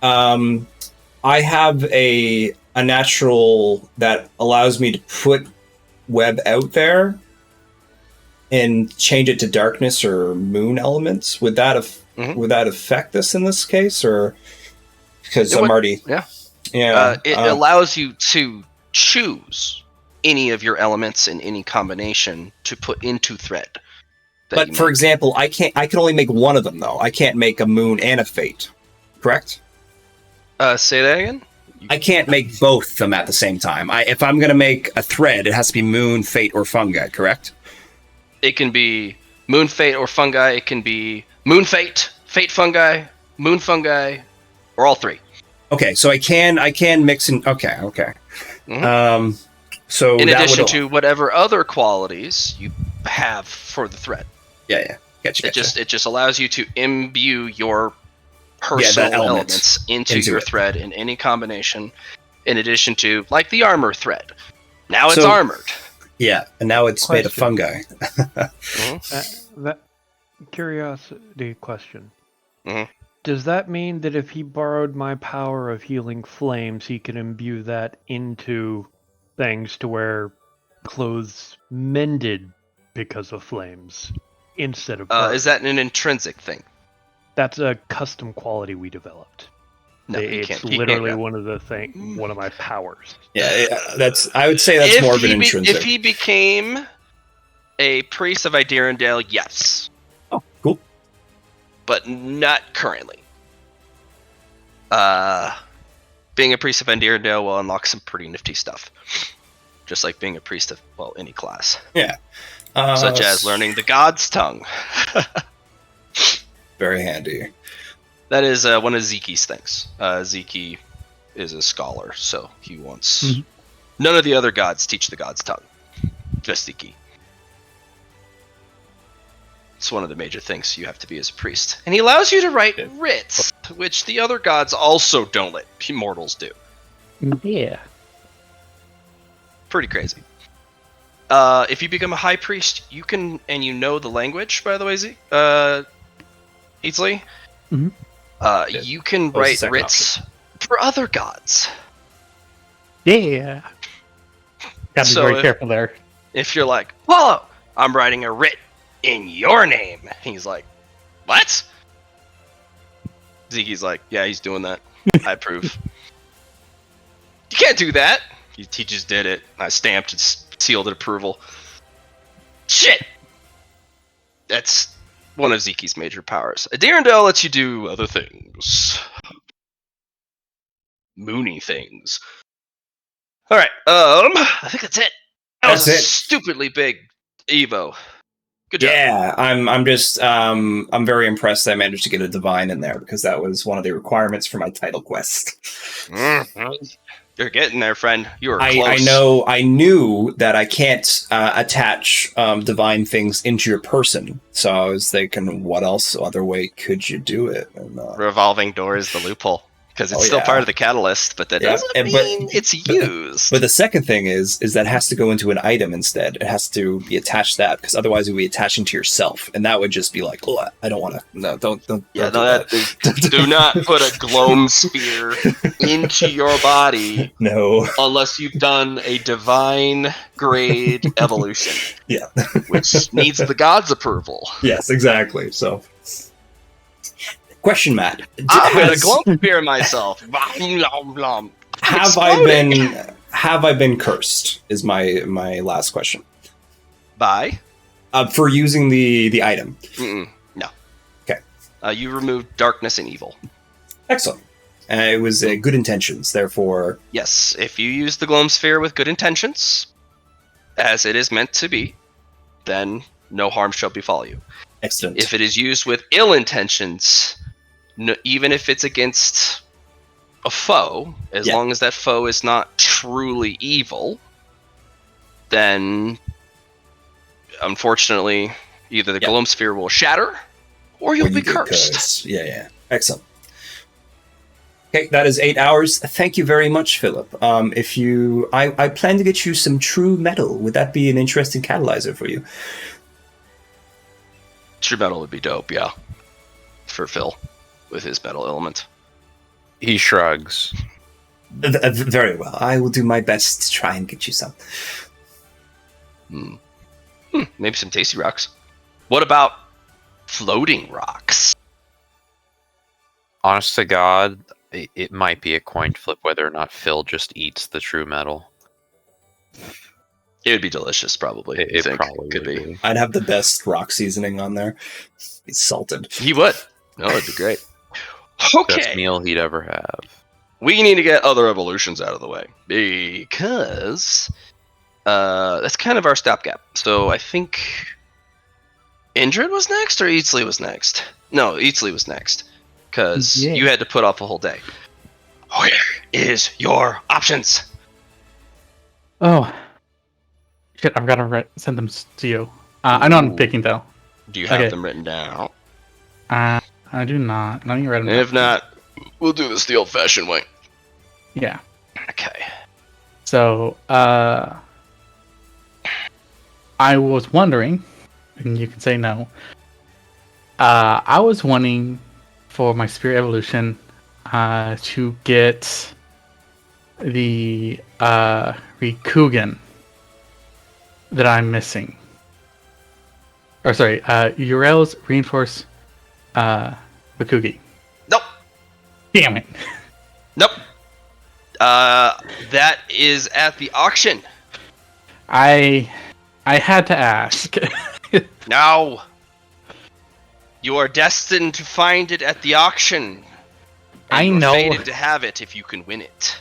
I have a natural that allows me to put web out there and change it to darkness or moon elements. Would that affect this in this case, or because I'm already it allows you to choose any of your elements in any combination to put into thread. But for example, I can only make one of them though. I can't make a moon and a fate. Correct? Say that again. I can't make both of them at the same time. If I'm going to make a thread, it has to be moon, fate, or fungi, correct? It can be moon, fate, or fungi. It can be moon, fate, fate, fungi, moon, fungi, or all three. Okay, so I can mix in. Okay. Mhm. So in that addition to whatever other qualities you have for the thread. Yeah. Gotcha. It just allows you to imbue your personal elements into your thread in any combination, in addition to, like, the armor thread. Now it's armored. Yeah, and now it's made of fungi. That curiosity question. Mhm. Does that mean that if he borrowed my power of healing flames, he can imbue that into things to wear clothes mended because of flames instead of burned? Is that an intrinsic thing? That's a custom quality we developed. No, It's literally one of my powers. Yeah, I would say that's more of an intrinsic. If he became a priest of Idirondale, yes. Oh, cool. But not currently. Being a priest of Idirondale will unlock some pretty nifty stuff. Just like being a priest of, well, any class. Yeah. Such as learning the God's Tongue. Very handy. That is one of Zeki's things. Zeki is a scholar, so he wants... None of the other gods teach the God's Tongue. Just Zeki. It's one of the major things you have to be as a priest. And he allows you to write writs, which the other gods also don't let mortals do. Yeah. Pretty crazy. If you become a high priest, you can, and you know the language, by the way, Easley, you can write writs for other gods. Yeah. Gotta be very careful there. If you're like, Apollo, I'm writing a writ in your name. He's like, what? Zeke's like, yeah, he's doing that. I approve. You can't do that. He just did it. I stamped and sealed approval. Shit! That's one of Zeke's major powers. Adirondale lets you do other things. Moony things. Alright, I think that's it. That was a stupidly big Evo. Good job. Yeah, I'm just I'm very impressed that I managed to get a divine in there because that was one of the requirements for my title quest. You're getting there, friend. You were close. I knew that I can't attach divine things into your person, so I was thinking, what else other way could you do it? And, revolving door is the loophole. Because it's still part of the catalyst, but that doesn't mean it's used. But the second thing is that it has to go into an item instead. It has to be attached to that, because otherwise it would be attaching to yourself, and that would just be like, oh, I don't want to. No, don't. Yeah, do not put a gloam sphere into your body. No, unless you've done a divine grade evolution. Yeah, which needs the god's approval. Yes, exactly. So. Question, Matt. I'm gonna gloam spear myself. Have I been cursed? Is my last question. By? For using the item. No. Okay. You removed darkness and evil. Excellent. It was good intentions, therefore. Yes, if you use the gloam sphere with good intentions, as it is meant to be, then no harm shall befall you. Excellent. If it is used with ill intentions, no, even if it's against a foe, as long as that foe is not truly evil, then unfortunately either the gloam sphere will shatter or you'll be cursed. Yeah. Excellent. Okay, that is 8 hours. Thank you very much, Philip. I plan to get you some true metal. Would that be an interesting catalyzer for you? True metal would be dope, yeah. For Phil, with his metal element. He shrugs. Very well. I will do my best to try and get you some. Maybe some tasty rocks. What about floating rocks? Honest to God, it might be a coin flip whether or not Phil just eats the true metal. It would be delicious, probably. It probably could be. I'd have the best rock seasoning on there. It's salted. He would. No, it'd be great. Okay. Best meal he'd ever have. we need to get other evolutions out of the way because that's kind of our stopgap. So I think Indrid was next or Eatsley was next? No, Eatsley was next because you had to put off a whole day. Where is your options? Oh, shit! I've got to send them to you. I know I'm picking though. Do you have them written down? I do not. Let me write them down. If not, we'll do this the old-fashioned way. Yeah. Okay. So, I was wondering, and you can say no. I was wanting for my spirit evolution to get the Rikugan that I'm missing. Or sorry, Urel's reinforced Bakugi. Nope. Damn it. Nope. That is at the auction. I had to ask. No. You are destined to find it at the auction. I you're know. fated to have it if you can win it.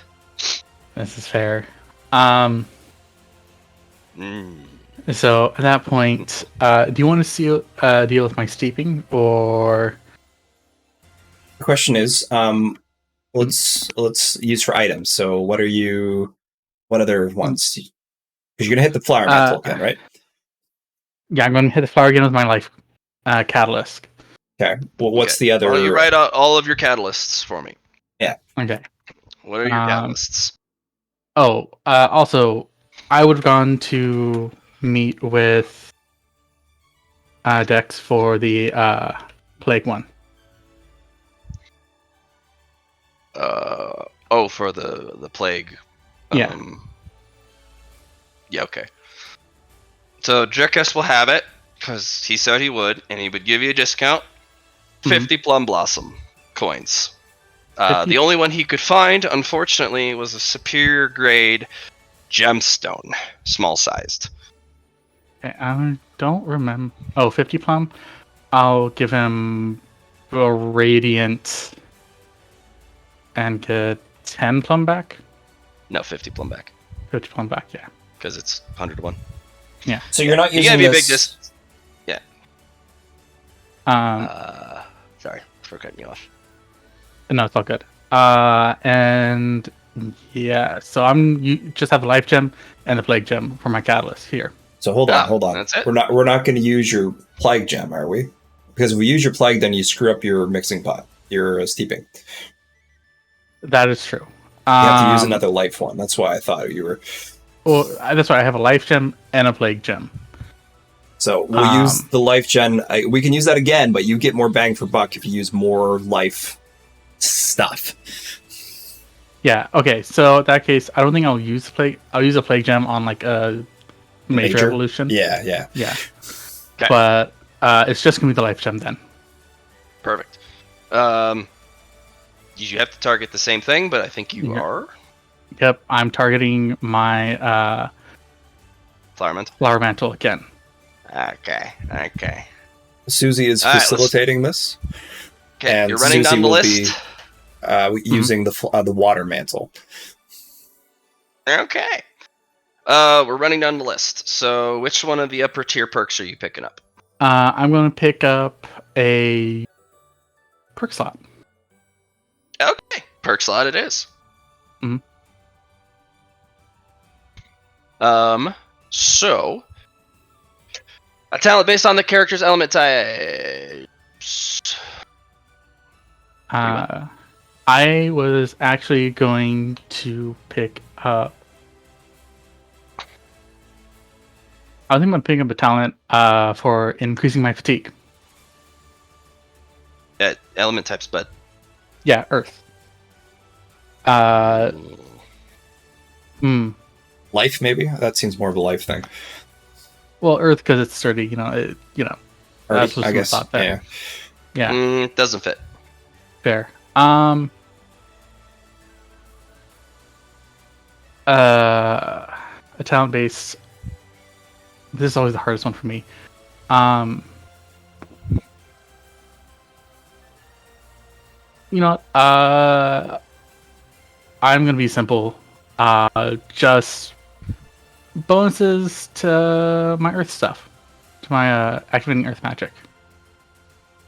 This is fair. So at that point, do you want to deal with my steeping, or The question is, let's use for items. So what other ones? Because you're gonna hit the flower mantle again, right? Yeah, I'm going to hit the flower again with my life catalyst. Okay. Well, what's the other? Why don't you write out all of your catalysts for me? Yeah. Okay. What are your catalysts? Oh, also, I would have gone to meet with Dex for the plague one. For the plague. Yeah. Yeah, okay. So Jerkus will have it, because he said he would, and he would give you a discount. 50 Plum Blossom coins. The only one he could find, unfortunately, was a superior grade gemstone, small sized. Okay, I don't remember. Oh, 50 plum? I'll give him a radiant and get 10 plum back? No, 50 Plum back. 50 plum back, yeah. Because it's 100 to 1. Yeah. So you're not You using gotta be a big this. Yeah. Um, Sorry for cutting you off. No, it's all good. And yeah, so you just have the life gem and the plague gem for my catalyst here. So hold on. That's it? We're not going to use your plague gem, are we? Because if we use your plague, then you screw up your mixing pot, your steeping. That is true. You have to use another life one. That's why I thought you were. Well, that's why I have a life gem and a plague gem. So we'll use the life gem. We can use that again, but you get more bang for buck if you use more life stuff. Yeah. Okay. So in that case, I don't think I'll use the plague. I'll use a plague gem on like a major evolution. Yeah. Okay. But it's just gonna be the life gem then. Perfect. You have to target the same thing, but I think you are. Yep. I'm targeting my flower mantle again. Okay. Susie is facilitating this. Okay, and you're running Susie down the will list. Be using the water mantle. Okay. We're running down the list. So, which one of the upper tier perks are you picking up? I'm going to pick up a perk slot. Okay, perk slot it is. So a talent based on the character's element types. I was actually going to pick up. I think I'm picking up a talent for increasing my fatigue. Element types, bud. Yeah, Earth. Life, maybe? That seems more of a life thing. Well, Earth because it's sturdy. That's I guess. Thought there. Yeah. Doesn't fit. Fair. A talent base. This is always the hardest one for me. I'm gonna be simple. Just bonuses to my Earth stuff, to my activating Earth magic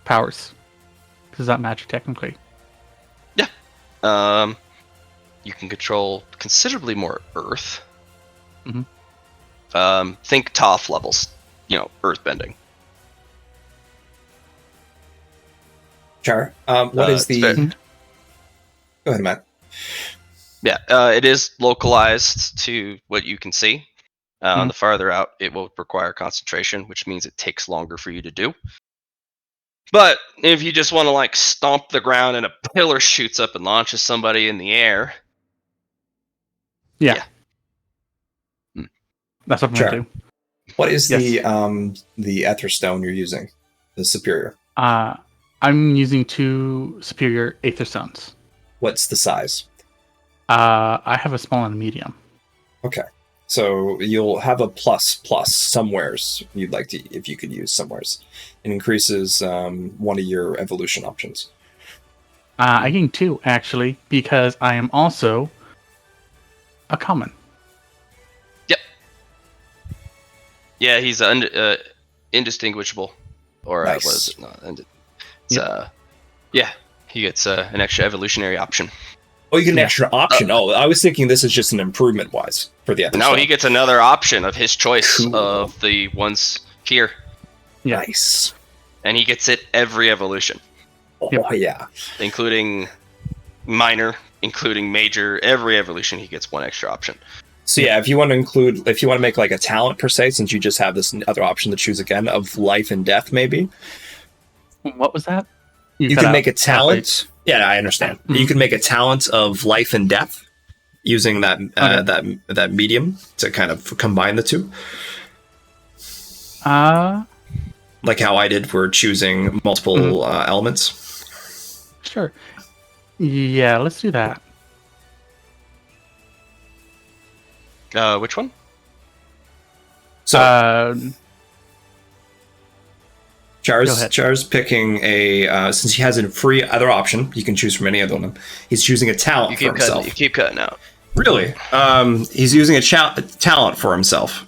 powers. Because it's not magic technically. Yeah. You can control considerably more Earth. Think Toph levels. Earth bending. Char, what is the? Fair. Go ahead, Matt. Yeah, it is localized to what you can see. The farther out, it will require concentration, which means it takes longer for you to do. But if you just want to like stomp the ground and a pillar shoots up and launches somebody in the air, Yeah. That's what I'm Sure. gonna do. What is Yes. the Ether Stone you're using? The Superior. I'm using 2 superior Aether Stones. What's the size? I have a small and a medium. Okay. So you'll have a plus somewheres you'd like to, if you could use somewheres. It increases one of your evolution options. I gain 2 actually because I am also a common. Yep. Yeah, he's indistinguishable, or Nice. what is it? No, it's yeah, he gets an extra evolutionary option. Oh, you get an extra option. I was thinking this is just an improvement wise for the Ether No, Stone. he gets another option of his choice Cool. of the ones here, Yeah. Nice. and he gets it every evolution, Oh Yep. yeah. including minor, including major. Every evolution, he gets one extra option. So yeah, if you want to make like a talent per se, since you just have this other option to choose again of life and death, maybe What was that? you can make a talent. Yeah, I understand. You can make a talent of life and death using that that medium to kind of combine the two. Like how I did for choosing multiple elements. Sure. Yeah, let's do that. Which one? So Go ahead. Char's picking a since he has a free other option, you can choose from any of them. He's choosing a talent for himself. You keep cutting out. Really? He's using a talent for himself.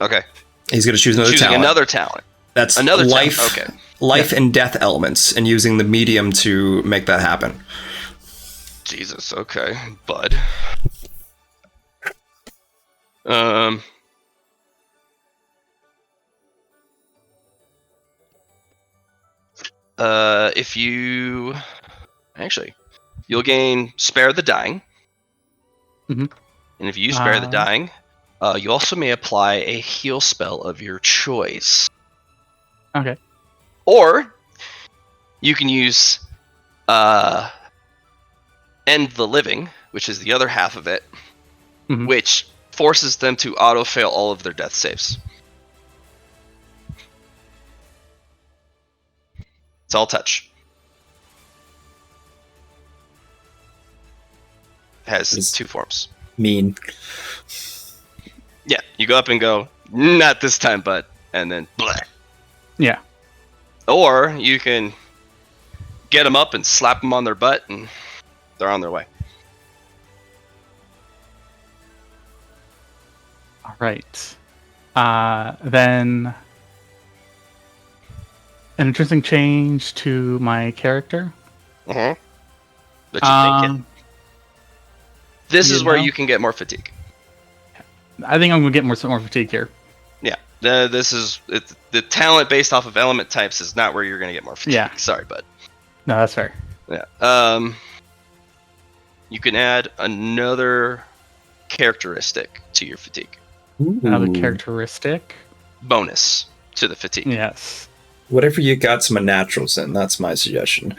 Okay. He's going to choose Another talent. That's another life. talent. Okay. Life and death elements, and using the medium to make that happen. Jesus. Okay, bud. If you you'll gain Spare the Dying. Mhm. And if you Spare the Dying, you also may apply a heal spell of your choice. Okay. Or you can use End the Living, which is the other half of it, which forces them to auto-fail all of their death saves. It's all touch. Has 2 forms. Mean. Yeah, you go up and go, not this time, bud, and then bleh. Yeah. Or you can get them up and slap them on their butt, and they're on their way. All right. Then an interesting change to my character. But you think it. This is where you can get more fatigue. I think I'm gonna get more fatigue here. Yeah, the talent based off of element types is not where you're gonna get more fatigue. Yeah. Sorry, bud. No, that's fair. Yeah. You can add another characteristic to your fatigue. Another characteristic. Bonus to the fatigue. Yes. Whatever you got some naturals in, that's my suggestion.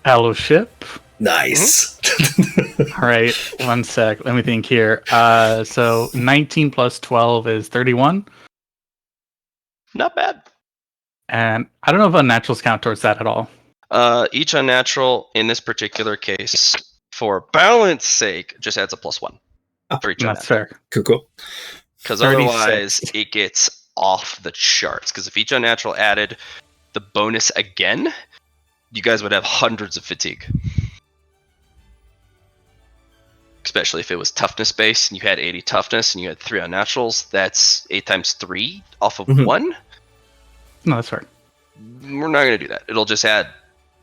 Fellowship. Nice. All right, 1 sec. Let me think here. So 19 plus 12 is 31. Not bad. And I don't know if unnaturals count towards that at all. Each unnatural in this particular case, for balance sake, just adds a +1 for each That's unnatural. fair. Cool. Because 36. otherwise, it gets off the charts. Because if each unnatural added the bonus again, you guys would have hundreds of fatigue. especially if it was toughness based and you had 80 toughness and you had 3 unnaturals, that's 8 times 3 off of 1. No, that's right. We're not going to do that. It'll just add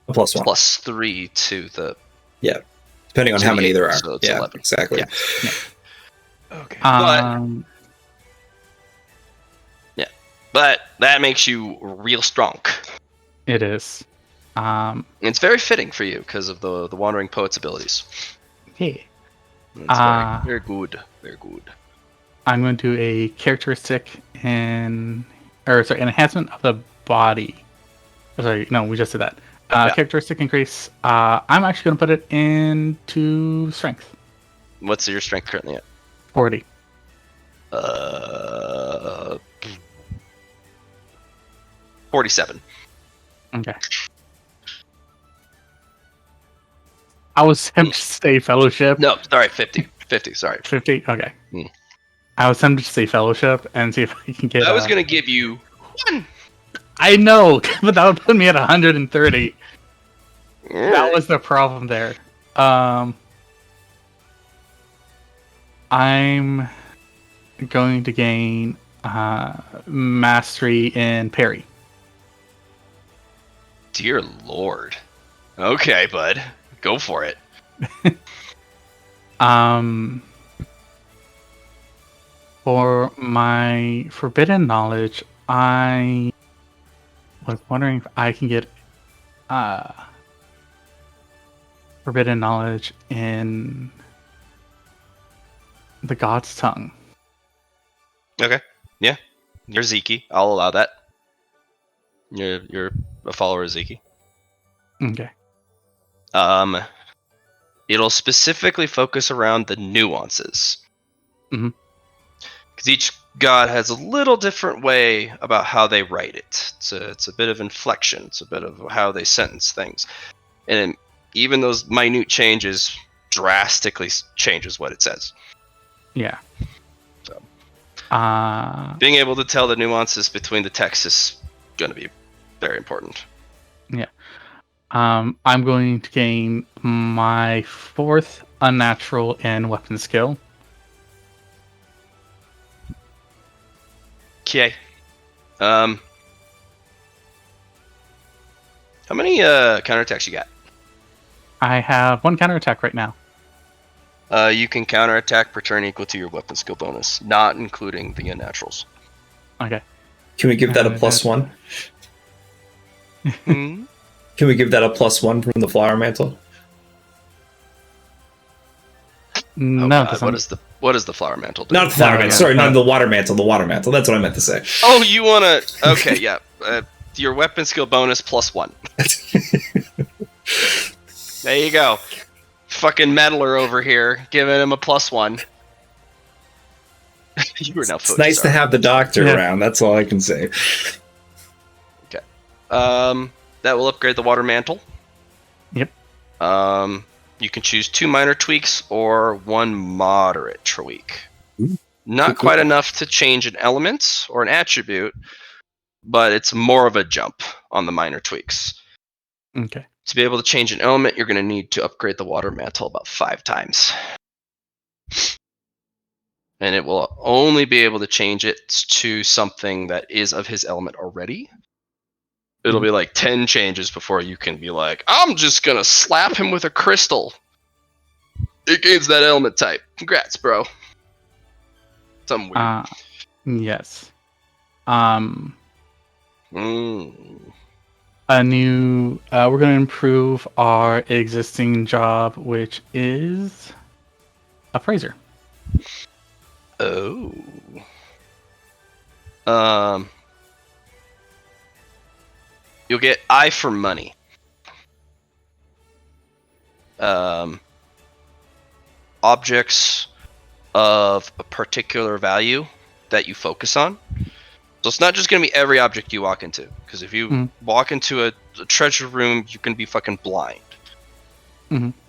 A +1. plus 3 to the... Yeah. Depending on to how the many 8, there are. so it's Yeah, 11. exactly. Yeah. Okay. But that makes you real strong. It is. And it's very fitting for you because of the Wandering Poet's abilities. Yeah. It's very good. Very good. I'm going to do a characteristic an enhancement of the body. Sorry, no, we just did that. Characteristic increase. I'm actually going to put it into strength. What's your strength currently at? 40. 47. Okay. I was tempted to say fellowship. No, sorry, 50. 50, sorry. 50? Okay. I was tempted to say fellowship and see if I can get... I was going to give you 1. I know, but that would put me at 130. That was the problem there. I'm going to gain mastery in parry. Dear Lord. Okay, bud. Go for it. For my forbidden knowledge, I was wondering if I can get forbidden knowledge in the God's Tongue. Okay. Yeah. You're Zeke. I'll allow that. You're a follower of Zeke. Okay. It'll specifically focus around the nuances. Mhm. Because each god has a little different way about how they write it. It's a bit of inflection. It's a bit of how they sentence things. And even those minute changes drastically changes what it says. Yeah. So, being able to tell the nuances between the texts is going to be very important. Yeah. I'm going to gain my 4th unnatural in weapon skill. Okay. How many counterattacks you got? I have 1 counterattack right now. You can counterattack per turn equal to your weapon skill bonus, not including the unnaturals. Okay. Can we give that a +1? Can we give that a +1 from the flower mantle? No, what does the flower mantle do? Not the flower mantle. Sorry, not the water mantle. The water mantle. That's what I meant to say. Oh, you wanna? Okay, yeah. Your weapon skill bonus +1. There you go. Fucking meddler over here, giving him a +1. You are now. It's nice to have the doctor around. That's all I can say. Okay. That will upgrade the water mantle. Yep. You can choose 2 minor tweaks or 1 moderate tweak. Not quite enough to change an element or an attribute, but it's more of a jump on the minor tweaks. Okay. To be able to change an element, you're going to need to upgrade the water mantle about 5 times. And it will only be able to change it to something that is of his element already. It'll be like 10 changes before you can be like, I'm just going to slap him with a crystal. It gains that element type. Congrats, bro. Something weird. Yes. A new... we're going to improve our existing job, which is... appraiser. Oh. You'll get eye for money. Objects of a particular value that you focus on. So it's not just going to be every object you walk into. Because if you walk into a treasure room, you can be fucking blind.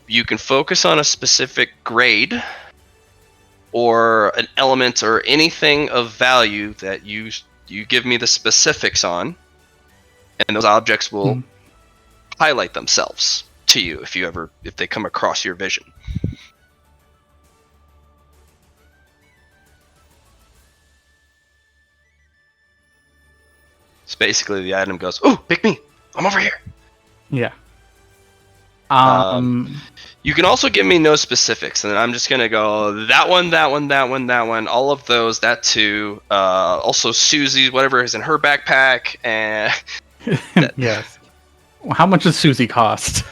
You can focus on a specific grade or an element or anything of value that you give me the specifics on, and those objects will highlight themselves to you if they come across your vision. So basically, the item goes, "Ooh, pick me! I'm over here." Yeah. You can also give me no specifics, and then I'm just gonna go that one, that one, that one, that one, all of those, that too. Also Susie, whatever is in her backpack, and Yes. How much does Susie cost?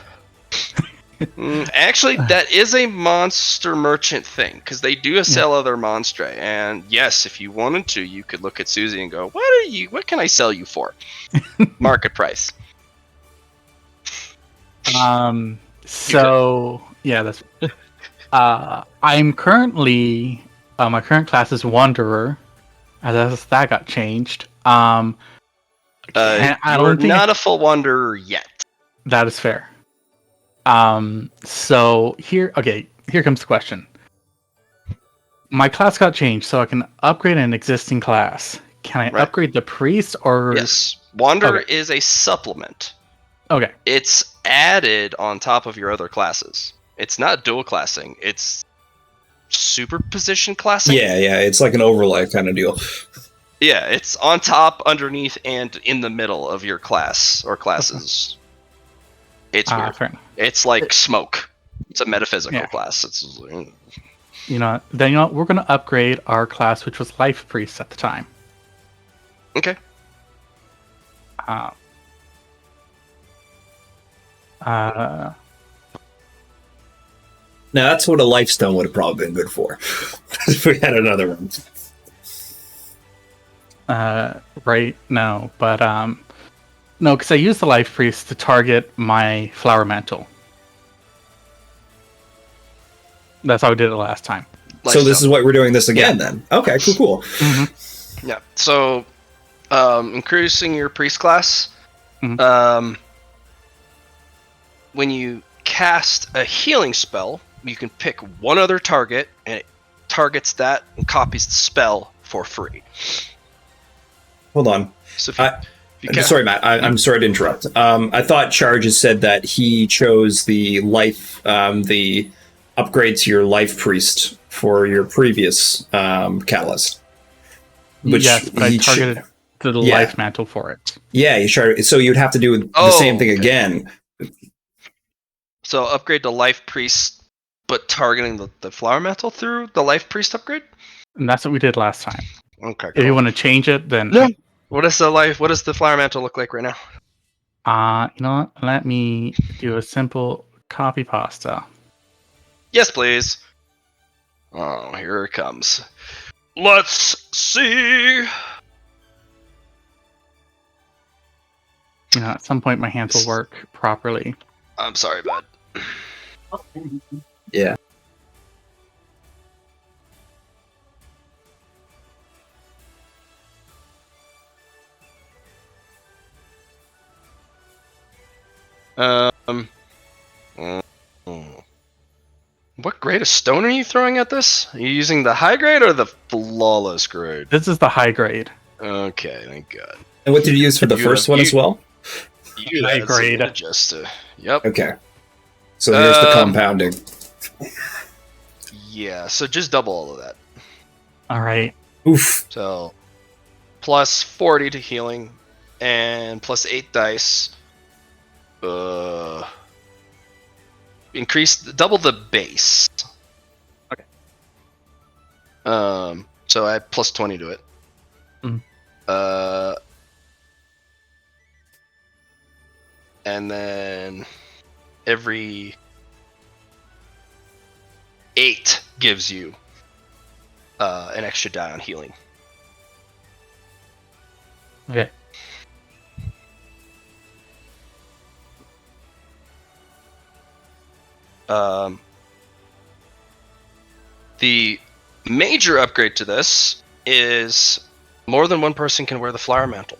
actually, that is a monster merchant thing because they do sell other monstra. And yes, if you wanted to, you could look at Susie and go, What can I sell you for? Market price. So yeah, that's. I'm currently my current class is Wanderer, as that got changed. I You're not a full wanderer yet. That is fair. So here comes the question. My class got changed, so I can upgrade an existing class. Can I upgrade the priest or? Yes, Wanderer is a supplement. Okay. It's added on top of your other classes. It's not dual classing. It's superposition classing. Yeah. It's like an overlay kind of deal. Yeah, it's on top, underneath, and in the middle of your class or classes. It's weird. Fair enough. It's like smoke. It's a metaphysical class. It's we're gonna upgrade our class, which was Life Priest at the time. Okay. Now that's what a lifestone would have probably been good for. If we had another one. Right? No, but no, because I used the Life Priest to target my Flower Mantle. That's how I did it last time. So this is what we're doing this again then. Okay, cool. Mm-hmm. Yeah. So increasing your priest class. Mm-hmm. When you cast a healing spell, you can pick one other target, and it targets that and copies the spell for free. Hold on. So sorry, Matt. I'm sorry to interrupt. I thought Charges said that he chose the the upgrade to your Life Priest for your previous Catalyst. Yes, but I targeted the Life Mantle for it. Yeah, you sure. So you'd have to do the same thing again. So upgrade to Life Priest, but targeting the Flower Mantle through the Life Priest upgrade? And that's what we did last time. Okay. Cool. If you want to change it, then no. What does the Flower Mantle look like right now? You know what? Let me do a simple copy pasta. Yes, please. Oh, here it comes. Let's see. At some point my hands will work properly. I'm sorry, bud. Yeah. What grade of stone are you throwing at this? Are you using the high grade or the flawless grade? This is the high grade. Okay, thank God. And what did you use for the first one as well? High grade. Yep. Okay. So here's the compounding. Yeah, so just double all of that. All right. Oof. So plus 40 to healing and plus 8 dice. Double the base. Okay. So I plus 20 to it. Mm. And then every 8 gives you an extra die on healing. Okay. The major upgrade to this is more than one person can wear the Flower Mantle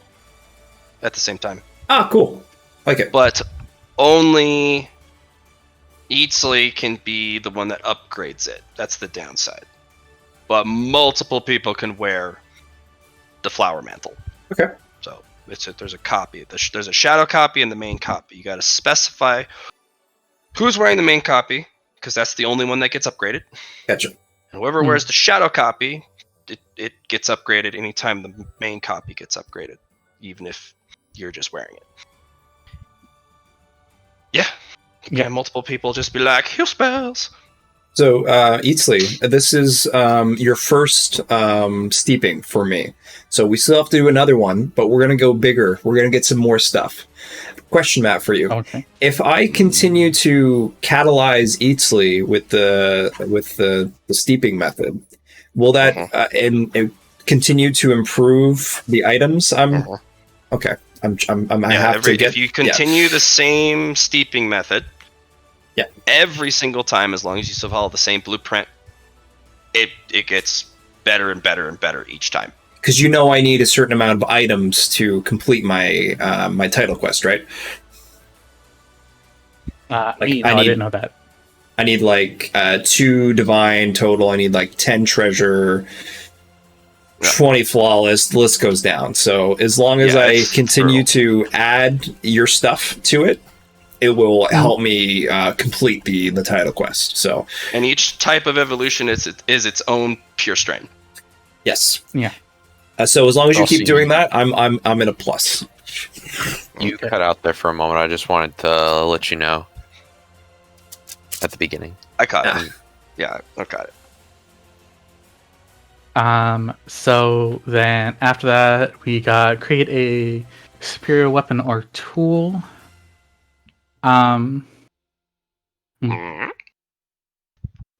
at the same time. Ah, cool. Like it. But only Eatsley can be the one that upgrades it. That's the downside. But multiple people can wear the Flower Mantle. Okay. So there's a copy. There's a shadow copy and the main copy. You got to specify who's wearing the main copy, because that's the only one that gets upgraded. Gotcha. And whoever wears the shadow copy, it gets upgraded anytime the main copy gets upgraded. even if you're just wearing it. Yeah. Yeah. And multiple people just be like, heal spells. So, Eatsley, this is your first steeping for me. So we still have to do another one, but we're going to go bigger. We're going to get some more stuff. Question, Matt, for you. Okay. If I continue to catalyze Eatsley with the steeping method, will that and continue to improve the items? Okay. If you continue the same steeping method, every single time, as long as you still follow the same blueprint, it gets better and better and better each time. Because I need a certain amount of items to complete my my title quest, right? I didn't know that. I need 2 divine total. I need 10 treasure, 20 flawless. The list goes down. So as long as I continue to add your stuff to it, it will help me complete the title quest. So, and each type of evolution is its own pure strain. Yes. Yeah. So as long as you keep doing that, I'm in a plus. You cut out there for a moment. I just wanted to let you know at the beginning. I caught it. Yeah, I caught it. So then after that, we got create a superior weapon or tool.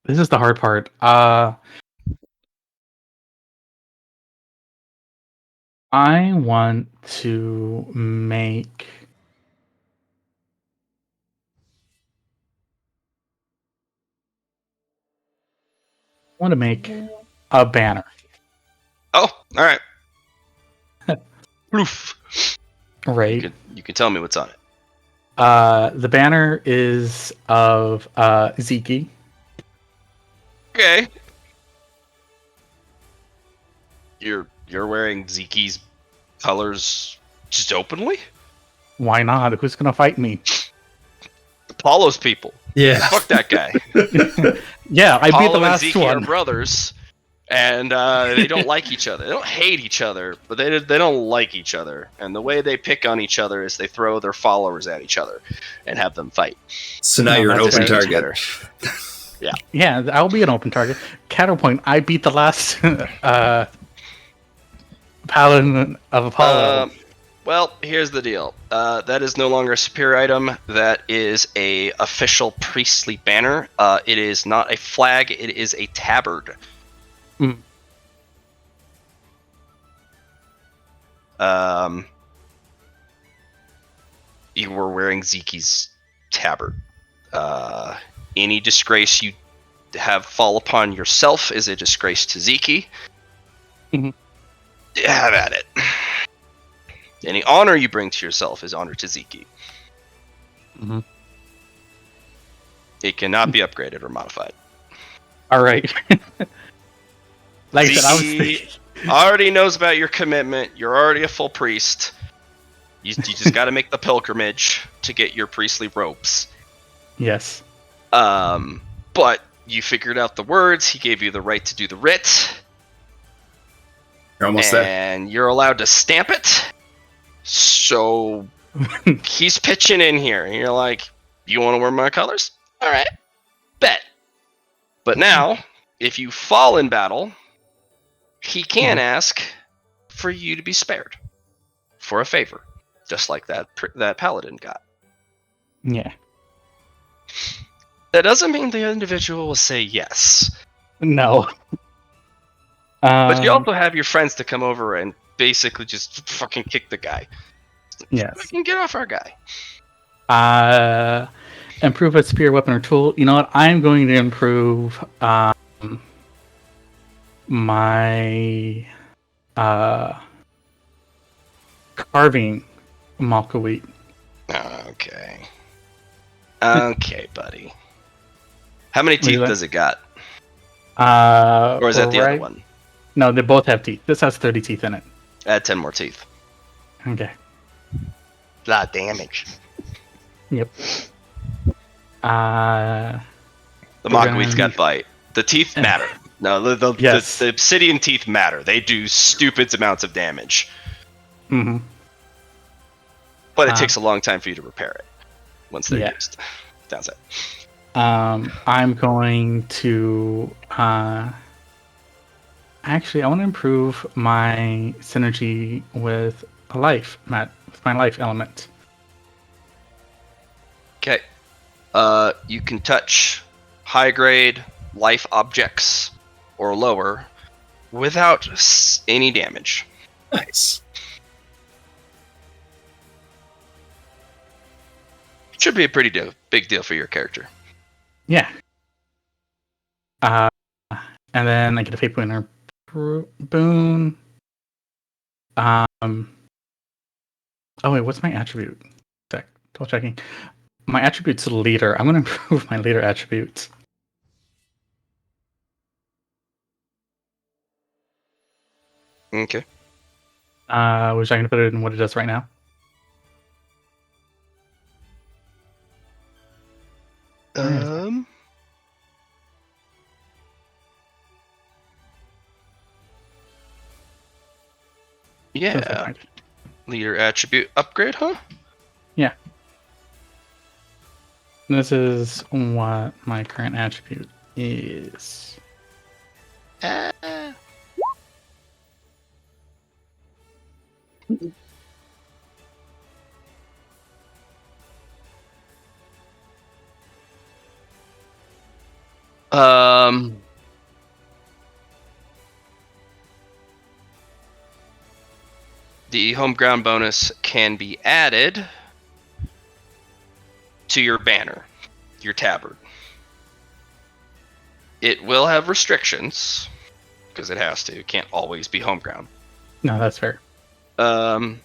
This is the hard part. I want to make a banner. Oh, all right. Proof. Right. You can tell me what's on it. The banner is of Ziki. Okay. You're wearing Ziki's colors just openly? Why not? Who's gonna fight me? Apollo's people. Yeah. Fuck that guy. Yeah, I beat the last and Ziki one. are brothers, and they don't like each other. They don't hate each other, but they don't like each other. And the way they pick on each other is they throw their followers at each other and have them fight. So now you're an open target. Yeah. Yeah, I'll be an open target. Counterpoint, I beat the last Paladin of Apollo. Well, here's the deal. That is no longer a superior item. That is a official priestly banner. It is not a flag. It is a tabard. Mm. You were wearing Ziki's tabard. Any disgrace you have fall upon yourself is a disgrace to Ziki. Mm-hmm. Have at it. Any honor you bring to yourself is honor to Ziki. Mm-hmm. It cannot be upgraded or modified. All right. Like I said, I was Ziki thinking. already knows about your commitment. You're already a full priest. You just got to make the pilgrimage to get your priestly robes. Yes. But you figured out the words. He gave you the right to do the writ. You're almost there. And you're allowed to stamp it. So he's pitching in here. And you're like, you want to wear my colors? All right. Bet. But now, if you fall in battle, he can ask for you to be spared for a favor. Just like that paladin got. Yeah. That doesn't mean the individual will say yes. No. But you also have your friends to come over and basically just fucking kick the guy. Yes. Fucking get off our guy. Improve a spear, weapon, or tool. You know what? I'm going to improve my carving Malkawheat. Okay. Okay, buddy. How many teeth does it got? Or is that the other one? No, they both have teeth. This has 30 teeth in it. Add 10 more teeth. Okay. A lot of damage. Yep. The Malkawheat's got bite. The teeth matter. No, the obsidian teeth matter. They do stupid amounts of damage. Mm-hmm. But it takes a long time for you to repair it once they're Yeah. used. That's it. I'm going to actually I want to improve my synergy with life, Matt, with my life element. Okay. You can touch high grade life objects or lower without any damage. Nice. Should be a pretty big deal for your character. Yeah. And then I get a fate point or boon. Oh wait, what's my attribute? Double checking. My attribute's leader. I'm gonna improve my leader attributes. Okay. Which I'm gonna put it in what it does right now. Yeah. Leader attribute upgrade, huh? Yeah. This is what my current attribute is. The home ground bonus can be added to your banner, your tabard. It will have restrictions, because it has to. It can't always be home ground. No, that's fair. Once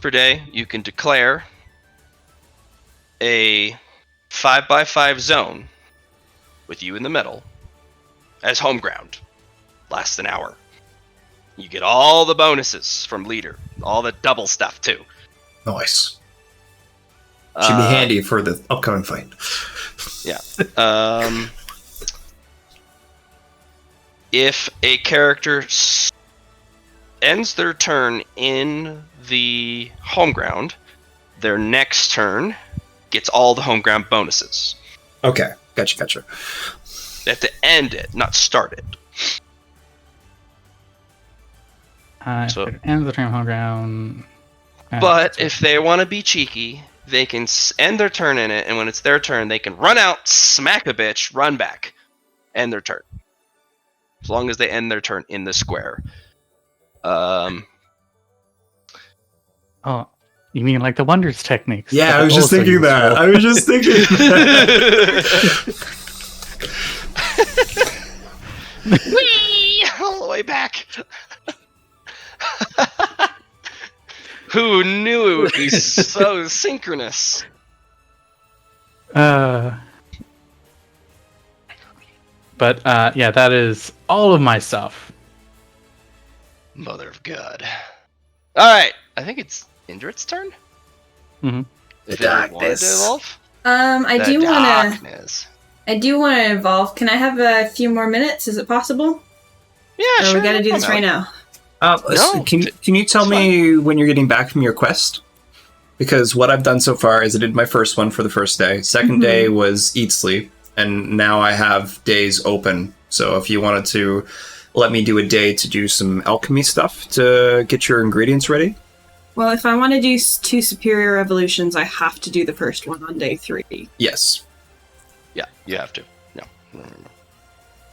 per day, you can declare a 5x5 zone with you in the middle as home ground. Lasts an hour. You get all the bonuses from leader, all the double stuff too. Nice. Should be handy for the upcoming fight. Yeah. If a character ends their turn in the home ground, their next turn gets all the home ground bonuses. Okay, gotcha. They have to end it, not start it. So it ends the turn home ground. But if they want to be cheeky, they can end their turn in it, and when it's their turn, they can run out, smack a bitch, run back, end their turn. As long as they end their turn in the square. Oh, you mean like the wonders techniques? Yeah, I was just thinking that. Whee! All the way back. Who knew it would be so synchronous? But yeah, that is all of my stuff. Mother of God. Alright, I think it's Indrit's turn? Mm-hmm. If it wanted to evolve? I do want to evolve. Can I have a few more minutes? Is it possible? Yeah, or sure. We gotta do this right now. No, can you tell me when you're getting back from your quest? Because what I've done so far is I did my first one for the first day. Second day was eat, sleep. And now I have days open. So if you wanted to let me do a day to do some alchemy stuff to get your ingredients ready. Well, if I want to do 2 superior evolutions, I have to do the first one on day 3. Yes. Yeah, you have to. No.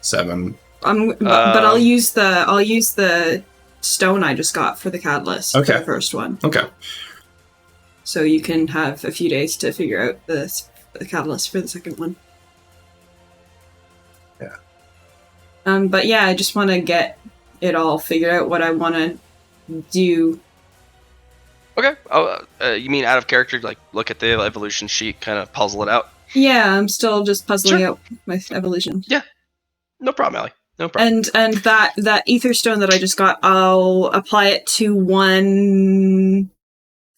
7. But I'll use the stone I just got for the catalyst for the first one. Okay. So you can have a few days to figure out the catalyst for the second one. Yeah. But yeah, I just want to get it all figured out what I want to do. Okay. You mean out of character? Like look at the evolution sheet, kind of puzzle it out? Yeah, I'm still just puzzling out my evolution. Yeah. No problem, Allie. No problem. And that ether stone that I just got, I'll apply it to one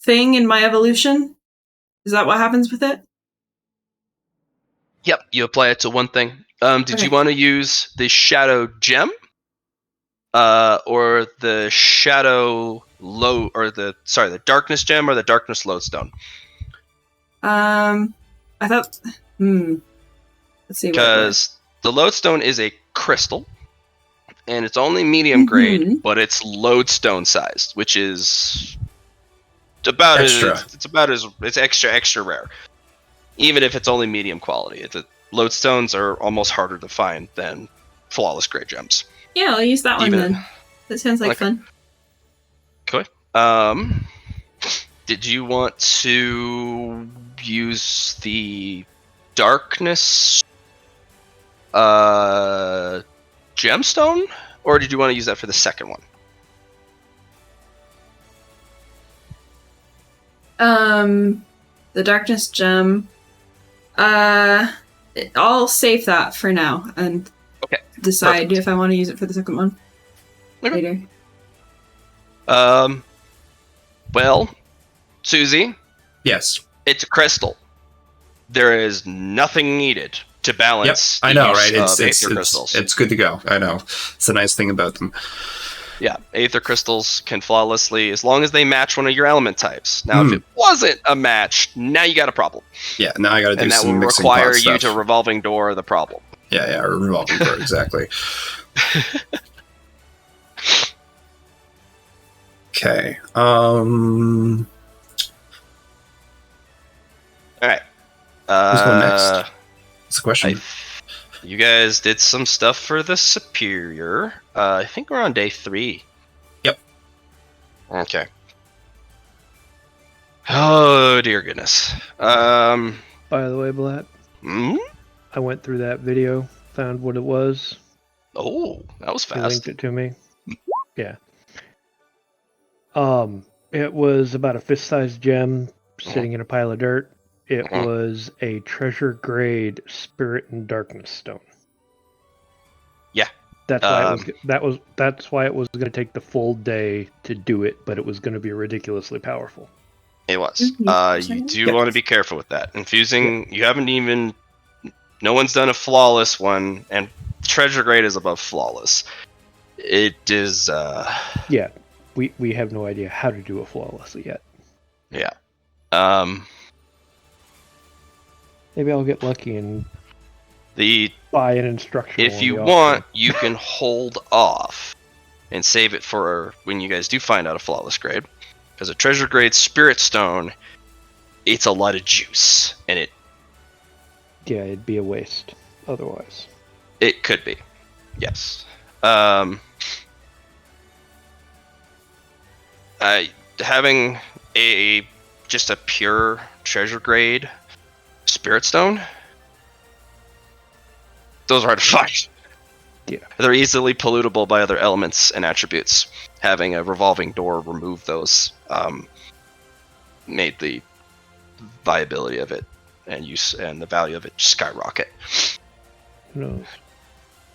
thing in my evolution. Is that what happens with it? Yep, you apply it to one thing. Did you want to use the shadow gem? or the shadow the darkness gem or the darkness lodestone? I thought. Let's see. Because the lodestone is a crystal, and it's only medium grade, but it's lodestone sized, which is about Extra. It's extra rare, even if it's only medium quality. Lodestones are almost harder to find than flawless grade gems. Yeah, I'll use that one then. That sounds like fun. Cool. Did you want to use the darkness gemstone, or did you want to use that for the second one? The darkness gem. I'll save that for now and decide if I want to use it for the second one later. Well, Susie. Yes. It's a crystal. There is nothing needed to balance. Yep, I know, right? Aether crystals. It's good to go. I know. It's a nice thing about them. Yeah, Aether crystals can flawlessly, as long as they match one of your element types. Now, if it wasn't a match, now you got a problem. Yeah, now I got to do some and that will mixing require pot you stuff. to revolving door the problem. Yeah, a revolving door, exactly. Okay. All right. Who's going next? What's the question? You guys did some stuff for the superior. I think we're on day 3. Yep. Okay. Oh dear goodness. By the way, Blatt, I went through that video, found what it was. Oh, that was fast. He linked it to me. Yeah. It was about a fist-sized gem sitting in a pile of dirt. It was a treasure grade spirit and darkness stone. Yeah. That's why it was going to take the full day to do it, but it was going to be ridiculously powerful. It was. You do want to be careful with that. Infusing, you haven't even. No one's done a flawless one, and treasure grade is above flawless. It is. Yeah, we have no idea how to do it flawlessly yet. Yeah. Maybe I'll get lucky and buy an instructional. If you want, you can hold off and save it for when you guys do find out a flawless grade. Because a treasure grade spirit stone, it's a lot of juice, and yeah, it'd be a waste otherwise. It could be, yes. Having just a pure treasure grade spirit stone, those are hard to find. Yeah, they're easily pollutable by other elements and attributes. Having a revolving door remove those made the viability of it and use and the value of it skyrocket. Who knows?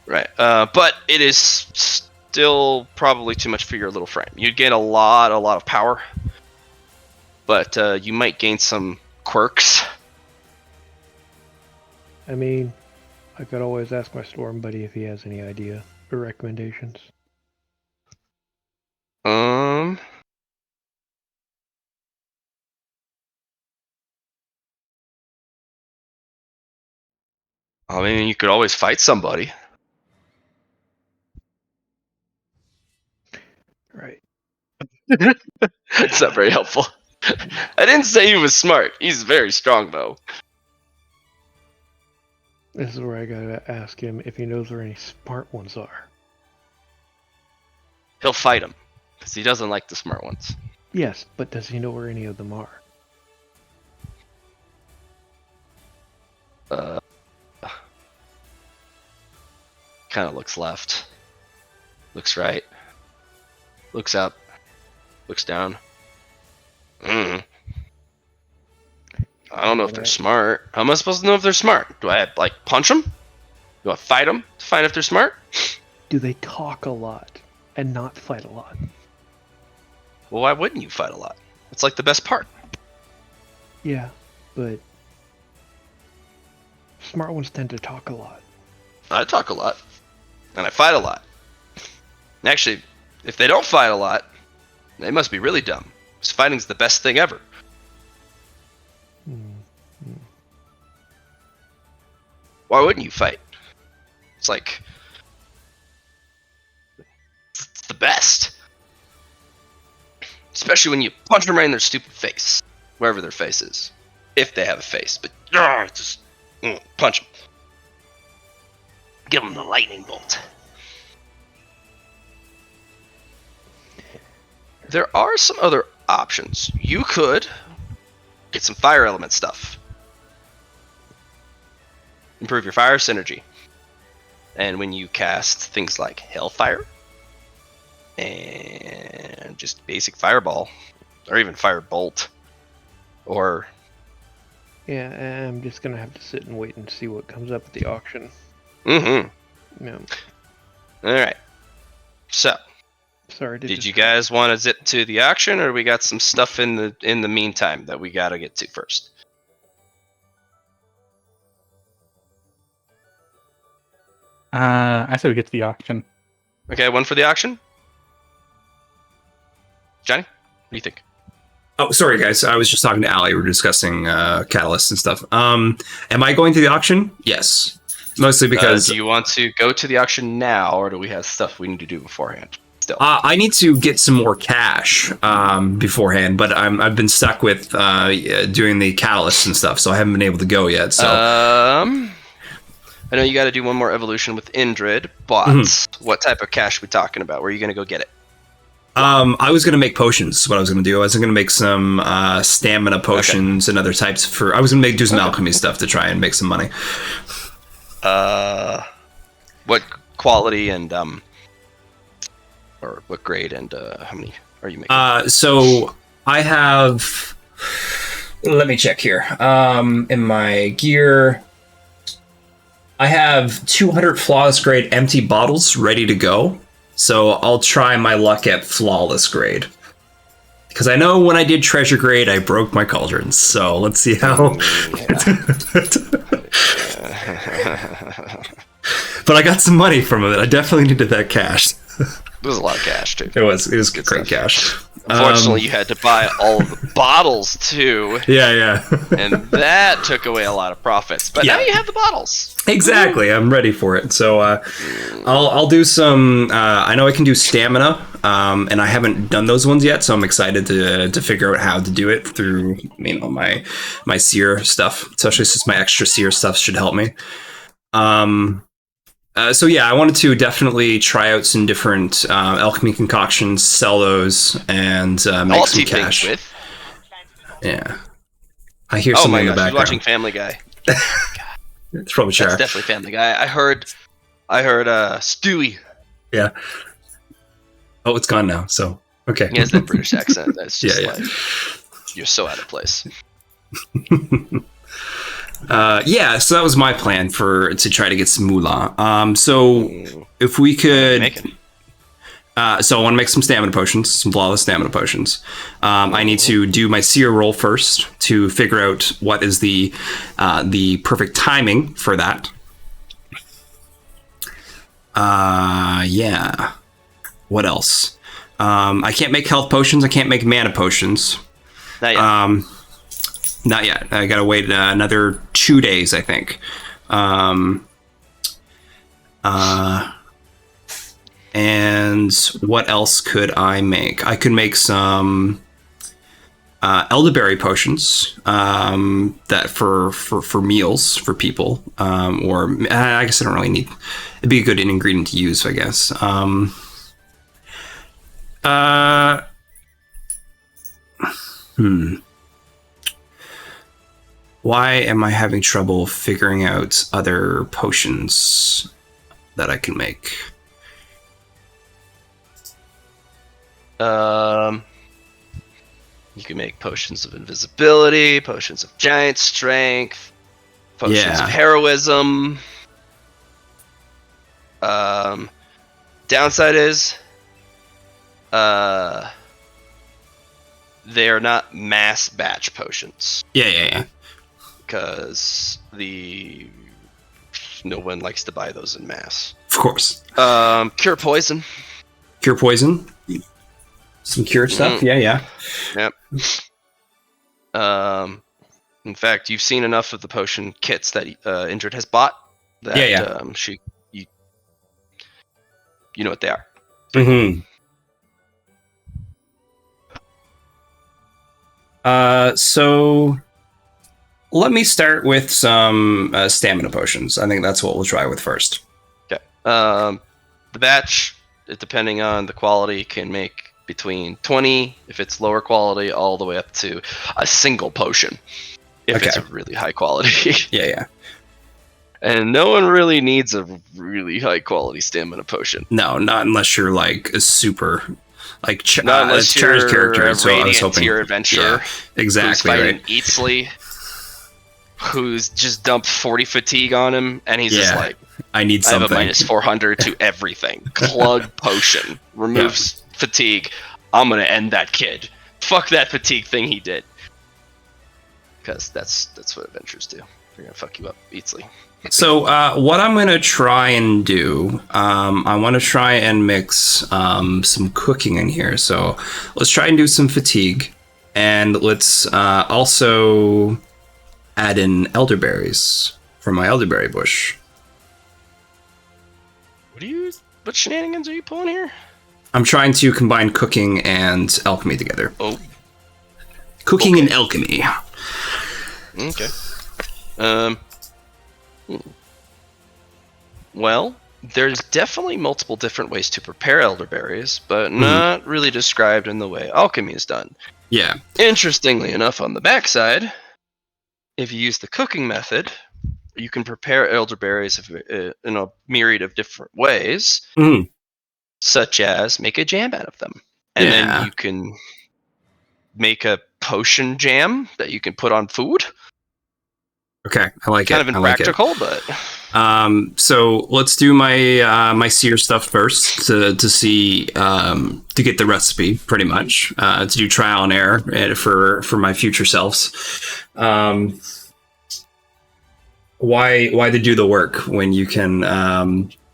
Right, but it is still probably too much for your little frame. You'd gain a lot of power, but you might gain some quirks. I mean, I could always ask my storm buddy if he has any idea or recommendations. I mean, you could always fight somebody. Right. It's not very helpful. I didn't say he was smart. He's very strong, though. This is where I gotta ask him if he knows where any smart ones are. He'll fight them, because he doesn't like the smart ones. Yes, but does he know where any of them are? Kind of looks left. Looks right. Looks up. Looks down. I don't know if they're smart. How am I supposed to know if they're smart? Do I, punch them? Do I fight them to find if they're smart? Do they talk a lot and not fight a lot? Well, why wouldn't you fight a lot? It's the best part. Yeah, but smart ones tend to talk a lot. I talk a lot. And I fight a lot. Actually, if they don't fight a lot, they must be really dumb. Because fighting's the best thing ever. Why wouldn't you fight? It's like... It's the best. Especially when you punch them right in their stupid face. Wherever their face is. If they have a face. But just punch them. Give them the lightning bolt. There are some other options. You could get some fire element stuff. Improve your fire synergy. And when you cast things like Hellfire and just basic Fireball, or even Firebolt, or... Yeah, I'm just gonna have to sit and wait and see what comes up at the auction. Mm-hmm. Yeah. Alright. So, Sorry. did you guys want to zip to the auction, or we got some stuff in the meantime that we gotta get to first? I said we get to the auction. Okay, one for the auction. Johnny, what do you think? Oh, sorry, guys. I was just talking to Allie. We were discussing catalysts and stuff. Am I going to the auction? Yes. Mostly because... do you want to go to the auction now, or do we have stuff we need to do beforehand? Still. I need to get some more cash beforehand, but I've been stuck with doing the catalysts and stuff, so I haven't been able to go yet. So I know you got to do one more evolution with Indrid, but what type of cash are we talking about? Where are you going to go get it? I was going to make potions. What I was going to do, I was going to make some stamina potions and other types for... I was going to do some alchemy stuff to try and make some money. What quality and or what grade and how many are you making? So I have... Let me check here. In my gear, I have 200 flawless grade empty bottles ready to go. So I'll try my luck at flawless grade. Because I know when I did treasure grade, I broke my cauldrons. So let's see how... But I got some money from it. I definitely needed that cash. It was a lot of cash, too. It was great cash. Unfortunately, you had to buy all of the bottles, too. Yeah. And that took away a lot of profits. But now you have the bottles. Exactly. I'm ready for it. So I'll do some... I know I can do stamina, and I haven't done those ones yet, so I'm excited to figure out how to do it through my seer stuff. Especially since my extra seer stuff should help me. So yeah, I wanted to definitely try out some different alchemy concoctions, sell those, and make some cash. With. Yeah, I hear something in the background. You're watching Family Guy. It's probably Char. That's definitely Family Guy. I heard Stewie. Yeah. Oh, it's gone now. So okay. He has that British accent. That's just yeah. like you're so out of place. So that was my plan to try to get some moolah. So if we could, so I want to make some stamina potions, some flawless stamina potions. I need to do my seer roll first to figure out what is the perfect timing for that. Yeah. What else? I can't make health potions. I can't make mana potions. Not yet. Not yet. I gotta wait another 2 days, I think. And what else could I make? I could make some elderberry potions that for meals for people. Or I guess I don't really need. It'd be a good ingredient to use, I guess. Why am I having trouble figuring out other potions that I can make? You can make potions of invisibility, potions of giant strength, potions of heroism. Downside is, they are not mass batch potions. Yeah. Because no one likes to buy those in mass. Of course. Cure poison. Cure poison. Some cure stuff. Yeah. Yep. In fact, you've seen enough of the potion kits that Injured has bought. That, you know what they are. Mm-hmm. So let me start with some stamina potions. I think that's what we'll try with first. Okay. The batch, depending on the quality, can make between 20, if it's lower quality, all the way up to a single potion, if it's a really high quality. Yeah. And no one really needs a really high quality stamina potion. No, not unless you're like a super, like not unless you're character. a radiant tier adventurer. Yeah, exactly. Who's fighting right. Eatsley, who's just dumped 40 fatigue on him, and he's just like, I need something. I have a minus 400 to everything. Plug potion. Removes fatigue. I'm going to end that kid. Fuck that fatigue thing he did. Because that's what adventurers do. They're going to fuck you up, Eatsley. So what I'm going to try and do, I want to try and mix some cooking in here. So let's try and do some fatigue. And let's also add in elderberries from my elderberry bush. What shenanigans are you pulling here? I'm trying to combine cooking and alchemy together. Oh. Cooking and alchemy. Okay. Well, there's definitely multiple different ways to prepare elderberries, but not really described in the way alchemy is done. Yeah. Interestingly enough, on the backside, if you use the cooking method, you can prepare elderberries in a myriad of different ways, such as make a jam out of them. And then you can make a potion jam that you can put on food. Okay, I like it. Kind of impractical, but... So let's do my my seer stuff first to see to get the recipe, pretty much, to do trial and error for my future selves. Why to do the work when you can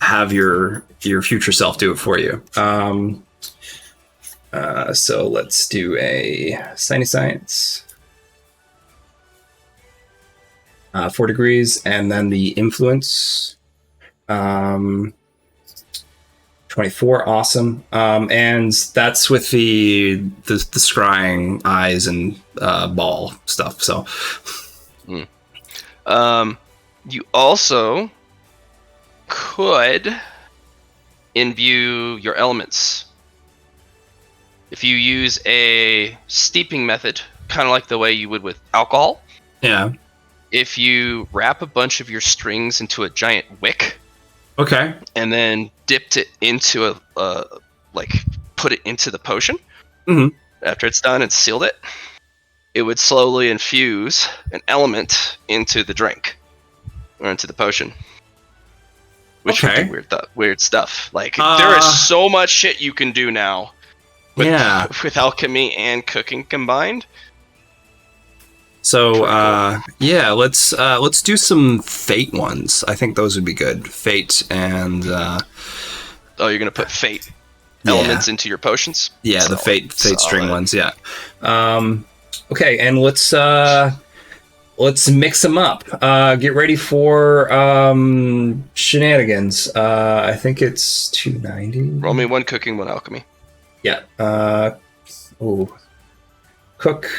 have your future self do it for you? So let's do a science. 4 degrees, and then the influence 24. Awesome. And that's with the scrying eyes and ball stuff. So you also could imbue your elements if you use a steeping method, kind of like the way you would with alcohol. Yeah. If you wrap a bunch of your strings into a giant wick, okay, and then dipped it into put it into the potion, after it's done and sealed it, it would slowly infuse an element into the drink or into the potion, which would do weird stuff. Like there is so much shit you can do now with alchemy and cooking combined. So let's do some fate ones. I think those would be good. Fate and you're gonna put fate elements into your potions? Yeah, the fate string ones, yeah. Okay, and let's mix them up. Get ready for shenanigans. I think it's 290. Roll me one cooking, one alchemy. Yeah. Cook.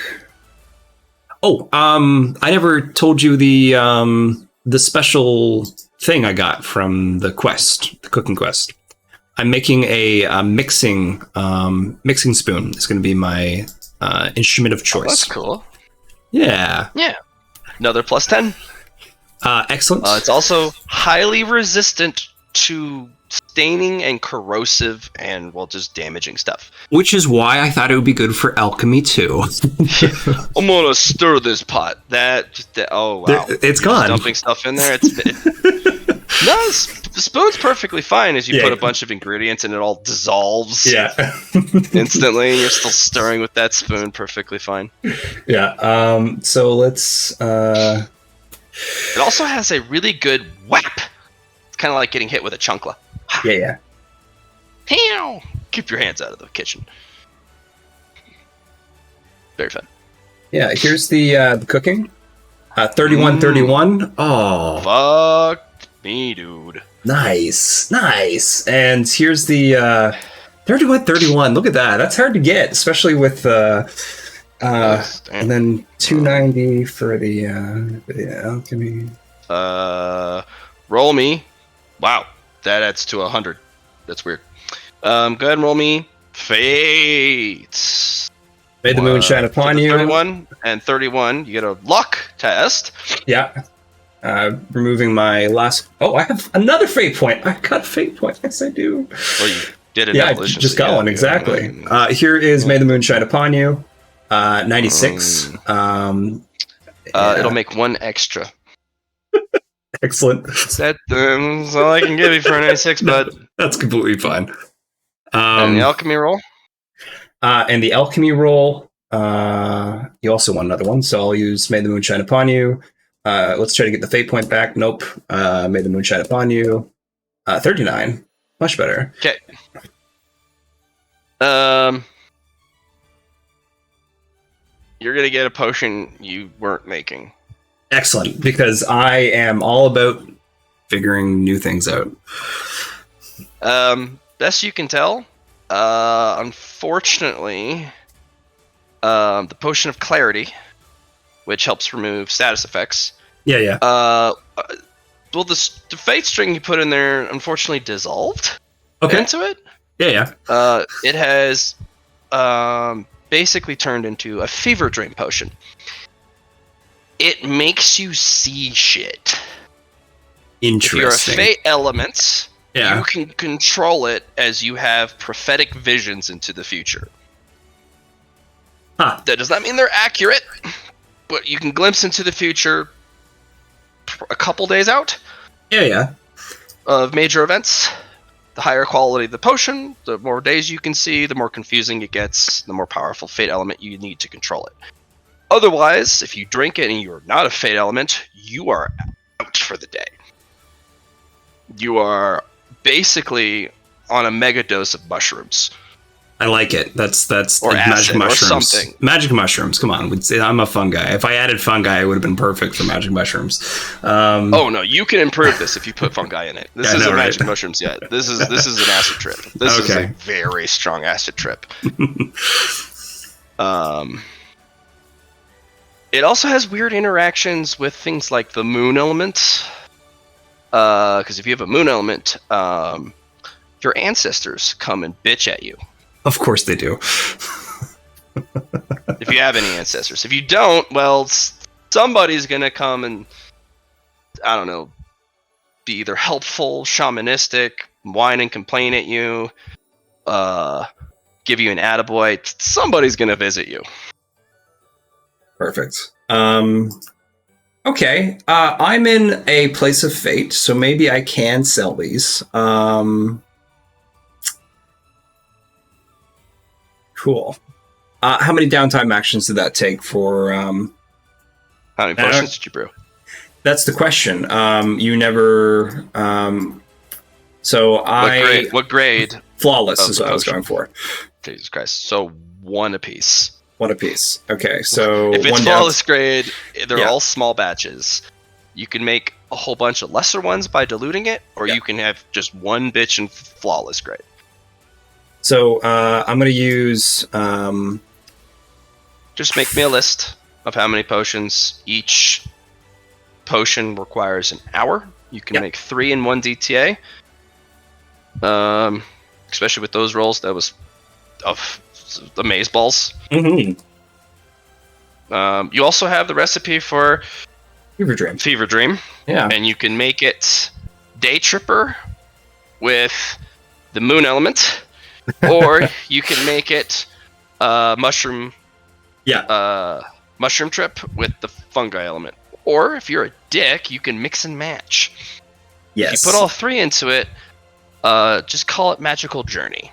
Oh, I never told you the special thing I got from the quest, the cooking quest. I'm making a mixing spoon. It's going to be my instrument of choice. Oh, that's cool. Yeah. Yeah. Another plus 10. Excellent. It's also highly resistant to staining and corrosive and, just damaging stuff. Which is why I thought it would be good for alchemy, too. I'm going to stir this pot. Oh, wow. It's gone. Dumping stuff in there. No, the spoon's perfectly fine as you put a bunch of ingredients and it all dissolves instantly. And you're still stirring with that spoon, perfectly fine. Yeah. So let's... It also has a really good whap. It's kind of like getting hit with a chunkla. Yeah. Pew! keep your hands out of the kitchen. Very fun. Yeah, here's the cooking. 31-31. Oh, Fuck me, dude. nice. And here's the 31-31. Look at that. That's hard to get, especially with and then 290 for the alchemy. Roll me. Wow, that adds to 100. That's weird. Go ahead and roll me Fates. May the moon shine upon you. 31 and 31. You get a luck test. Yeah. Removing my last. Oh, I have another fate point. I got a fate point. Yes, I do. Well, you did it. Yeah, I just got one. Exactly. Here is May the moon shine upon you. 96. It'll make one extra. Excellent. That's all I can give you for a 96, bud. That's completely fine. And the alchemy roll? And the alchemy roll, you also want another one, so I'll use May the Moon Shine Upon You. Let's try to get the fate point back. Nope. May the Moon Shine Upon You. 39. Much better. Okay. You're going to get a potion you weren't making. Excellent, because I am all about figuring new things out. Best you can tell, unfortunately, the potion of clarity, which helps remove status effects. Yeah. Well, the fate string you put in there, unfortunately, dissolved into it. Yeah. It has basically turned into a fever dream potion. It makes you see shit. Interesting. If you're a fate element, yeah, you can control it as you have prophetic visions into the future. Huh. That does not mean they're accurate, but you can glimpse into the future a couple days out. Yeah. Of major events. The higher quality of the potion, the more days you can see, the more confusing it gets, the more powerful fate element you need to control it. Otherwise, if you drink it and you're not a fate element, you are out for the day. You are basically on a mega dose of mushrooms. I like it. That's or like acid magic mushrooms. Or something. Magic mushrooms. Come on, I'm a fun guy. If I added fungi, it would have been perfect for magic mushrooms. Oh no, you can improve this if you put fungi in it. This isn't magic right? mushrooms yet. This is an acid trip. This is a very strong acid trip. It also has weird interactions with things like the moon element. Because if you have a moon element, your ancestors come and bitch at you. Of course they do. If you have any ancestors. If you don't, well, somebody's going to come and, I don't know, be either helpful, shamanistic, whine and complain at you, give you an attaboy. Somebody's going to visit you. Perfect. Okay. I'm in a place of fate, so maybe I can sell these. Cool. How many downtime actions did that take for... How many potions did you brew? That's the question. You never... What grade? Flawless is what I was going for. Jesus Christ. So one apiece. One apiece. Okay, so... If it's flawless grade, they're all small batches. You can make a whole bunch of lesser ones by diluting it, or you can have just one bitch in flawless grade. So I'm going to use... Just make me a list of how many potions. Each potion requires an hour. You can make 3 in 1 DTA. Especially with those rolls, that was of amazeballs. Mm-hmm. You also have the recipe for Fever Dream. Yeah. And you can make it Day Tripper with the moon element, or you can make it mushroom trip with the fungi element. Or if you're a dick, you can mix and match. Yes. If you put all 3 into it, just call it Magical Journey.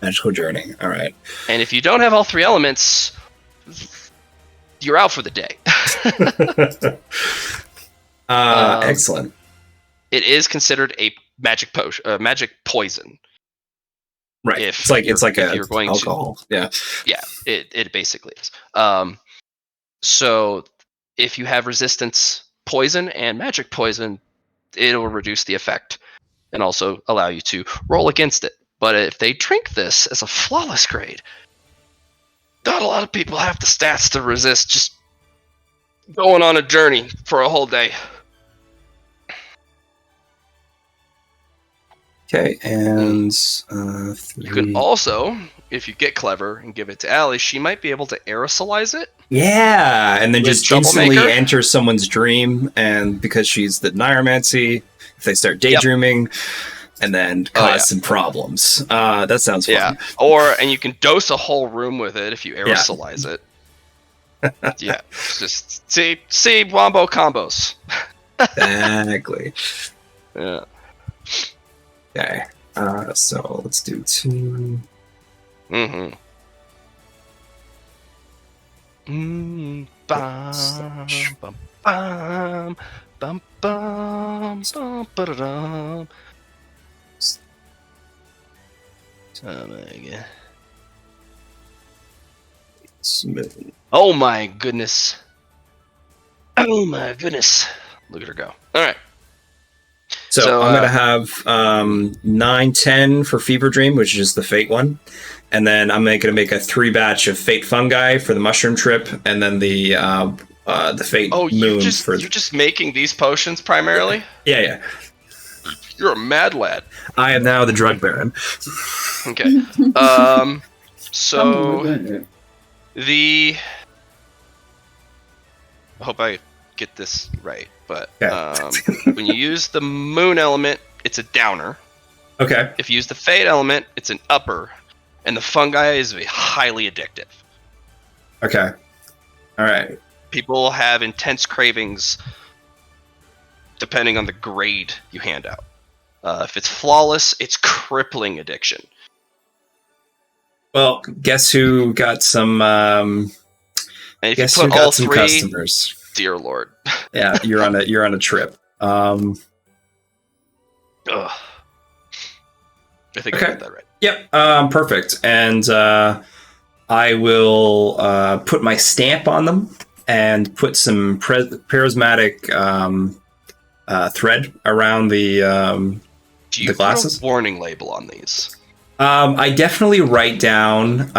Magical Journey. All right. And if you don't have all 3 elements, you're out for the day. Excellent. It is considered a magic potion, magic poison. Right. If It's like if a you're going alcohol. Yeah. Yeah, it basically is. So if you have resistance poison and magic poison, it'll reduce the effect and also allow you to roll against it. But if they drink this as a flawless grade, not a lot of people have the stats to resist just going on a journey for a whole day. Okay, and You can also, if you get clever and give it to Allie, she might be able to aerosolize it. yeah, and then With just instantly Troublemaker? enter someone's dream, and because she's the Niromancy, if they start daydreaming, and then cause some problems. That sounds fun. Yeah, and you can dose a whole room with it if you aerosolize it. Yeah, just see wombo combos. Exactly. Yeah. Okay, so let's do 2. Mm-hmm. Bum, bum, bum, bum, bum, bum, ba-da-dum. Oh my god. Oh my goodness. Oh my goodness. Look at her go. All right. So I'm going to have 9, 10 for Fever Dream, which is the Fate one. And then I'm going to make a 3-batch of Fate Fungi for the Mushroom Trip, and then the Fate Moon. You're just making these potions primarily? Yeah. You're a mad lad. I am now the Drug Baron. Okay. So I hope I get this right, but when you use the moon element, it's a downer. Okay. If you use the fate element, it's an upper, and the fungi is highly addictive. Okay. All right. People have intense cravings depending on the grade you hand out. If it's flawless, it's crippling addiction. Well, guess who got some? And if guess you put who got all some 3, customers? Dear Lord. Yeah, you're on a trip. Ugh. I think I got that right. Yep. Perfect. And I will put my stamp on them and put some charismatic thread around the Do you glasses. put a warning label on these? I definitely write down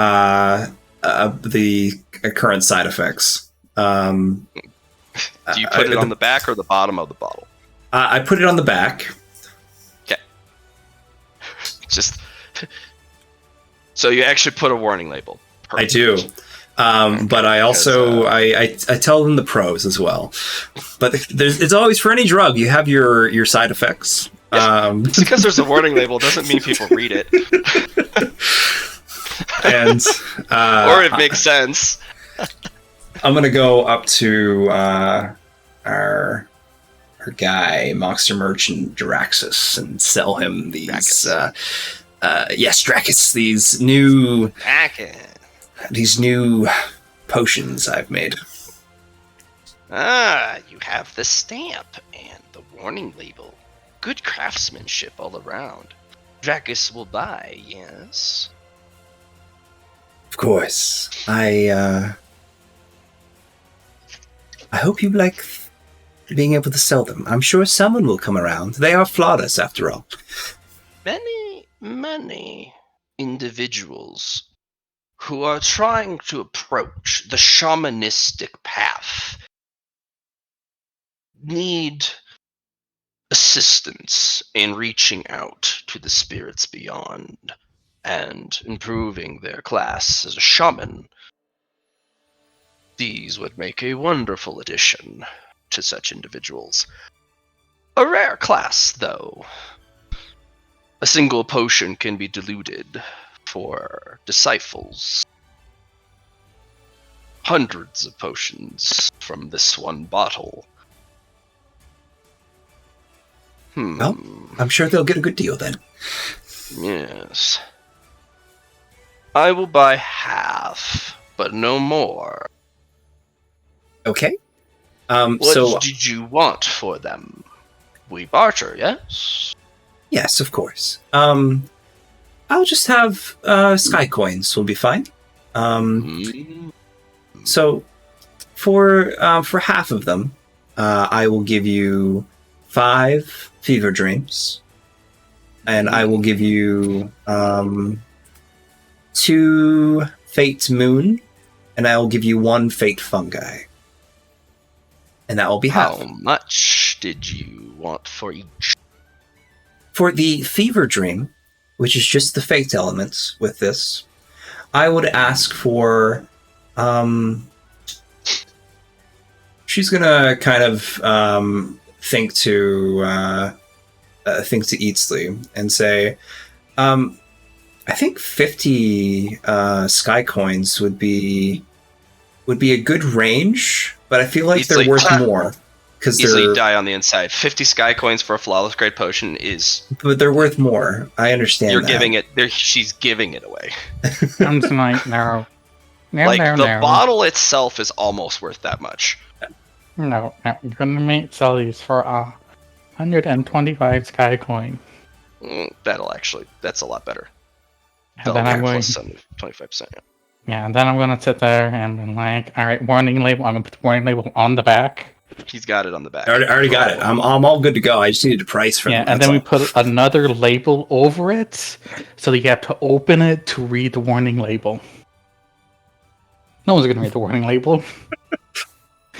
the current side effects. Do you put it on the back or the bottom of the bottle? I put it on the back. Okay. So you actually put a warning label. Perfect. I do. But I also I tell them the pros as well. But it's always, for any drug, you have your side effects. Just because there's a warning label doesn't mean people read it. And or it makes sense. I'm gonna go up to our guy, Monster Merchant Draxus, and sell him these Draxus, these new potions I've made. You have the stamp and the warning label. Good craftsmanship all around. Draxus will buy, yes? Of course. I hope you like being able to sell them. I'm sure someone will come around. They are flawless, after all. Many individuals who are trying to approach the shamanistic path need assistance in reaching out to the spirits beyond and improving their class as a shaman. These would make a wonderful addition to such individuals. A rare class, though. A single potion can be diluted for disciples. Hundreds of potions from this one bottle. Well, I'm sure they'll get a good deal then. Yes. I will buy half, but no more. Okay. What did you want for them? We barter, yes? Yes, of course. I I'll just have sky coins. Will be fine. So for half of them, I will give you 5 fever dreams, and I will give you 2 fate moon, and I will give you 1 fate fungi, and that will be half. How much did you want for each? For the fever dream, which is just the fate elements with this, I would ask for she's gonna kind of think to Eatsley and say, I think 50 sky coins would be a good range, but I feel like they're worth more because Easily die on the inside. 50 sky coins for a flawless grade potion is. But they're worth more. I understand. You're giving it. She's giving it away. I'm just like, no. The bottle itself is almost worth that much. No, you're gonna sell these for 125 sky coin. That's a lot better. And then I'm going 25%. Yeah, and then I'm gonna sit there and be like, all right, warning label. I'm gonna put the warning label on the back. He's got it on the back. I already got it. I'm all good to go. I just needed a price for it. Yeah, and then we put another label over it, so that you have to open it to read the warning label. No one's gonna read the warning label.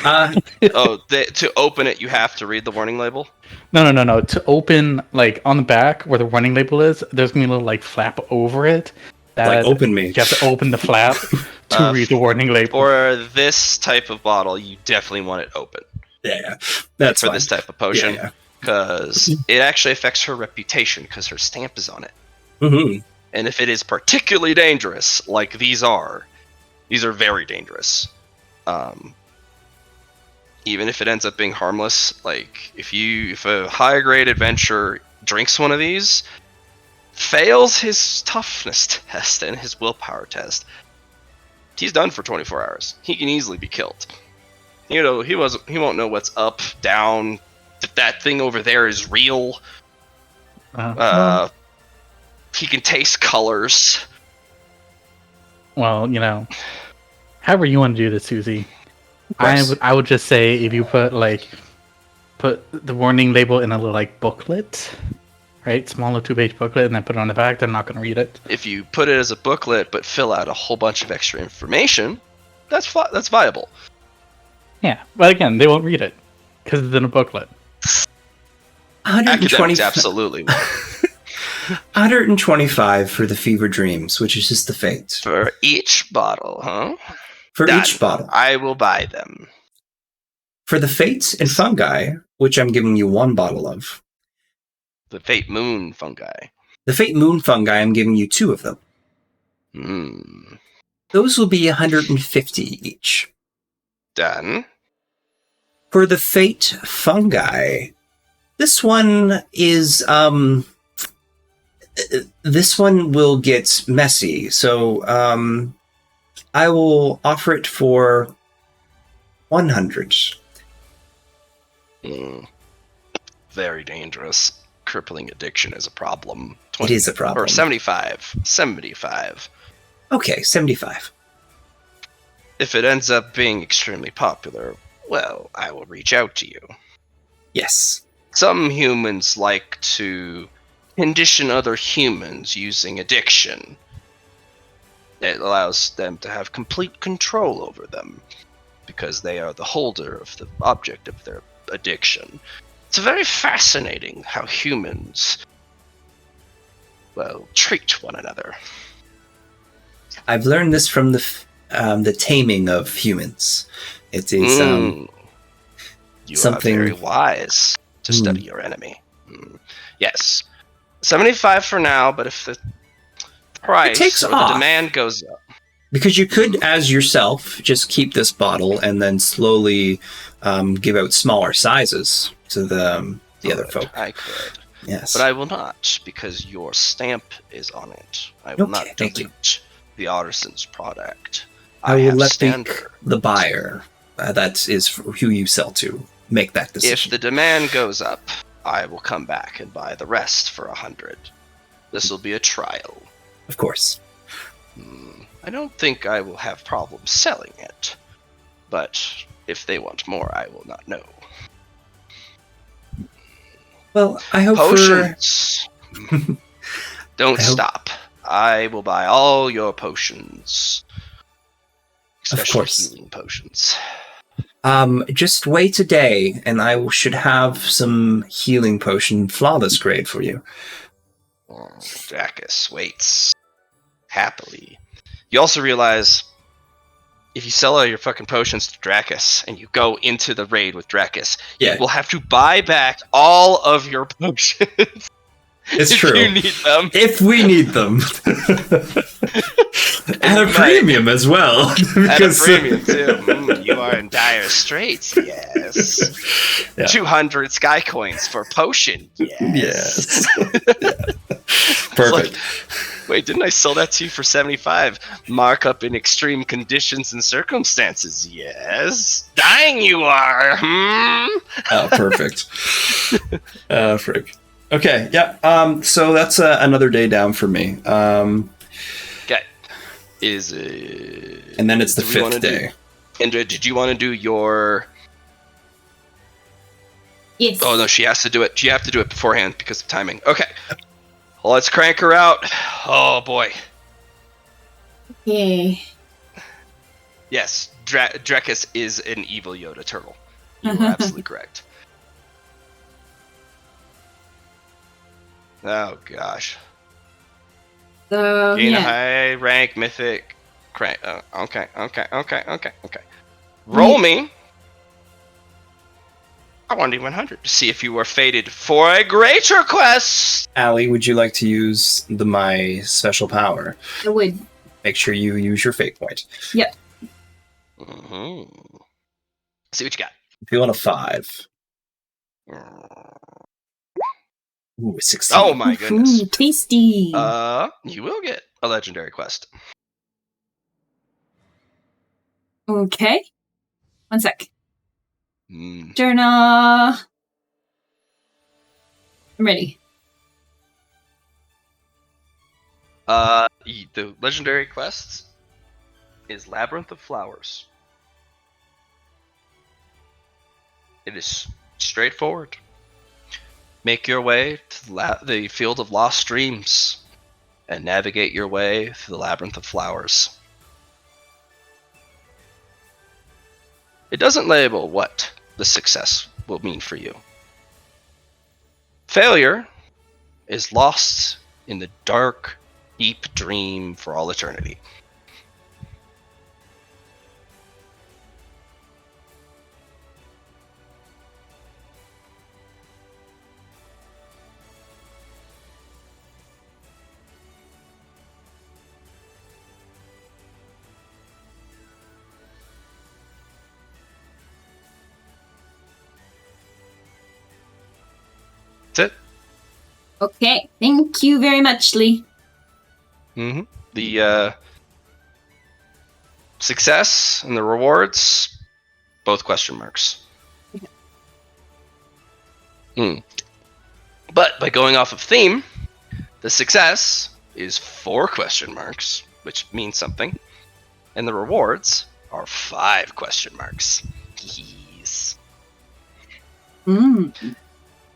To open it, you have to read the warning label? No. To open, like, on the back where the warning label is, there's gonna be a little, like, flap over it. Like, open me. You have to open the flap to read the warning label. For this type of bottle, you definitely want it open. Yeah. That's for fine. this type of potion. Because it actually affects her reputation, because her stamp is on it. Mm-hmm. And if it is particularly dangerous, like these are very dangerous. Even if it ends up being harmless, like if a high grade adventurer drinks one of these, fails his toughness test and his willpower test, he's done for 24 hours. He can easily be killed. He won't know what's up, down, if that thing over there is real. He can taste colors. Well, however you want to do this, Susie. I would just say if you put the warning label in a little booklet, right? Smaller 2-page booklet, and then put it on the back. They're not going to read it. If you put it as a booklet but fill out a whole bunch of extra information, that's viable. Yeah, but again, they won't read it because it's in a booklet. Academics absolutely will. 125 for the fever dreams, which is just the fate. For each bottle, huh? For each bottle. I will buy them. For the fates and fungi, which I'm giving you 1 bottle of. The fate moon fungi. The fate moon fungi, I'm giving you 2 of them. Those will be 150 each. Done. For the fate fungi, this one is this one will get messy. So I will offer it for 100. Very dangerous. Crippling addiction is a problem. It is a problem. Or 75. 75. Okay, 75. If it ends up being extremely popular, well, I will reach out to you. Yes. Some humans like to condition other humans using addiction. It allows them to have complete control over them, because they are the holder of the object of their addiction. It's very fascinating how humans, treat one another. I've learned this from the taming of humans. It is you something are very wise to study your enemy. Yes, 75 for now, but if the price or the demand goes up, because you could, as yourself, just keep this bottle and then slowly give out smaller sizes to the other folk. I could. Yes, but I will not, because your stamp is on it. I will not dilute the artisan's product. I will let the buyer, that is who you sell to, make that decision. If the demand goes up, I will come back and buy the rest for 100. This will be a trial. Of course. I don't think I will have problems selling it, but if they want more, I will not know. Well, I hope Potions. Don't I hope- stop. I will buy all your potions, especially course. healing potions. Just wait a day, and I should have some healing potion flawless grade for you. Dracus waits happily. You also realize if you sell all your fucking potions to Dracus and you go into the raid with Dracus, Yeah. you will have to buy back all of your potions. It's if true. you need them. If we need them. At a premium as well. At a premium, too. You are in dire straits, yes. Yeah. 200 sky coins for potion, yes. Perfect. Wait, didn't I sell that to you for 75? Markup in extreme conditions and circumstances, yes. Dying you are, Oh, perfect. Frick. Okay, yeah. So that's another day down for me. Okay. Is it... And then it's the 5th day. Indra, did you want to do your... Yes. Oh, no, she has to do it. You have to do it beforehand because of timing. Okay. Well, let's crank her out. Oh, boy. Okay. Yes, Dracus is an evil Yoda turtle. You are absolutely correct. Oh, gosh. So, Gain a yeah. high rank mythic. Okay. Roll me. I want 100 to see if you were fated for a greater quest. Allie, would you like to use my special power? I would. Make sure you use your fate point. Yep. Mm-hmm. See what you got. If you want a 5. Ooh, 16. Oh my goodness. Ooh, tasty. You will get a legendary quest. Okay. One sec. Mm. Journal. I'm ready. The legendary quest is Labyrinth of Flowers. It is straightforward. Make your way to the Field of Lost Dreams and navigate your way through the Labyrinth of Flowers. It doesn't label what the success will mean for you. Failure is lost in the dark, deep dream for all eternity. That's it. Okay. Thank you very much, Lee. Mm-hmm. The success and the rewards, both question marks. But by going off of theme, the success is 4 question marks, which means something, and the rewards are 5 question marks. Yes.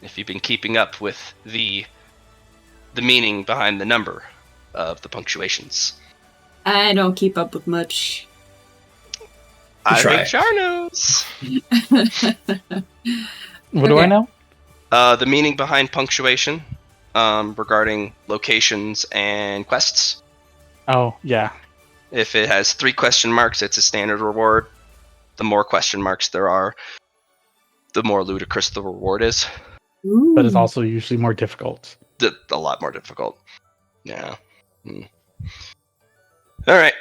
If you've been keeping up with the meaning behind the number of the punctuations. I don't keep up with much. I try. think Char knows. What do I know? The meaning behind punctuation regarding locations and quests. Oh, yeah. If it has 3 question marks, it's a standard reward. The more question marks there are, the more ludicrous the reward is. But it's also usually more difficult. A lot more difficult. Yeah. All right.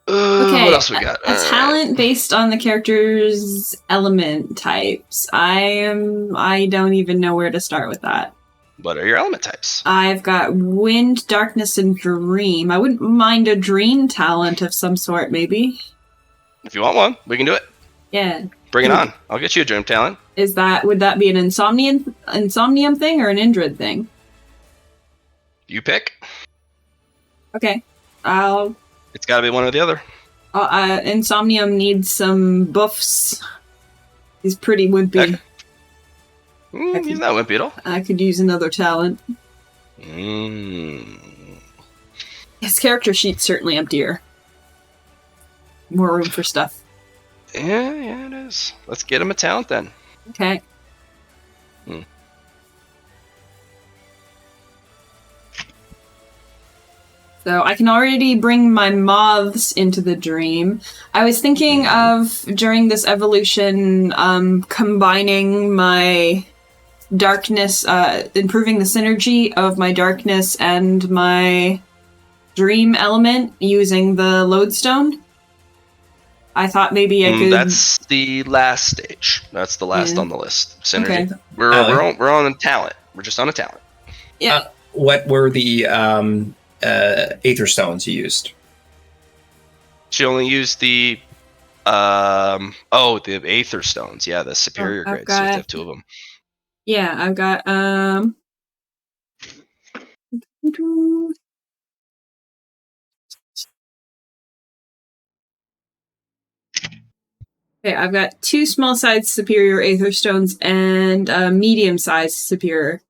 Okay. What else we got? A talent based on the character's element types. I don't even know where to start with that. What are your element types? I've got wind, darkness, and dream. I wouldn't mind a dream talent of some sort, maybe. If you want one, we can do it. Yeah. Bring it on. I'll get you a dream talent. Would that be an insomnium thing or an Indrid thing? You pick. Okay. I'll. It's got to be one or the other. Insomnium needs some buffs. He's pretty wimpy. Okay. He's not wimpy at all. I could use another talent. His character sheet's certainly emptier. More room for stuff. Yeah, it is. Let's get him a talent then. Okay. So I can already bring my moths into the dream. I was thinking of, during this evolution, combining my darkness, improving the synergy of my darkness and my dream element using the lodestone. I thought maybe I could. That's the last stage. That's the last on the list. Synergy. Okay. We're on a talent. We're just on a talent. Yeah. What were the Aether Stones you used? She only used the the Aether Stones. Yeah, the superior grades. So you have to have 2 of them. Yeah, I've got Okay, I've got 2 small-sized superior Aether Stones and a medium-sized superior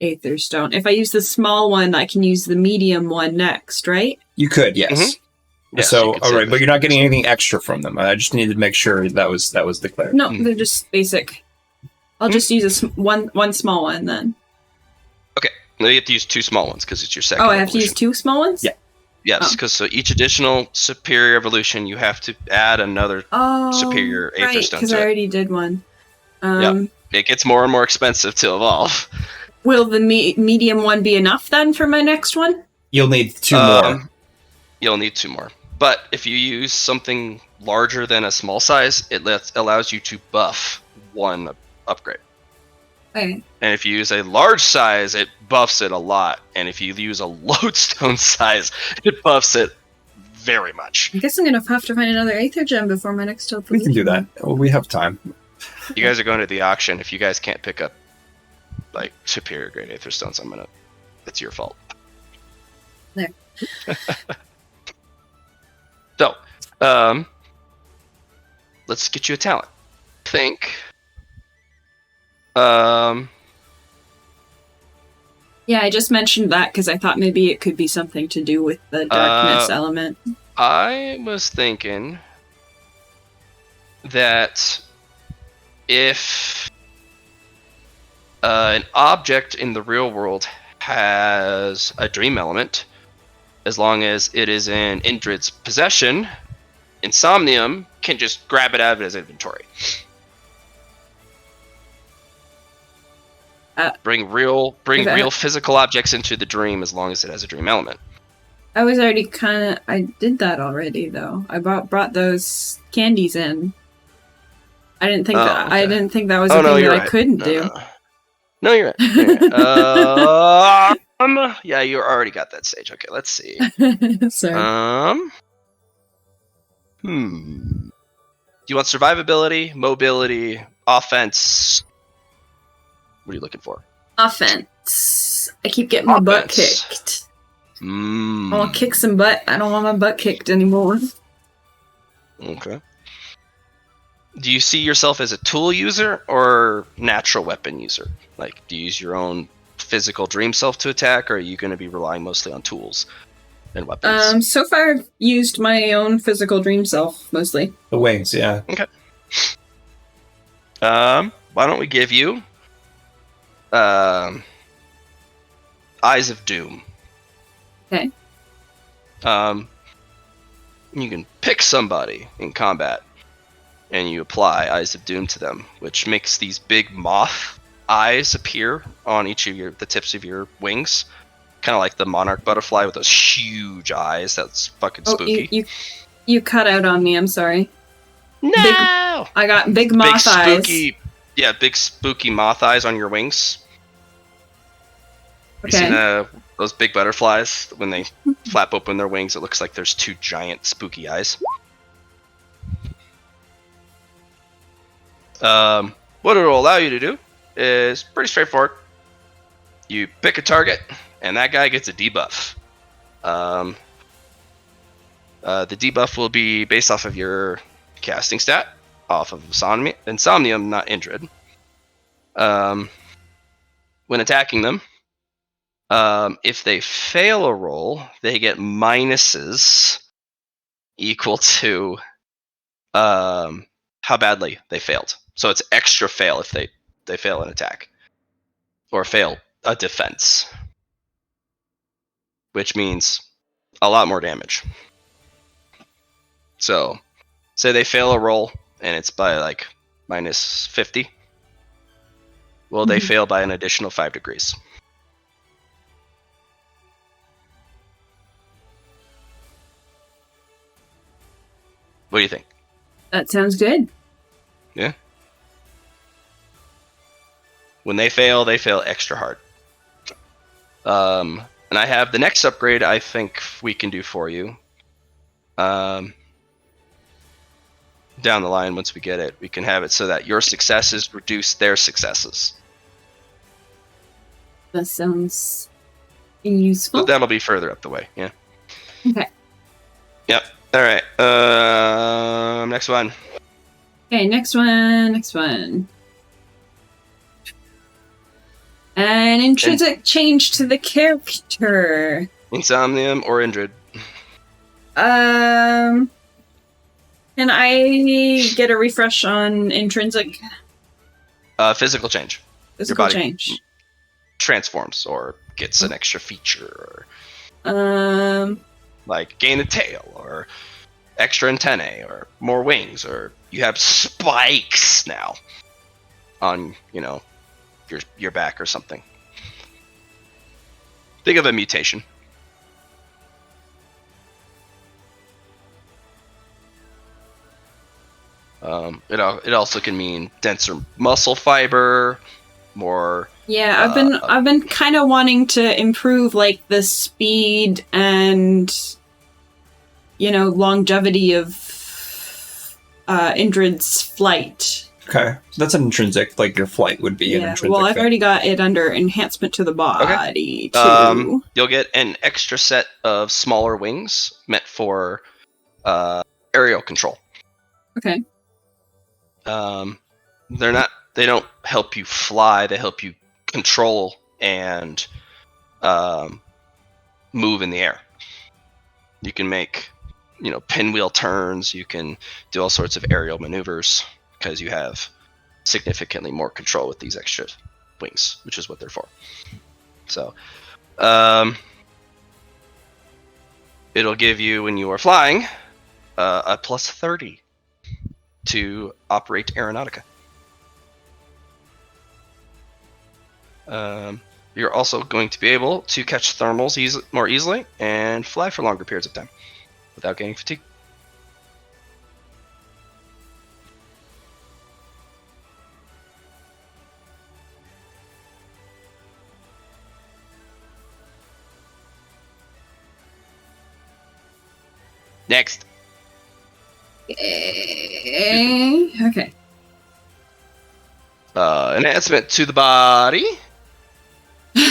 Aether Stone. If I use the small one, I can use the medium one next, right? You could, yes. Yes, So, you could all save right, it. but you're not getting anything extra from them. I just needed to make sure that was declared. No, they're just basic. I'll just use one small one then. Okay, now you have to use 2 small ones because it's your second. Oh, I have to evolution. use 2 small ones? Yeah. Yes, because so each additional superior evolution, you have to add another superior Aether right, Stone because to I it. already did one. It gets more and more expensive to evolve. Will the medium one be enough then for my next one? You'll need 2 more. You'll need 2 more. But if you use something larger than a small size, it allows you to buff 1 upgrade. Okay. And if you use a large size, it buffs it a lot. And if you use a lodestone size, it buffs it very much. I guess I'm gonna have to find another Aether Gem before my next evolution. We can do that. Well, we have time. You guys are going to the auction. If you guys can't pick up like superior grade Aether Stones, it's your fault. There. So, let's get you a talent. Think. Yeah, I just mentioned that because I thought maybe it could be something to do with the darkness element. I was thinking that if an object in the real world has a dream element, as long as it is in Indrid's possession, Insomnium can just grab it out of his inventory. Bring real physical objects into the dream as long as it has a dream element. I was already I did that already though. I brought those candies in. I didn't think I didn't think that was a thing that I couldn't do. No, you're right. Yeah, you already got that stage. Okay, let's see. Sorry. Do you want survivability, mobility, offense? What are you looking for? Offense. I keep getting my butt kicked. I want to kick some butt. I don't want my butt kicked anymore. Okay. Do you see yourself as a tool user or natural weapon user? Like, do you use your own physical dream self to attack, or are you going to be relying mostly on tools and weapons? So far I've used my own physical dream self mostly. The wings, yeah. Okay. Why don't we give you Eyes of Doom. Okay. You can pick somebody in combat, and you apply Eyes of Doom to them, which makes these big moth eyes appear on each of the tips of your wings, kind of like the monarch butterfly with those huge eyes. That's fucking spooky. You cut out on me. I'm sorry. No. I got big moth eyes. Yeah, big spooky moth eyes on your wings. Okay. You seen those big butterflies when they flap open their wings? It looks like there's 2 giant spooky eyes. What it will allow you to do is pretty straightforward. You pick a target, and that guy gets a debuff. The debuff will be based off of your casting stat, off of Insomnium, not Indrid. When attacking them, if they fail a roll, they get minuses equal to how badly they failed. So it's extra fail if they fail an attack or fail a defense, which means a lot more damage. So say they fail a roll and it's by like minus 50. Well, they fail by an additional 5 degrees. What do you think? That sounds good. Yeah. When they fail extra hard. And I have the next upgrade I think we can do for you. Down the line, once we get it, we can have it so that your successes reduce their successes. That sounds useful. But that'll be further up the way, yeah. Okay. Yep. All right. Next one. Okay, next one. An intrinsic change to the character. Insomnium or Indrid? Can I get a refresh on intrinsic? Physical change. Physical body change. Transforms or gets an extra feature. Like gain a tail or extra antennae or more wings, or you have spikes now on, your back or something. Think of a mutation. It also can mean denser muscle fiber, more. Yeah, I've been kind of wanting to improve like the speed and longevity of Indrid's flight. Okay, so that's an intrinsic. Like your flight would be an intrinsic. Well, I've thing. already got it under enhancement to the body too. You'll get an extra set of smaller wings meant for aerial control. Okay. They don't help you fly, they help you control and move in the air. You can make, pinwheel turns, you can do all sorts of aerial maneuvers because you have significantly more control with these extra wings, which is what they're for. So, it'll give you, when you are flying, a plus 30 to operate aeronautica. You're also going to be able to catch thermals more easily and fly for longer periods of time without getting fatigued. Next. Okay. Enhancement to the body. We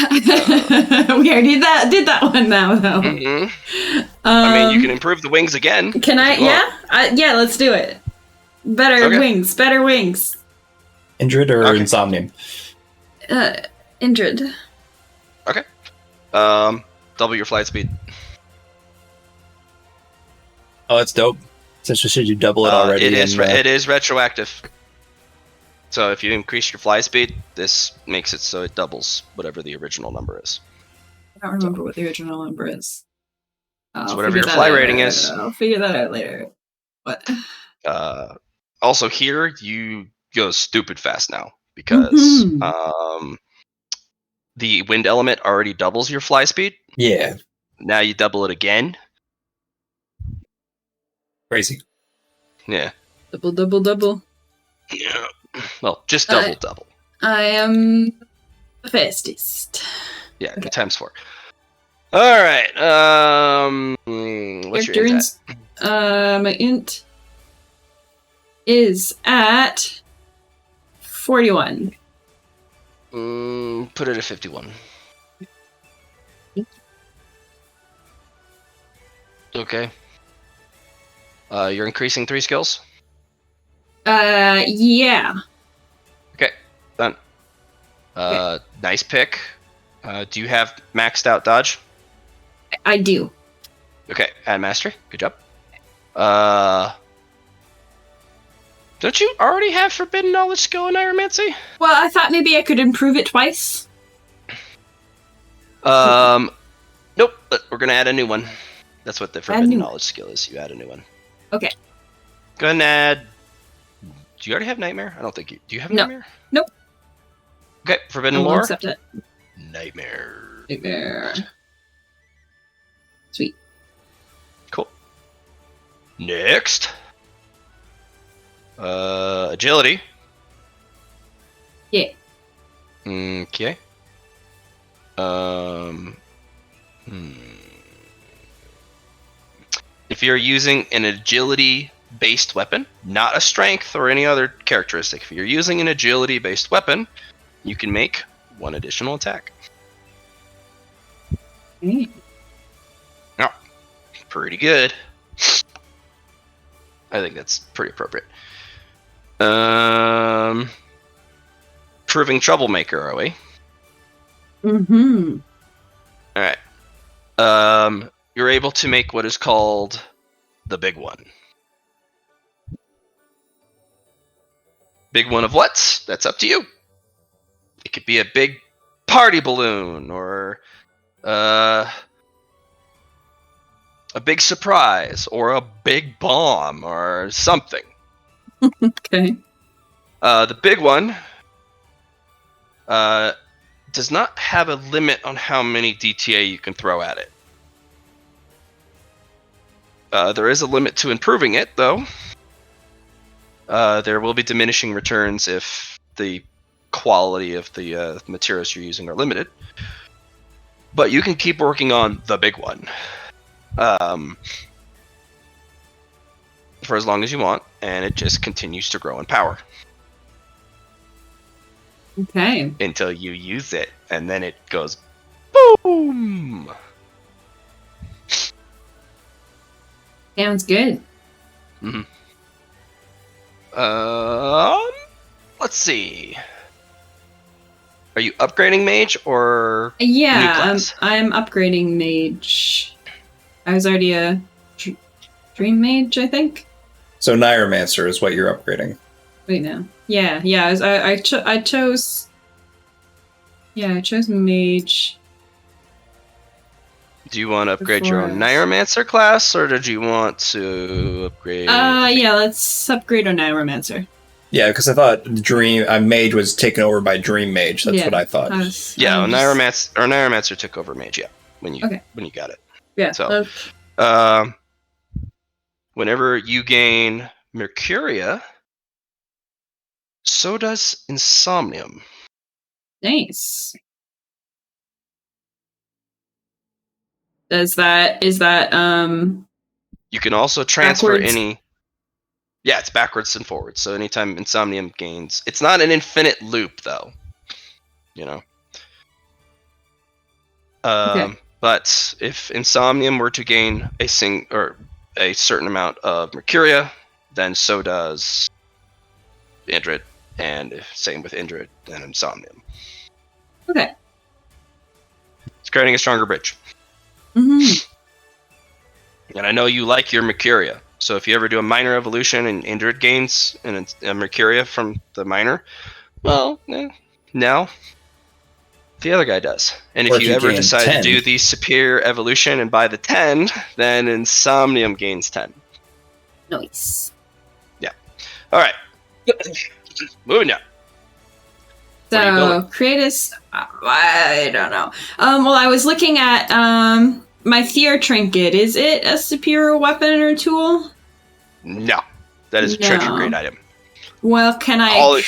already did that one now, though. Mm-hmm. I mean, you can improve the wings again. Can I? Yeah? Yeah, let's do it. Better wings. Indrid or Insomnium? Indrid. Okay. Double your flight speed. Oh, that's dope. Since you double it already. It is retroactive. So if you increase your fly speed, this makes it so it doubles whatever the original number is. I don't remember what the original number is. So whatever your fly rating is. I'll figure that out later. What? Also here, you go stupid fast now because the wind element already doubles your fly speed. Yeah. Now you double it again. Crazy. Yeah. Double. Yeah. Well, just double. I am the fastest. Yeah, okay. Times 4. All right. What's your int at? My int is at 41. Put it at 51. Okay. You're increasing 3 skills? Yeah. Okay, done. Nice pick. Do you have maxed out dodge? I do. Okay, add mastery. Good job. Don't you already have forbidden knowledge skill in Neuromancy? Well, I thought maybe I could improve it twice. Nope. But we're gonna add a new one. That's what the forbidden new knowledge skill is. You add a new one. Okay. Go ahead and add. Do you already have nightmare? I don't think you. Do you have No. nightmare? Nope. Okay, forbidden I will lore. accept it. Nightmare. Nightmare. Sweet. Cool. Next. Agility. Yeah. Okay. If you're using an agility-based weapon, not a strength or any other characteristic, if you're using an agility-based weapon, you can make 1 additional attack. Mm. Oh, pretty good. I think that's pretty appropriate. Proving troublemaker, are we? Mm-hmm. All right. You're able to make what is called the big one. Big one of what? That's up to you. It could be a big party balloon or a big surprise or a big bomb or something. Okay. The big one does not have a limit on how many DTA you can throw at it. There is a limit to improving it, though. There will be diminishing returns if the quality of the materials you're using are limited. But you can keep working on the big one for as long as you want, and it just continues to grow in power. Okay. Until you use it, and then it goes boom! Sounds good. Mm-hmm. Let's see. Are you upgrading mage or new Yeah, class? I'm upgrading mage. I was already a dream mage, I think. So Neuromancer is what you're upgrading. Wait, no. Yeah. I chose. Yeah, I chose mage. Do you want to upgrade Before your own us. Neuromancer class, or did you want to upgrade? Yeah, let's upgrade our Neuromancer. Yeah, because I thought Mage was taken over by Dream Mage. That's Yeah, what I thought. Yeah, I'm Neuromancer took over mage. Yeah, when you got it. Yeah. So, whenever you gain Mercuria, so does Insomnium. Nice. Is that You can also transfer backwards? any. Yeah, it's backwards and forwards. So anytime Insomnium gains, it's not an infinite loop though. You know. Okay. But if Insomnium were to gain a certain amount of Mercuria, then so does Indrid, and same with Indrid and Insomnium. Okay. It's creating a stronger bridge. Mm-hmm. And I know you like your Mercuria. So if you ever do a minor evolution and Indrid gains a Mercuria from the minor, well, now the other guy does. And if you ever decide 10. to do the superior evolution and buy the 10, then Insomnium gains 10. Nice. Yeah. All right. Moving on. What are you So building? create I don't know. Well, I was looking at my Fear Trinket. Is it a superior weapon or tool? No. That is a treasure grade item. Well, can I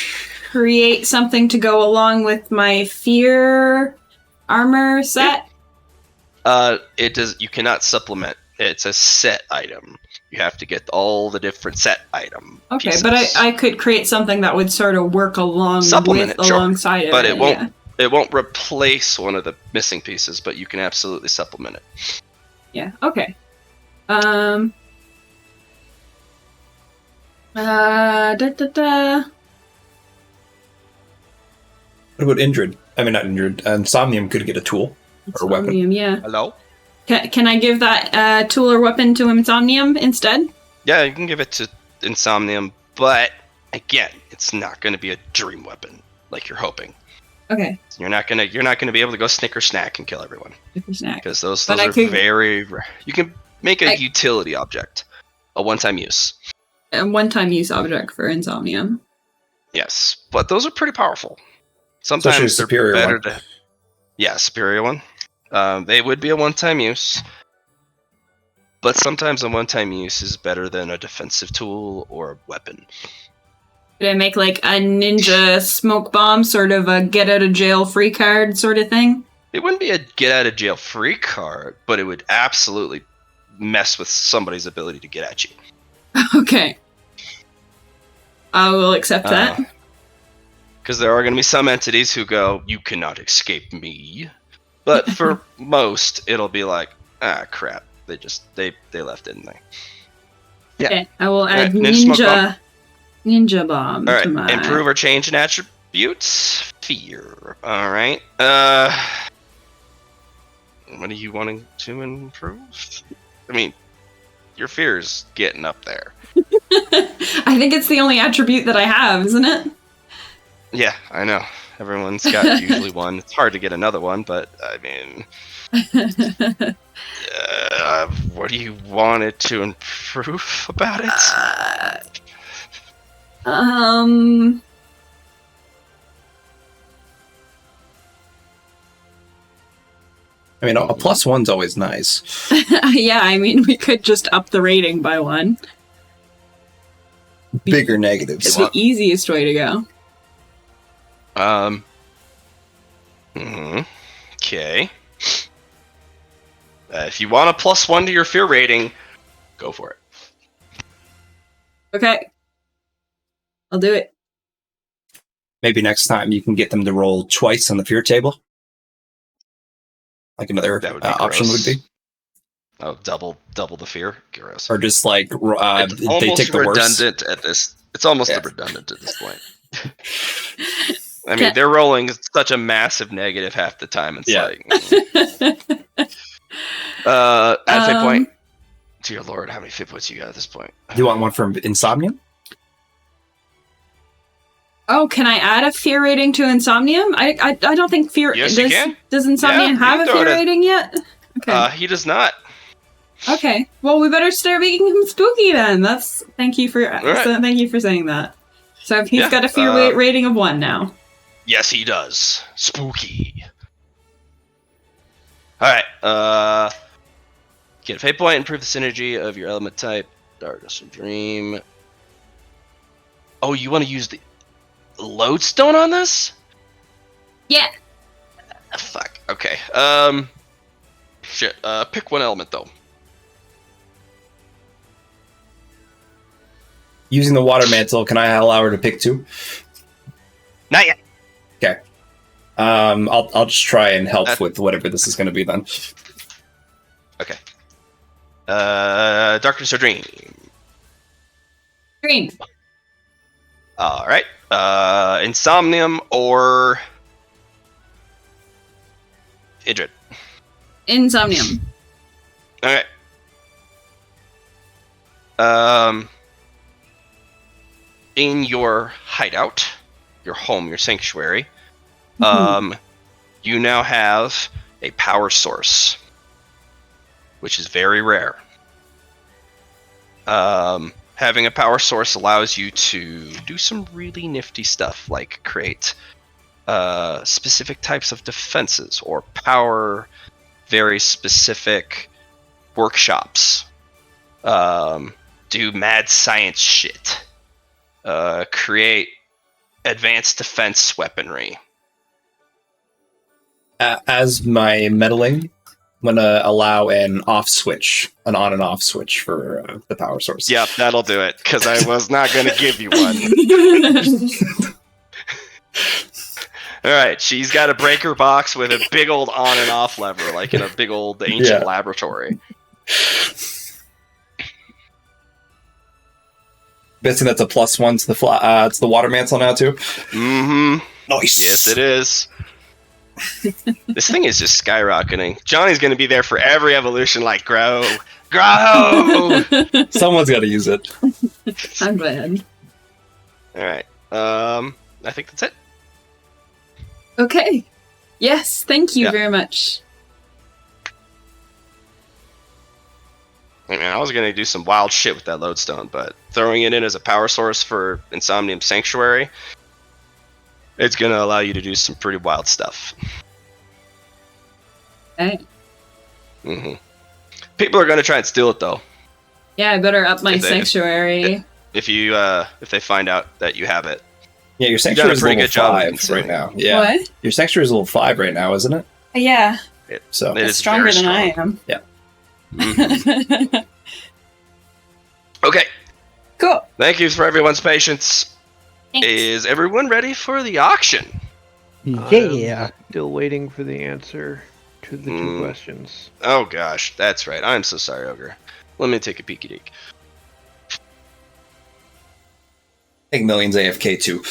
create something to go along with my Fear armor set? It does. You cannot supplement. It's a set item. You have to get all the different set item. Okay, pieces. but I could create something that would sort of work Supplement it, sure. alongside of But it. it won't. Yeah. It won't replace one of the missing pieces, but you can absolutely supplement it. Yeah. Okay. What about Indrid? I mean, not Indrid. Insomnium could get a tool or a weapon. Insomnium, yeah. Hello? Can I give that tool or weapon to Insomnium instead? Yeah, you can give it to Insomnium, but again, it's not going to be a dream weapon like you're hoping. Okay. You're not gonna be able to go snicker snack and kill everyone Snack. because those But are very rare. You can make a utility object, a one-time use. A one-time use object for Insomnium. Yes, but those are pretty powerful. Especially Sometimes a they're superior better one. to. Yeah, superior one. They would be a one-time use, but sometimes a one-time use is better than a defensive tool or a weapon. Could I make like a ninja smoke bomb, sort of a get out of jail free card sort of thing? It wouldn't be a get out of jail free card, but it would absolutely mess with somebody's ability to get at you. Okay. I will accept that. Because there are going to be some entities who go, "You cannot escape me," but for most, it'll be like, "Ah, crap! They left, didn't they?" Yeah. Okay, I will add Alright, ninja bomb All right, to my... improve or change an attributes. Fear. All right. What are you wanting to improve? I mean, your fear is getting up there. I think it's the only attribute that I have, isn't it? Yeah, I know. Everyone's got usually one. It's hard to get another one, but I mean, what do you want it to improve about it? I mean, a +1's always nice. Yeah, I mean, we could just up the rating by 1. Bigger negatives. It's the easiest way to go. Okay. If you want a +1 to your fear rating, go for it. Okay. I'll do it. Maybe next time you can get them to roll twice on the fear table. Like another That would be option gross. would be. Oh, double the fear? Gross. Or just like It's they almost take the worst. redundant at this. It's almost Yeah. redundant at this point. I mean, they're rolling such a massive negative half the time. It's like, add fate point. Dear Lord, how many fate points you got at this point? Do you want one from Insomnium? Oh, can I add a fear rating to Insomnium? I don't think fear... Yes, you can. Does Insomnium Yeah, have you a can throw fear it in. rating yet? Okay. He does not. Okay. Well, we better start making him spooky then. Thank you for saying that. So he's got a fear rating of 1 now. Yes, he does. Spooky. Alright, get a fate point, improve the synergy of your element type. Darkness and Dream. Oh, you want to use the lodestone on this? Yeah. Fuck. Okay. Shit. Pick one element though. Using the water mantle, can I allow her to pick 2? Not yet. Okay. I'll just try and help with whatever this is going to be then. Okay. Darkness or Dream. Dream. All right. Insomnium or Idrid. Insomnium. Okay. In your hideout, your home, your sanctuary, you now have a power source, which is very rare. Having a power source allows you to do some really nifty stuff, like create specific types of defenses or power very specific workshops, do mad science shit, create advanced defense weaponry. As my meddling, I'm gonna allow an off switch, an on and off switch for the power source. Yep, that'll do it, because I was not going to give you one. Alright, she's got a breaker box with a big old on and off lever, like in a big old ancient laboratory. Guessing that's a +1 to the water mantle now too. Mm-hmm. Nice. Yes, it is. This thing is just skyrocketing. Johnny's going to be there for every evolution. Like, grow. Someone's got to use it. I'm glad. All right. I think that's it. Okay. Yes, thank you Yeah. very much. I mean, I was going to do some wild shit with that lodestone, but throwing it in as a power source for Insomnium Sanctuary, it's going to allow you to do some pretty wild stuff. Okay. Mm-hmm. People are going to try and steal it, though. Yeah, I better up my If they- sanctuary. If they find out that you have it. Yeah, your You done sanctuary a is pretty level good job of 5 concealing right now. Yeah, What? your sanctuary is level 5 right now, isn't it? Yeah, So It it's is stronger very than I strong. am. Mhm. Okay. Cool. Thank you for everyone's patience. Thanks. Is everyone ready for the auction? Yeah. Still waiting for the answer to the two questions. Oh gosh, that's right. I'm so sorry, Ogre. Let me take a peeky deek. I think Million's AFK too.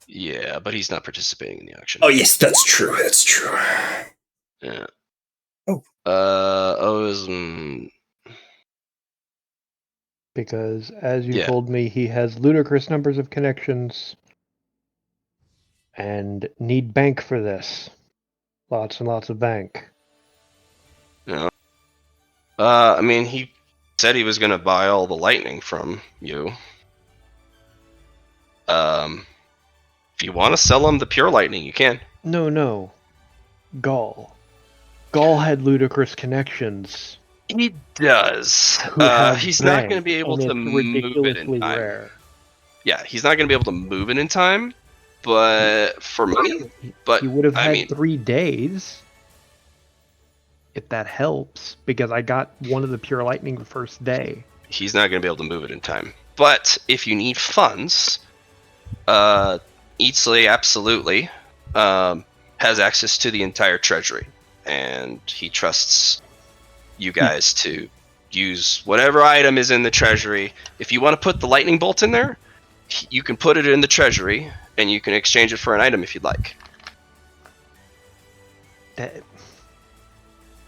Yeah, but he's not participating in the auction. Oh yes, that's true. That's true. Yeah. Oh. Because, as you Yeah. told me, he has ludicrous numbers of connections and need bank for this. Lots and lots of bank. Yeah. I mean, he said he was going to buy all the lightning from you. If you want to sell him the pure lightning, you can. No. Gaul. Gaul had ludicrous connections. He does. Who have He's not bank, going to be able and to it's move it in ridiculously time. rare. Yeah, he's not going to be able to move it in time, but for money. But He would have I had mean, 3 days. If that helps, because I got one of the pure lightning the first day. he's not going to be able to move it in time. But if you need funds, Eatsley absolutely has access to the entire treasury, and he trusts you guys to use whatever item is in the treasury. If you want to put the lightning bolt in there, you can put it in the treasury, and you can exchange it for an item if you'd like. That,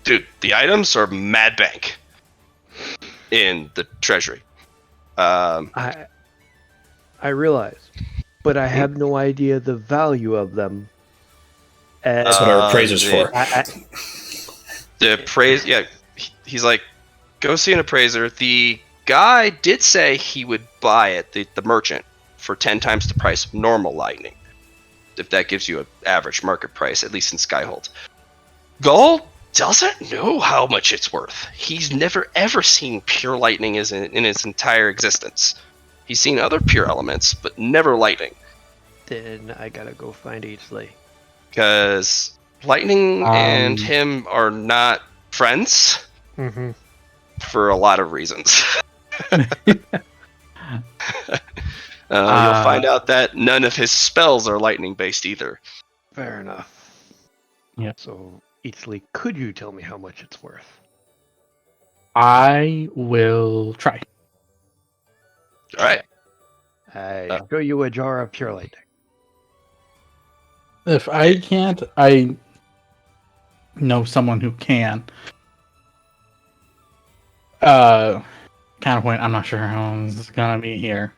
Dude, the items are mad bank in the treasury. I realize, but I have no idea the value of them. And That's what our appraiser's for. The appraise, yeah, he's like, go see an appraiser. The guy did say he would buy it, the merchant, for 10 times the price of normal lightning. If that gives you an average market price, at least in Skyhold. Gold doesn't know how much it's worth. He's never ever seen pure lightning in his entire existence. He's seen other pure elements, but never lightning. then I gotta go find Eatsley. Because lightning and him are not friends Mm-hmm. for a lot of reasons. You'll find out that none of his spells are lightning based either. Fair enough. Yeah. So, Eatsley, could you tell me how much it's worth? I will try. All right. I show you a jar of pure lightning. If I can't, I know someone who can. Counterpoint, I'm not sure how long this is gonna be here.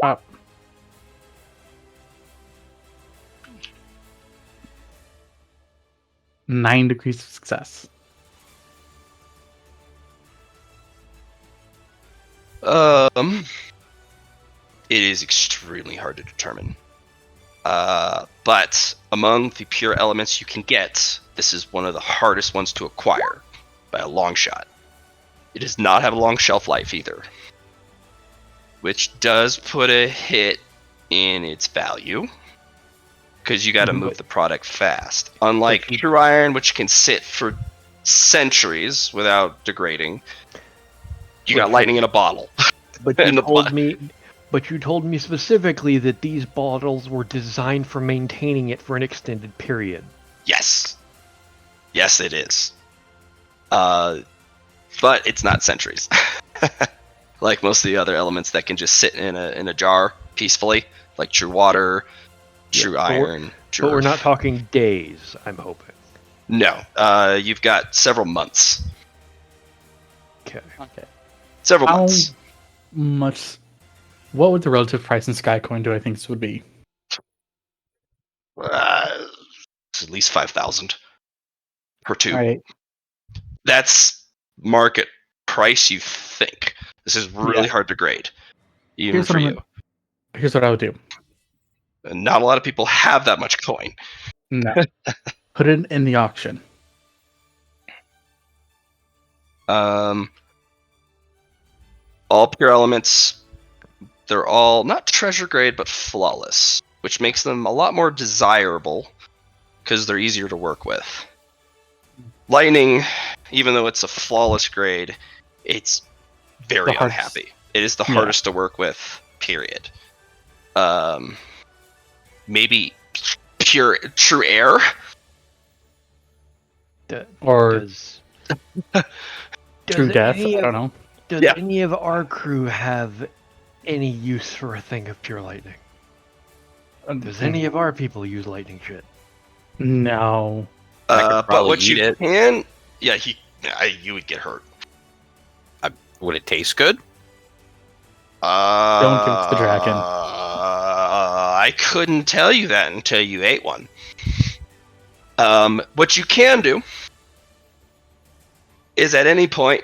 Up. Nine degrees of success. It is extremely hard to determine. But among the pure elements you can get, this is one of the hardest ones to acquire by a long shot. It does not have a long shelf life either, which does put a hit in its value because you got to move the product fast. Unlike pure iron, which can sit for centuries without degrading, you got lightning in a bottle. But you told me specifically that these bottles were designed for maintaining it for an extended period. Yes, it is. but it's not sentries. Like most of the other elements that can just sit in a jar peacefully, like true water, true iron. True But we're earth. not talking days, I'm hoping. No, you've got several months. Okay. Several How months. much? What would the relative price in Skycoin do I think this would be? It's at least 5,000 per tube. All right. That's market price. You think this is really Yeah. hard to grade, even Here's for what you. Here's what I would do. And not a lot of people have that much coin. No. Put it in the auction. All pure elements, they're all not treasure grade, but flawless, which makes them a lot more desirable because they're easier to work with. Lightning, even though it's a flawless grade, it's very unhappy. It is the hardest to work with, period. Maybe pure true air. Or true death. I don't know. Does any of our crew have any use for a thing of pure lightning? Does any of our people use lightning shit? No. But what you can, you would get hurt. Would it taste good? Don't give it to the dragon. I couldn't tell you that until you ate one. What you can do is at any point,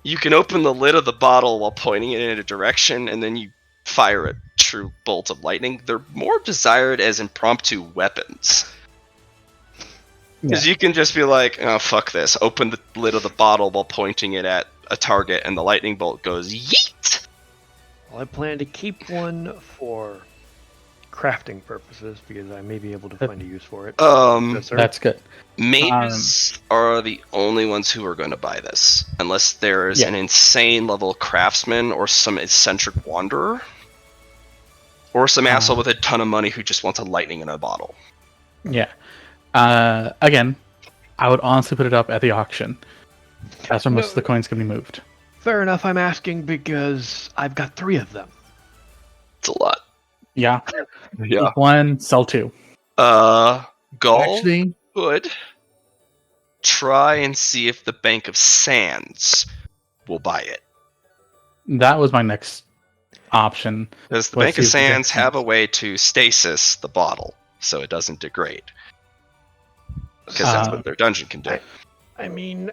you can open the lid of the bottle while pointing it in a direction, and then you fire a true bolt of lightning. They're more desired as impromptu weapons. Because you can just be like, oh, fuck this. Open the lid of the bottle while pointing it at a target, and the lightning bolt goes yeet! Well, I plan to keep one for crafting purposes, because I may be able to find a use for it. That's good. Mages are the only ones who are going to buy this, unless there's an insane level craftsman or some eccentric wanderer, or some asshole with a ton of money who just wants a lightning in a bottle. Yeah. Again, I would honestly put it up at the auction. That's where most of the coins can be moved. Fair enough, I'm asking because I've got 3 of them. It's a lot. Yeah. Yeah. Keep 1, sell 2. Gall Actually, would try and see if the Bank of Sands will buy it. That was my next option. Because the Bank of Sands have a way to stasis the bottle so it doesn't degrade. Because that's what their dungeon can do. I mean,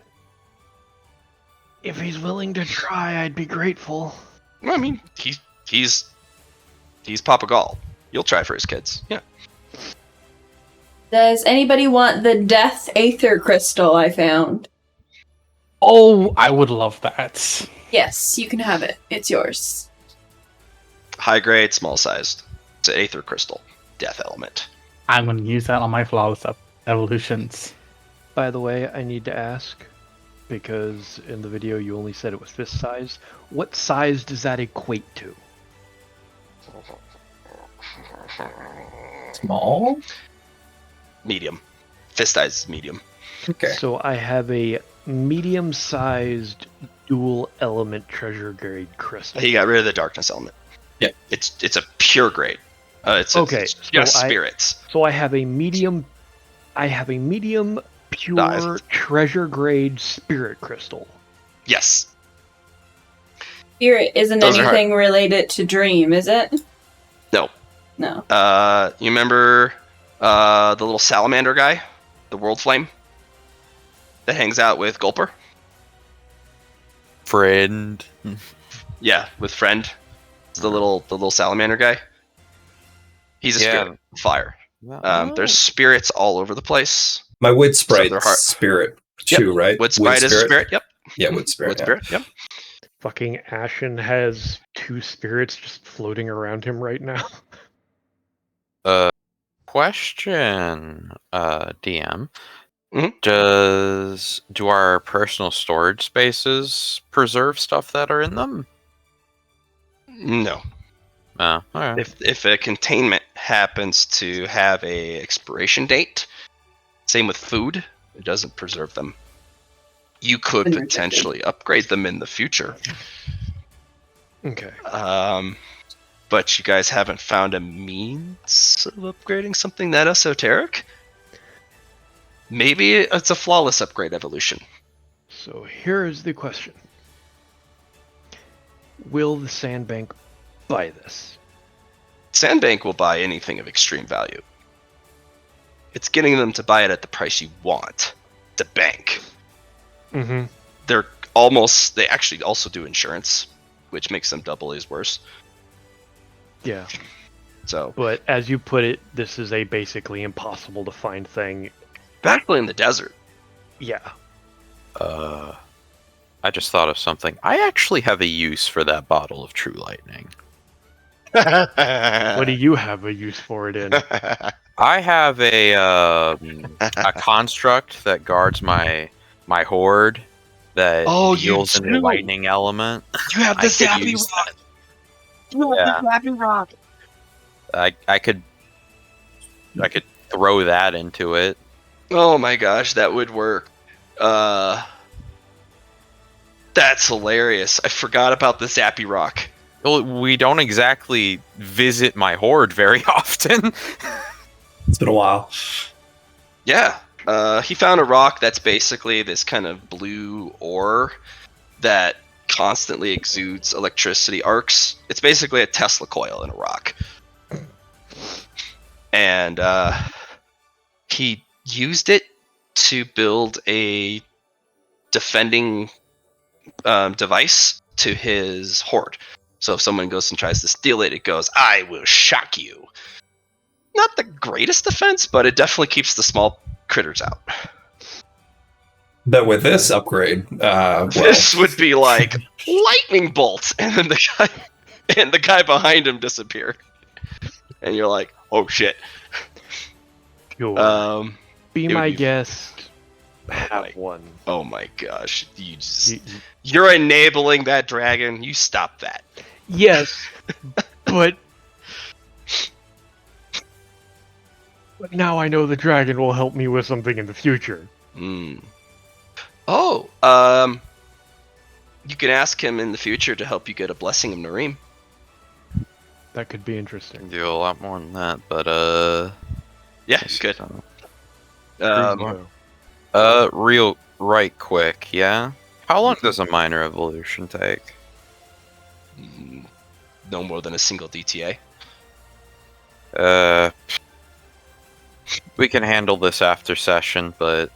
if he's willing to try, I'd be grateful. Well, I mean, he's Papa Gall. You'll try for his kids. Yeah. Does anybody want the Death Aether Crystal I found? Oh, I would love that. Yes, you can have it. It's yours. High grade, small sized. It's an Aether Crystal. Death element. I'm going to use that on my flawless evolutions. By the way, I need to ask, because in the video you only said it was fist size. What size does that equate to? Small? Medium. Fist size is medium. Okay. So I have a medium-sized dual element treasure grade crystal. He got rid of the darkness element. Yeah. It's a pure grade. It's just spirits. So I have a medium pure treasure grade spirit crystal. Yes. Spirit isn't anything related to Dream, is it? No. No. You remember the little salamander guy? The World Flame? That hangs out with Gulper? Friend. Yeah, with Friend. It's the little salamander guy. He's a spirit of fire. There's spirits all over the place. My wood sprite's spirit too, right? Wood sprite is a spirit, yep. Yeah, wood spirit. Yep. Fucking Ashen has 2 spirits just floating around him right now. Question, DM. Mm-hmm. Do our personal storage spaces preserve stuff that are in them? No. Oh, alright. If a containment happens to have a expiration date, same with food, it doesn't preserve them. you could potentially upgrade them in the future. Okay. But you guys haven't found a means of upgrading something that esoteric? Maybe it's a flawless upgrade evolution. So here is the question. Will the Sandbank buy this? Sandbank will buy anything of extreme value. It's getting them to buy it at the price you want. The bank. Mm-hmm. They actually also do insurance, which makes them doubly as worse. Yeah. So, but as you put it, this is a basically impossible to find thing. Especially in the desert. Yeah. I just thought of something. I actually have a use for that bottle of True Lightning. What do you have a use for it in? I have a construct that guards my hoard that deals in the lightning element. You have the Zappy Rock. You have the Zappy Rock. I could throw that into it. Oh my gosh, that would work. That's hilarious. I forgot about the Zappy Rock. Well, we don't exactly visit my hoard very often. It's been a while. Yeah. He found a rock that's basically this kind of blue ore that constantly exudes electricity arcs. It's basically a Tesla coil in a rock. And he used it to build a defending device to his hoard. So if someone goes and tries to steal it, it goes, "I will shock you." Not the greatest defense, but it definitely keeps the small critters out. But with this upgrade, this would be like lightning bolt, and then the guy behind him disappear, and you're like, "Oh shit!" Sure. Be my be... guest. Have one. Oh my gosh! You're enabling that dragon. You stop that. Yes, but now I know the dragon will help me with something in the future. Oh, you can ask him in the future to help you get a blessing of Nareem. That could be interesting. Do a lot more than that, but yeah, good. Real right quick, yeah. How long does a minor evolution take? No more than a single DTA. We can handle this after session, but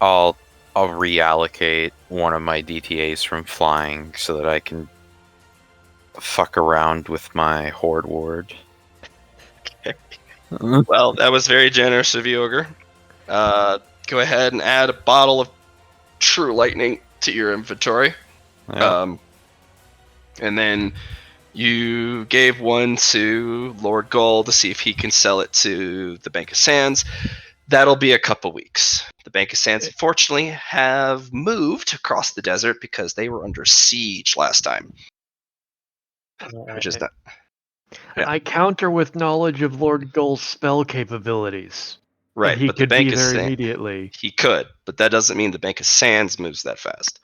I'll reallocate one of my DTAs from flying so that I can fuck around with my horde ward. Okay. Well, that was very generous of you, Ogre. Go ahead and add a bottle of True Lightning to your inventory. Yep. And then you gave one to Lord Gull to see if he can sell it to the Bank of Sands. That'll be a couple weeks. The Bank of Sands, unfortunately, have moved across the desert because they were under siege last time. Which is not... Yeah. I counter with knowledge of Lord Gull's spell capabilities. Right, he but could the Bank be of there Sands, immediately. He could, but that doesn't mean the Bank of Sands moves that fast.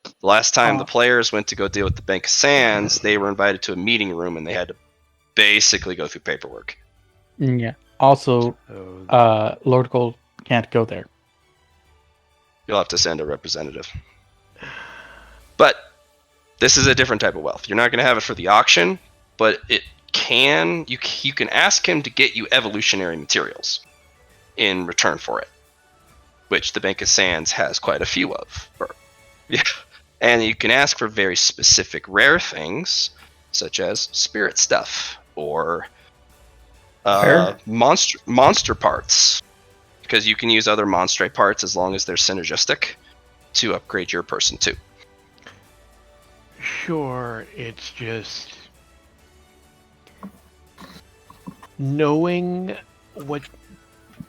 The last time the players went to go deal with the Bank of Sands, they were invited to a meeting room and they had to basically go through paperwork. Yeah. Also, Lord Gold can't go there. You'll have to send a representative. But this is a different type of wealth. You're not going to have it for the auction, but it can. You can ask him to get you evolutionary materials in return for it, which the Bank of Sands has quite a few of. Yeah. And you can ask for very specific rare things, such as spirit stuff or monster parts, because you can use other monster parts as long as they're synergistic to upgrade your person too. Sure, it's just knowing what,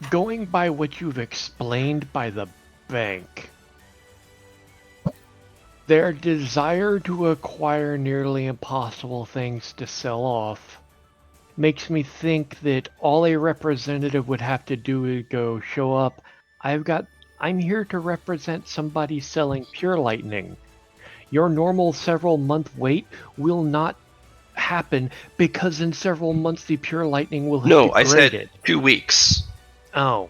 going by what you've explained by the bank. Their desire to acquire nearly impossible things to sell off makes me think that all a representative would have to do is go show up. I'm here to represent somebody selling pure lightning. Your normal several month wait will not happen because in several months the pure lightning will have No, degraded. I said 2 weeks. Oh.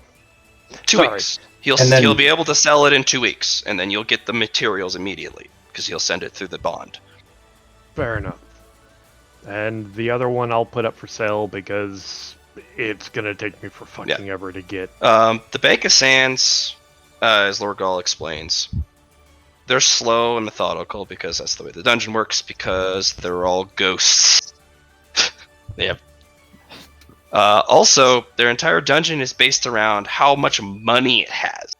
2 Sorry. weeks. He'll And then- he'll be able to sell it in 2 weeks, and then you'll get the materials immediately because he'll send it through the bond. Fair enough. And the other one I'll put up for sale because it's gonna take me for fucking ever to get. The Bank of Sands, as Lord Gaul explains, they're slow and methodical because that's the way the dungeon works, because they're all ghosts. They have. Also, their entire dungeon is based around how much money it has,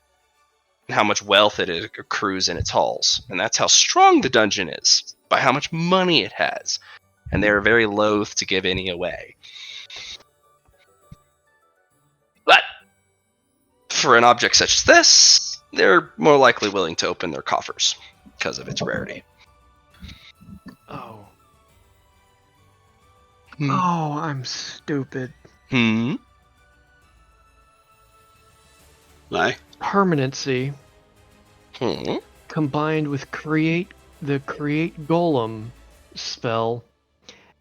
and how much wealth it accrues in its halls, and that's how strong the dungeon is, by how much money it has, and they're very loath to give any away. But for an object such as this, they're more likely willing to open their coffers because of its rarity. Oh. Hmm. Oh, I'm stupid. Why? Permanency combined with the create golem spell,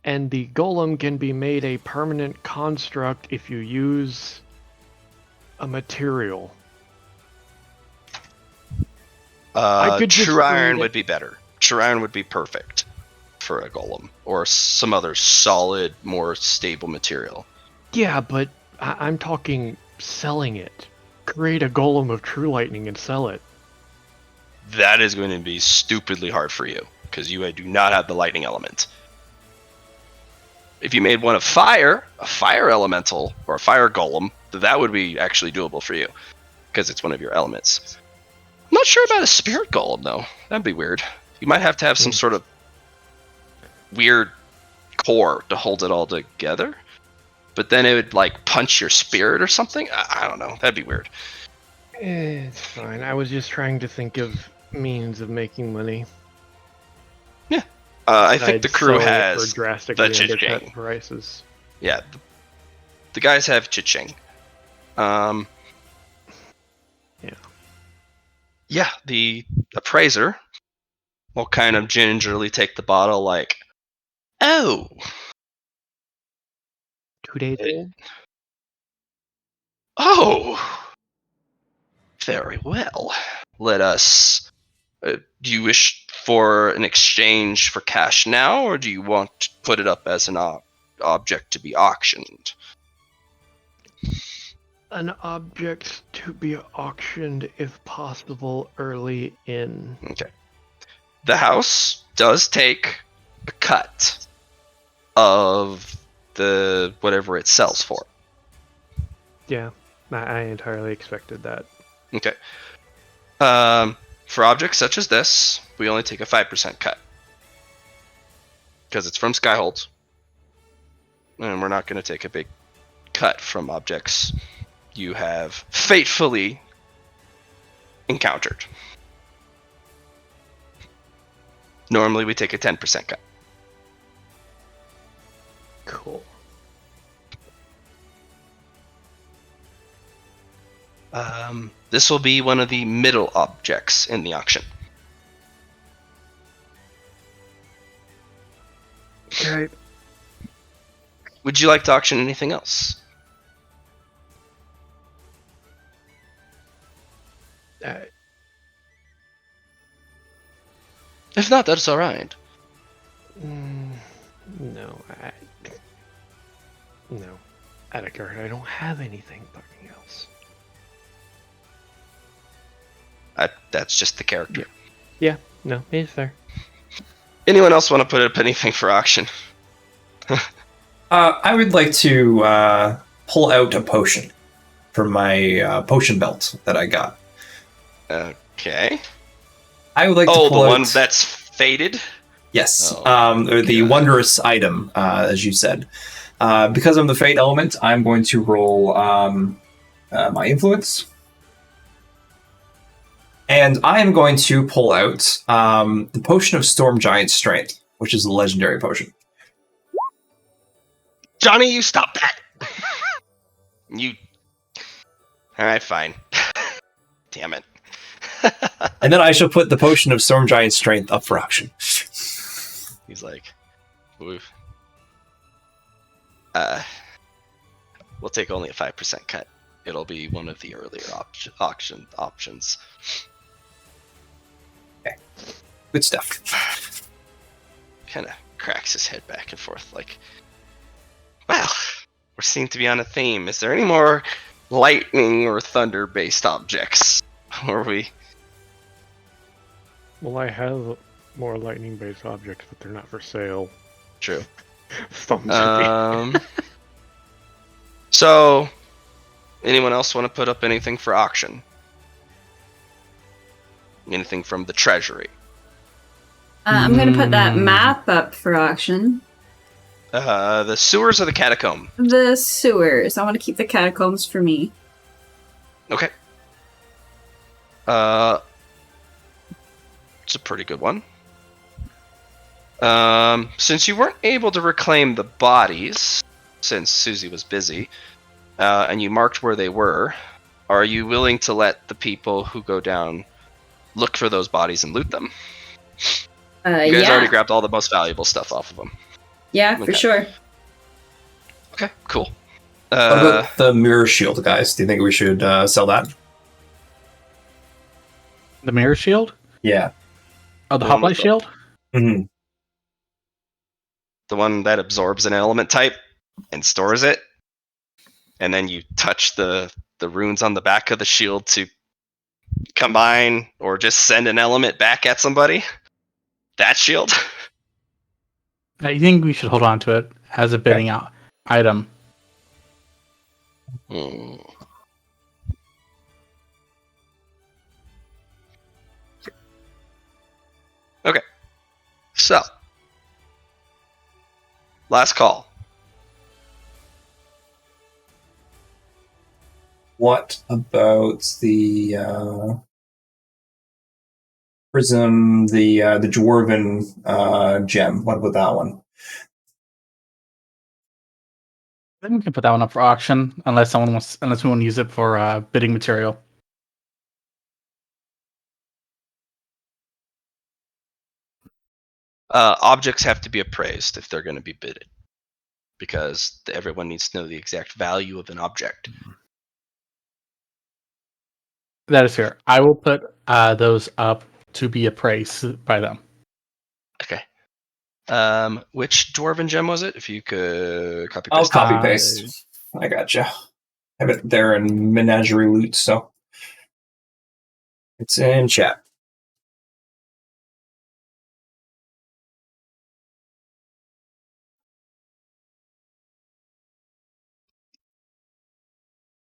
and the golem can be made a permanent construct if you use a material. I could just True iron create would be better. True iron would be perfect for a golem, or some other solid, more stable material. Yeah, but I'm talking selling it. Create a golem of true lightning and sell it. That is going to be stupidly hard for you, because you do not have the lightning element. If you made one of fire, a fire elemental, or a fire golem, that would be actually doable for you, because it's one of your elements. I'm not sure about a spirit golem, though. That'd be weird. You might have to have some sort of weird core to hold it all together, but then it would, like, punch your spirit or something? I don't know. That'd be weird. It's fine. I was just trying to think of means of making money. Yeah. I think Besides the crew selling it has for drastically the undercut cha-ching. prices. Yeah, the guys have cha-ching. Yeah. Yeah, the appraiser will kind of gingerly take the bottle like, oh. 2 days old? Oh. Very well. Let us... do you wish for an exchange for cash now, or do you want to put it up as an object to be auctioned? An object to be auctioned, if possible, early in. Okay. The house does take a cut of the whatever it sells for. Yeah, I entirely expected that. Okay. For objects such as this, we only take a 5% cut. Because it's from Skyhold. And we're not going to take a big cut from objects you have fatefully encountered. Normally we take a 10% cut. Cool. This will be one of the middle objects in the auction. Okay. Would you like to auction anything else? If not, that's alright. No, no. Atticart, I don't have anything fucking else. That's just the character. Yeah, no, it's fair. Anyone else want to put up anything for auction? I would like to pull out a potion from my potion belt that I got. Okay. I would like to Oh, the pull out... one that's faded? Yes, Oh, or the God. wondrous item, as you said. Because I'm the fate element, I'm going to roll my influence. And I am going to pull out the Potion of Storm Giant Strength, which is a legendary potion. Johnny, you stop that! You... Alright, fine. Damn it. And then I shall put the potion of Storm Giant Strength up for auction. He's like, oof. We'll take only a 5% cut. It'll be one of the earlier auction options. Okay. Good stuff. Kind of cracks his head back and forth like, well, we seem to be on a theme. Is there any more lightning or thunder based objects? Or we... Well, I have more lightning based objects, but they're not for sale. True. Some should be. So, anyone else want to put up anything for auction? Anything from the treasury? I'm going to put that map up for auction. The sewers or the catacomb? The sewers. I want to keep the catacombs for me. Okay. It's a pretty good one. Since you weren't able to reclaim the bodies, since Susie was busy, and you marked where they were, are you willing to let the people who go down look for those bodies and loot them? You guys already grabbed all the most valuable stuff off of them. Yeah, for sure. Okay, cool. What about the mirror shield, guys? Do you think we should sell that? The mirror shield? Yeah. Oh, the hoplite shield? Mm-hmm. The one that absorbs an element type and stores it, and then you touch the runes on the back of the shield to combine or just send an element back at somebody. That shield. I think we should hold on to it as a bidding out item. Okay. So, last call. What about the prism, the dwarven gem? What about that one? I think we can put that one up for auction unless we want to use it for bidding material. Objects have to be appraised if they're going to be bidded, because everyone needs to know the exact value of an object. That is fair. I will put those up to be appraised by them. Okay. Which dwarven gem was it? If you could copy paste. I'll copy paste. I gotcha. Have it there in Menagerie Loot, so it's in chat.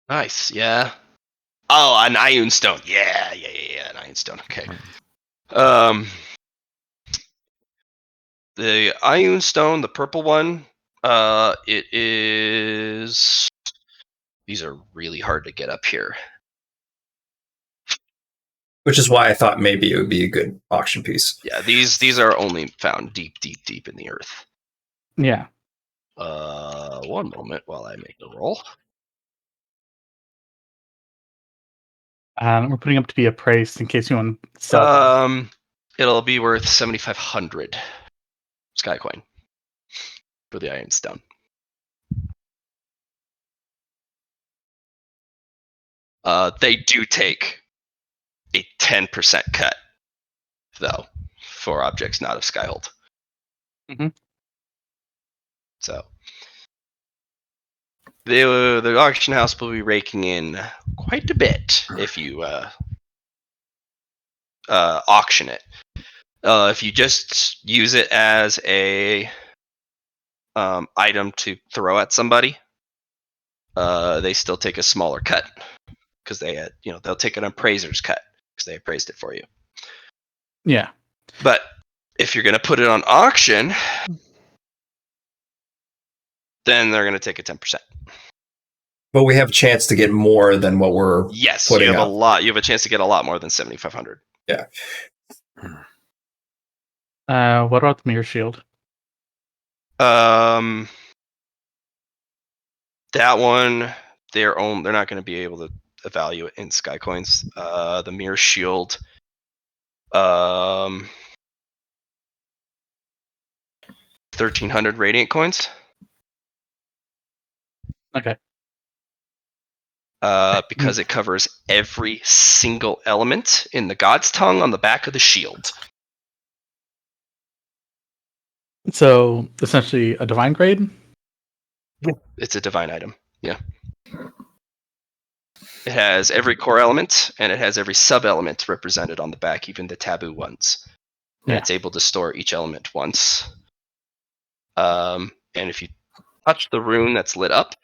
Nice, yeah. Oh, an Ion Stone. Yeah, an Ion Stone. Okay. The Ion Stone, the purple one, it is... These are really hard to get up here. Which is why I thought maybe it would be a good auction piece. Yeah, these are only found deep in the earth. Yeah. One moment while I make the roll. We're putting up to be appraised in case you want to sell them. It'll be worth 7,500 sky coin for the Iron Stone. They do take a 10% cut, though, for objects not of Skyhold. Mm-hmm. So the auction house will be raking in quite a bit if you auction it. If you just use it as a item to throw at somebody, they still take a smaller cut because they'll take an appraiser's cut because they appraised it for you. Yeah. But if you're going to put it on auction, then they're going to take a 10%. But we have a chance to get more than what we're putting you have up. a lot. You have a chance to get a lot more than 7,500. Yeah. What about the mirror shield? That one, they're not going to be able to evaluate in sky coins. The mirror shield. 1,300 radiant coins. Okay. Because it covers every single element in the God's Tongue on the back of the shield. So essentially a divine grade? It's a divine item. Yeah. It has every core element, and it has every sub-element represented on the back, even the taboo ones. And it's able to store each element once. And if you touch the rune that's lit up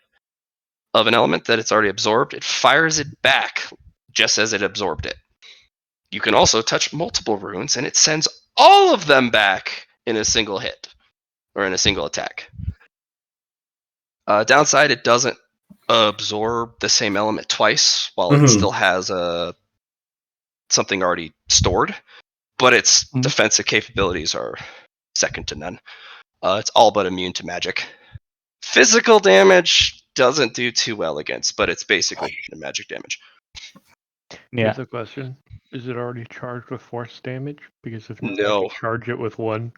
of an element that it's already absorbed, it fires it back just as it absorbed it. You can also touch multiple runes, and it sends all of them back in a single hit, or in a single attack. Downside, it doesn't absorb the same element twice, while it still has something already stored, but its defensive capabilities are second to none. It's all but immune to magic. Physical damage doesn't do too well against, but it's basically magic damage. Yeah. Here's a question. Is it already charged with force damage? Because if not, No. I could charge it with one,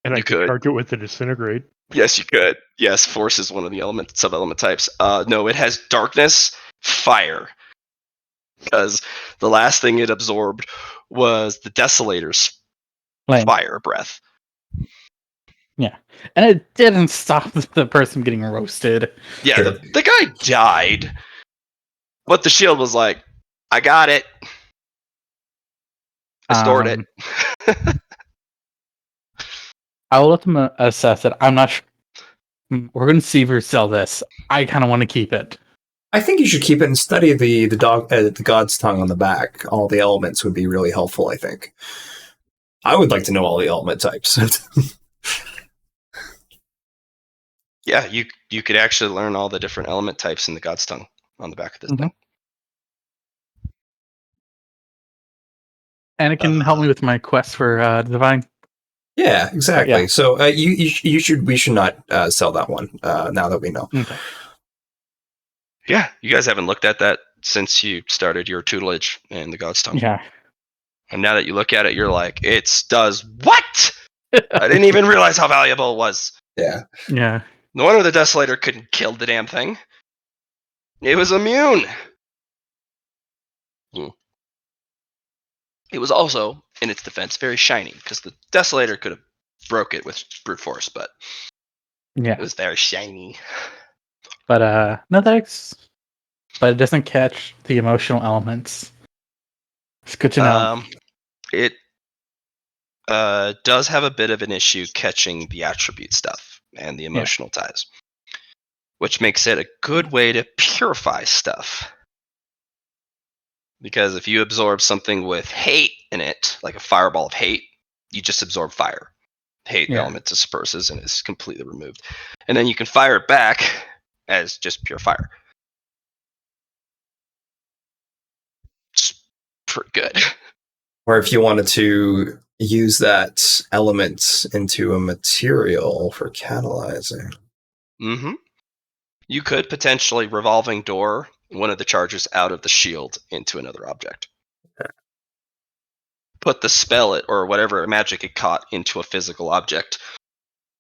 and You I could could. charge it with the disintegrate. Yes, you could. Yes, force is one of the sub-element types. No, it has darkness, fire. Because the last thing it absorbed was the Desolator's fire breath. Yeah. And it didn't stop the person getting roasted. Yeah, the guy died. But the shield was like, I got it. I stored it. I will let them assess it. I'm not sure. We're going to see if we sell this. I kind of want to keep it. I think you should keep it and study the God's Tongue on the back. All the elements would be really helpful, I think. I would like to know all the element types. Yeah, you could actually learn all the different element types in the God's Tongue on the back of this thing. And it can help me with my quest for divine. Yeah, exactly. Yeah. So we should not sell that one now that we know. Okay. Yeah, you guys haven't looked at that since you started your tutelage in the God's Tongue. Yeah. And now that you look at it, you're like, it does what? I didn't even realize how valuable it was. Yeah. Yeah. No wonder the Desolator couldn't kill the damn thing. It was immune. It was also, in its defense, very shiny, because the Desolator could have broke it with brute force, but it was very shiny. But no thanks. But it doesn't catch the emotional elements. It's good to know. It does have a bit of an issue catching the attribute stuff and the emotional ties, which makes it a good way to purify stuff. Because if you absorb something with hate in it, like a fireball of hate, you just absorb fire. Hate element disperses and is completely removed. And then you can fire it back as just pure fire. It's pretty good. Or if you wanted to use that element into a material for catalyzing. Mm-hmm. You could potentially revolving door one of the charges out of the shield into another object. Put the spell or whatever magic it caught into a physical object.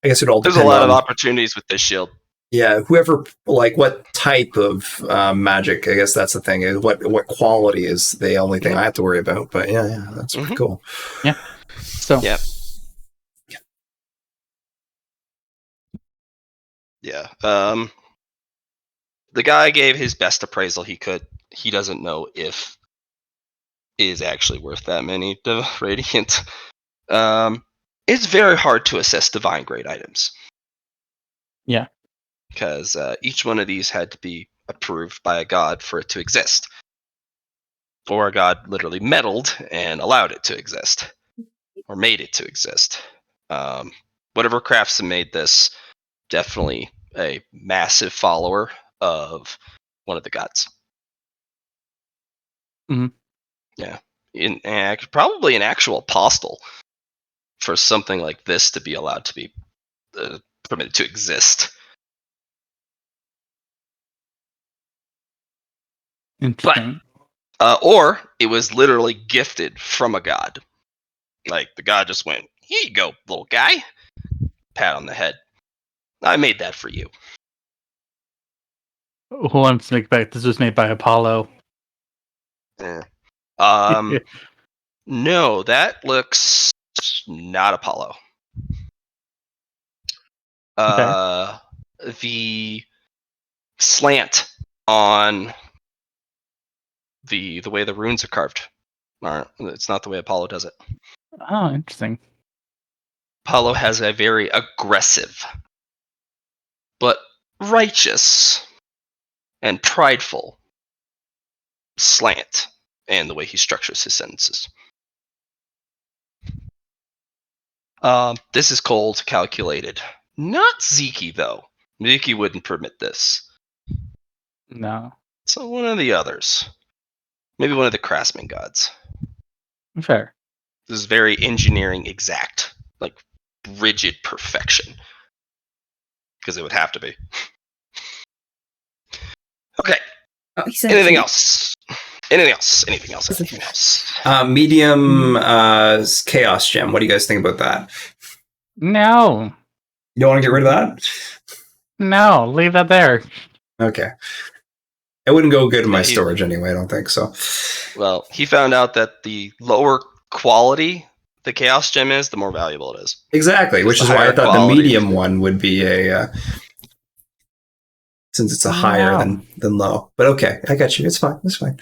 I guess it all depends. There's a lot of opportunities with this shield. Yeah, whoever, like, what type of magic, I guess that's the thing, is what quality is the only thing I have to worry about. But yeah, that's pretty cool. Yeah. So. Yeah. Yeah. The guy gave his best appraisal he could. He doesn't know if it is actually worth that many radiant. It's very hard to assess divine grade items. Yeah. Because each one of these had to be approved by a god for it to exist. Or a god literally meddled and allowed it to exist. Or made it to exist. Whatever craftsman made this, definitely a massive follower of one of the gods. Mm-hmm. Yeah. Probably an actual apostle for something like this to be allowed to be permitted to exist. Interesting. Or it was literally gifted from a god. Like the god just went, "Here you go, little guy." Pat on the head. I made that for you. Who wants to make back? This was made by Apollo. No, that looks not Apollo. Okay. The slant on the way the runes are carved. It's not the way Apollo does it. Oh, interesting. Apollo has a very aggressive, but righteous and prideful slant and the way he structures his sentences. This is cold, calculated. Not Zeke, though. Zeke wouldn't permit this. No. So one of the others. Maybe one of the craftsman gods. Fair. This is very engineering exact. Like rigid perfection. Because it would have to be. Okay. Oh, he said Anything three. else? Anything else? Anything else? Anything else? Medium chaos gem. What do you guys think about that? No. You don't want to get rid of that? No, leave that there. Okay. It wouldn't go good in my Yeah, storage anyway, I don't think so. Well, he found out that the lower quality the chaos gem is, the more valuable it is. Exactly, which is why I thought the medium one would be a... since it's a higher than low. But okay, I got you. It's fine. It's fine.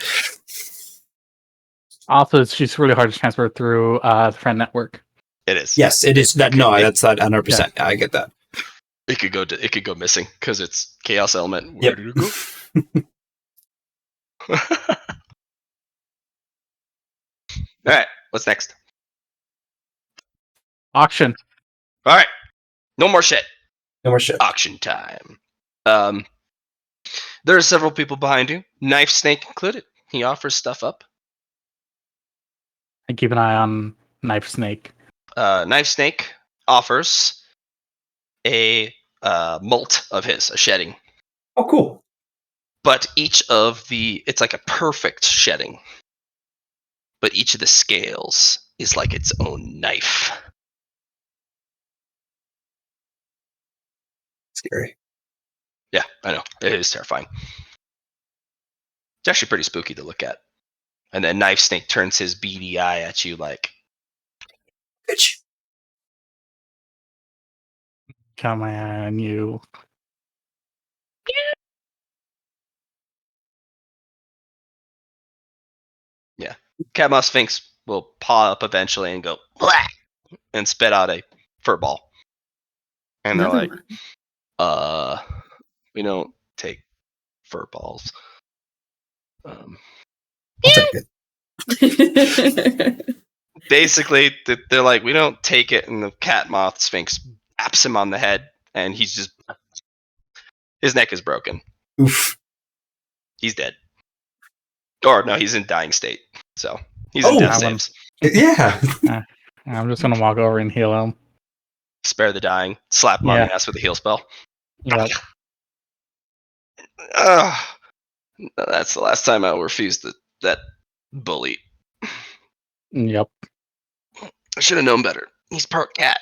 Also, it's just really hard to transfer through the friend network. It is. Yes, it is. That's that 100%. Yeah. I get that. It could go missing because it's chaos element. Where did it go? All right, what's next? Auction. All right, no more shit. No more shit. Auction time. There are several people behind you, Knife Snake included. He offers stuff up. I keep an eye on Knife Snake. Knife Snake offers a molt of his, a shedding. Oh, cool. But it's like a perfect shedding. But each of the scales is like its own knife. Scary. Yeah, I know. It is terrifying. It's actually pretty spooky to look at. And then Knife Snake turns his beady eye at you like... Bitch. Got my eye on you. Yeah. Catmouth Sphinx will paw up eventually and go... Blah! And spit out a fur ball. And they're Another like, we don't take fur balls. I'll take it. Basically, they're like, we don't take it, and the Catmouth Sphinx taps him on the head, and he's just... His neck is broken. Oof. He's dead. Or, no, he's in dying state. So, he's in death saves. Yeah. I'm just going to walk over and heal him. Spare the dying. Slap him on the ass with a heal spell. Yep. That's the last time I'll refuse that bully. Yep. I should have known better. He's part cat.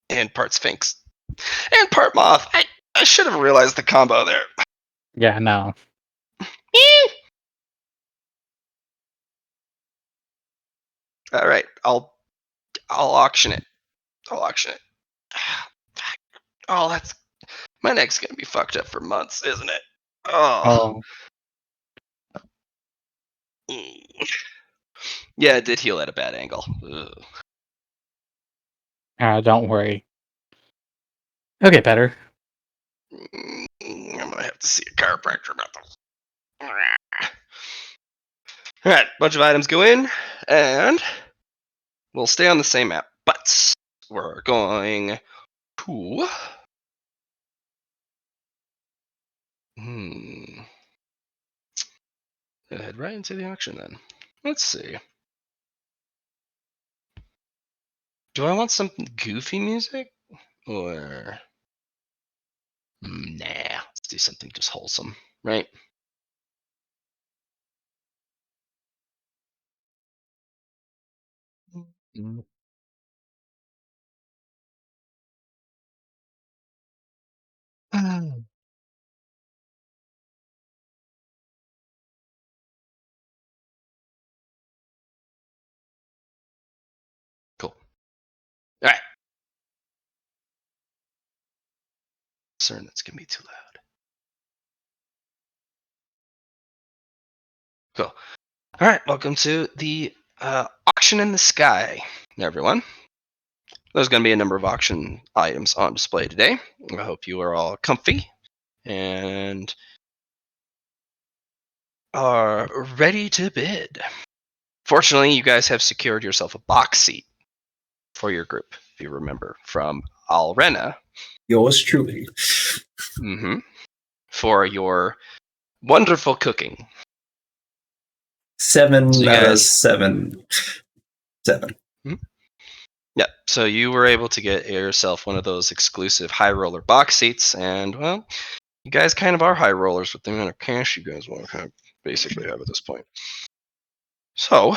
And part sphinx. And part moth. I should have realized the combo there. Yeah, no. All right, I'll auction it. Oh, that's... My neck's gonna be fucked up for months, isn't it? Oh. Yeah, it did heal at a bad angle. Don't worry. Okay, better. I'm gonna have to see a chiropractor about this. Alright, bunch of items go in, and we'll stay on the same map, but we're going to... Head right into the auction then. Let's see. Do I want some goofy music? Or... Nah, let's do something just wholesome, right? Mm. Cool. All right. Concern that's gonna be too loud. Cool. All right. Welcome to the auction in the sky, everyone. There's going to be a number of auction items on display today. I hope you are all comfy and are ready to bid. Fortunately, you guys have secured yourself a box seat for your group, if you remember, from Alrena. Yours truly. Mm-hmm. For your wonderful cooking. 7 So you out of guys, 7. 7. yeah. So you were able to get yourself one of those exclusive high roller box seats, and well, you guys kind of are high rollers with the amount of cash you guys want to have, basically have at this point. So,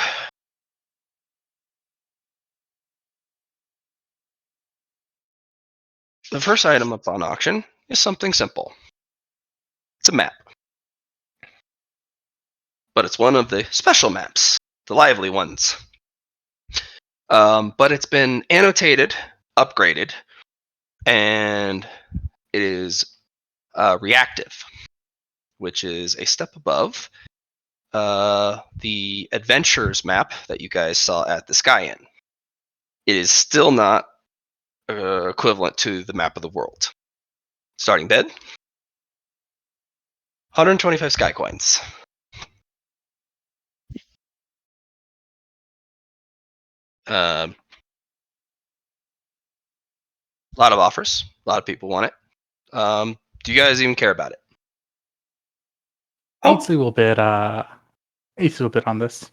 the first item up on auction is something simple. It's a map. But it's one of the special maps, the lively ones. But it's been annotated, upgraded, and it is reactive, which is a step above the adventures map that you guys saw at the Sky Inn. It is still not equivalent to the map of the world. Starting bid, 125 sky coins. A lot of offers. A lot of people want it. Do you guys even care about it? Oh, Ainsley will bid. Ainsley will bid on this.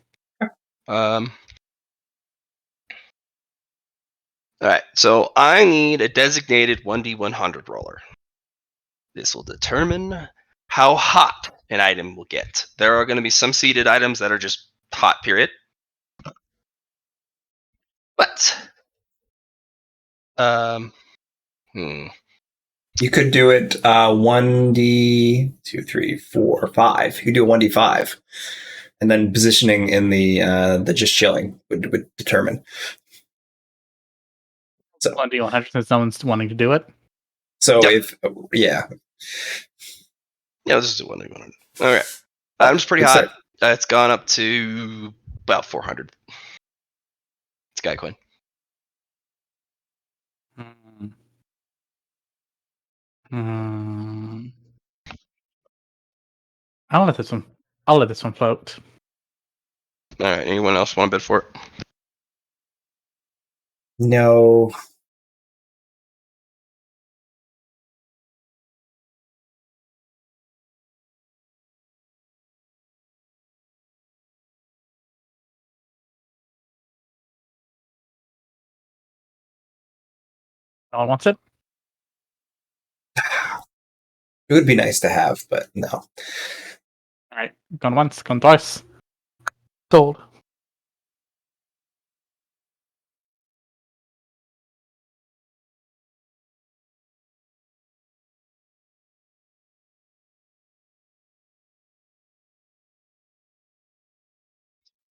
All right, so I need a designated 1d100 roller. This will determine how hot an item will get. There are going to be some seeded items that are just hot, period. But, you could do it 1d 2, 3, 4, 5. You could do a 1d5. And then positioning in the just chilling would determine. So 1d100 since no one's wanting to do it. So Yep. if yeah, let's just do 1d100. All right, item's pretty good hot. start. It's gone up to about 400. Sky coin. I'll let this one. I'll let this one float. All right, anyone else want to bid for it? No. No one wants it. It would be nice to have, but no. All right, gone once, gone twice. Sold.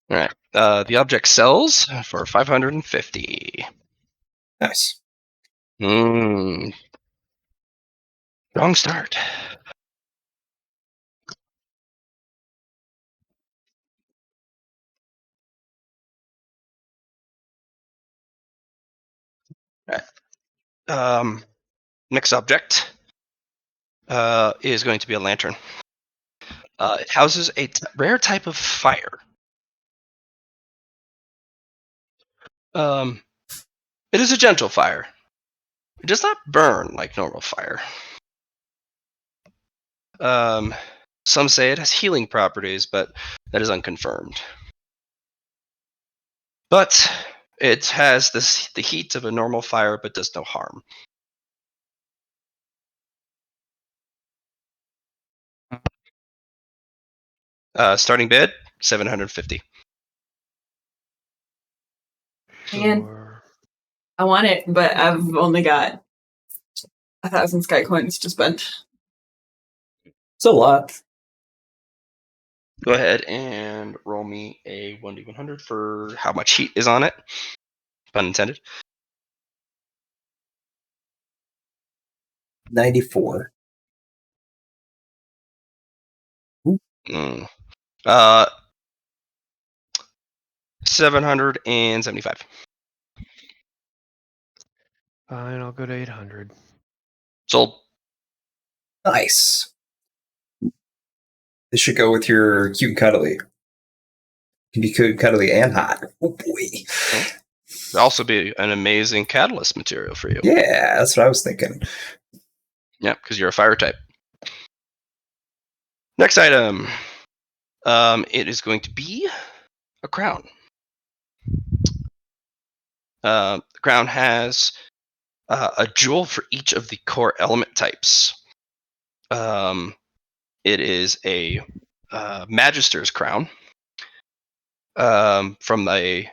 All right, the object sells for 550. Nice. Wrong start. All right. Next object is going to be a lantern. It houses a rare type of fire. It is a gentle fire. It does not burn like normal fire. Some say it has healing properties, but that is unconfirmed. But it has the heat of a normal fire, but does no harm. Starting bid, 750. Man. Or I want it, but I've only got 1,000 sky coins to spend. It's a lot. Go ahead and roll me a 1d100 for how much heat is on it. Pun intended. 94. Mm. 775. fine, I'll go to 800. Sold. Nice. This should go with your cute and cuddly. It can be cute, cuddly, and hot. Oh boy. It'd also be an amazing catalyst material for you. Yeah, that's what I was thinking. Yeah, because you're a fire type. Next item. It is going to be a crown. The crown has a jewel for each of the core element types. It is a Magister's crown from the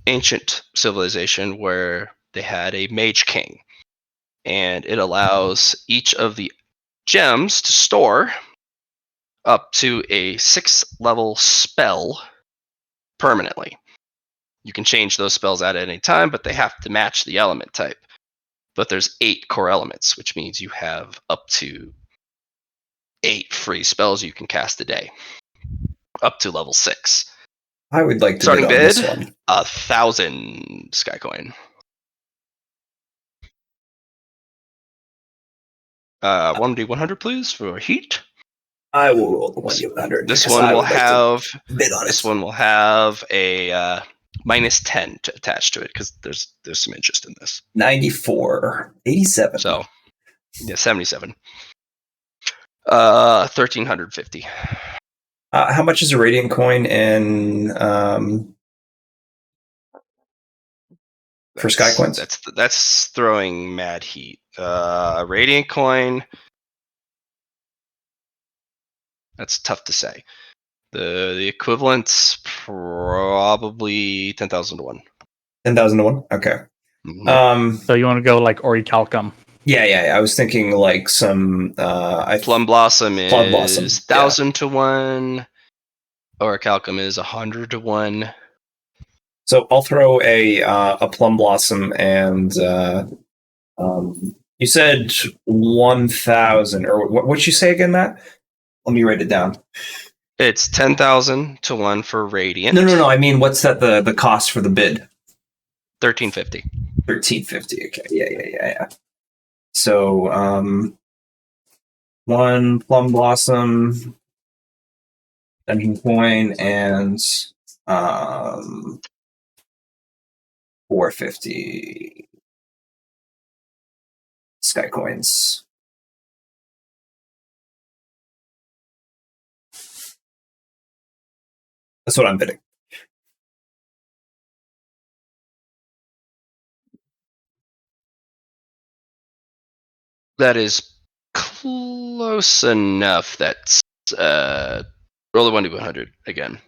ancient civilization where they had a mage king. And it allows each of the gems to store up to a 6th level spell permanently. You can change those spells at any time, but they have to match the element type. But there's 8 core elements, which means you have up to 8 free spells you can cast a day, up to level 6. I would like to Starting bid on bid, this one. 1,000 Skycoin. 1d100, please, for heat. I will roll the 1d100. This because one I will would like to have bid on this it. one will have a minus 10 attached to it because there's some interest in this. 94. 87. So, yeah, 77. 1,350. How much is a radiant coin in for sky coins? That's throwing mad heat. Radiant coin. That's tough to say. The equivalent's probably 10,000 to 1. 10,000 to 1? Okay. Mm-hmm. So you want to go like Orichalcum? Yeah. I was thinking like some Plum Blossom is Plum Blossom, 1,000 to 1. Orichalcum is 100 to 1. So I'll throw a Plum Blossom and you said 1,000 or what'd you say again, Matt? Let me write it down. It's 10,000 to 1 for Radiant. No. I mean, what's that the cost for the bid? 1,350. 1,350. Okay. Yeah. So 1 Plum Blossom, Dungeon Coin, and 450 Sky Coins. That's what I'm bidding. That is close enough. That's roll the 1d100 again.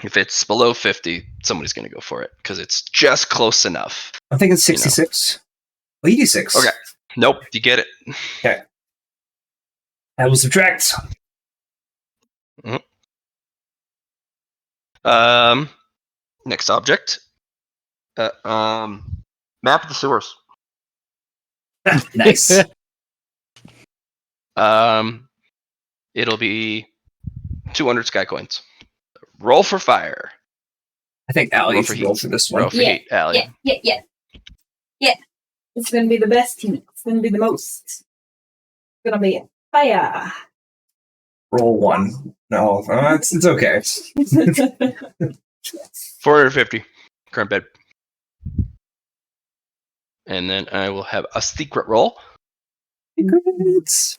If it's below 50, somebody's going to go for it because it's just close enough. I'm thinking 66. 86. Okay. Nope, you get it. Okay. I will subtract. Next object. Map of the sewers. Nice. It'll be 200 sky coins. Roll for fire. I think Allie Roll should for roll heat. for this one. Roll for heat, Allie. Yeah. It's gonna be the best heat. It's gonna be the most. It's gonna be fire. Roll 1. No, it's okay. 450. Current bid. And then I will have a secret roll. Secrets.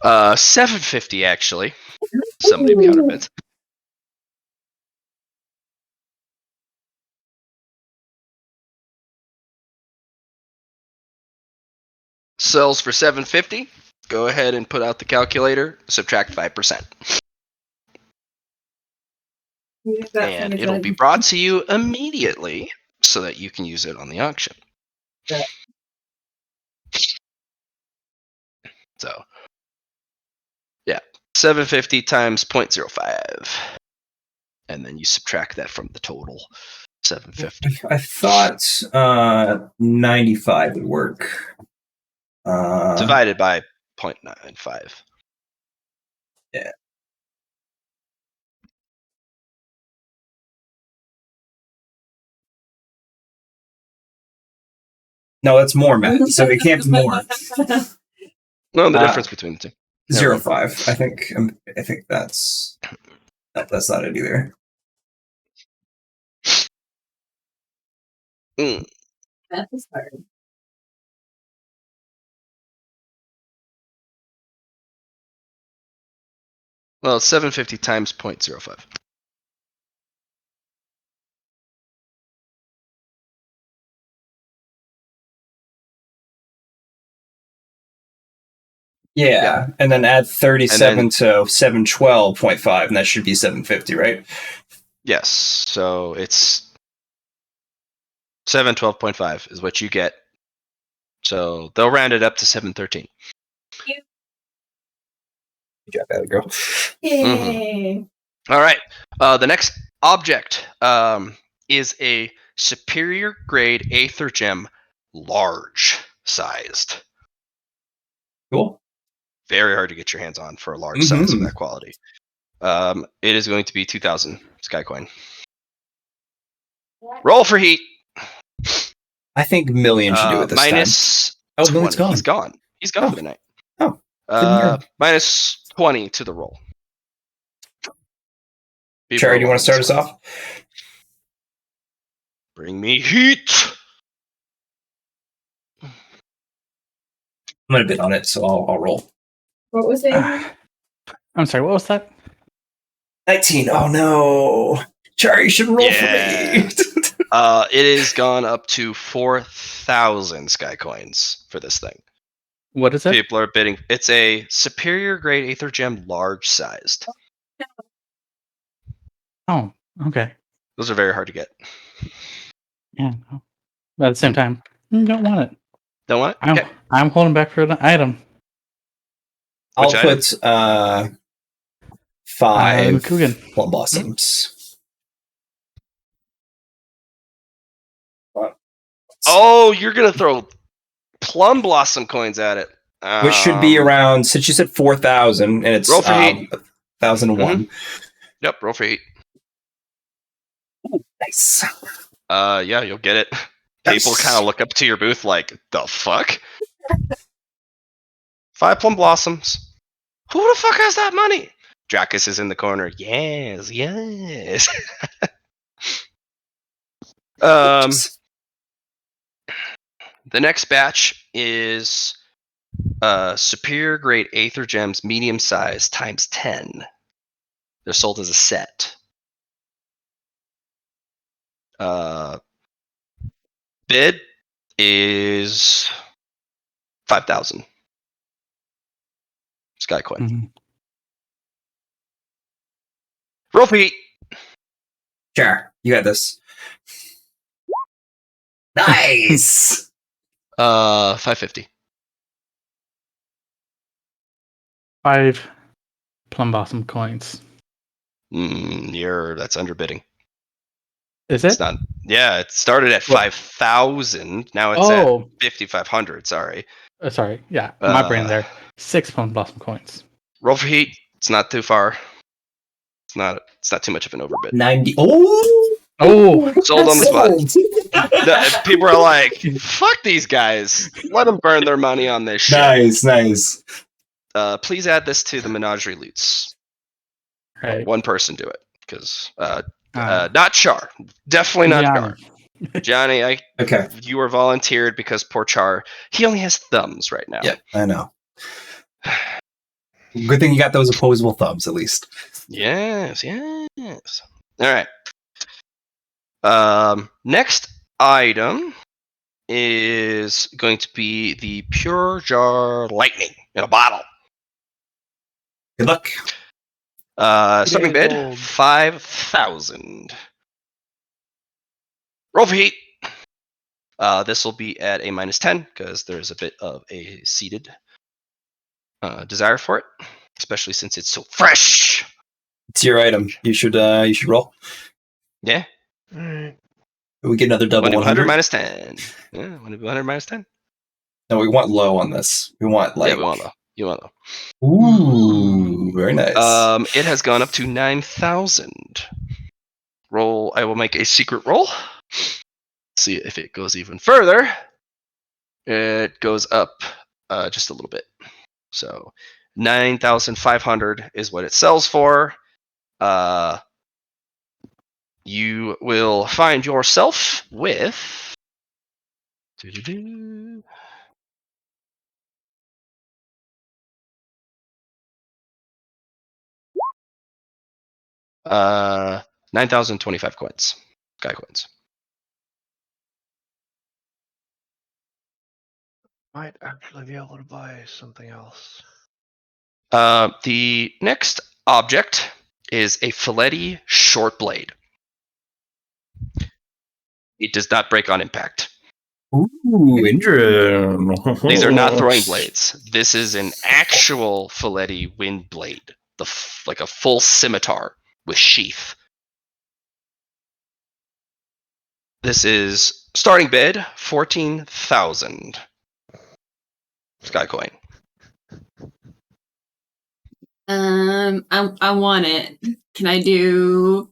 750 actually. Somebody counterbids. Sells for 750. Go ahead and put out the calculator. Subtract 5%. And it'll be brought to you immediately. so that you can use it on the auction. Yeah. So, yeah, 750 times 0.05. And then you subtract that from the total, 750. I thought 95 would work. Divided by 0.95. Yeah. No, that's more, Matt. So it can't be more. No, the difference between the two. 0.05. I think that's not it either. That is hard. Well, 750 times 0.05. Yeah, and then add 37 to 712.5, and that should be 750, right? Yes, so it's 712.5 is what you get. So they'll round it up to 713. Good job, that girl. Yay. All right. The next object is a superior grade aether gem, large sized. Cool. Very hard to get your hands on for a large size of that quality. It is going to be 2,000 Skycoin. Roll for heat. I think Million should do it this minus time. Oh, 20. Million's gone. He's gone. He's gone for the night. Oh. Minus 20 to the roll. Cherry, do you want to start us off? Bring me heat. I'm going to bid on it, so I'll roll. What was it? I'm sorry, what was that? 19. Oh, no. Cherry should roll for me. It is gone up to 4,000 Skycoins for this thing. What is it? People are bidding. It's a superior grade aether gem, large sized. Oh, okay. Those are very hard to get. Yeah. No. But at the same time, don't want it. Don't want it? Okay. I'm holding back for the item. I'll Which put 5 Coogan. plum blossoms. Oh, you're going to throw plum blossom coins at it. Which should be around, since you said 4,000, and it's roll for heat. 1,001. Yep, roll for heat. Nice. Yeah, you'll get it. People kind of look up to your booth like, the fuck? 5 plum blossoms. Who the fuck has that money? Dracus is in the corner. Yes. The next batch is superior grade aether gems, medium size times 10. They're sold as a set. Bid is 5,000 Skycoin. Mm-hmm. Roll for heat. Sure, you got this. Nice. 550. 5 plum blossom coins. That's underbidding. Is it? It's not. Yeah, it started at 5,000. Now it's at 5,500. Sorry. Sorry. Yeah, my brain there. 6 plum blossom coins. Roll for heat. It's not too far. It's not too much of an overbid. 90. Oh, sold on the spot. People are like, "Fuck these guys! Let them burn their money on this shit." Nice. Please add this to the menagerie loots. right. One person do it, because not Char. Definitely not Char. Johnny, okay. You were volunteered because poor Char, he only has thumbs right now. Yeah, I know. Good thing you got those opposable thumbs, at least. Yes. All right. Next item is going to be the Pure Jar Lightning in a bottle. Good luck. Starting bid, 5,000. Roll for heat. This will be at a -10 because there's a bit of a seated desire for it, especially since it's so fresh. It's your item. You should roll. Yeah. All right. We get another double 100 100. -10. Yeah, 100 -10. No, we want low on this. We want like. Yeah, we want low. You want low. Ooh, very nice. It has gone up to 9,000. Roll. I will make a secret roll. See if it goes even further. It goes up just a little bit. So 9,500 is what it sells for. You will find yourself with 9,025 coins. Sky coins. Might actually be able to buy something else. The next object is a Filetti short blade. It does not break on impact. Ooh, interesting. These are not throwing blades. This is an actual Filetti wind blade, like a full scimitar with sheath. This is starting bid 14,000 Sky coin. I want it. Can I do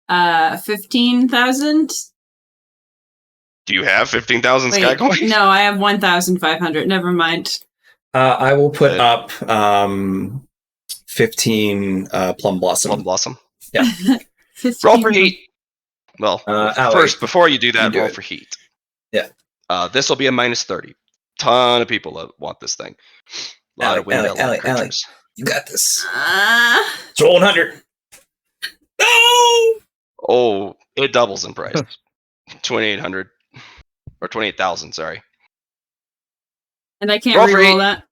15,000? Do you have 15,000 Sky coins? No, I have 1,500. Never mind. I will put up 15 Plum Blossom. Plum Blossom. Yeah. 15. Roll for heat. Well, first, Allie, before you do that, do roll it. for heat. Yeah. This will be a -30. Ton of people want this thing. A lot of wind element creatures. You got this. Uh, It's roll 100. No! Oh, it doubles in price. 2,800 or 28,000. Sorry. and I can't Roll for reroll heat. that.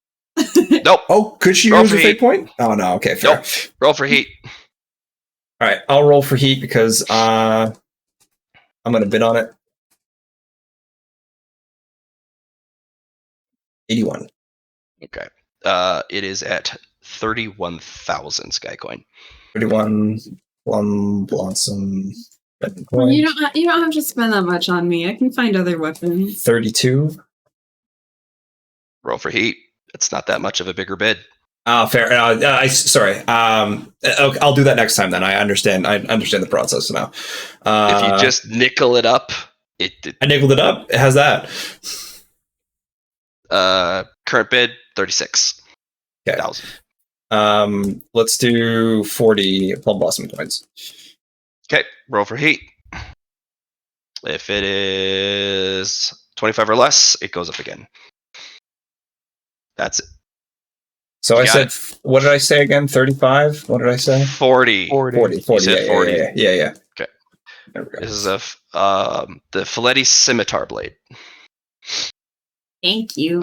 Nope. Oh, could she Roll use for a fate heat. point? Oh, no. Okay, fair. Nope. Roll for heat. All right, I'll roll for heat because I'm going to bid on it. 81. Okay. It is at 31,000 Sky coin. 31 Plum Blossom. Well, you don't have to spend that much on me. I can find other weapons. 32. Roll for heat. It's not that much of a bigger bid. Oh, fair. Sorry. Okay, I'll do that next time. Then I understand. I understand the process now. If you just nickel it up, I nickeled it up. It has that. Current bid 36,000. Okay. Let's do 40 Plum Blossom coins. Okay, roll for heat. If it is 25 or less, it goes up again. That's it. So I said, what did I say again? 35? What did I say? 40. 40. You said 40. Yeah. Okay. There we go. This is the Filetti scimitar blade. Thank you.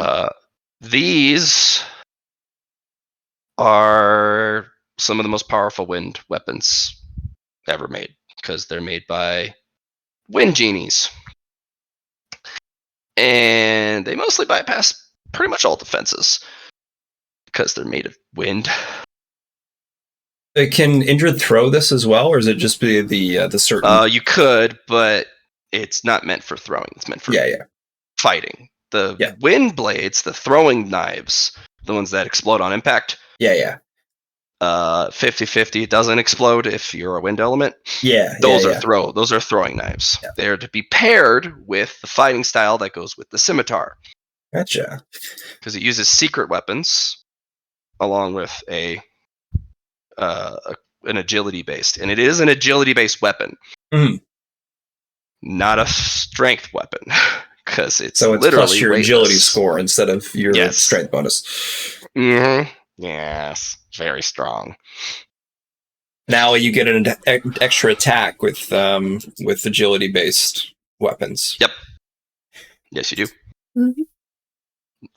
These are some of the most powerful wind weapons ever made because they're made by wind genies. And they mostly bypass pretty much all defenses because they're made of wind. Can Indrid throw this as well, or is it just the certain? You could, but it's not meant for throwing. It's meant for fighting. The wind blades, the throwing knives, the ones that explode on impact. 50-50. It doesn't explode if you're a wind element. Those are throwing knives. Yeah. They're to be paired with the fighting style that goes with the scimitar. Gotcha. Because it uses secret weapons along with an agility based, and it is an agility based weapon, not a strength weapon. Because it's literally plus your weightless. Agility score instead of your strength bonus. Mm-hmm. Yes, very strong. Now you get an extra attack with agility based weapons. Yep. Yes, you do. Mm-hmm.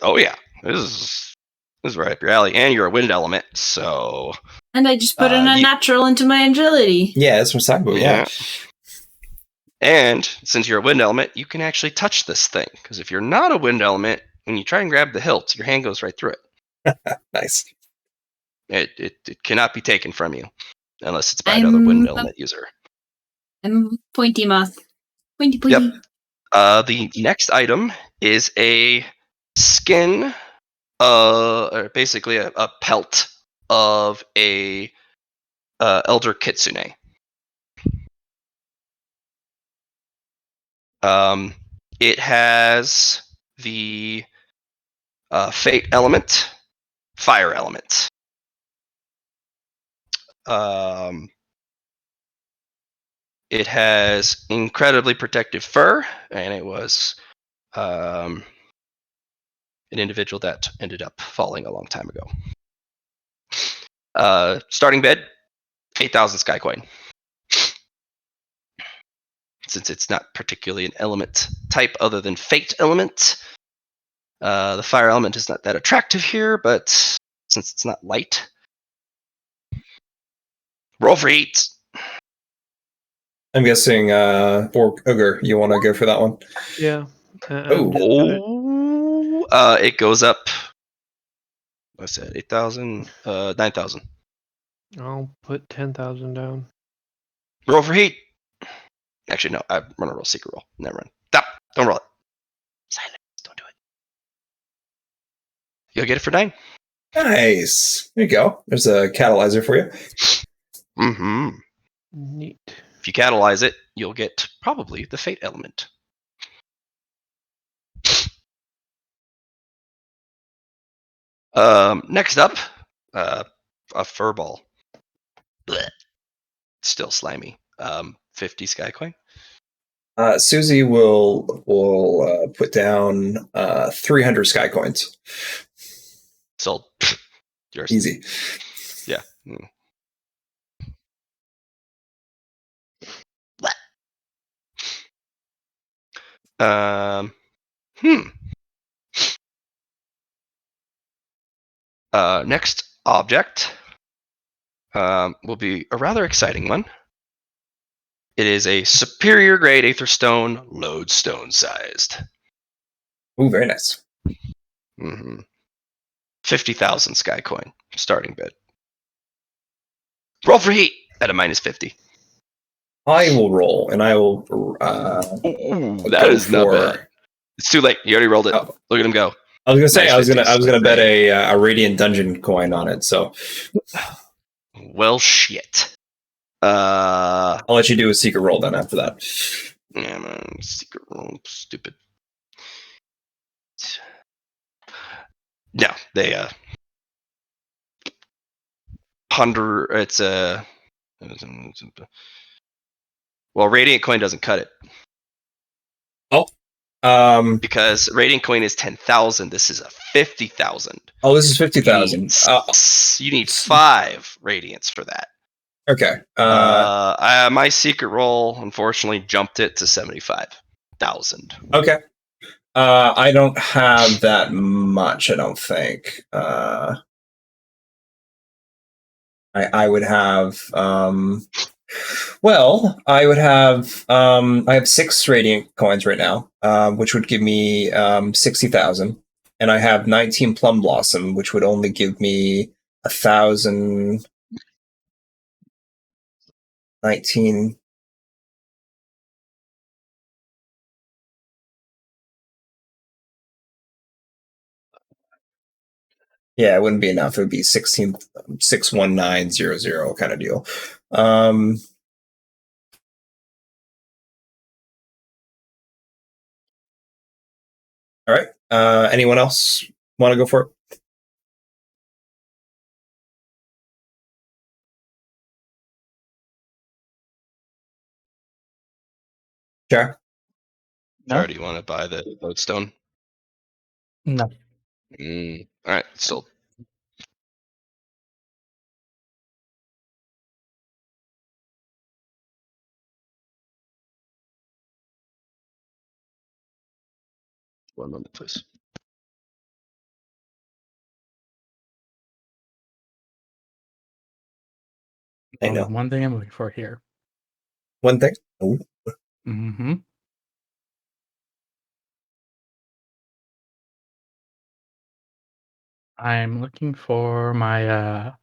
Oh yeah, this is right up your alley, and you're a wind element, so. And I just put in a natural into my agility. Yeah, that's what I'm talking about. Yeah. And since you're a wind element, you can actually touch this thing. Because if you're not a wind element, when you try and grab the hilt, your hand goes right through it. Nice. It cannot be taken from you unless it's by another wind element user. I'm pointy moth. Pointy. Yep. The next item is a skin, or basically a pelt of a elder kitsune. It has the fate element, fire element. It has incredibly protective fur, and it was an individual that ended up falling a long time ago. Starting bid, 8,000 sky coin. Since it's not particularly an element type other than fate element, the fire element is not that attractive here, but since it's not light, roll for 8. I'm guessing, Ogre, you want to go for that one? Yeah. It goes up. I said 8,000, 9,000. I'll put 10,000 down. Roll for heat. Actually, no. I'm gonna roll secret roll. Never mind. Stop. Don't roll it. Silence. Don't do it. You'll get it for 9. Nice. There you go. There's a catalyzer for you. Mm-hmm. Neat. If you catalyze it, you'll get probably the fate element. Next up, a furball. Blech. Still slimy. 50 sky coin. Susie will put down 300 sky coins. Sold. Yours. Easy. Yeah. Next object will be a rather exciting one. It is a superior grade aetherstone, lodestone sized. Ooh, very nice. 50,000 sky coin starting bid. Roll for heat at a -50. I will roll, and I will. That is not bad. It's too late. You already rolled it. Oh. Look at him go. I was gonna say I was gonna bet great. a radiant dungeon coin on it. So, well, shit. I'll let you do a secret roll then after that. Yeah, man, secret roll, stupid. No, they 100. It's a. Well, radiant coin doesn't cut it. Oh. Because radiant coin is 10,000. This is a 50,000. Oh, this is 50,000. You need 5 radiants for that. Okay. My secret roll unfortunately jumped it to 75,000. Okay. I don't have that much. I don't think. I would have. Well, I would have. I have 6 radiant coins right now, which would give me 60,000, and I have 19 plum blossom, which would only give me 1,000. 19. Yeah, it wouldn't be enough. It would be 61900 kind of deal. All right. Anyone else want to go for it? Sure. No. Jar, do you want to buy the lodestone? No. All right, sold. One moment, please. I Only know. one thing I'm looking for here. One thing. Ooh. Mm-hmm. I'm looking for my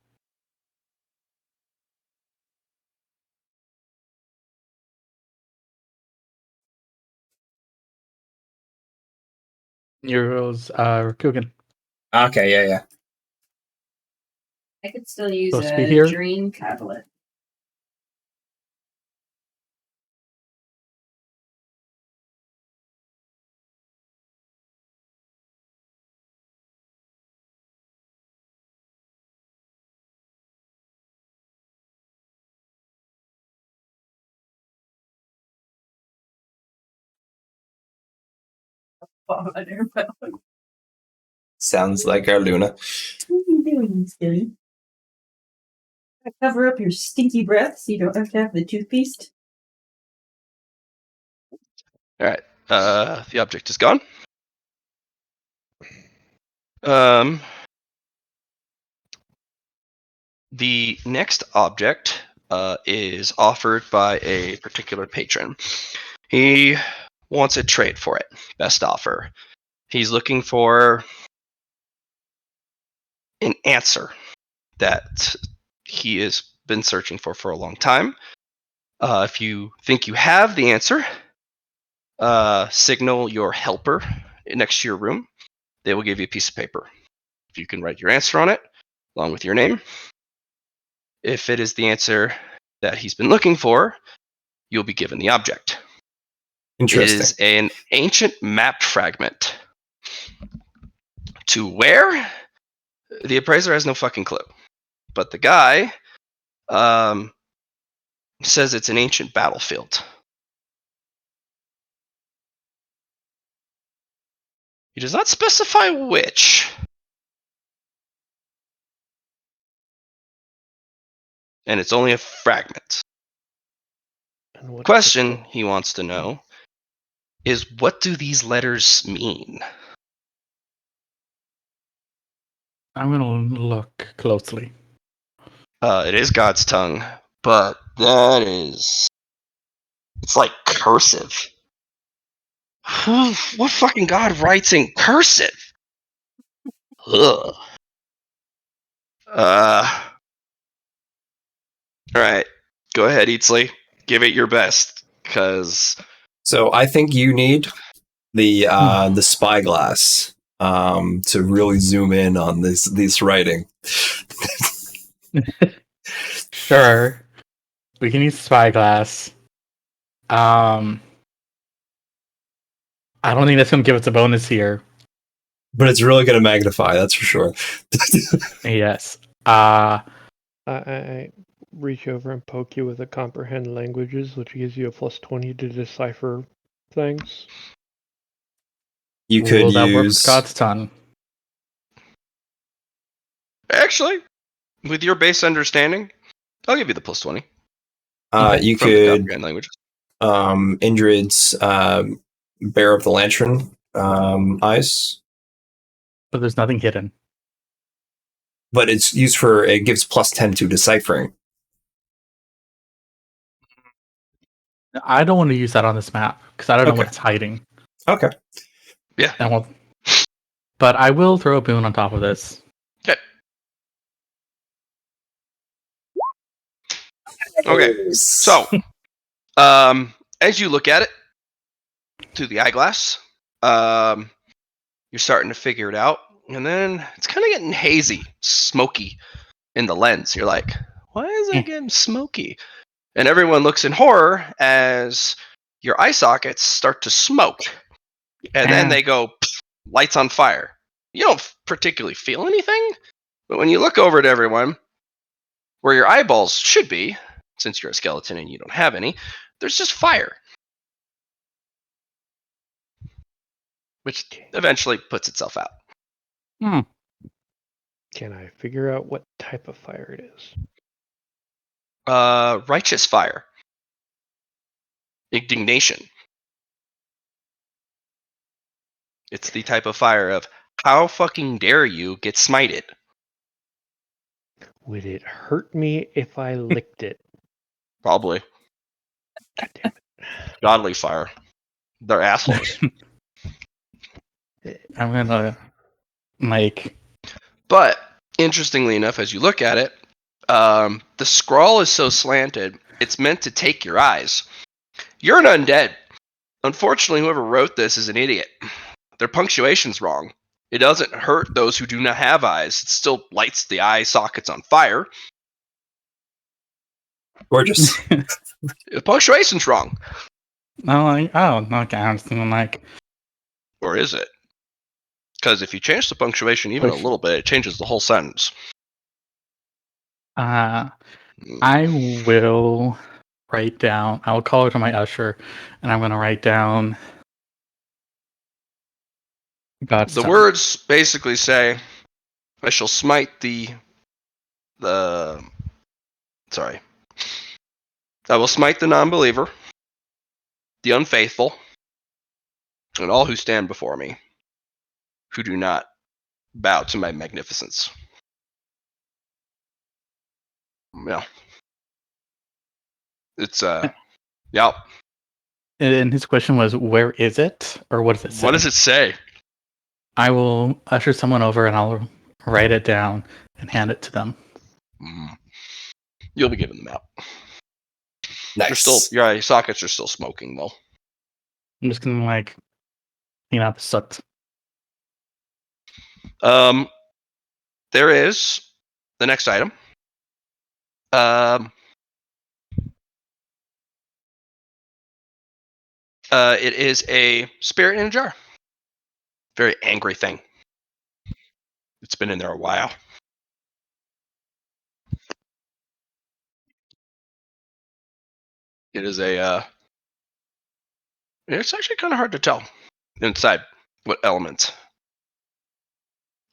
Nero's Rakugan. Okay, yeah. I could still use Supposed to be a here? dream tablet. Sounds like our Luna. What are you doing, silly? Cover up your stinky breath so you don't have to have the toothpaste. All right. The object is gone. The next object is offered by a particular patron. He wants a trade for it. Best offer. He's looking for an answer that he has been searching for a long time. If you think you have the answer, signal your helper next to your room. They will give you a piece of paper. If you can write your answer on it, along with your name. If it is the answer that he's been looking for, you'll be given the object. It Interesting. is an ancient map fragment. To where? The appraiser has no fucking clue. But the guy says it's an ancient battlefield. He does not specify which. And it's only a fragment. And what Question he wants to know is, what do these letters mean? I'm gonna look closely. It is God's tongue, but that is... It's like cursive. What fucking god writes in cursive? Ugh. Alright. Go ahead, Eatsley. Give it your best. Cause So I think you need the spyglass to really zoom in on this writing. Sure. We can use spyglass. I don't think that's gonna give us a bonus here. But it's really going to magnify, that's for sure. Yes. I reach over and poke you with a comprehend languages, which gives you a +20 to decipher things. You could Will that work with use God's tongue? actually, with your base understanding, I'll give you the +20. you from the could comprehend language. Indrid's Bear of the Lantern eyes. But there's nothing hidden. But it's used for, it gives +10 to deciphering. I don't want to use that on this map because I don't know Okay. what it's hiding. Okay. Yeah. But I will throw a boon on top of this. Okay. So, as you look at it through the eyeglass, you're starting to figure it out, and then it's kind of getting hazy, smoky in the lens. You're like, why is it getting smoky? And everyone looks in horror as your eye sockets start to smoke, and then they go, lights on fire. You don't particularly feel anything, but when you look over at everyone, where your eyeballs should be, since you're a skeleton and you don't have any, there's just fire. Which eventually puts itself out. Can I figure out what type of fire it is? Righteous fire. Indignation. It's the type of fire of, how fucking dare you get smited? Would it hurt me if I licked it? Probably. God damn it. Godly fire. They're assholes. I'm gonna make. But interestingly enough, as you look at it, the scrawl is so slanted, it's meant to take your eyes. You're an undead. Unfortunately, whoever wrote this is an idiot. Their punctuation's wrong. It doesn't hurt those who do not have eyes. It still lights the eye sockets on fire. Gorgeous. The punctuation's wrong. No, okay, I'm like. Or is it? Because if you change the punctuation even a little bit, it changes the whole sentence. I will write down. I will call to my usher, and I'm going to write down. God's The tongue. words basically say, "I shall smite Sorry. I will smite the non-believer, the unfaithful, and all who stand before me, who do not bow to my magnificence." Yeah. It's yeah. And his question was, "Where is it?" Or what does it say? What does it say? I will usher someone over, and I'll write it down and hand it to them. You'll be given them out. Nice. Your eye sockets are still smoking though. I'm just gonna clean out the soot. There is the next item. It is a spirit in a jar. Very angry thing. It's been in there a while. It is it's actually kind of hard to tell inside what element.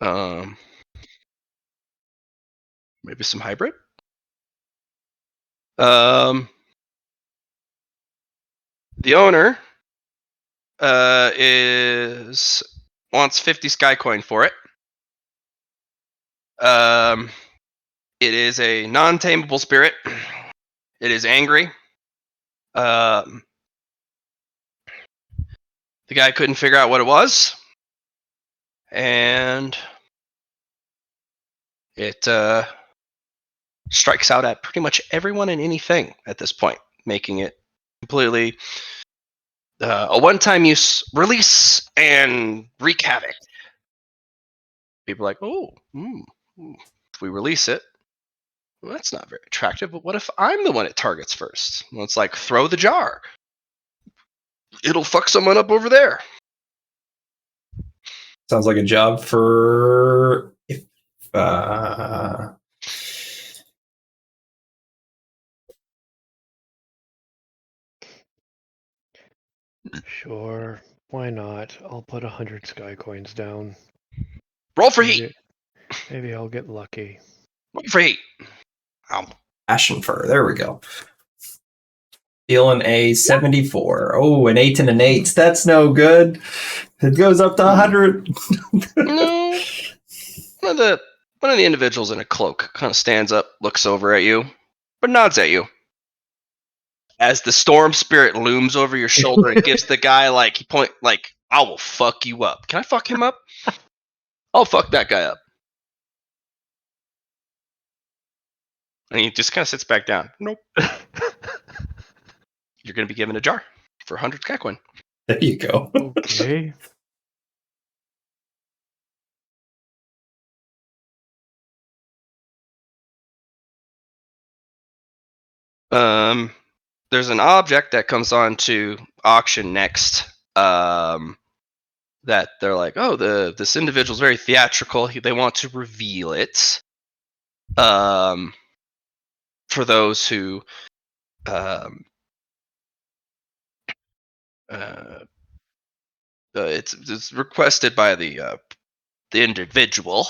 Maybe some hybrid. The owner wants 50 sky coin for it. It is a non-tameable spirit. It is angry. The guy couldn't figure out what it was, and it strikes out at pretty much everyone and anything at this point, making it completely a one-time use release and wreak havoc. People are like, if we release it, well, that's not very attractive, but what if I'm the one it targets first? Well, it's like, throw the jar. It'll fuck someone up over there. Sounds like a job for Sure, why not? I'll put 100 sky coins down. Roll for heat. Maybe I'll get lucky. Roll for heat. Ashen fur. There we go. Feeling a 74. Oh, an 8 and an 8. That's no good. It goes up to 100. No. One of the individuals in a cloak kind of stands up, looks over at you, but nods at you. As the storm spirit looms over your shoulder and gives the guy I will fuck you up. Can I fuck him up? I'll fuck that guy up. And he just kind of sits back down. Nope. You're going to be given a jar for 100 sky coin. There you go. Okay. There's an object that comes on to auction next. That they're like, this individual's very theatrical. They want to reveal it. For those who, it's requested by the individual.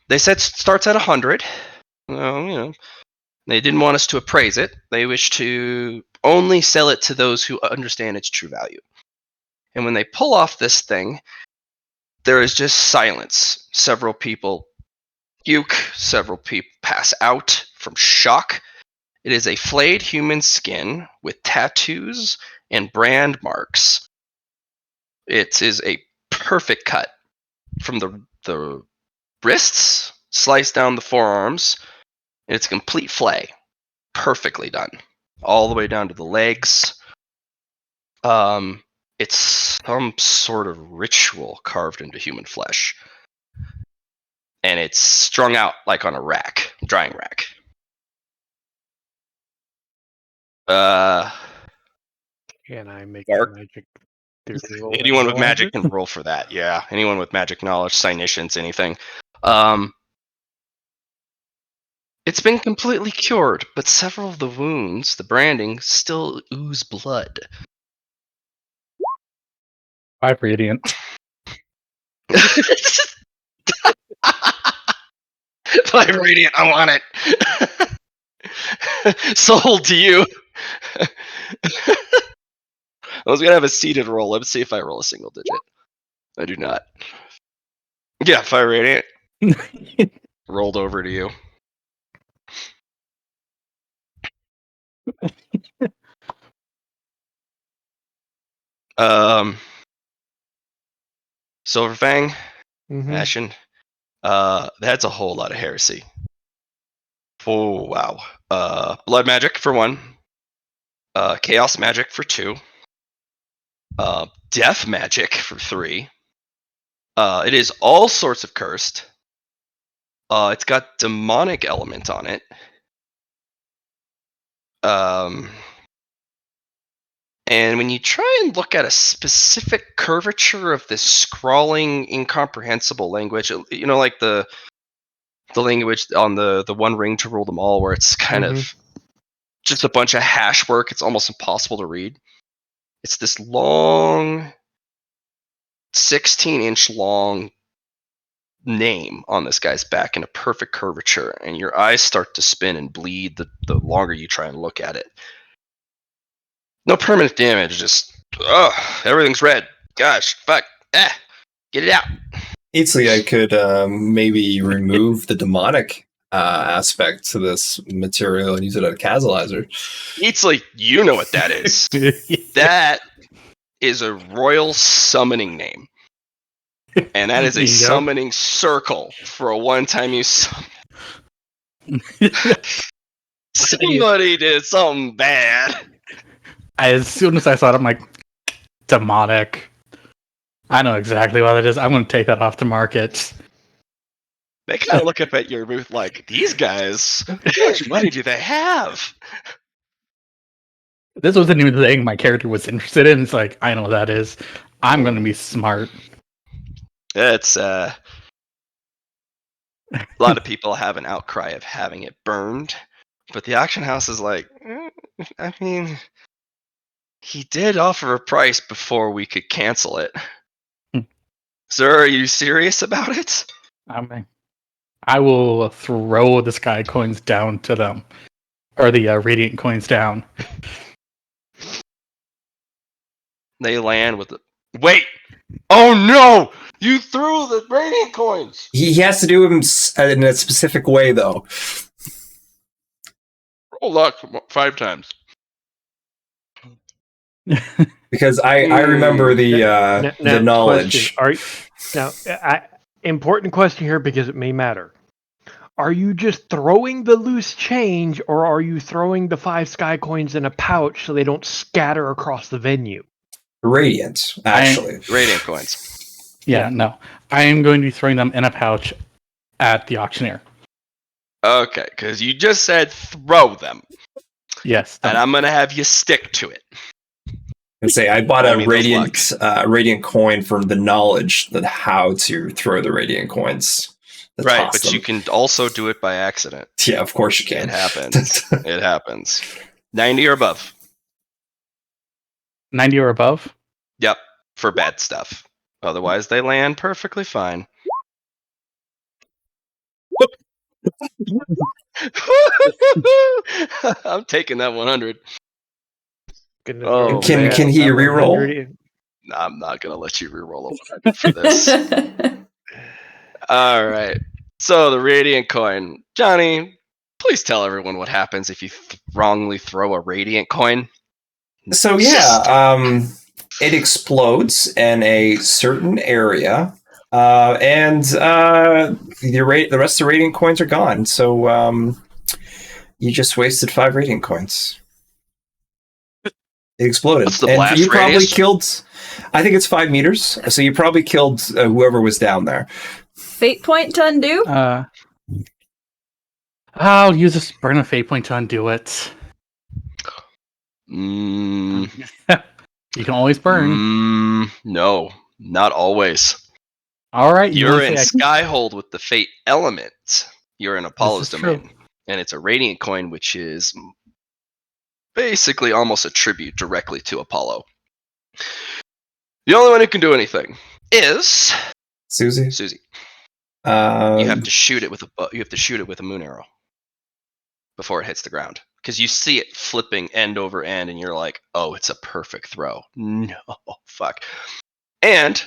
They said starts at 100. Well, they didn't want us to appraise it. They wish to only sell it to those who understand its true value. And when they pull off this thing, there is just silence. Several people puke. Several people pass out from shock. It is a flayed human skin with tattoos and brand marks. It is a perfect cut from the wrists, sliced down the forearms. It's a complete flay. Perfectly done. All the way down to the legs. It's some sort of ritual carved into human flesh. And it's strung out like on a rack, drying rack. Can I make Dark. a magic theory roll? Anyone with magic can roll for that. Yeah, anyone with magic knowledge, cynicians, anything. It's been completely cured, but several of the wounds, the branding, still ooze blood. 5 radiant. 5 radiant, I want it. Sold to you. I was gonna have a seated roll. Let's see if I roll a single digit. I do not. Yeah, 5 radiant. Rolled over to you. Silverfang, Ashen. That's a whole lot of heresy. Oh wow. Blood magic for 1. Chaos magic for 2. Death magic for 3. It is all sorts of cursed. It's got demonic element on it. And when you try and look at a specific curvature of this scrawling, incomprehensible language, like the language on the one ring to rule them all, where it's kind of just a bunch of hash work. It's almost impossible to read. It's this long, 16-inch long name on this guy's back in a perfect curvature, and your eyes start to spin and bleed the longer you try and look at it. No permanent damage, just everything's red. Gosh, fuck. Get it out. Easily, I could maybe remove the demonic aspect to this material and use it as a catalyzer. Eatsley, you know what that is. That is a royal summoning name. And that is a summoning circle for a one-time use. Somebody did something bad. As soon as I saw it, I'm like, demonic. I know exactly what it is. I'm going to take that off the market. They kind of look up at your booth like, these guys, how much money do they have? This was a new thing my character was interested in. It's like, I know what that is. I'm going to be smart. It's a lot of people have an outcry of having it burned, but the auction house is like, I mean, he did offer a price before we could cancel it. Sir, are you serious about it? I will throw the sky coins down to them. Or the radiant coins down. They land with the... Wait! Oh no! You threw the radiant coins! He has to do them in a specific way, though. Roll luck 5 times. Because I remember the knowledge. Important question here because it may matter. Are you just throwing the loose change, or are you throwing the 5 sky coins in a pouch so they don't scatter across the venue? Radiant, actually. Radiant coins. Yeah, no. I am going to be throwing them in a pouch at the auctioneer. Okay, because you just said throw them. Yes. And I'm going to have you stick to it. And say I bought a radiant coin from the knowledge that how to throw the radiant coins. Right, but you can also do it by accident. Yeah, of course you can. It happens. It happens. 90 or above. 90 or above? Yep, for bad stuff. Otherwise, they land perfectly fine. I'm taking that 100. Oh, can he reroll? No, I'm not going to let you reroll a 100 for this. All right. So the radiant coin. Johnny, Please tell everyone what happens if you wrongly throw a radiant coin. So it explodes in a certain area, and the rest of the radiant coins are gone. So you just wasted 5 radiant coins. It exploded. What's the and blast you probably radius? killed. I think it's 5 meters. So you probably killed whoever was down there. Fate point to undo? I'll use a burn of fate point to undo it. Mm, You can always burn. no, not always. All right, You're in Skyhold with the fate element. You're in Apollo's domain. True. And it's a radiant coin, which is basically almost a tribute directly to Apollo. The only one who can do anything is Susie. You have to shoot it with a moon arrow before it hits the ground, because you see it flipping end over end, and you're like, "Oh, it's a perfect throw." No, fuck. And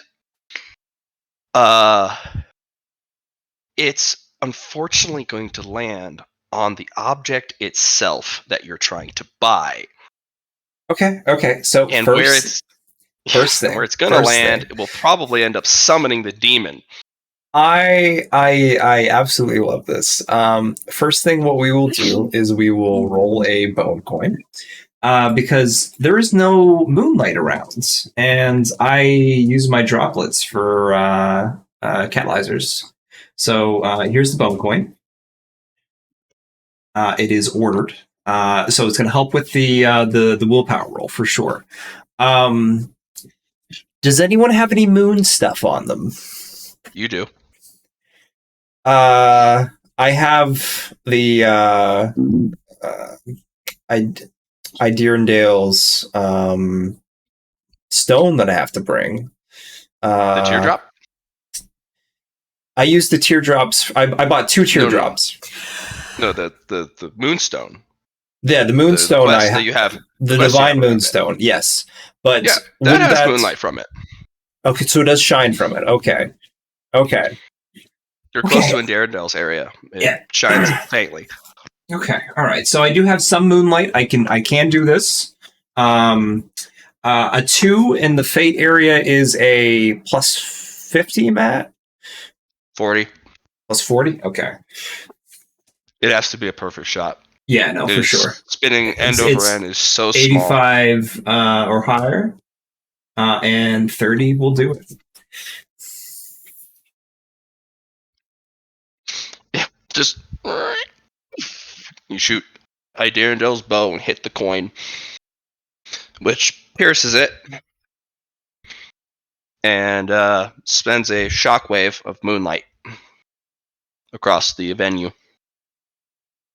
it's unfortunately going to land on the object itself that you're trying to buy. Okay. So And first thing, where it's going to land, it will probably end up summoning the demon. I absolutely love this. First thing, what we will do is we will roll a bone coin, because there is no moonlight around, and I use my droplets for catalyzers. So here's the bone coin. It is ordered, so it's going to help with the willpower roll for sure. Does anyone have any moon stuff on them? You do. I have the Idirondale's stone that I have to bring. The teardrop? I used the teardrops. I bought 2 teardrops. No, the moonstone. Yeah, the moonstone. You have the divine moonstone. Yes, but yeah, that has moonlight from it. Okay, so it does shine from it. Okay. You're close to Indarendale's area. It shines faintly. Okay, all right. So I do have some moonlight. I can do this. A 2 in the fate area is a plus 50, Matt? 40. Plus 40? Okay. It has to be a perfect shot. Yeah, no, for sure. Spinning end over end is so small. 85 or higher, and 30 will do it. Yeah, just you shoot Idirondale's bow and hit the coin, which pierces it and spends a shockwave of moonlight across the venue,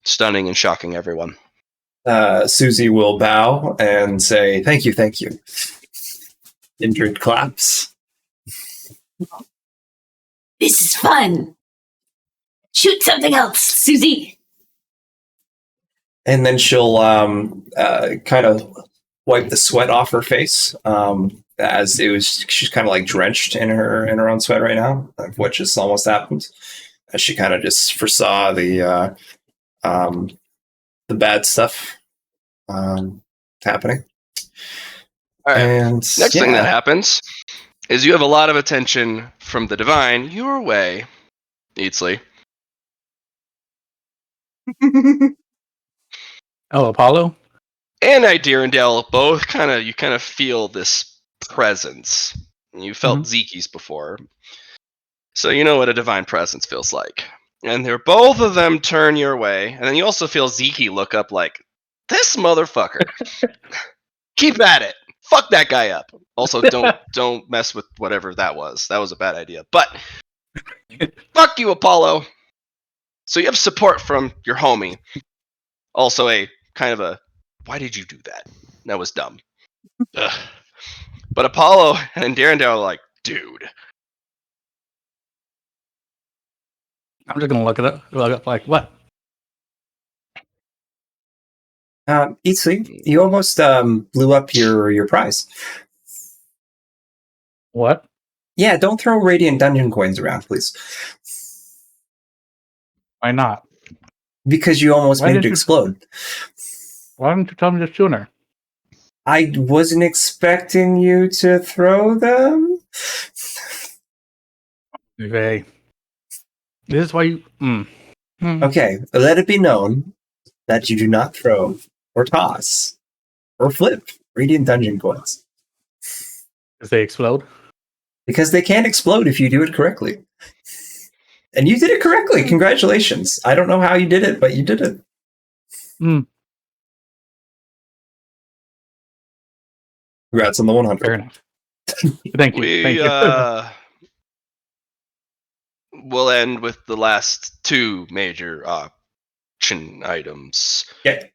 stunning and shocking everyone. Susie will bow and say, thank you. Indrid claps. This is fun. Shoot something else, Susie. And then she'll kind of wipe the sweat off her face, as she's kind of like drenched in her own sweat right now, which has almost happened. As she kind of just foresaw the bad stuff happening. All right. And next thing that happens is you have a lot of attention from the divine your way, Eatsley. Oh, Apollo? And Idirondale both you kind of feel this presence. You felt Zeki's before. So you know what a divine presence feels like. And both of them turn your way, and then you also feel Zeke look up like, this motherfucker. Keep at it. Fuck that guy up. Also, don't mess with whatever that was. That was a bad idea. But fuck you, Apollo. So you have support from your homie. Also a kind of a, why did you do that? That was dumb. Ugh. But Apollo and Darendale are like, dude. I'm just gonna look it up like, what? Eatsley, you almost blew up your prize. What? Yeah, don't throw radiant dungeon coins around, please. Why not? Because you almost Why made it didn't you- explode. Why didn't you tell me this sooner? I wasn't expecting you to throw them. Okay. This is why you. Okay, let it be known that you do not throw or toss or flip Radiant Dungeon coins. Because they explode? Because they can't explode if you do it correctly. And you did it correctly. Congratulations. I don't know how you did it, but you did it. Congrats on the 100. Fair enough. Thank you. Thank you. We'll end with the last two major auction items. Okay.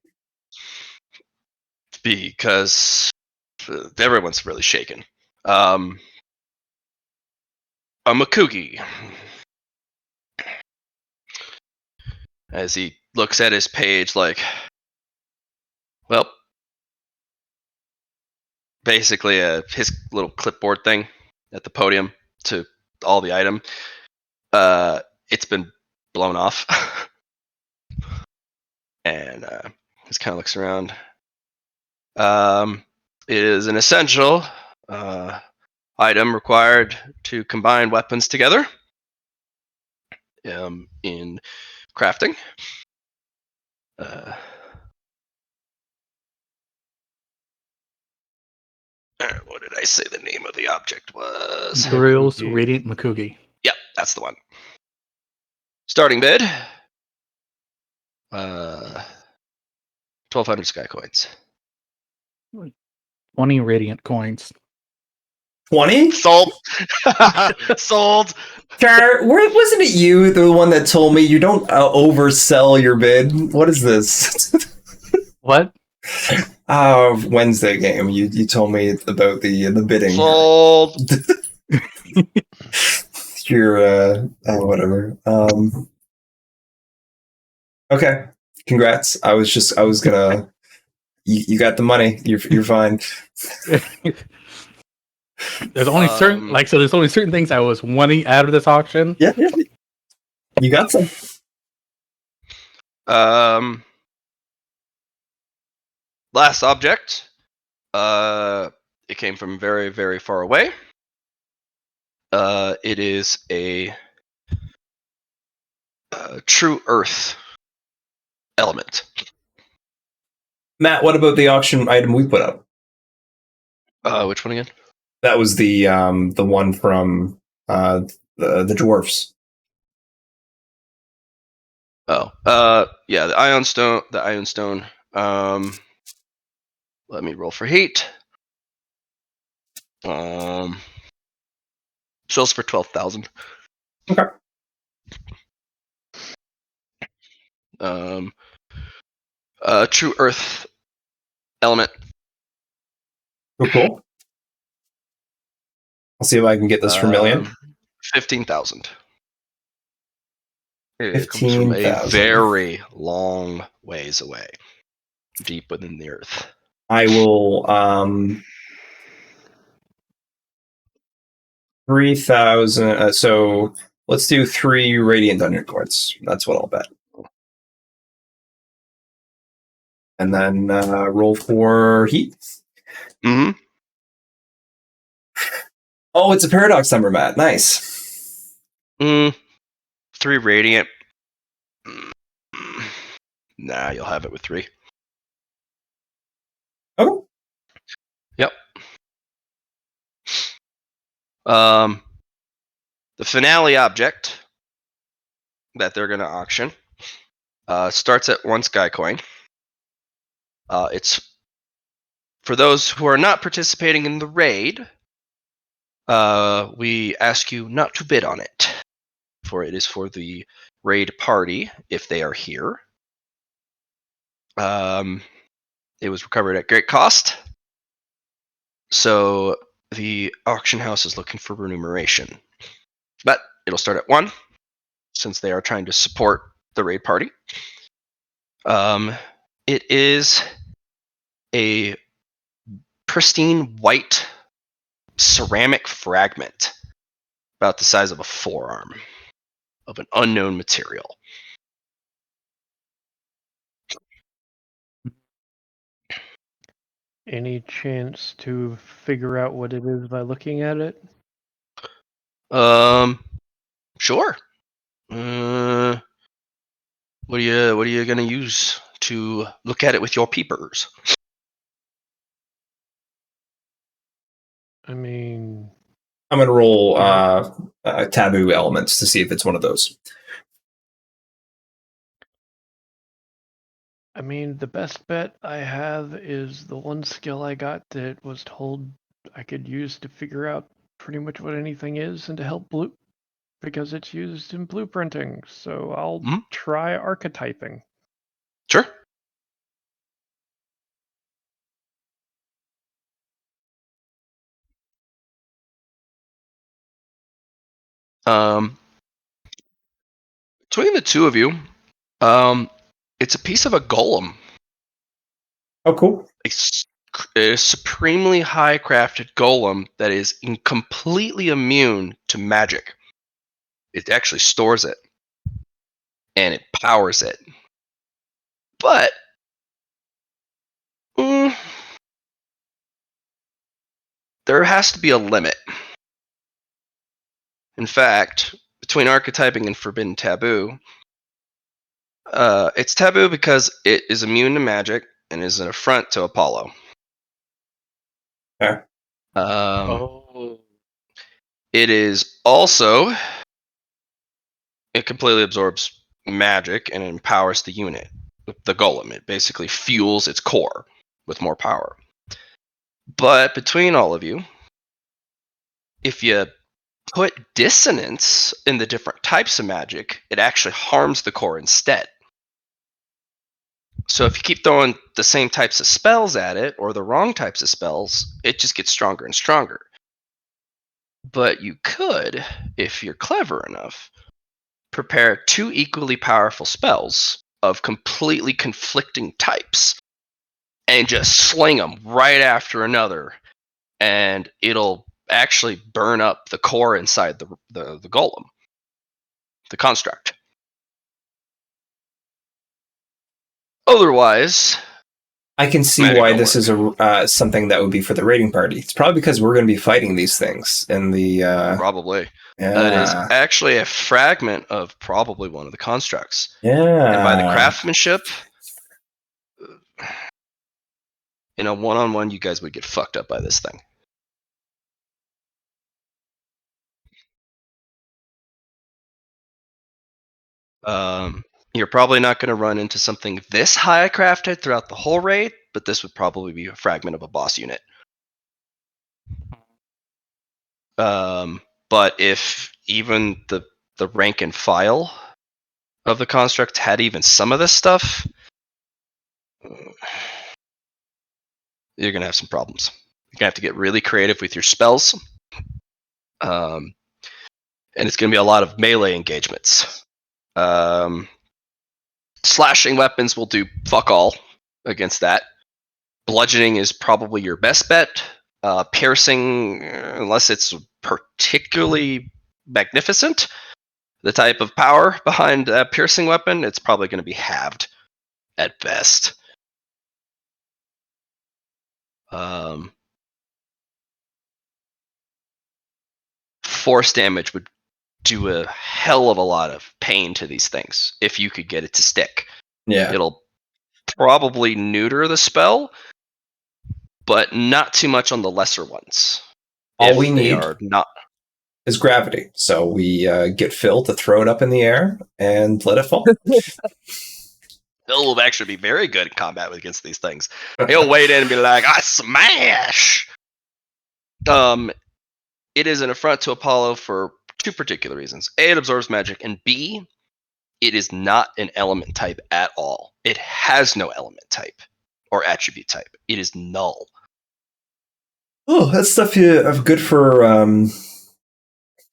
Because everyone's really shaken. A Makugi. As he looks at his page like, well, basically his little clipboard thing at the podium to all the item. It's been blown off. And just kind of looks around. It is an essential item required to combine weapons together in crafting. What did I say the name of the object was? Grills Radiant Makugi. Yep, that's the one. Starting bid. 1,200 sky coins. 20 Radiant coins. 20? Sold. Sold. Char, wasn't it you, the one that told me you don't oversell your bid? What is this? What? Wednesday game. You told me about the bidding. Sold. You're whatever. Okay. Congrats. I was gonna. You got the money. You're fine. There's only there's only certain things I was wanting out of this auction. Yeah. You got some. Last object. It came from very, very far away. It is a true earth element. Matt, what about the auction item we put up? Which one again? That was the one from the dwarfs. Oh, yeah, the ion stone. Let me roll for heat. Sells for 12,000. Okay. True earth element. Cool. I'll see if I can get this for million. 15,000. It comes from a 15,000. very long ways away, deep within the earth. I will 3,000. So let's do 3 Radiant Dungeon coins. That's what I'll bet. And then roll for heat. Mm-hmm. Oh, it's a paradox number, Matt. Nice. 3 radiant. Nah, you'll have it with 3. Oh. Yep. The finale object that they're going to auction starts at 1 sky coin. It's for those who are not participating in the raid. We ask you not to bid on it, for it is for the raid party if they are here. It was recovered at great cost, so the auction house is looking for remuneration. But it'll start at 1, since they are trying to support the raid party. It is a pristine white ceramic fragment about the size of a forearm of an unknown material. any chance to figure out what it is by looking at it? Sure. What are you gonna use to look at it with your peepers? I mean, I'm gonna roll taboo elements to see if it's one of those. the best bet I have is the one skill I got that was told I could use to figure out pretty much what anything is and to help because it's used in blueprinting. So I'll try archetyping. Sure. Between the two of you, it's a piece of a golem. Oh, cool. A supremely high crafted golem that is completely immune to magic. It actually stores it and it powers it. But there has to be a limit. In fact, between archetyping and forbidden taboo, it's taboo because it is immune to magic and is an affront to Apollo. Okay. It is also, it completely absorbs magic and it empowers the unit, the golem. It basically fuels its core with more power. But between all of you, if you put dissonance in the different types of magic, it actually harms the core instead. So if you keep throwing the same types of spells at it, or the wrong types of spells, it just gets stronger and stronger. But you could, if you're clever enough, prepare 2 equally powerful spells of completely conflicting types and just sling them right after another, and it'll actually burn up the core inside the golem, the construct. Otherwise, I can see why this is something that would be for the raiding party. It's probably because we're going to be fighting these things in the. Probably. Yeah. It is actually a fragment of probably one of the constructs. Yeah. And by the craftsmanship, in a one-on-one, you guys would get fucked up by this thing. You're probably not going to run into something this high crafted throughout the whole raid, but this would probably be a fragment of a boss unit. But if even the rank and file of the construct had even some of this stuff, you're going to have some problems. You're going to have to get really creative with your spells. And it's going to be a lot of melee engagements. Slashing weapons will do fuck all against that. Bludgeoning is probably your best bet. Piercing, unless it's particularly magnificent, the type of power behind a piercing weapon, it's probably going to be halved at best. Force damage would do a hell of a lot of pain to these things if you could get it to stick. Yeah. It'll probably neuter the spell, but not too much on the lesser ones. All we need is gravity. So we get Phil to throw it up in the air and let it fall. Phil will actually be very good in combat against these things. He'll wade in and be like, "I smash!" It is an affront to Apollo for 2 particular reasons. A, it absorbs magic, and B, it is not an element type at all. It has no element type or attribute type. It is null. Oh, that's stuff good for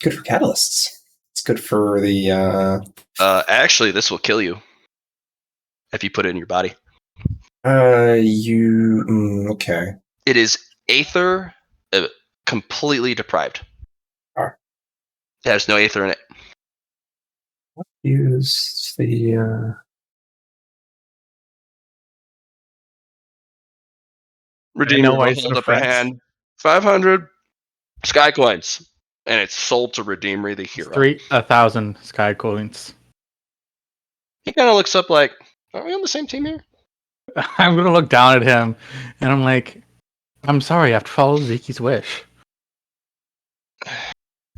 catalysts. It's good for the. Actually, this will kill you if you put it in your body. Okay. It is aether, completely deprived. It has no aether in it. Use the. Redeemer why will he's hold so up a friends. hand. 500 sky coins. And it's sold to Redeemer the It's hero. 1,000 sky coins. He kind of looks up like, are we on the same team here? I'm gonna look down at him, and I'm like, I'm sorry, I have to follow Zeki's wish.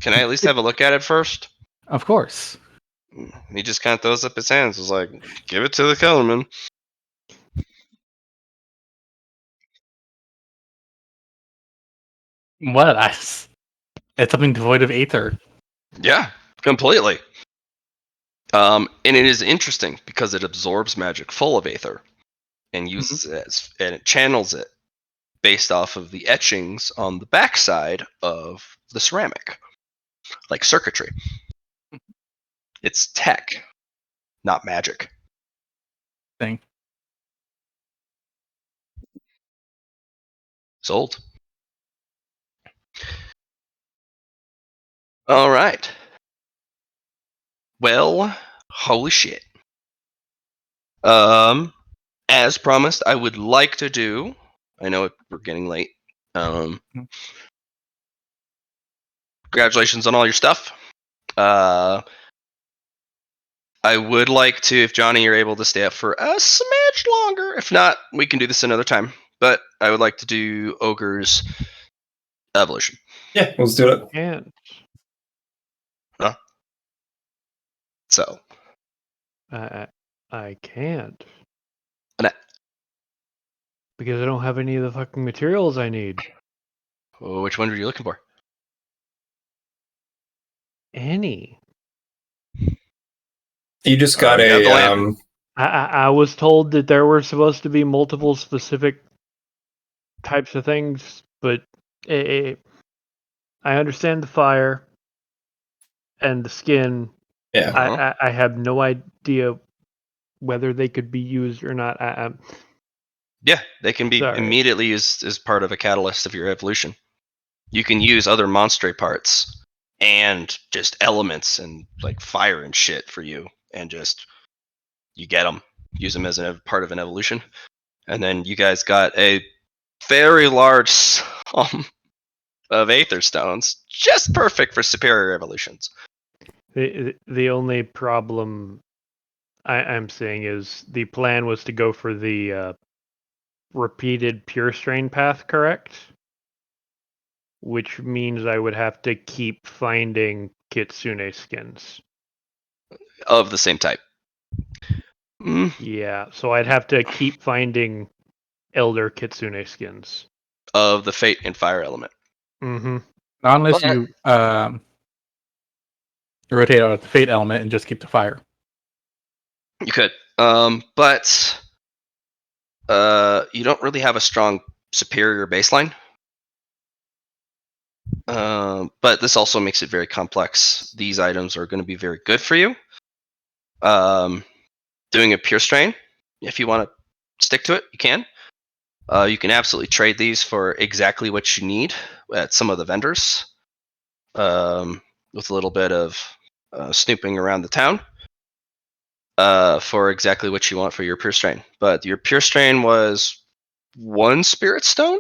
Can I at least have a look at it first? Of course. He just kind of throws up his hands. Was like, give it to the Kellerman. What? It's something devoid of aether. Yeah, completely. And it is interesting because it absorbs magic full of aether and uses it and it channels it based off of the etchings on the backside of the ceramic, like circuitry. It's tech, not magic. Thing. Sold. All right. Well, holy shit. As promised, I would like to do. I know we're getting late. Congratulations on all your stuff. I would like to, if Johnny, you're able to stay up for a smidge longer. If not, we can do this another time. But I would like to do Ogre's evolution. Yeah, let's do it. And So, I can't. And Because I don't have any of the fucking materials I need. which one were you looking for? Any. You just got You have the a land. I was told that there were supposed to be multiple specific types of things, but I understand the fire and the skin. yeah. I have no idea whether they could be used or not. Yeah, they can be Sorry. immediately used as part of a catalyst of your evolution. You can use other monster parts and just elements and like fire and shit for you, and just you get them, use them as a part of an evolution, and then you guys got a very large sum of aether stones, just perfect for superior evolutions. The only problem I'm seeing is the plan was to go for the repeated pure strain path, correct? Which means I would have to keep finding kitsune skins. Of the same type. Yeah, so I'd have to keep finding elder kitsune skins. Of the fate and fire element. Mm-hmm. Unless you rotate out the fate element and just keep the fire. You could. But you don't really have a strong superior baseline. But this also makes it very complex. These items are going to be very good for you. Doing a pure strain, if you want to stick to it, you can. You can absolutely trade these for exactly what you need at some of the vendors, with a little bit of snooping around the town, for exactly what you want for your pure strain. But your pure strain was 1 spirit stone?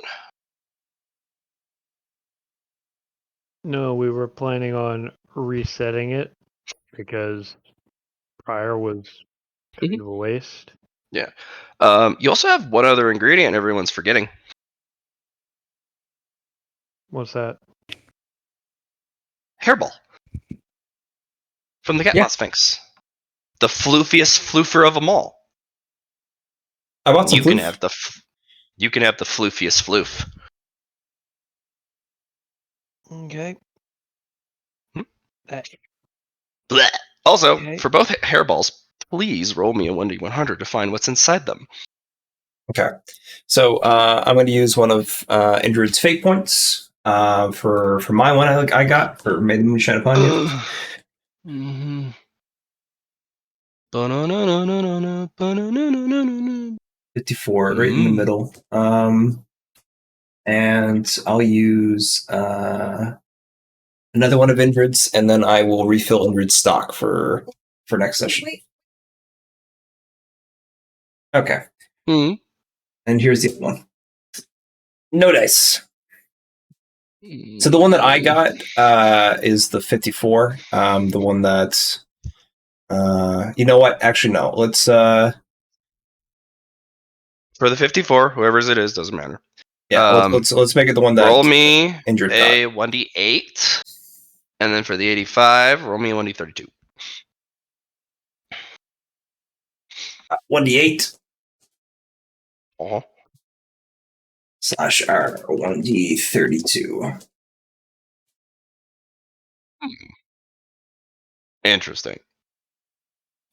No, we were planning on resetting it because prior was kind of a waste. Yeah. You also have one other ingredient everyone's forgetting. What's that? Hairball. From the Catmouth Sphinx. The floofiest floofer of them all. I want some You can floof. have the floofiest floof. Okay. Blech. Also, Okay. for both hairballs, please roll me a 1d100 to find what's inside them. Okay. So I'm going to use one of Indrid's fate points for my one I got for May the Moon Shine Upon You. Mm-hmm. 54, right in the middle. And I'll use another one of Indrid's, and then I will refill Indrid's stock for next session. Okay. Mm-hmm. And here's the other one. No dice. So the one that I got is the 54. The one that you know what? Actually, no. Let's for the 54, whoever's it is, doesn't matter. let's make it the one that roll me injured a got. 1d8, and then for the 85, roll me a 1d32. 1d8 Oh, / R 1d32. interesting.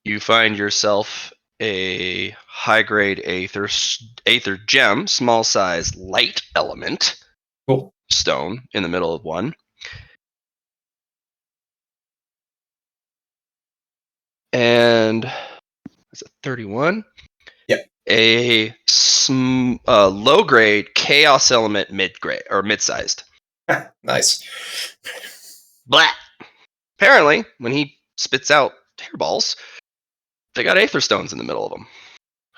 You find yourself a high-grade aether gem, small size, light element Cool. stone in the middle of one. And is it 31? Yep. A low-grade chaos element mid-grade or mid-sized. Nice. Blah. Apparently, when he spits out hairballs, they got aether stones in the middle of them.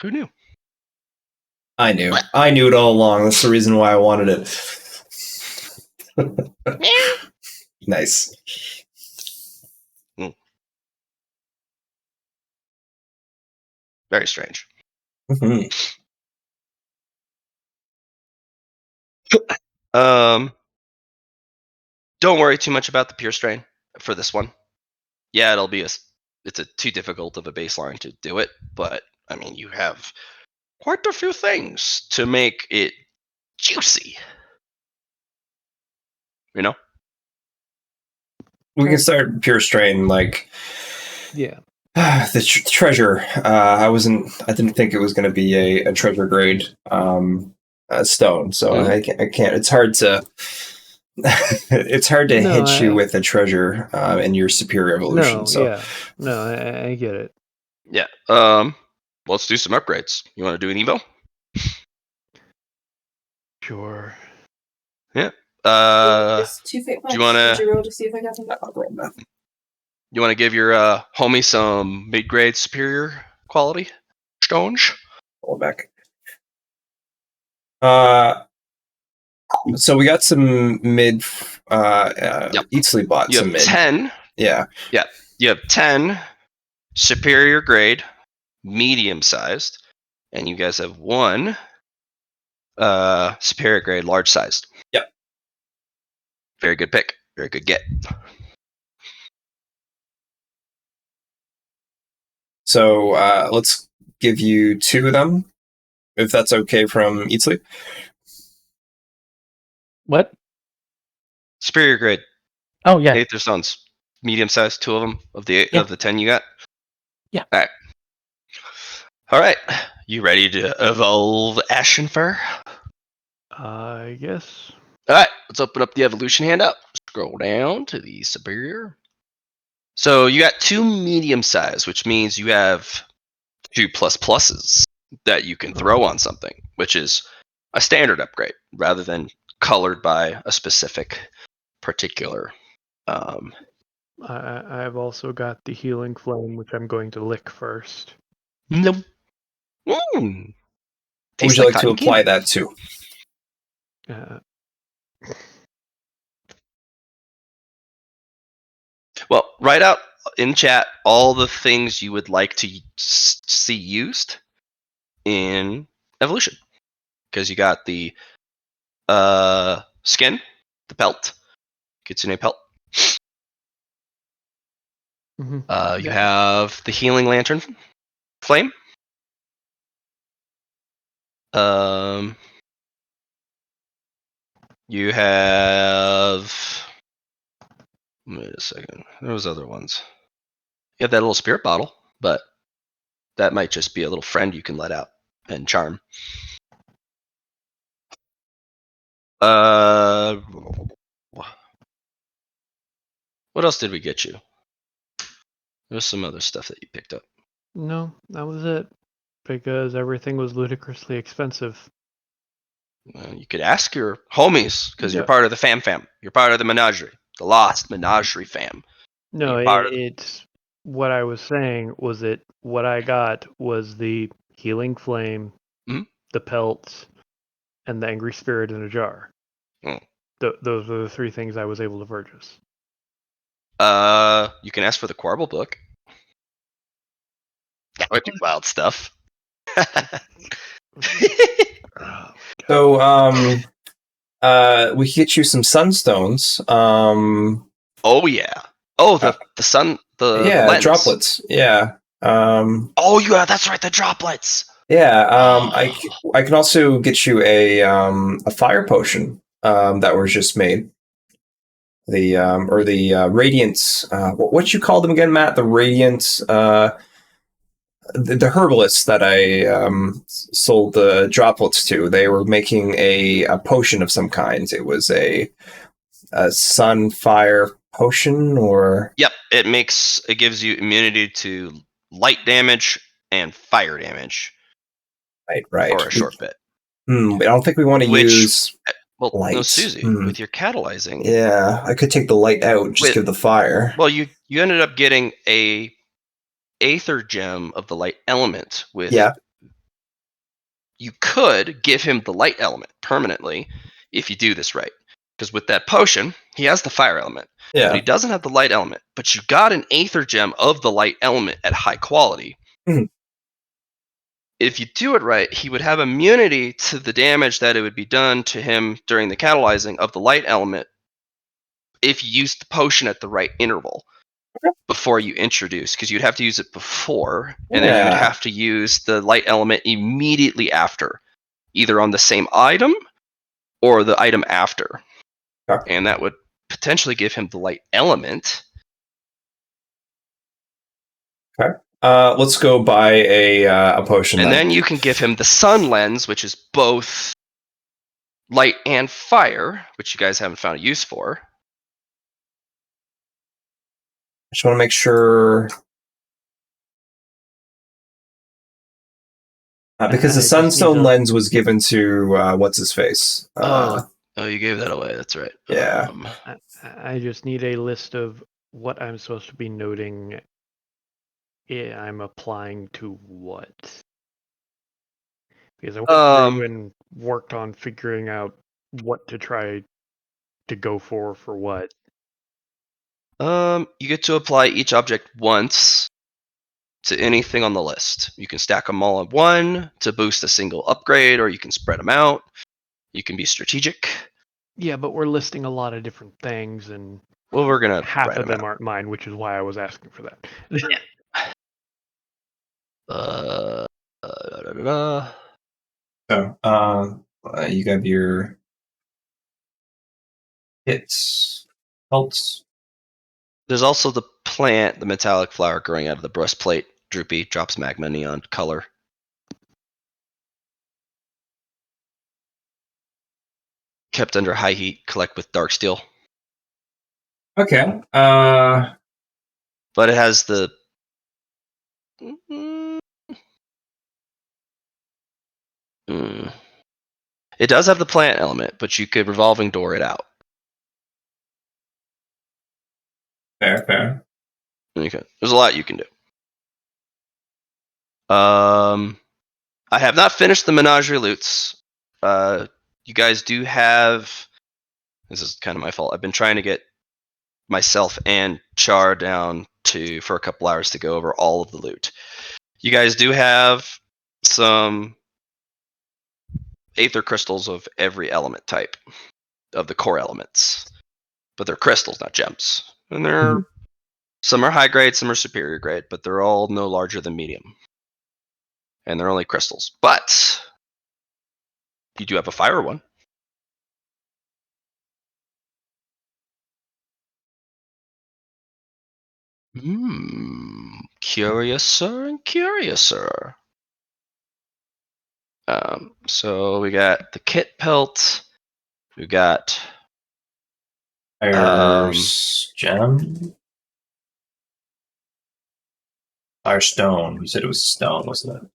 Who knew? I knew. I knew it all along. That's the reason why I wanted it. Nice. Very strange. Mm-hmm. Don't worry too much about the pure strain for this one. Yeah, it's too difficult of a baseline to do it, but I mean, you have quite a few things to make it juicy. You know? We can start pure strain like Yeah. the treasure. I didn't think it was going to be a treasure grade stone, so I can't. It's hard to. It's hard to hit you with a treasure in your superior evolution. I get it. Yeah. Let's do some upgrades. You want to do an evo? Sure. Yeah. It's 2 fate points. Do you want Did you roll to see if I got them? I'll roll nothing. You want to give your homie some mid-grade superior quality stones? Roll back. So we got some mid. Eat Sleep bought some mid. 10. Yeah. Yeah. You have 10 superior grade, medium sized, and you guys have 1 superior grade, large sized. Yep. Very good pick. Very good get. So let's give you 2 of them, if that's okay from Eat Sleep. What? Superior grade. Oh yeah. Aether stones. Medium sized, 2 of them of the Yeah. of the 10 you got. Yeah. All right. You ready to evolve Ashenfur? I guess. All right. Let's open up the evolution handout. Scroll down to the superior. So you got 2 medium size, which means you have 2 pluses that you can throw on something, which is a standard upgrade rather than colored by a specific particular. I've also got the healing flame, which I'm going to lick first. Nope. Would you like to apply that to? Well, write out in chat all the things you would like to see used in evolution, because you got the skin, the pelt, Kitsune pelt. Mm-hmm. You have the healing lantern flame. You have. Wait a second. There was other ones. You have that little spirit bottle, but that might just be a little friend you can let out and charm. What else did we get you? There was some other stuff that you picked up. No, that was it. Because everything was ludicrously expensive. You could ask your homies, because you're part of the fam. You're part of the menagerie, the lost menagerie fam. No, it's what I was saying was that what I got was the healing flame, the pelts, and the Angry Spirit in a jar. Mm. Those are the 3 things I was able to purchase. You can ask for the Quarble book. That would be wild stuff. So, we could get you some sunstones. Oh yeah. Oh, the sun, the lens. Droplets. Yeah. Oh yeah, that's right, the droplets. Yeah. I can also get you a fire potion that was just made. The radiance. What you call them again, Matt? The radiance. The herbalists that I sold the droplets to, they were making a potion of some kind. It was a sunfire potion, or Yep, it gives you immunity to light damage and fire damage right. for a short bit. I don't think we want to use well, light. No, Susie, with your catalyzing. Yeah, I could take the light out, just give the fire. Well, you ended up getting a aether gem of the light element with. Yeah. You could give him the light element permanently if you do this right. Because with that potion, he has the fire element. Yeah. But he doesn't have the light element. But you got an aether gem of the light element at high quality. Mm-hmm. If you do it right, he would have immunity to the damage that it would be done to him during the catalyzing of the light element if you used the potion at the right interval before you introduce, because you'd have to use it before, and then you'd have to use the light element immediately after, either on the same item or the item after. Okay. And that would potentially give him the light element. Okay. Let's go buy a potion. And then you can give him the sun lens, which is both light and fire, which you guys haven't found a use for. I just want to make sure. Because the sunstone lens was given to what's his face. Oh, you gave that away. That's right. Yeah. I just need a list of what I'm supposed to be noting. I'm applying to what? Because I went through and worked on figuring out what to try to go for what. You get to apply each object once to anything on the list. You can stack them all in one to boost a single upgrade, or you can spread them out. You can be strategic. Yeah, but we're listing a lot of different things, and we're gonna half of them aren't mine, which is why I was asking for that. So, you got your hits, helps. There's also the plant, the metallic flower growing out of the breastplate. Droopy drops magma neon color. Kept under high heat, collect with dark steel. Okay. But it has the. It does have the plant element, but you could revolving door it out. Fair. Okay. There's a lot you can do. I have not finished the menagerie loots. You guys do have. This is kind of my fault. I've been trying to get myself and Char down for a couple hours to go over all of the loot. You guys do have some aether crystals of every element type of the core elements, but they're crystals, not gems. And they're some are high grade, some are superior grade, but they're all no larger than medium. And they're only crystals. But you do have a fire one. Curiouser and curiouser. So we got the kit pelt. We got Fire gem. Fire stone. You said it was stone, wasn't it?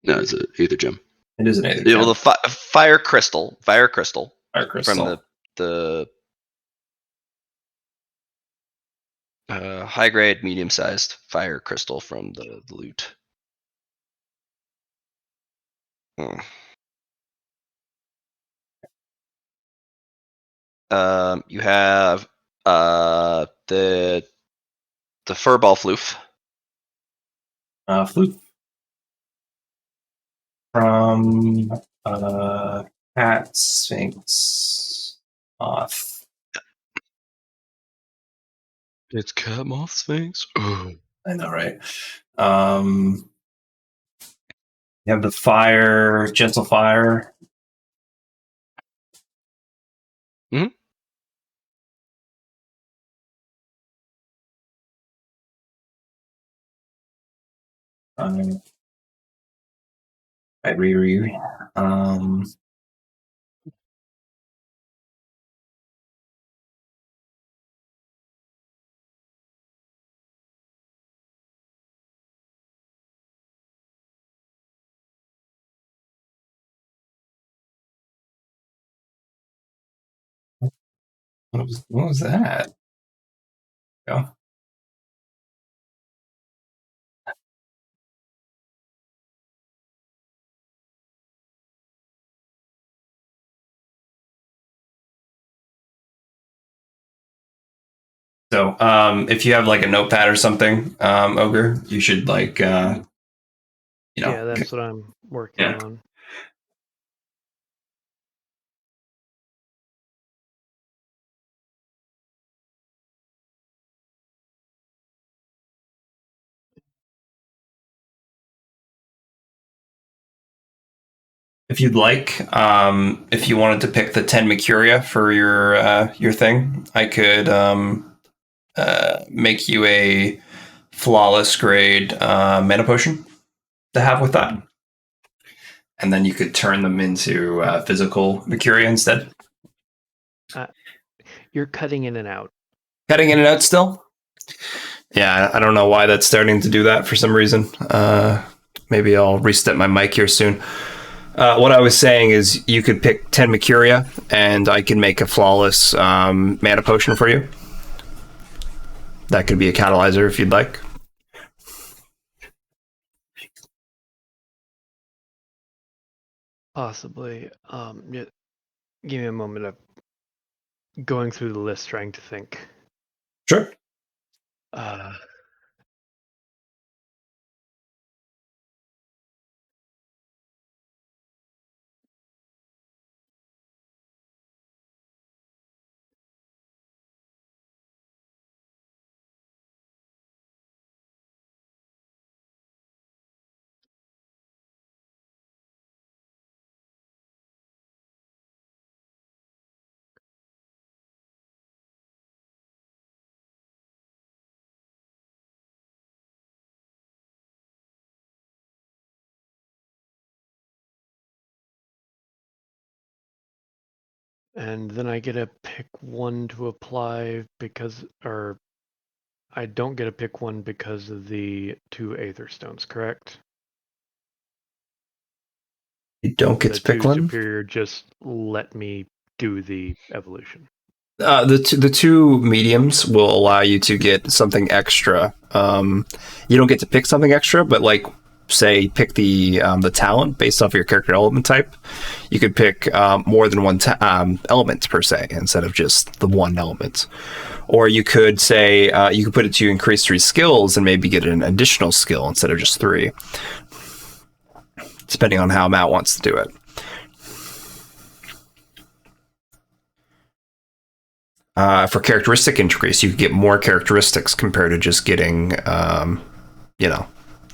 No, it's an aether gem. It is an aether gem. Well, the fire crystal. Fire crystal. From the high grade, medium sized fire crystal from the loot. You have the furball floof. Flute. From Cat Sphinx off. It's Cat Moth Sphinx. I know, right? You have the fire, gentle fire. Mhm. I reread. What was that? Yeah. So, if you have like a notepad or something, Ogre, you should like, Yeah, that's what I'm working Yeah. on. if you'd like, if you wanted to pick the 10 Mercuria for your thing, I could make you a flawless grade mana potion to have with that. And then you could turn them into physical Mercuria instead. You're cutting in and out. Cutting in and out still? Yeah, I don't know why that's starting to do that for some reason. Maybe I'll reset my mic here soon. What I was saying is you could pick 10 Mercuria, and I can make a flawless mana potion for you. That could be a catalyzer if you'd like. Possibly. Give me a moment of going through the list, trying to think. Sure. And then I get to pick one to apply or I don't get to pick one because of the 2 Aether Stones, correct? You don't get The to pick 2 one? Superior just let me do the evolution. The two mediums will allow you to get something extra. You don't get to pick something extra, but like say pick the talent based off your character element type. You could pick more than one element per se instead of just the one element. Or you could say you could put it to increase 3 skills and maybe get an additional skill instead of just 3, depending on how Matt wants to do it. For characteristic increase, you could get more characteristics compared to just getting,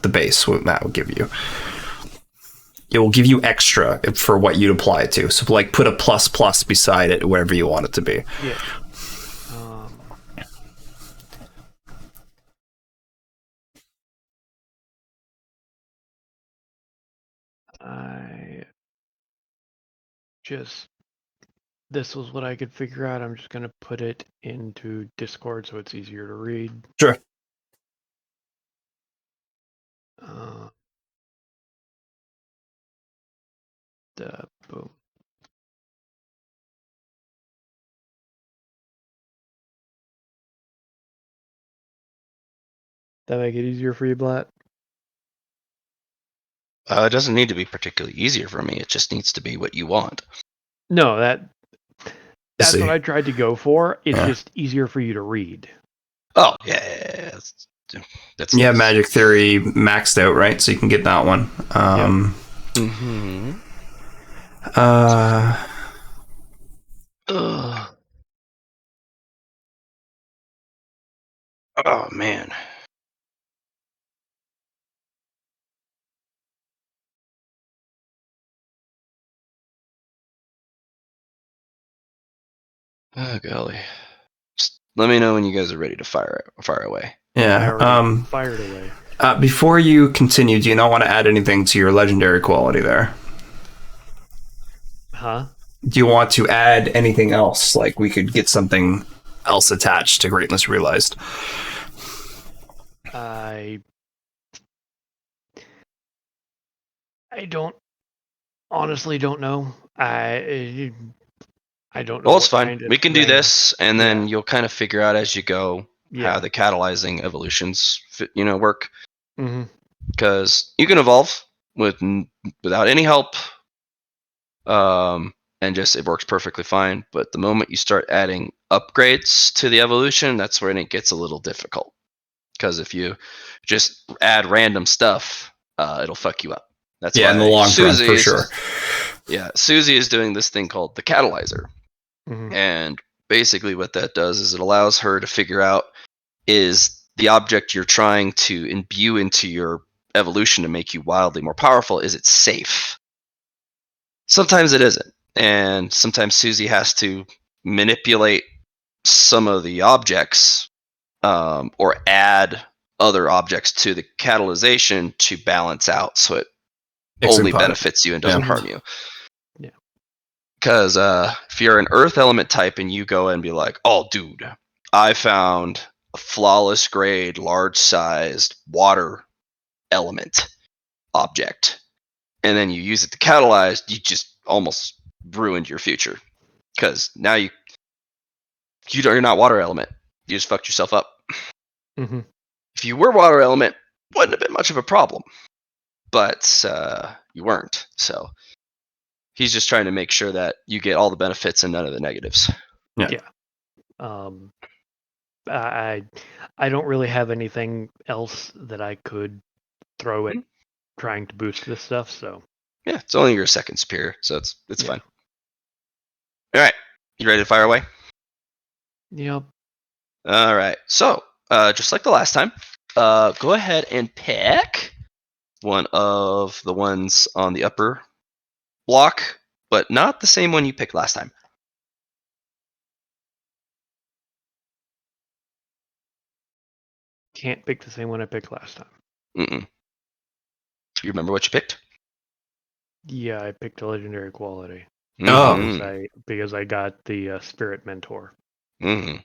the base, what Matt would give you. It will give you extra for what you'd apply it to. So, like, put a ++ beside it, wherever you want it to be. Yeah. This was what I could figure out. I'm just going to put it into Discord so it's easier to read. Sure. Boom. That make it easier for you, Blatt? It doesn't need to be particularly easier for me. It just needs to be what you want. No, that That's see. what I tried to go for. It's Yeah. just easier for you to read. Oh yeah. That's You have nice. Magic Theory maxed out, right? So you can get that one. Mm-hmm. Ugh. Oh man. Oh golly. Just let me know when you guys are ready to fire away. I Yeah. already fired away. Before you continue, do you not want to add anything to your legendary quality there? Huh? Do you want to add anything else? Like we could get something else attached to Greatness Realized. I don't honestly don't know. I don't know. Well, it's what fine. kind of We can do random- this, and then Yeah. you'll kind of figure out as you go how Yeah. the catalyzing evolutions work. Mm-hmm. Because you can evolve without any help, and just it works perfectly fine. But the moment you start adding upgrades to the evolution, that's when it gets a little difficult. Because if you just add random stuff, it'll fuck you up. That's why in the long run, for sure. Susie is doing this thing called the catalyzer. Mm-hmm. And basically what that does is it allows her to figure out, is the object you're trying to imbue into your evolution to make you wildly more powerful, is it safe? Sometimes it isn't. And sometimes Susie has to manipulate some of the objects, or add other objects to the catalyzation to balance out so it only benefits you and doesn't harm you. Yeah. Because if you're an earth element type and you go and be like, oh, dude, I found a flawless grade, large sized water element object, and then you use it to catalyze, you just almost ruined your future. Because now you're not water element. You just fucked yourself up. Mm-hmm. If you were water element, wouldn't have been much of a problem. But you weren't. So he's just trying to make sure that you get all the benefits and none of the negatives. Yeah. I don't really have anything else that I could throw at trying to boost this stuff, so Yeah, it's only your second spear, so it's Yeah. fine. All right, you ready to fire away? Yep. All right. So, just like the last time, go ahead and pick one of the ones on the upper block, but not the same one you picked last time. Can't pick the same one I picked last time. Mm-mm. You remember what you picked? Yeah, I picked a legendary quality. Mm-hmm. Because I got the Spirit Mentor. Mm-hmm.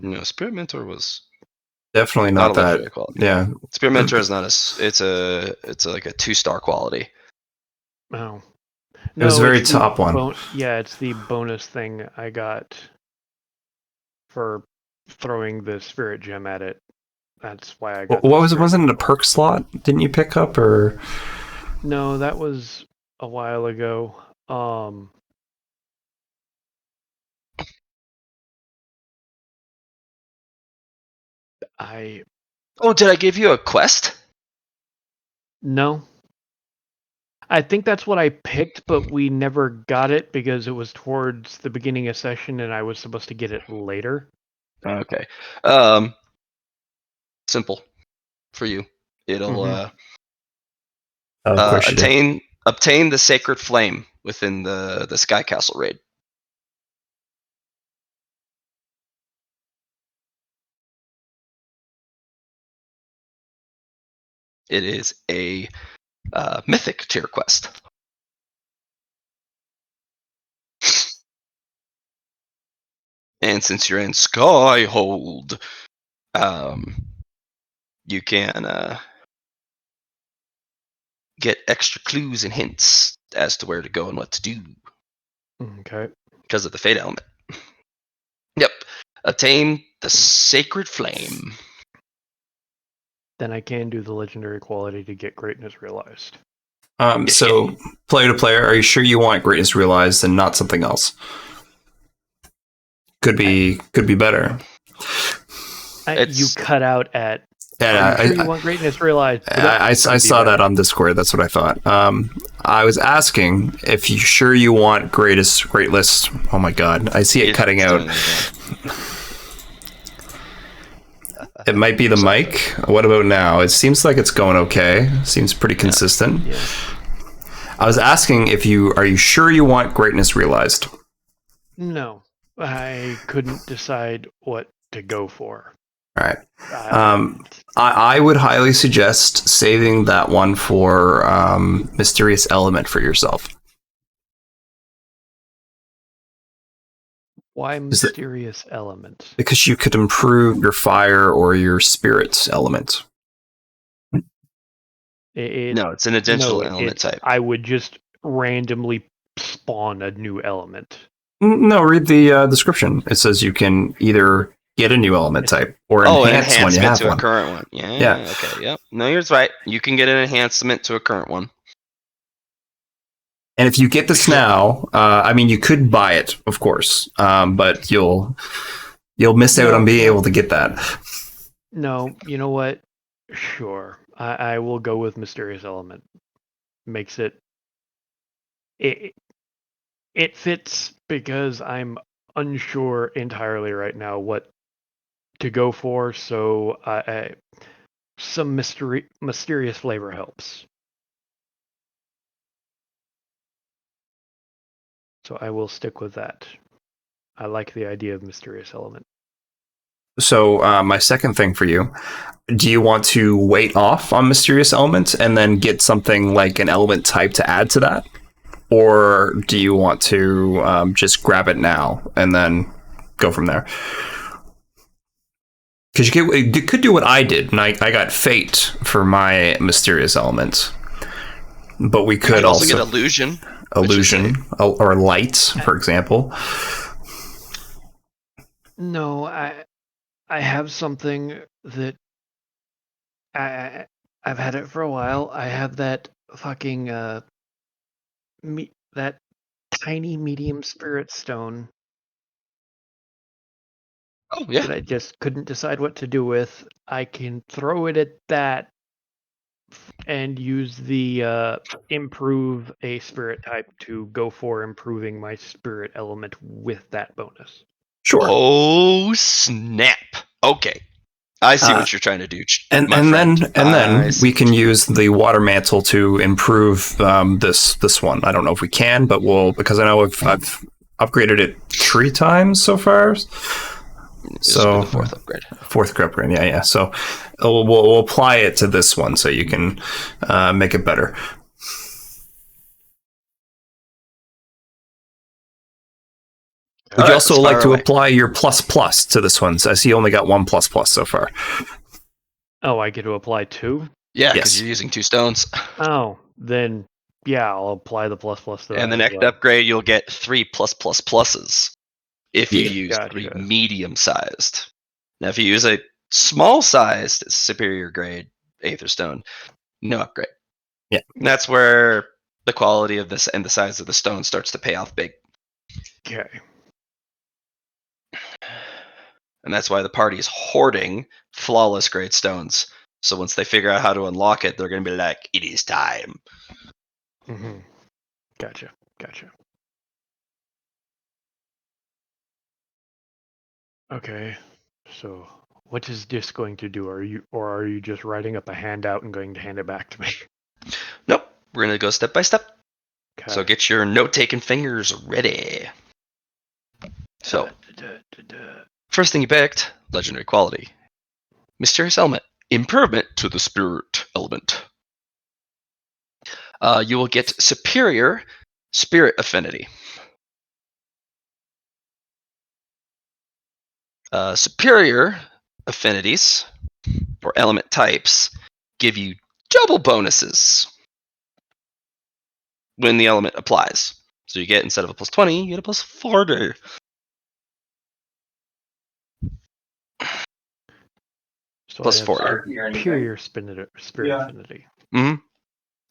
No, Spirit Mentor was definitely not not a that. legendary quality. Yeah, Spirit Mentor is not it's like a 2-star quality. Oh. It was No, the very it's top one. it's the bonus thing I got for throwing the Spirit Gem at it. That's why I got. What was it? Wasn't it a perk slot? Didn't you pick up or? No, that was a while ago. Oh, did I give you a quest? No. I think that's what I picked, but we never got it because it was towards the beginning of session and I was supposed to get it later. Okay. Simple for you. It'll obtain the sacred flame within the Sky Castle raid. It is a mythic tier quest. And since you're in Skyhold, you can get extra clues and hints as to where to go and what to do. Okay. Because of the fate element. Yep. Attain the sacred flame. Then I can do the legendary quality to get greatness realized. So, player to player, are you sure you want greatness realized and not something else? Could be better. You cut out at. Yeah, are you sure you want greatness realized? I saw that on Discord. That's what I thought. I was asking if you sure you want great list. Oh my god, I see it cutting out. It might be the mic. What about now? It seems like it's going okay. Seems pretty consistent. Yeah. I was asking if are you sure you want greatness realized? No, I couldn't decide what to go for. All right. I would highly suggest saving that one for mysterious element for yourself. Why mysterious element? Because you could improve your fire or your spirit element. No, it's an additional element type. I would just randomly spawn a new element. No, read the description. It says you can either get a new element type or enhance when you have to one. A current one. Yeah. Okay. Yep. No, you're right. You can get an enhancement to a current one. And if you get this now, you could buy it, of course, but you'll miss out on being able to get that. No, you know what? Sure, I will go with mysterious element. Makes it fits because I'm unsure entirely right now what to go for. So some mysterious flavor helps. So I will stick with that. I like the idea of mysterious element. So my second thing for you, do you want to wait off on mysterious elements and then get something like an element type to add to that? Or do you want to just grab it now and then go from there? Because you could do what I did, and I got Fate for my mysterious element. But we could also get illusion or light, for example. No, I have something that I've had it for a while. I have that fucking that tiny medium spirit stone. Oh yeah. That I just couldn't decide what to do with. I can throw it at that and use the improve a spirit type to go for improving my spirit element with that bonus. Sure. Oh snap! Okay, I see what you're trying to do. And then we can use the water mantle to improve this one. I don't know if we can, but because I know I've upgraded it 3 times so far. So the 4th upgrade. 4th upgrade, yeah. So we'll apply it to this one so you can make it better. Would you also like to apply your ++ to this one? So I see you only got 1 ++ so far. Oh, I get to apply 2? Yeah, because you're using 2 stones. Oh, then yeah, I'll apply the ++ to that. And the next upgrade, you'll get 3 +++s if you use 3 medium-sized. Now, if you use a small-sized superior grade Aether Stone, no upgrade. Yeah, and that's where the quality of this and the size of the stone starts to pay off big. Okay. And that's why the party is hoarding flawless grade stones. So once they figure out how to unlock it, they're going to be like, it is time. Mm-hmm. Gotcha. Okay. So what is this going to do? Are you just writing up a handout and going to hand it back to me? Nope. We're going to go step by step. Okay. So get your note-taking fingers ready. So, first thing you picked, legendary quality. Mysterious element. Improvement to the spirit element. You will get superior spirit affinity. Superior affinities, or element types, give you double bonuses when the element applies. So you get, instead of a +20, you get a +40. So +4. superior spirit affinity. Mm-hmm.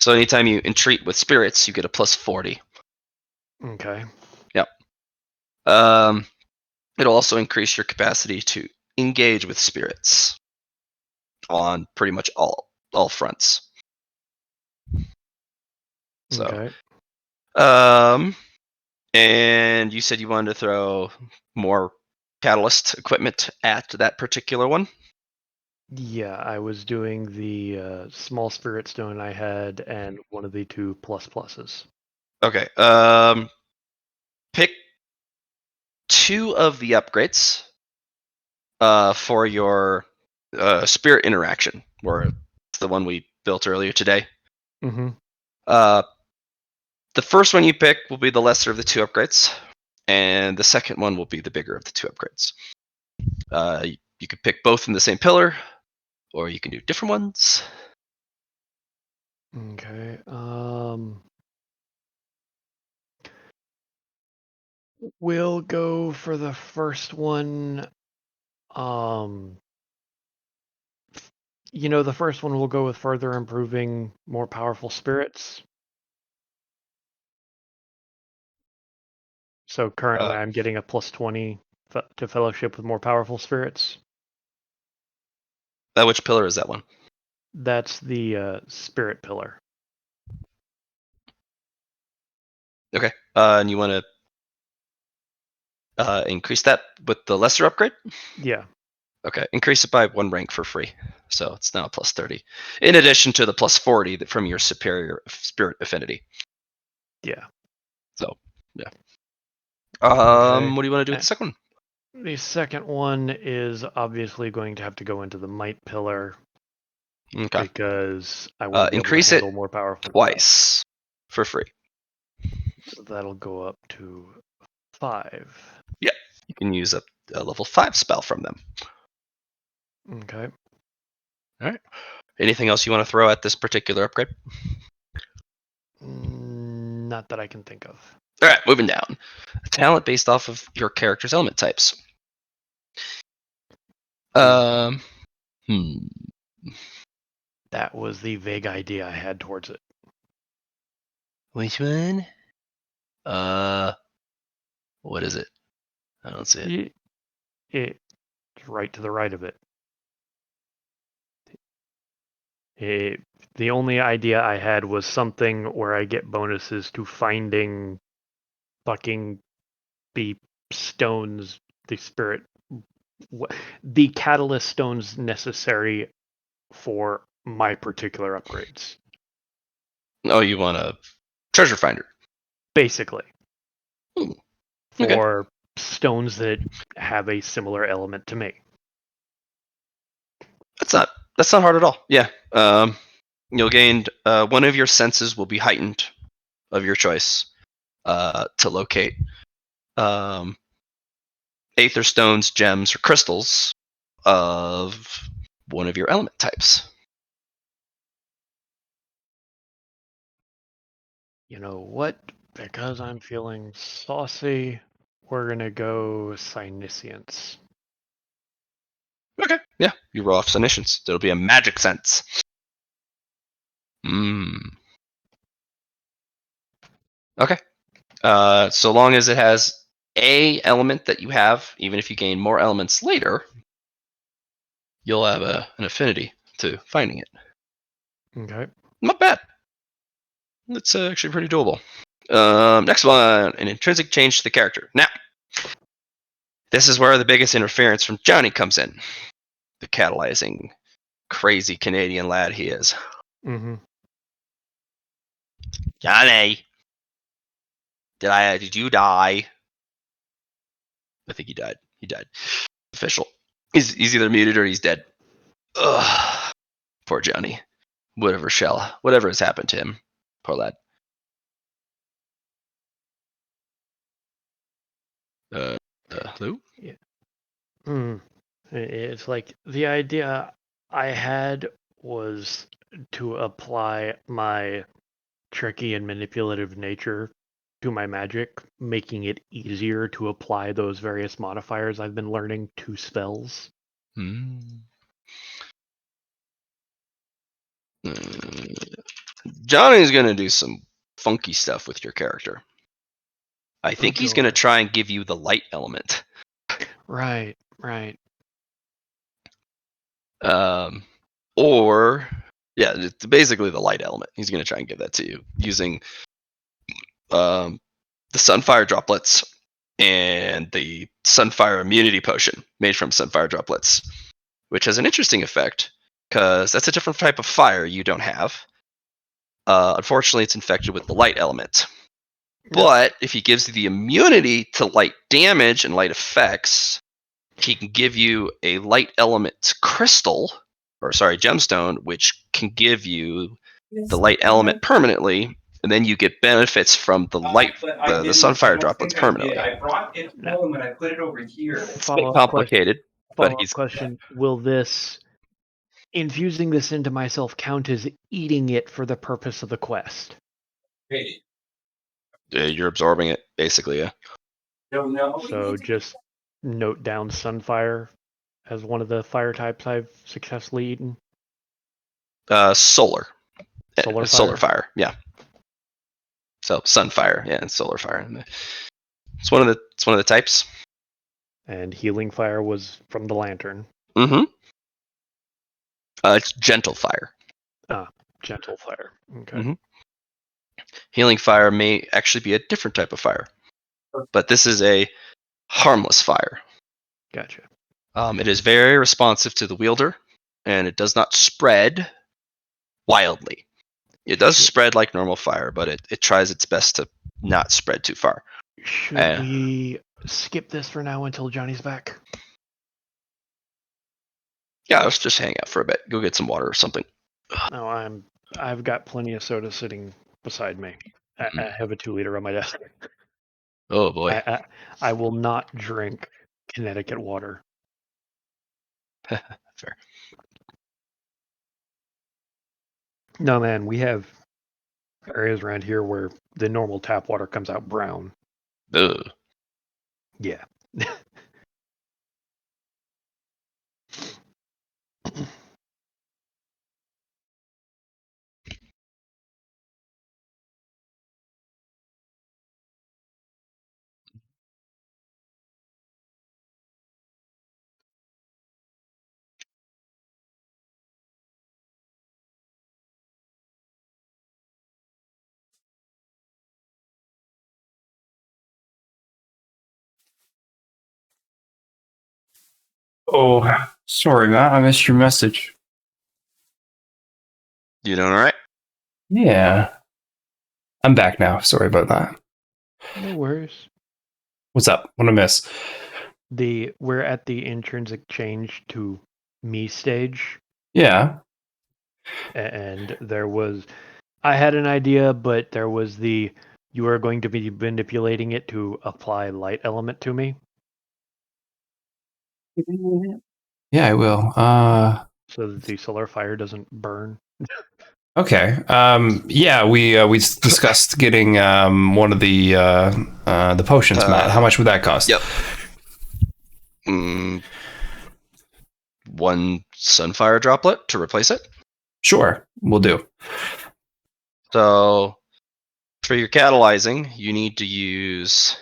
So anytime you entreat with spirits, you get a plus 40. Okay. It'll also increase your capacity to engage with spirits on pretty much all fronts. So, Okay. and you said you wanted to throw more catalyst equipment at that particular one? Yeah, I was doing the small spirit stone I had and one of the 2 pluses. Okay. Pick 2 of the upgrades for your spirit interaction, where it's the one we built earlier today. Mm-hmm. The first one you pick will be the lesser of the 2 upgrades, and the second one will be the bigger of the 2 upgrades. You could pick both in the same pillar, or you can do different ones. Okay. We'll go for the first one. The first one will go with further improving more powerful spirits. So currently I'm getting a plus 20 to fellowship with more powerful spirits. Which pillar is that one? That's the spirit pillar. Okay. And you want to increase that with the lesser upgrade? Yeah. Okay. Increase it by 1 rank for free. So it's now plus 30. In addition to the plus 40 from your superior spirit affinity. Yeah. So, yeah. Okay. What do you want to do with the second one? The second one is obviously going to have to go into the might pillar. Okay. Because I want to be able Increase to handle it more powerful twice for free. So that'll go up to 5. Yeah. You can use a level 5 spell from them. Okay. All right. Anything else you want to throw at this particular upgrade? Not that I can think of. All right, moving down. A talent based off of your character's element types. That was the vague idea I had towards it. Which one? What is it? I don't see it. It's right to the right of it. The only idea I had was something where I get bonuses to finding fucking the stones, the catalyst stones necessary for my particular upgrades. Oh, you want a treasure finder? Basically. Okay. For stones that have a similar element to me. That's not hard at all. Yeah. You'll gain one of your senses will be heightened of your choice to locate aether stones, gems, or crystals of one of your element types. You know what? Because I'm feeling saucy, we're gonna go Psyniscience. Okay. Yeah. You roll off Psyniscience. There'll be a magic sense. Okay. So long as it has a element that you have, even if you gain more elements later, you'll have an affinity to finding it. Okay. Not bad. That's actually pretty doable. Next one, an intrinsic change to the character. Now, this is where the biggest interference from Johnny comes in. The catalyzing, crazy Canadian lad he is. Mm-hmm. Johnny, did you die? I think he died. He died. Official. He's either muted or he's dead. Ugh. Poor Johnny. Whatever has happened to him. Poor lad. Hello? Yeah. It's like the idea I had was to apply my tricky and manipulative nature to my magic, making it easier to apply those various modifiers I've been learning to spells. Johnny's gonna do some funky stuff with your character. I think he's gonna God. try and give you the light element. Right. Or it's basically the light element. He's gonna try and give that to you using the Sunfire droplets and the Sunfire immunity potion made from Sunfire droplets, which has an interesting effect because that's a different type of fire you don't have. Unfortunately, it's infected with the light element. But if he gives you the immunity to light damage and light effects, he can give you a light element crystal, gemstone, which can give you the light element permanently, and then you get benefits from the Sunfire droplets permanently. I brought it home and I put it over here. It's a bit complicated, but he's question: will this infusing this into myself count as eating it for the purpose of the quest? You're absorbing it basically. Yeah. So just note down Sunfire as one of the fire types I've successfully eaten. Solar Solar fire. Yeah. So Sunfire, and Solar Fire. It's one of the types. And Healing Fire was from the lantern. Mm-hmm. It's Gentle Fire. Gentle Fire. Okay. Mm-hmm. Healing Fire may actually be a different type of fire, but this is a harmless fire. Gotcha. It is very responsive to the wielder, and it does not spread wildly. It does spread like normal fire, but it tries its best to not spread too far. Should we skip this for now until Johnny's back? Yeah, let's just hang out for a bit. Go get some water or something. No, I've got plenty of soda sitting beside me. I have a 2-liter on my desk. Oh boy. I will not drink Connecticut water. Fair. No, man, we have areas around here where the normal tap water comes out brown. Ugh. Yeah. Oh, sorry, Matt. I missed your message. You doing all right? Yeah. I'm back now. Sorry about that. No worries. What's up? What I miss? We're at the intrinsic change to me stage, Yeah. and I had an idea, but there was you are going to be manipulating it to apply light element to me. Yeah, I will. So that the solar fire doesn't burn. Okay. Yeah, we discussed getting one of the potions, Matt. How much would that cost? Yep. One Sunfire droplet to replace it. Sure, we'll do. So for your catalyzing, you need to use.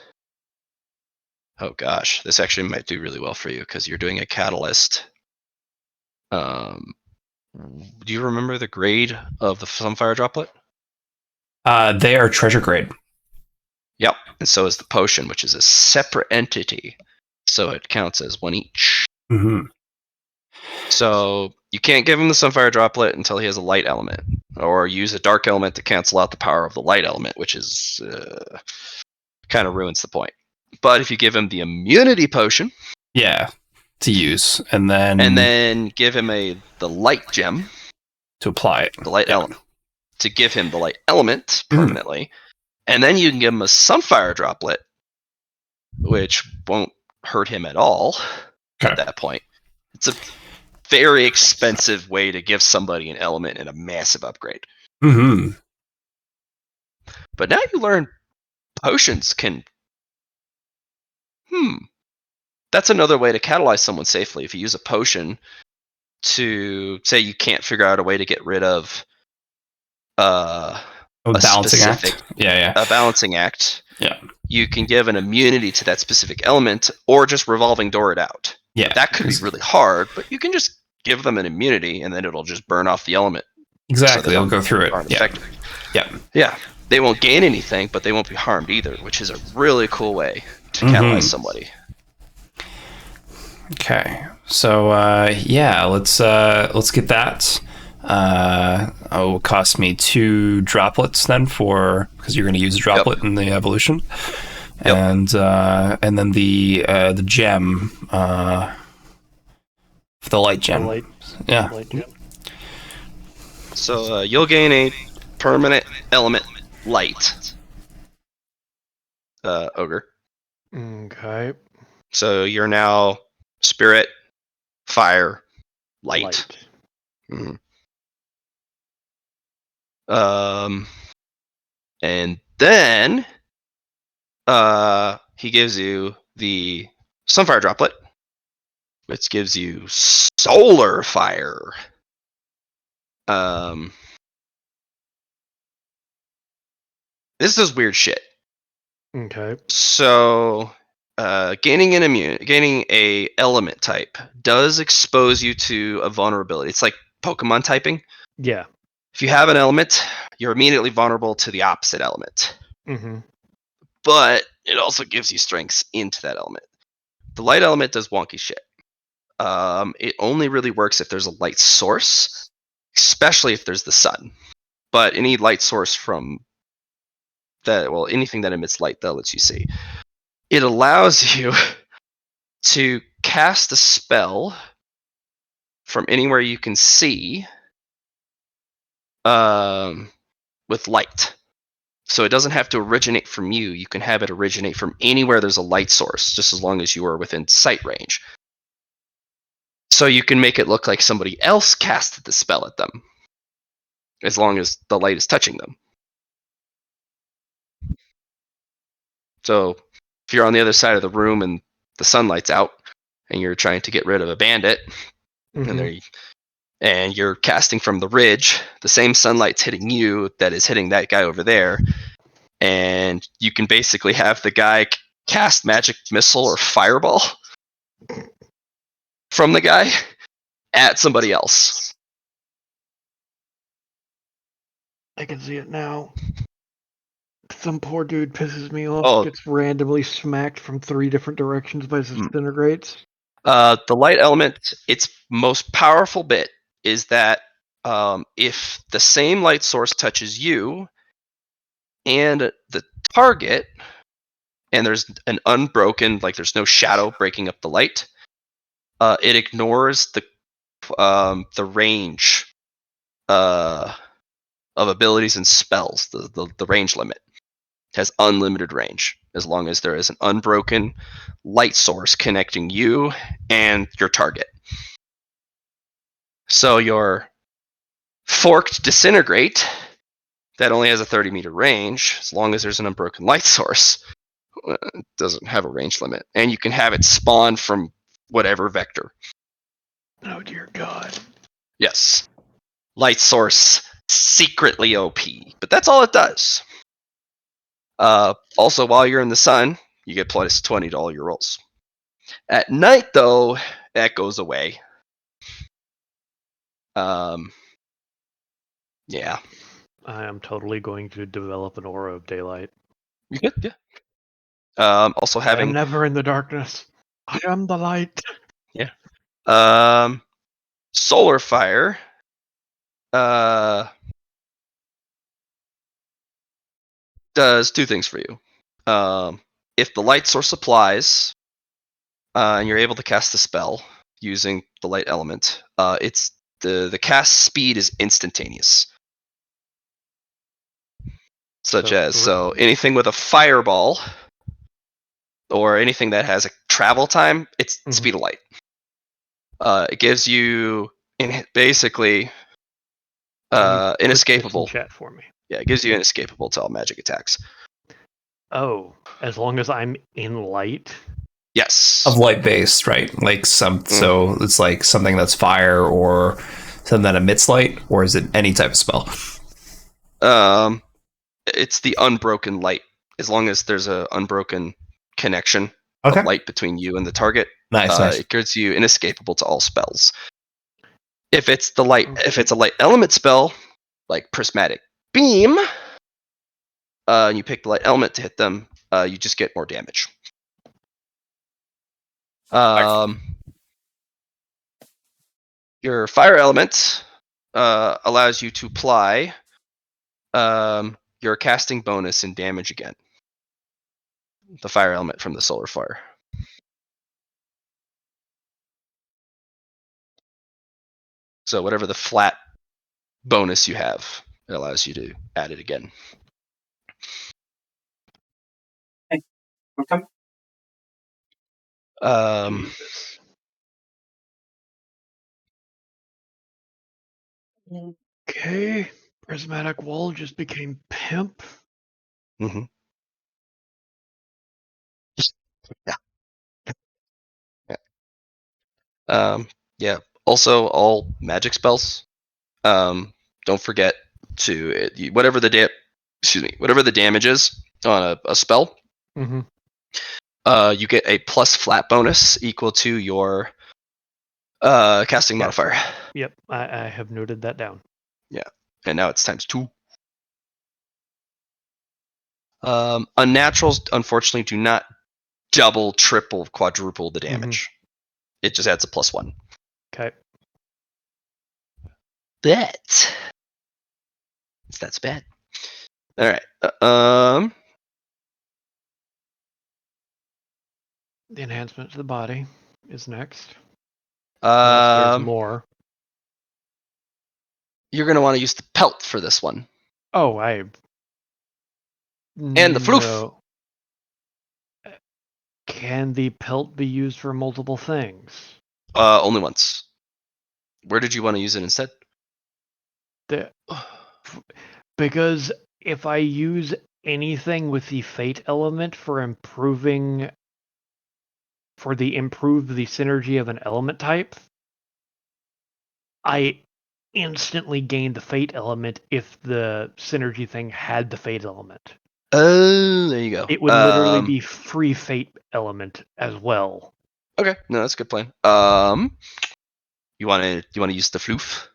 Oh gosh, this actually might do really well for you because you're doing a catalyst. Do you remember the grade of the Sunfire droplet? They are treasure grade. Yep, and so is the potion, which is a separate entity. So it counts as one each. Mm-hmm. So you can't give him the Sunfire droplet until he has a light element, or use a dark element to cancel out the power of the light element, which is kind of ruins the point. But if you give him the immunity potion, yeah, to use, and then give him the light gem to apply it, the light element, to give him the light element permanently, and then you can give him a Sunfire droplet, which won't hurt him at all at that point. It's a very expensive way to give somebody an element and a massive upgrade. Mm-hmm. But now you learn potions can. That's another way to catalyze someone safely. If you use a potion to say you can't figure out a way to get rid of a balancing act. Yeah. A balancing act. Yeah. You can give an immunity to that specific element, or just revolving door it out. Yeah. That could be really hard, but you can just give them an immunity, and then it'll just burn off the element. Exactly, they'll go through it. Yeah. They won't gain anything, but they won't be harmed either, which is a really cool way to catalyze somebody. Okay, so let's get that. It will cost me 2 droplets then because you're going to use a droplet in the evolution, and then the gem, the light gem. Light gem. So you'll gain a permanent element light, ogre. Okay. So you're now spirit, fire, light. Mm-hmm. And then he gives you the sunfire droplet, which gives you solar fire. This is weird shit. Okay. So gaining a element type does expose you to a vulnerability. It's like Pokemon typing. Yeah. If you have an element, you're immediately vulnerable to the opposite element. Mm-hmm. But it also gives you strengths into that element. The light element does wonky shit. It only really works if there's a light source, especially if there's the sun. But any light source from anything that emits light, that lets you see. It allows you to cast a spell from anywhere you can see with light. So it doesn't have to originate from you. You can have it originate from anywhere there's a light source, just as long as you are within sight range. So you can make it look like somebody else casted the spell at them, as long as the light is touching them. So if you're on the other side of the room and the sunlight's out, and you're trying to get rid of a bandit, and you're casting from the ridge, the same sunlight's hitting you that is hitting that guy over there, and you can basically have the guy cast magic missile or fireball from the guy at somebody else. I can see it now. Some poor dude pisses me off, gets randomly smacked from 3 different directions by disintegrates. The light element, its most powerful bit is that if the same light source touches you and the target, and there's an unbroken, like there's no shadow breaking up the light, it ignores the range of abilities and spells, the range limit. It has unlimited range as long as there is an unbroken light source connecting you and your target. So your forked disintegrate that only has a 30-meter range, as long as there's an unbroken light source, doesn't have a range limit, and you can have it spawn from whatever vector. Oh dear God. Yes. Light source, secretly OP, but that's all it does. Also, while you're in the sun, you get plus 20 to all your rolls. At night, though, that goes away. Yeah. I am totally going to develop an aura of daylight. You good? Yeah. Also having... I am never in the darkness. I am the light. Yeah. Solar fire. Does 2 things for you. If the light source applies, and you're able to cast a spell using the light element, it's the cast speed is instantaneous. So anything with a fireball or anything that has a travel time, it's speed of light. It gives you basically inescapable. Chat for me. Yeah, it gives you inescapable to all magic attacks. Oh, as long as I'm in light? Yes. Of light based, right? Like so it's like something that's fire or something that emits light, or is it any type of spell? It's the unbroken light. As long as there's a unbroken connection Okay. of light between you and the target, Nice. it gives you inescapable to all spells. If it's a light element spell, like prismatic beam, and you pick the light element to hit them, you just get more damage. Your fire element allows you to apply your casting bonus and damage again. The fire element from the solar fire. So whatever the flat bonus you have, it allows you to add it again. Okay. Okay. Prismatic wall just became pimp. Mm-hmm. Yeah. Also, all magic spells. Don't forget to whatever the damage is on a spell. Mm-hmm. You get a plus flat bonus equal to your casting modifier. Yep, I have noted that down. Yeah, and now it's times 2. Unnaturals, unfortunately, do not double, triple, quadruple the damage. It just adds a +1. Okay. But that's bad. All right. The enhancement to the body is next. Unless there's more. You're going to want to use the pelt for this one. Oh, and the floof. No. Can the pelt be used for multiple things? Only once. Where did you want to use it instead? Because if I use anything with the fate element for improve the synergy of an element type, I instantly gain the fate element if the synergy thing had the fate element. Oh, there you go. It would literally be free fate element as well. Okay, no, that's a good plan. You want to use the floof?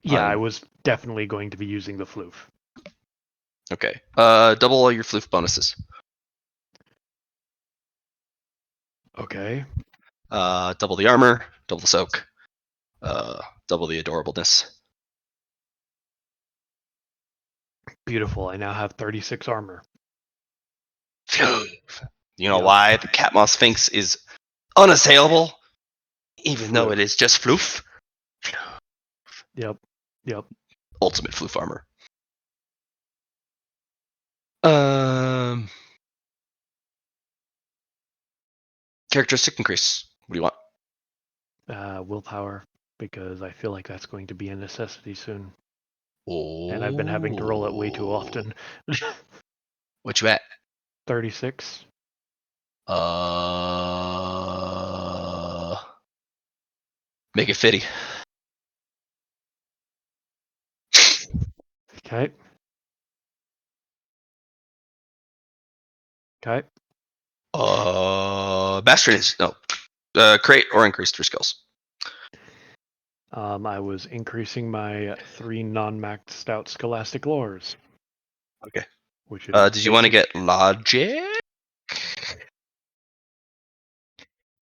Yeah, I was definitely going to be using the floof. Okay. Double all your floof bonuses. Okay. Double the armor, double the soak, double the adorableness. Beautiful. I now have 36 armor. You know why the Catmaw Sphinx is unassailable, even though it is just floof? Yep. Ultimate floof armor. Characteristic increase. What do you want? Willpower, because I feel like that's going to be a necessity soon. Oh. And I've been having to roll it way too often. What you at? 36. Make it 50. Okay. Mastery is create or increase 3 skills. I was increasing my 3 non-maxed out scholastic lores. Okay. Which did you want to get logic?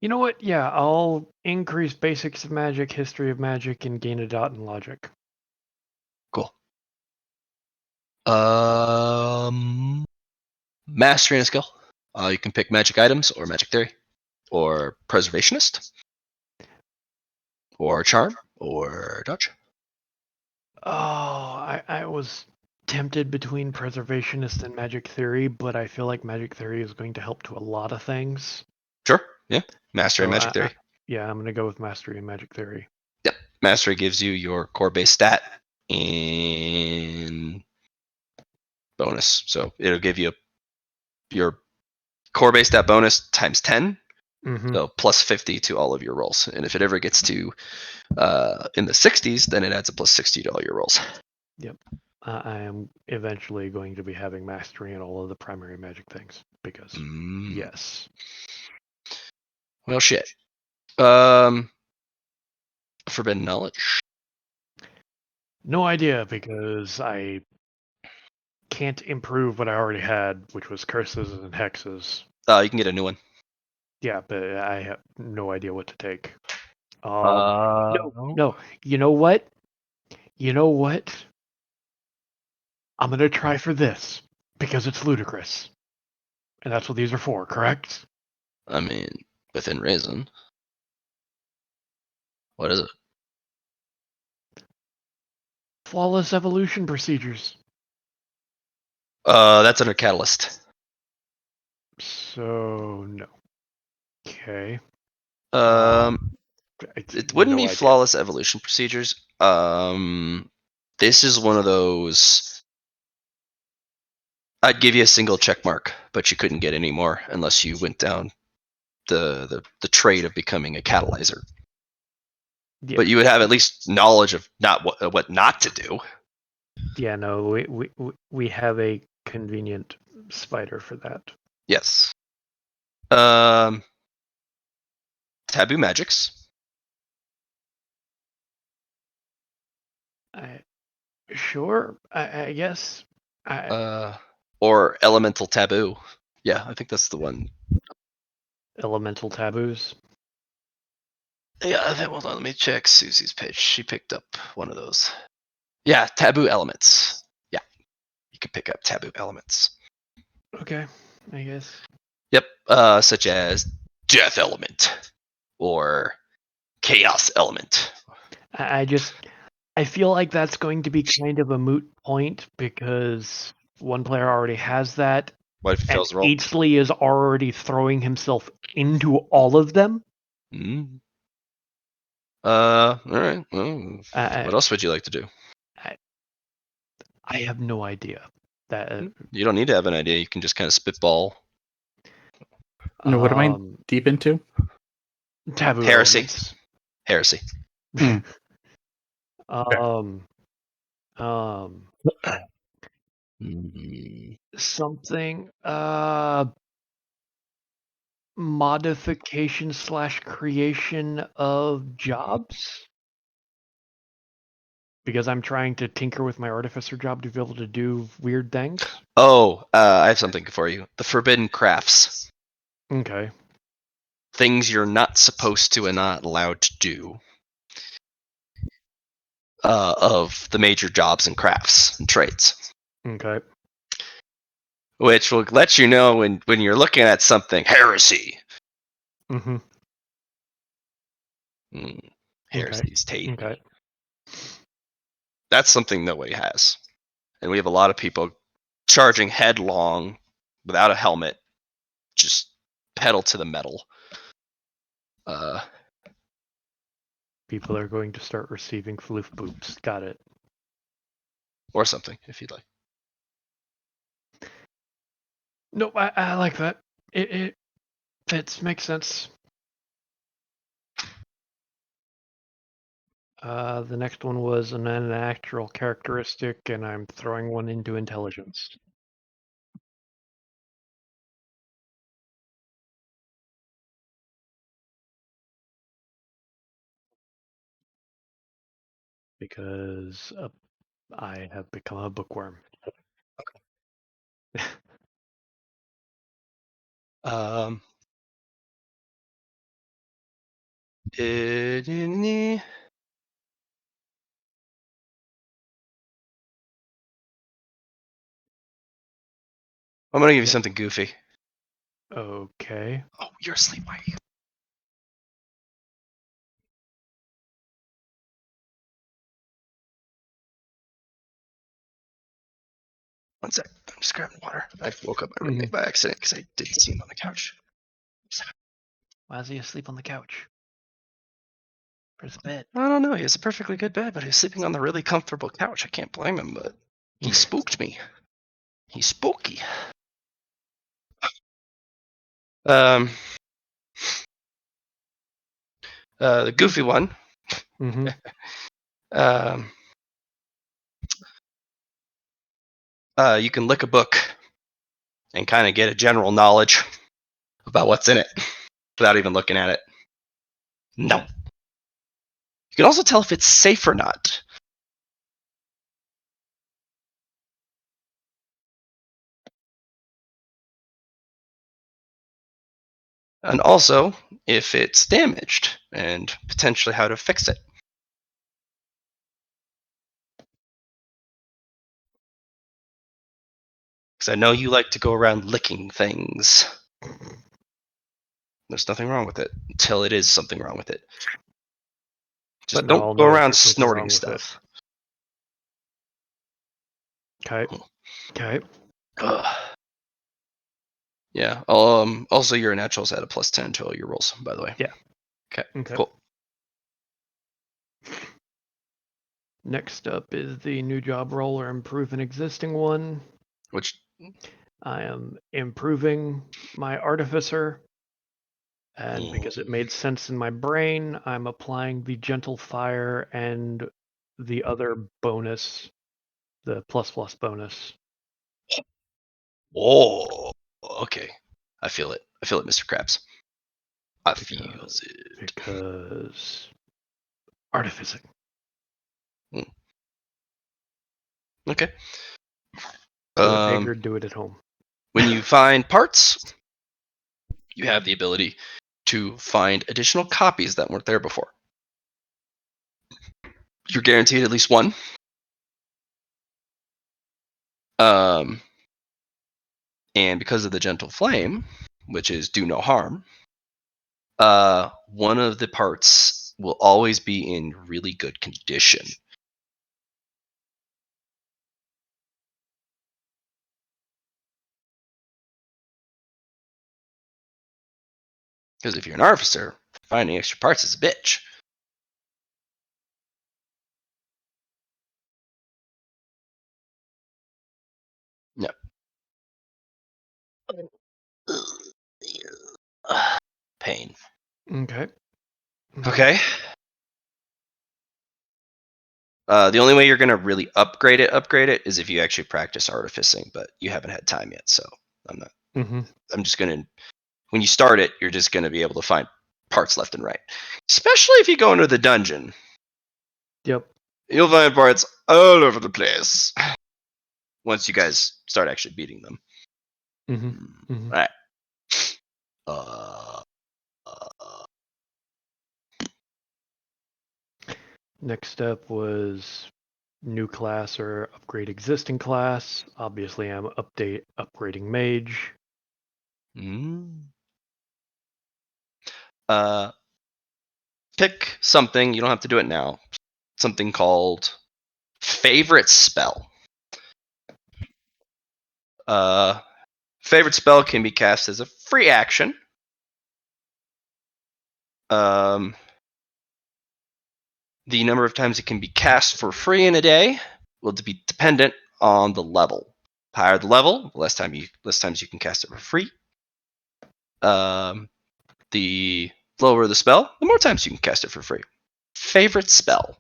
You know what? Yeah, I'll increase basics of magic, history of magic, and gain a dot in logic. Cool. Mastery and a skill. You can pick magic items or magic theory, or preservationist, or charm, or dodge. Oh, I was tempted between preservationist and magic theory, but I feel like magic theory is going to help to a lot of things. Sure. Yeah. Mastery and magic theory. I'm going to go with mastery and magic theory. Yep. Mastery gives you your core base stat and bonus. So it'll give you your core base stat bonus times 10. So plus 50 to all of your rolls. And if it ever gets to in the 60s, then it adds a plus 60 to all your rolls. Yep. I am eventually going to be having mastery in all of the primary magic things because yes. Well, shit. Forbidden knowledge. No idea because I can't improve what I already had, which was curses and hexes. You can get a new one. Yeah, but I have no idea what to take. No. No. You know what? I'm gonna try for this because it's ludicrous, and that's what these are for. Correct? I mean, within reason. What is it? Flawless evolution procedures. That's under catalyst. So no. Okay. It wouldn't no be idea. flawless evolution procedures. This is one of those. I'd give you a single check mark, but you couldn't get any more unless you went down the trade of becoming a catalyzer. Yeah. But you would have at least knowledge of not what not to do. Yeah, no, we have a convenient spider for that. Yes. Taboo magics. Sure, I guess. Or elemental taboo. Yeah, I think that's the one. Elemental taboos. Yeah, hold on, let me check Susie's page. She picked up one of those. Yeah, taboo elements. Yeah, you can pick up taboo elements. Okay, I guess. Yep, such as death element or chaos element. I feel like that's going to be kind of a moot point because one player already has that. What if he fails the roll? Eachly is already throwing himself into all of them. All right. Well, what else would you like to do? I have no idea. You don't need to have an idea. You can just kind of spitball. What am I deep into? Taboo Heresy. elements. Heresy. Something modification / creation of jobs, because I'm trying to tinker with my artificer job to be able to do weird things. I have something for you. The forbidden crafts. Okay. Things you're not supposed to and not allowed to do. Of the major jobs and crafts and trades. Okay. Which will let you know when you're looking at something. Heresy. Mm-hmm. Heresy's tape. Okay. That's something nobody has. And we have a lot of people charging headlong without a helmet, just pedal to the metal. People are going to start receiving floof boops. Got it. Or something, if you'd like. Nope, I like that. It makes sense. The next one was an unnatural characteristic, and I'm throwing one into intelligence. Because I have become a bookworm. I'm gonna give you something goofy. Okay. Oh, you're asleep. Why are you? One sec. I'm just grabbing water. I woke up my roommate by accident because I didn't see him on the couch. Why is he asleep on the couch? Where's the bed? I don't know. He has a perfectly good bed, but he's sleeping on the really comfortable couch. I can't blame him, but he spooked me. He's spooky. The goofy one. You can lick a book and kind of get a general knowledge about what's in it without even looking at it. No. You can also tell if it's safe or not. And also if it's damaged and potentially how to fix it. Because I know you like to go around licking things. There's nothing wrong with it until it is something wrong with it. Just But now I'll don't go know if around there's something snorting wrong with it. stuff. Okay. Yeah. Also, your naturals add a +10 to all your rolls, by the way. Yeah. Okay. Cool. Next up is the new job role or improve an existing one. Which I am improving my artificer. And because it made sense in my brain, I'm applying the gentle fire and the other bonus, the ++ bonus. Oh, okay. I feel it. I feel it, Mr. Krabs. I feel it. Because artificing. Okay. Do it big or do it at home. When you find parts, you have the ability to find additional copies that weren't there before. You're guaranteed at least one. And because of the gentle flame, which is do no harm, one of the parts will always be in really good condition. Because if you're an artificer, finding extra parts is a bitch. No. Pain. Okay. Okay. The only way you're going to really upgrade it is if you actually practice artificing, but you haven't had time yet, so I'm not. I'm just going to, when you start it, you're just going to be able to find parts left and right. Especially if you go into the dungeon. Yep. You'll find parts all over the place. Once you guys start actually beating them. All right. Next up was new class or upgrade existing class. Obviously, I'm upgrading mage. Pick something. You don't have to do it now. Something called favorite spell. Favorite spell can be cast as a free action. The number of times it can be cast for free in a day will be dependent on the level. Higher the level, less times you can cast it for free. The lower the spell, the more times you can cast it for free. Favorite spell,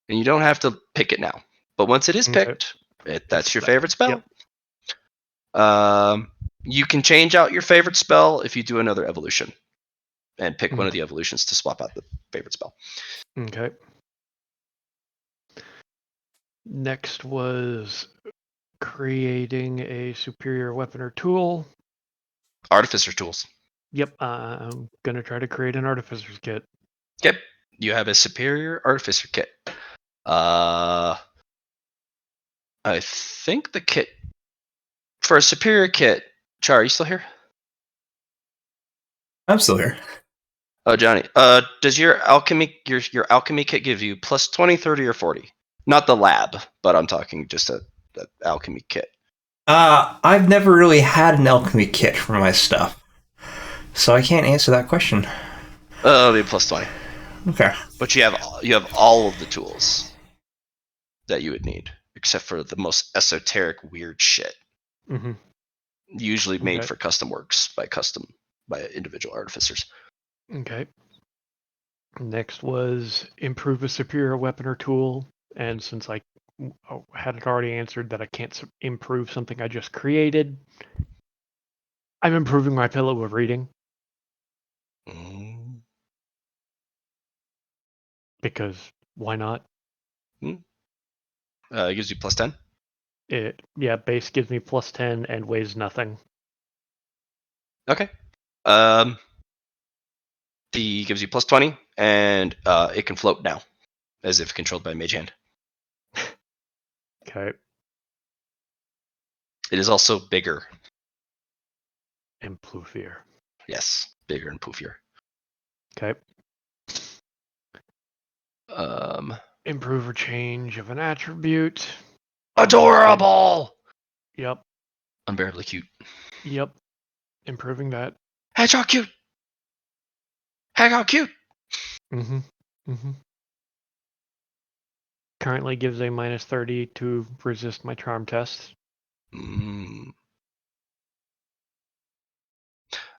and you don't have to pick it now. But once it is picked, that's your favorite spell. Yep. You can change out your favorite spell if you do another evolution, and pick one of the evolutions to swap out the favorite spell. Okay. Next was creating a superior weapon or tool. Artificer tools. Yep, I'm gonna try to create an artificer's kit. Okay, you have a superior artificer kit. I think the kit for a superior kit. Char, are you still here? I'm still here. Oh, Johnny. Does your alchemy kit give you plus 20, 30, or 40? Not the lab, but I'm talking just a alchemy kit. I've never really had an alchemy kit for my stuff, so I can't answer that question. It'll be plus 20. Okay. But you have all of the tools that you would need, except for the most esoteric, weird shit. Usually made for custom works by individual artificers. Okay. Next was improve a superior weapon or tool, and since I had it already answered that I can't improve something I just created. I'm improving my pillow of reading. Because why not? It gives you plus 10. Base gives me plus 10 and weighs nothing. Okay. D gives you plus 20, and it can float now, as if controlled by Mage Hand. Okay. It is also bigger. And poofier. Yes, bigger and poofier. Okay. Improve or change of an attribute. Adorable! Yep. Unbearably cute. Yep. Improving that. Hedgehog cute! Hedgehog cute! Currently gives a minus 30 to resist my charm test. I'm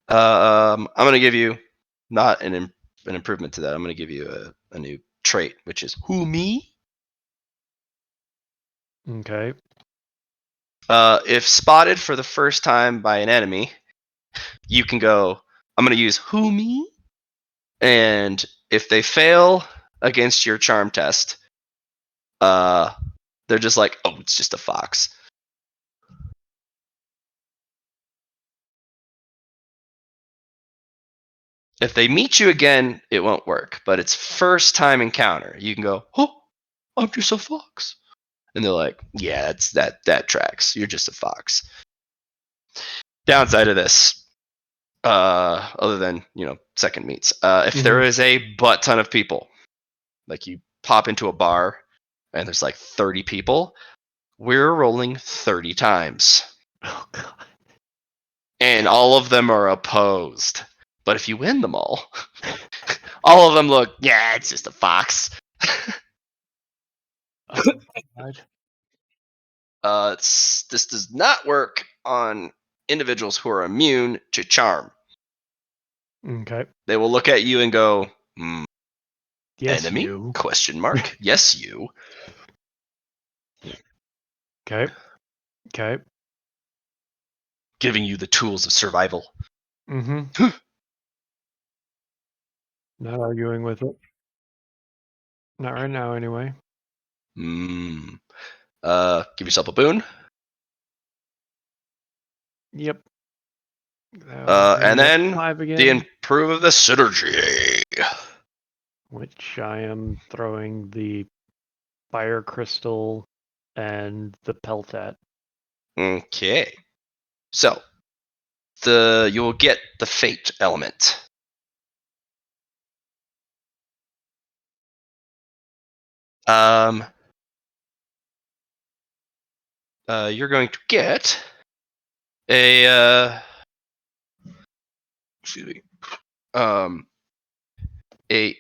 going to give you not an improvement to that. I'm going to give you a new trait, which is who me. Okay. If spotted for the first time by an enemy, you can go, I'm going to use who me. And if they fail against your charm test, they're just like, oh, it's just a fox. If they meet you again, it won't work. But it's first time encounter. You can go, oh, I'm just a fox. And they're like, yeah, that tracks. You're just a fox. Downside of this, other than, second meets, if there is a butt ton of people, like you pop into a bar and there's like 30 people, we're rolling 30 times. Oh, God. And all of them are opposed. But if you win them all of them look, yeah, it's just a fox. Oh, God. This does not work on individuals who are immune to charm. Okay. They will look at you and go, Yes, enemy? you. Question mark. Yes, you. Okay. Okay. Giving you the tools of survival. Not arguing with it. Not right now, anyway. Give yourself a boon. Yep. And then 5 again, the improve of the synergy. which I am throwing the fire crystal and the pelt at. Okay. So you will get the fate element. You're going to get a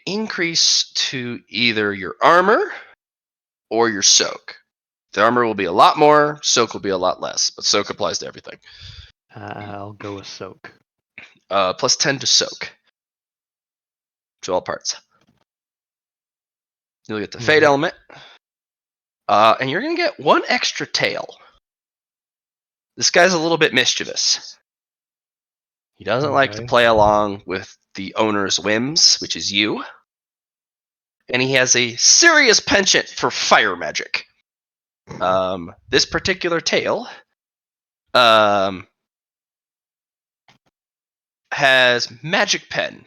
increase to either your armor or your soak. The armor will be a lot more, soak will be a lot less, but soak applies to everything. I'll go with soak. Plus 10 to soak. To all parts. You'll get the fate element. And you're going to get 1 extra tail. This guy's a little bit mischievous. He doesn't like to play along with the owner's whims, which is you. And he has a serious penchant for fire magic. This particular tail has magic pen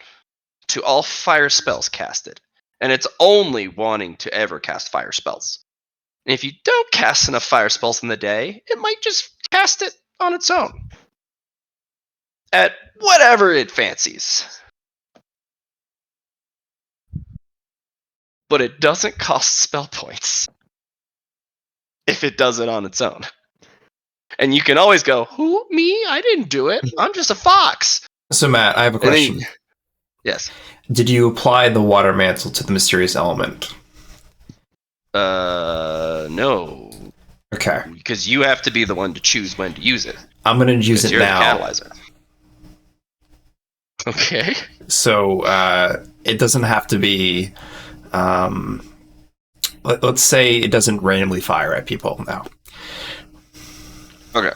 to all fire spells casted. And it's only wanting to ever cast fire spells. And if you don't cast enough fire spells in the day, it might just cast it on its own. At whatever it fancies. But it doesn't cost spell points if it does it on its own. And you can always go, who? Me? I didn't do it. I'm just a fox. So, Matt, I have a question. Yes. Did you apply the water mantle to the mysterious element? No. Okay. Because you have to be the one to choose when to use it. I'm going to use it you're now. The catalyzer. Okay. So, it doesn't have to be let's say it doesn't randomly fire at people now. Okay.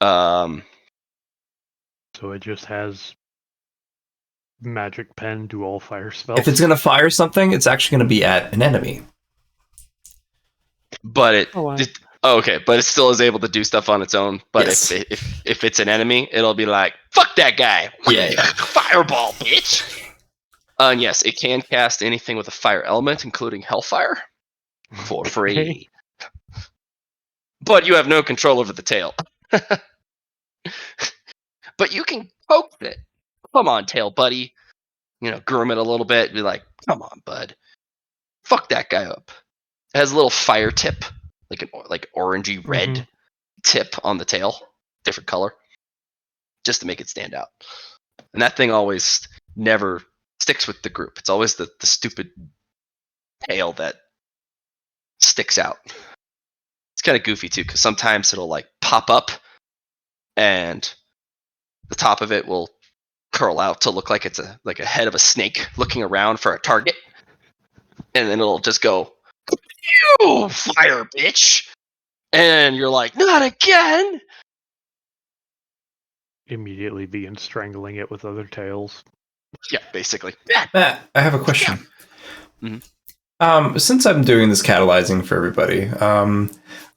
So it just has magic pen, do all fire spells. If it's going to fire something, it's actually going to be at an enemy. But okay, but it still is able to do stuff on its own. But Yes. if it's an enemy, it'll be like, fuck that guy. Yeah. Fireball, bitch. And yes, it can cast anything with a fire element, including Hellfire, for free. But you have no control over the tail. But you can poke it. Come on, tail buddy. Groom it a little bit. Be like, come on, bud. Fuck that guy up. It has a little fire tip, like orangey red tip on the tail, different color, just to make it stand out. And that thing always never sticks with the group. It's always the stupid tail that sticks out. It's kind of goofy too, because sometimes it'll like pop up, and the top of it will curl out to look like it's a head of a snake looking around for a target, and then it'll just go, "You fire, bitch!" And you're like, "Not again!" Immediately begin strangling it with other tails. Yeah, basically. Matt, I have a question. Mm-hmm. Since I'm doing this catalyzing for everybody,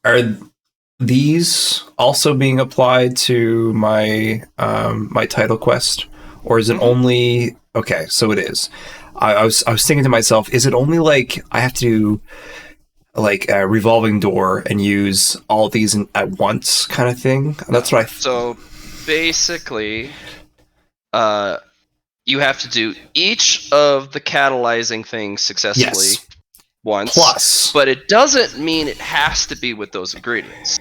are these also being applied to my my title quest, or is it only? Okay, so it is. I was thinking to myself, is it only like I have to do like a revolving door and use all these at once kind of thing? That's what I. So basically, you have to do each of the catalyzing things successfully once. Plus, but it doesn't mean it has to be with those ingredients.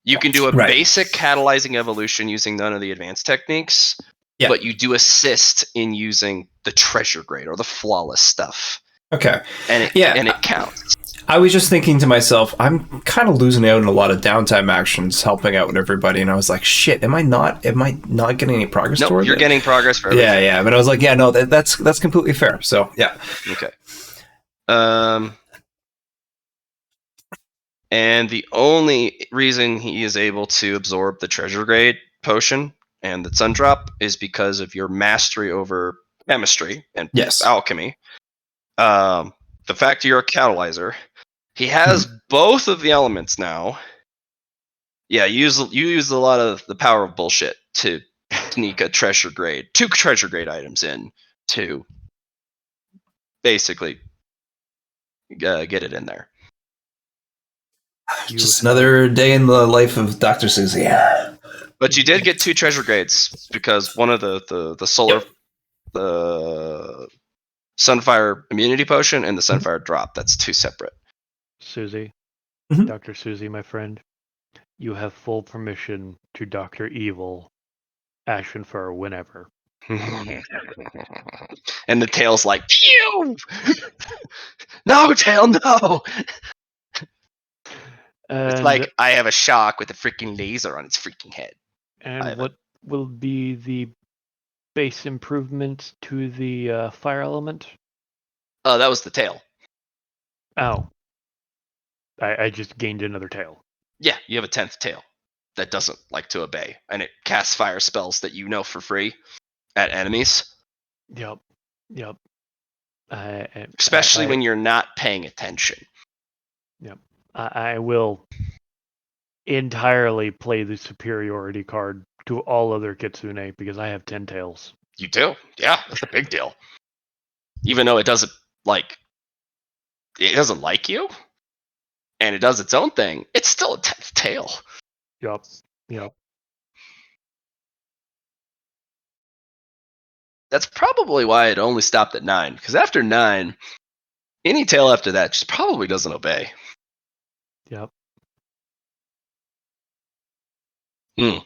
You can do a basic catalyzing evolution using none of the advanced techniques, but you do assist in using the treasure grade or the flawless stuff. Okay. And it counts. I was just thinking to myself, I'm kind of losing out on a lot of downtime actions helping out with everybody, and I was like, shit, am I not getting any progress toward it? You're getting progress for everything. Yeah, but I was like, yeah, no, that's completely fair. So, yeah. Okay. And the only reason he is able to absorb the treasure grade potion and the sun drop is because of your mastery over chemistry and alchemy. The fact you're a catalyzer, he has both of the elements now. Yeah, you use a lot of the power of bullshit to sneak two treasure grade items in to basically get it in there. Just another day in the life of Dr. Susie. But you did get 2 treasure grades because one of the solar, the Sunfire immunity potion and the Sunfire drop. That's 2 separate. Susie, Dr. Susie, my friend, you have full permission to Dr. Evil Ashenfur whenever. And the tail's like, pew! No, tail, no! It's like I have a shock with a freaking laser on its freaking head. And what will be the base improvement to the fire element? Oh, that was the tail. Oh. I just gained another tail. Yeah, you have a 10th tail that doesn't like to obey, and it casts fire spells that you know for free at enemies. Yep. Especially when you're not paying attention. Yep. I will entirely play the superiority card to all other Kitsune because I have 10 tails. You do? Yeah, that's a big deal. Even though it doesn't like you, and it does its own thing, it's still a 10th tail. Yep. That's probably why it only stopped at 9, because after 9, any tail after that just probably doesn't obey. Yep. Well,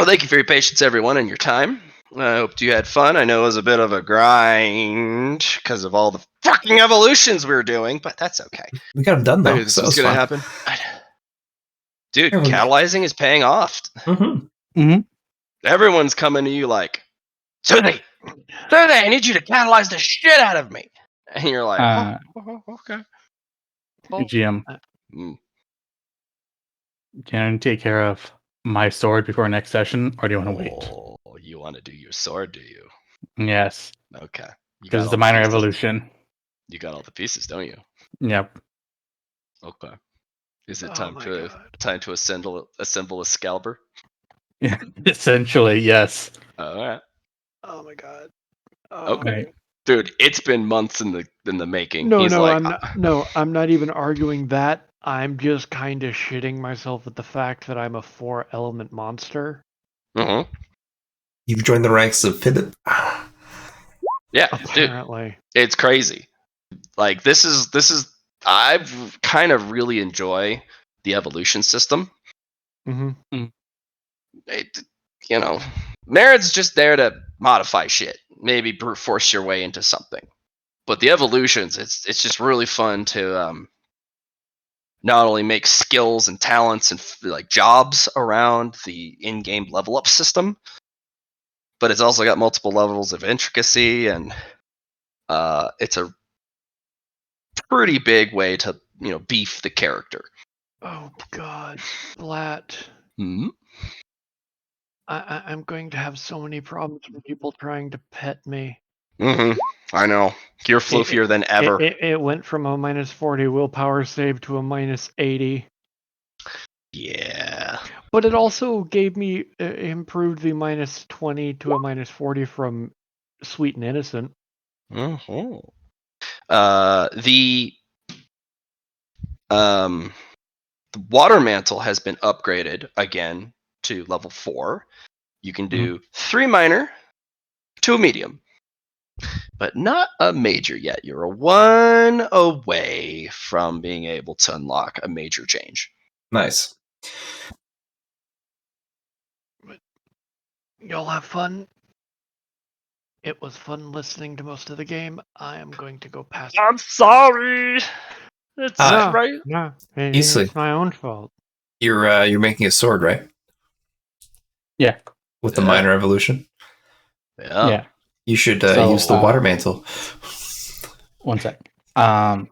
thank you for your patience, everyone, and your time. I hope you had fun. I know it was a bit of a grind because of all the fucking evolutions we were doing, but that's okay. We got them done, though. This is going to happen. Dude, catalyzing is paying off. Everyone's coming to you like, Susie, I need you to catalyze the shit out of me. And you're like, okay. Well, GM, can I take care of my sword before next session, or do you want to wait? Oh, you want to do your sword, do you? Yes. Okay. Because it's a minor evolution. You got all the pieces, don't you? Yep. Okay. Is it time to assemble a Scalber? Yeah, essentially, yes. All right. Oh my god. Okay. Dude, it's been months in the making. No, He's no, like, I'm not even arguing that. I'm just kind of shitting myself at the fact that I'm a 4-element monster. Mm-hmm. You've joined the ranks of Philip. Yeah, apparently. Dude, it's crazy. Like this is I kind of really enjoy the evolution system. Mm-hmm. Merit's just there to modify shit, maybe brute force your way into something. But the evolutions, it's just really fun to not only make skills and talents and like jobs around the in-game level up system, but it's also got multiple levels of intricacy, and it's a pretty big way to beef the character. Oh god, Splat. Hmm? I'm going to have so many problems with people trying to pet me. Mm-hmm. I know. You're floofier than ever. It went from a -40 willpower save to a -80. Yeah. But it also gave me improved the -20 to a -40 from Sweet and Innocent. Mm-hmm. The water mantle has been upgraded again to level 4. You can do 3 minor, 2 medium, but not a major yet. You're a 1 away from being able to unlock a major change. Nice. Y'all have fun. It was fun listening to most of the game. I am going to go past. I'm sorry. It's right. No, Easily. it's my own fault. You're making a sword, right? Yeah. With the minor evolution. Yeah. You should use the water mantle. One sec. I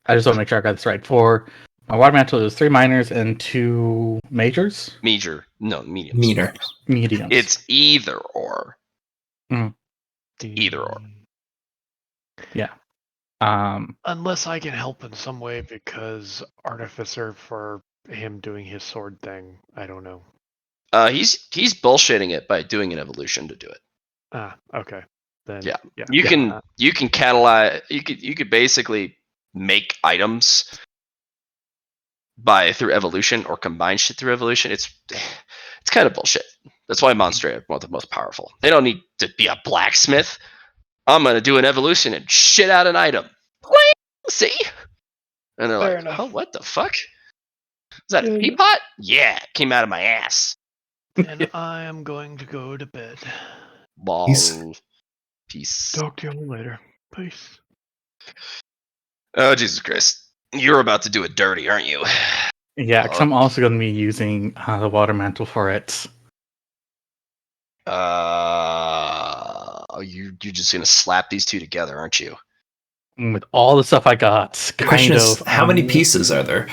just want to make sure I got this right. For my water mantle is 3 minors and 2 majors. Major, no mediums. Mediums. It's either or. Either or. Yeah. Unless I can help in some way, because Artificer for him doing his sword thing, I don't know. He's bullshitting it by doing an evolution to do it. Okay. Then yeah. You can catalyze. You could basically make items through evolution or combine shit through evolution. It's kind of bullshit. That's why Monster are the most powerful. They don't need to be a blacksmith. I'm gonna do an evolution and shit out an item. See? And they're like, oh, what the fuck? Is that a teapot? Yeah, it came out of my ass. And I am going to go to bed. Peace. Talk to you later. Peace. Oh, Jesus Christ. You're about to do it dirty, aren't you? Yeah, because I'm also going to be using the water mantle for it. You're just going to slap these two together, aren't you? With all the stuff I got. The question is, how many pieces are there?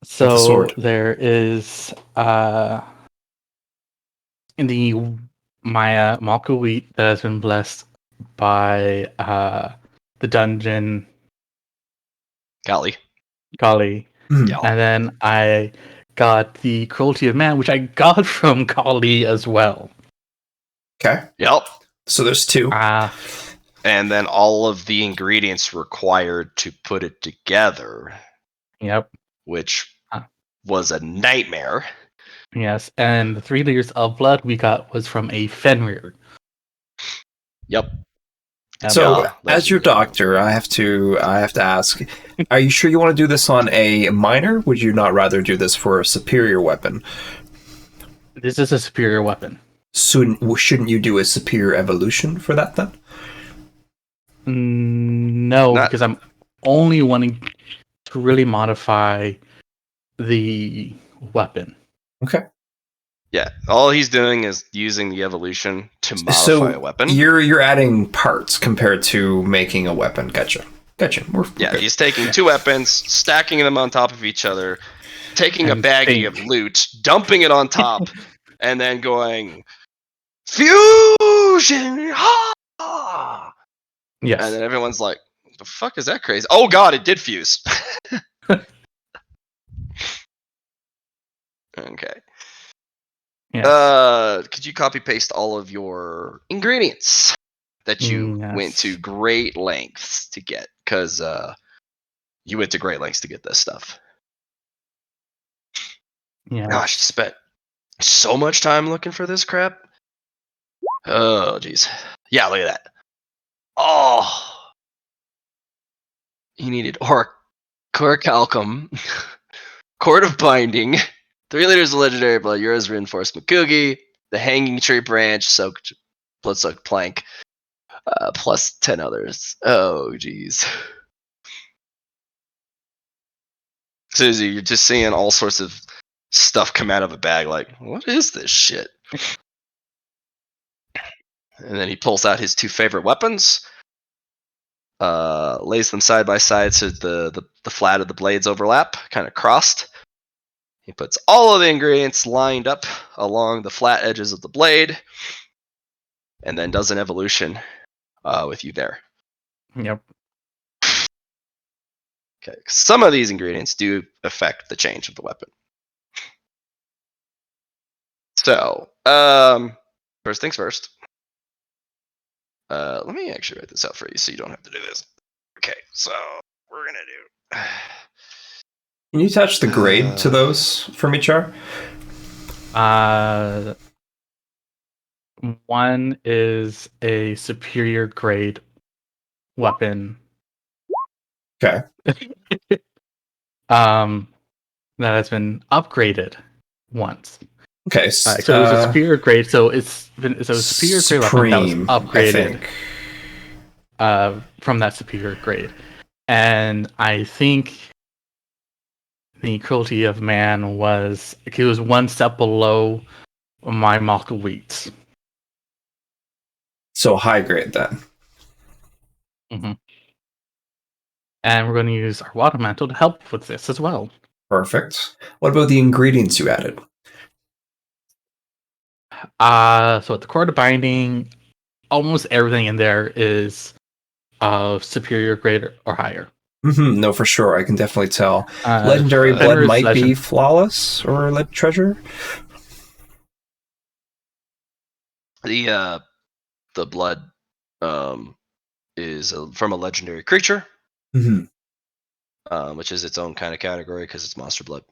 So there is in the Maya Malku wheat that has been blessed by the dungeon Kali. And then I got the cruelty of man, which I got from Kali as well. Okay. Yep. So there's 2. And then all of the ingredients required to put it together. Yep. Which was a nightmare. Yes, and the 3 liters of blood we got was from a Fenrir. Yep. So, as your doctor, I have to ask: are you sure you want to do this on a minor? Would you not rather do this for a superior weapon? This is a superior weapon. So, shouldn't you do a superior evolution for that then? No, because I'm only wanting to really modify the weapon. Okay. Yeah, all he's doing is using the evolution to modify a weapon. You're adding parts compared to making a weapon. Gotcha. We're good. He's taking two weapons, stacking them on top of each other, taking a baggie of loot, dumping it on top, and then going fusion. Ha! Yes. And then everyone's like, "The fuck is that crazy?" Oh god, it did fuse. Okay. Yes. Could you copy paste all of your ingredients that you went to great lengths to get? Because you went to great lengths to get this stuff. Yeah. Gosh, spent so much time looking for this crap. Oh, jeez. Yeah, look at that. Oh. You needed Orichalcum, Cord of Binding, 3 liters of legendary blood, yours reinforced Makugi, the Hanging Tree Branch, soaked blood soaked plank, plus 10 others. Oh, jeez. Susie, you're just seeing all sorts of stuff come out of a bag like, what is this shit? And then he pulls out his 2 favorite weapons, lays them side by side so the flat of the blades overlap, kind of crossed. He puts all of the ingredients lined up along the flat edges of the blade, and then does an evolution with you there. Yep. Okay. Some of these ingredients do affect the change of the weapon. So, first things first. Let me actually write this out for you so you don't have to do this. Okay, so we're gonna do. Can you attach the grade to those for me, Char? One is a superior grade weapon. Okay. That has been upgraded once. Okay. So it was a superior grade. So it's a superior grade weapon that was upgraded from that superior grade. And I think the cruelty of man was it was one step below my Malka Wheats. So high grade then. Mm-hmm. And we're going to use our water mantle to help with this as well. Perfect. What about the ingredients you added? So at the core of binding, almost everything in there is superior grade or higher. Mm-hmm. No, for sure. I can definitely tell. Legendary blood might be flawless or treasure. The blood is from a legendary creature, which is its own kind of category because it's monster blood.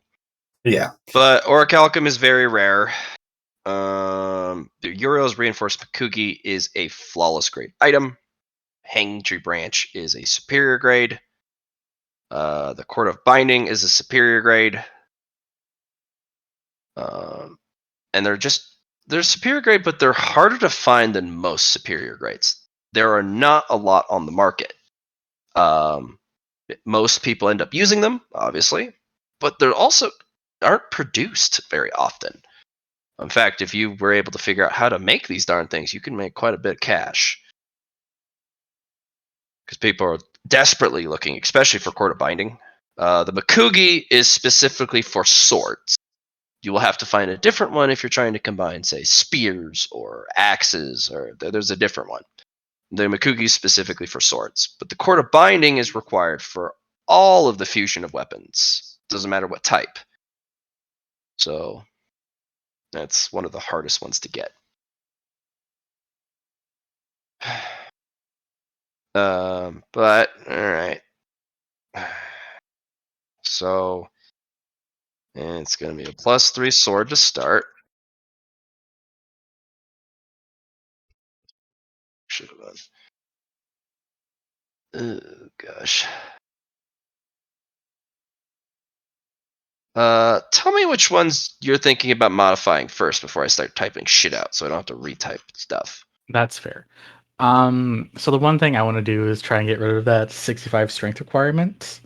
Yeah. But Orichalcum is very rare. The Uriel's Reinforced Makugi is a flawless grade item. Hanging Tree Branch is a superior grade. The Cord of Binding is a superior grade. And they're superior grade, but they're harder to find than most superior grades. There are not a lot on the market. Most people end up using them, obviously, but they're also aren't produced very often. In fact, if you were able to figure out how to make these darn things, you can make quite a bit of cash. Because people are desperately looking, especially for Cord of Binding. The Makugi is specifically for swords. You will have to find a different one if you're trying to combine, say, spears or axes, or there's a different one. The Makugi is specifically for swords, but the Cord of Binding is required for all of the fusion of weapons. Doesn't matter what type. So that's one of the hardest ones to get. But all right. So it's going to be a +3 sword to start. Should have done. Oh gosh. Tell me which ones you're thinking about modifying first before I start typing shit out, so I don't have to retype stuff. That's fair. So the one thing I want to do is try and get rid of that 65 strength requirement.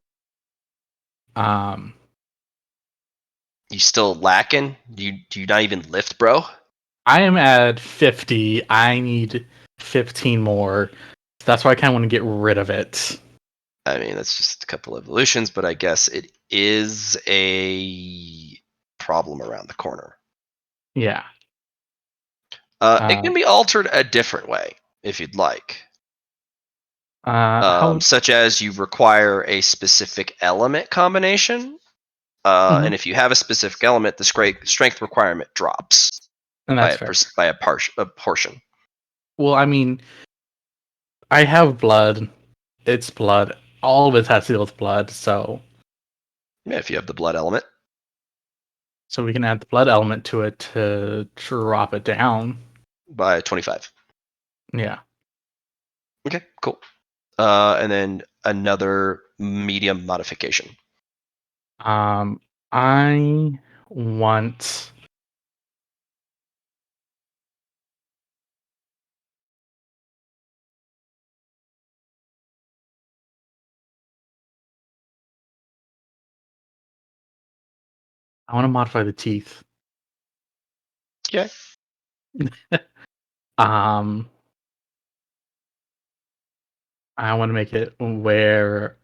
You still lacking? Do you not even lift, bro? I am at 50. I need 15 more. That's why I kind of want to get rid of it. I mean, that's just a couple evolutions, but I guess it is a problem around the corner. Yeah. It can be altered a different way if you'd like. Such as you require a specific element combination, and if you have a specific element, the strength requirement drops and by that's a portion. Well, I mean, I have blood. It's blood. All of it has to deal with blood, so Yeah, if you have the blood element. So we can add the blood element to it to drop it down. By 25. Yeah. Okay, cool. And then another medium modification. I want to modify the teeth. Okay. I want to make it where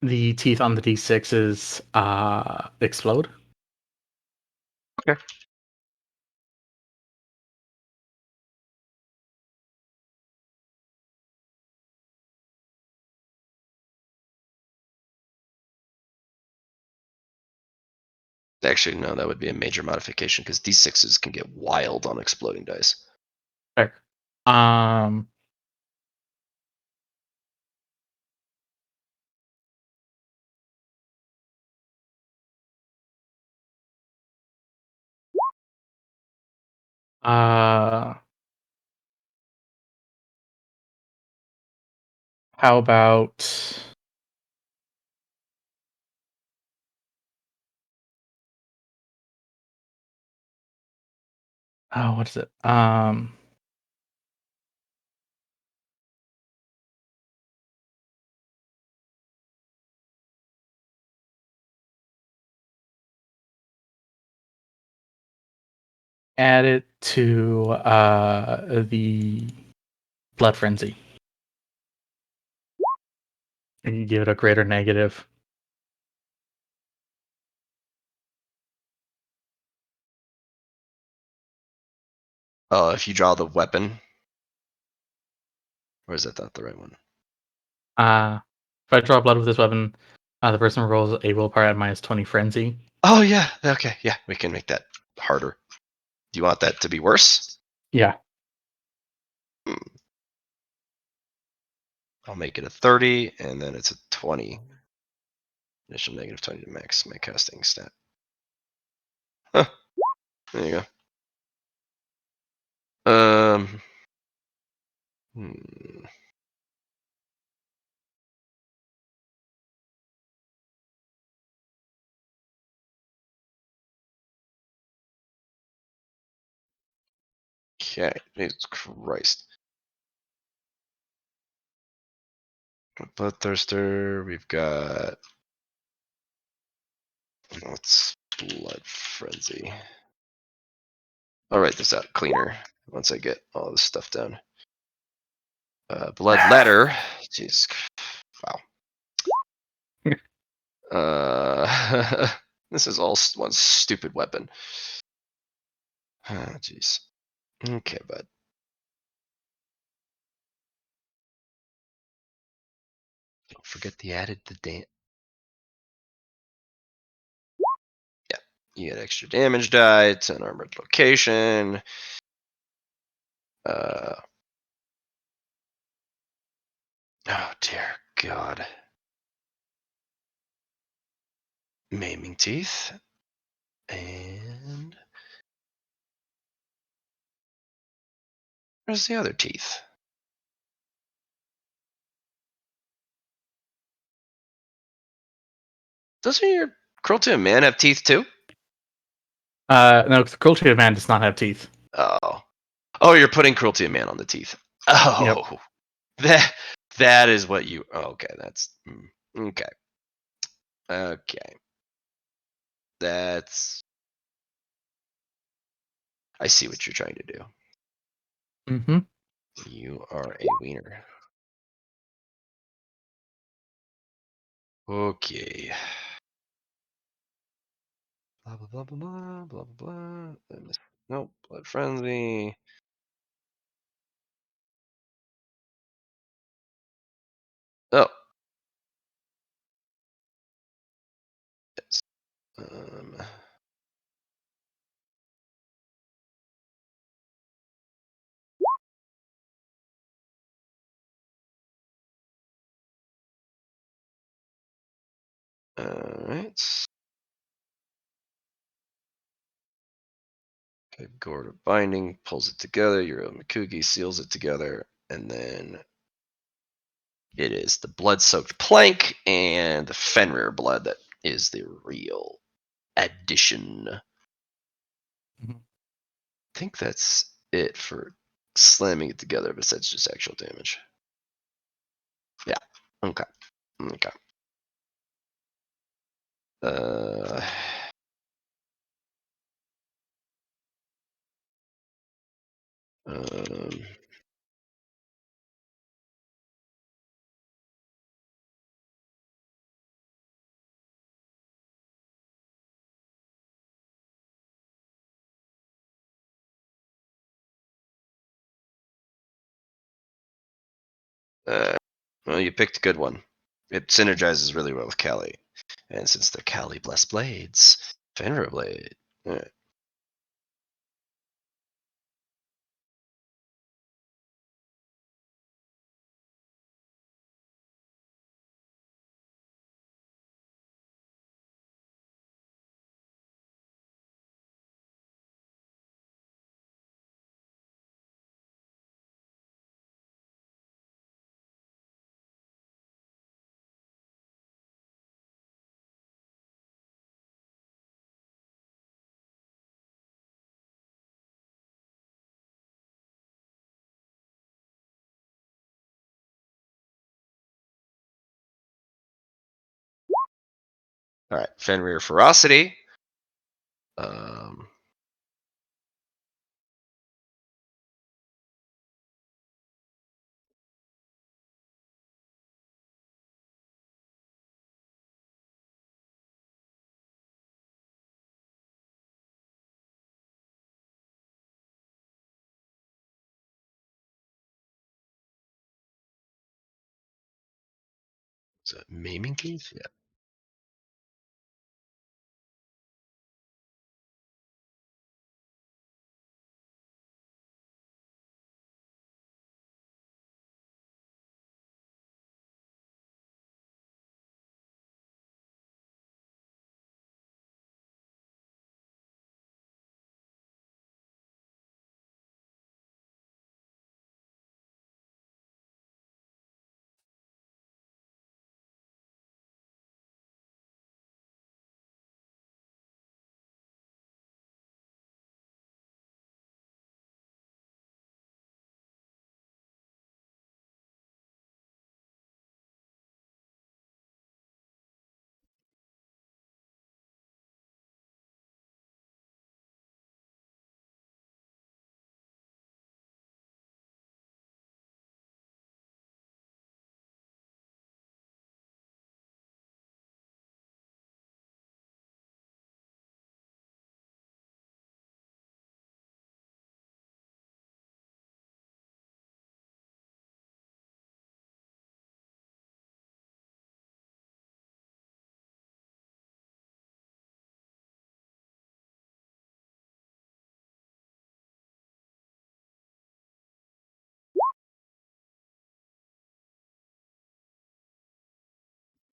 the teeth on the D6s explode. Okay. Actually, no, that would be a major modification because D6s can get wild on exploding dice. Fair. How about what is it? Add it to the blood frenzy. And you give it a greater negative. If you draw the weapon, or is that not the right one? If I draw blood with this weapon, the person rolls a willpower at -20 frenzy. Oh yeah, okay, yeah, we can make that harder. Do you want that to be worse? Yeah. I'll make it a 30, and then it's a 20. Initial negative 20 to max my casting stat. Huh. There you go. Okay, Jesus Christ. Bloodthirster, we've got. What's Blood Frenzy? I'll write this out cleaner once I get all this stuff down. Blood Letter. Jeez. Wow. This is all one stupid weapon. Jeez. Okay, bud. Don't forget the added the damage. Yeah, you get extra damage die. It's an armored location. Oh dear God. Maiming teeth. And where's the other teeth? Doesn't your Cruelty of Man have teeth too? No, the Cruelty of Man does not have teeth. Oh. Oh, you're putting cruelty of man on the teeth. Oh, that is what you. Okay, that's okay. Okay, that's. I see what you're trying to do. Mm-hmm. You are a wiener. Okay. Blah blah blah blah blah blah blah blah. Nope. Blood frenzy. Oh. Yes. All right. Okay, Gourd of Binding pulls it together. Your Makugi seals it together, and then it is the blood-soaked plank and the Fenrir blood that is the real addition. Mhm. I think that's it for slamming it together, besides just actual damage. Yeah. Okay. Okay. Uh. Um. Well, you picked a good one. It synergizes really well with Kali. And since they're Kali Blessed Blades, Fenrir Blade. Alright. Alright, Fenrir Ferocity. Um, is it Maiming Teeth? Yeah.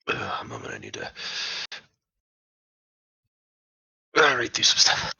A moment, I need to read through some stuff.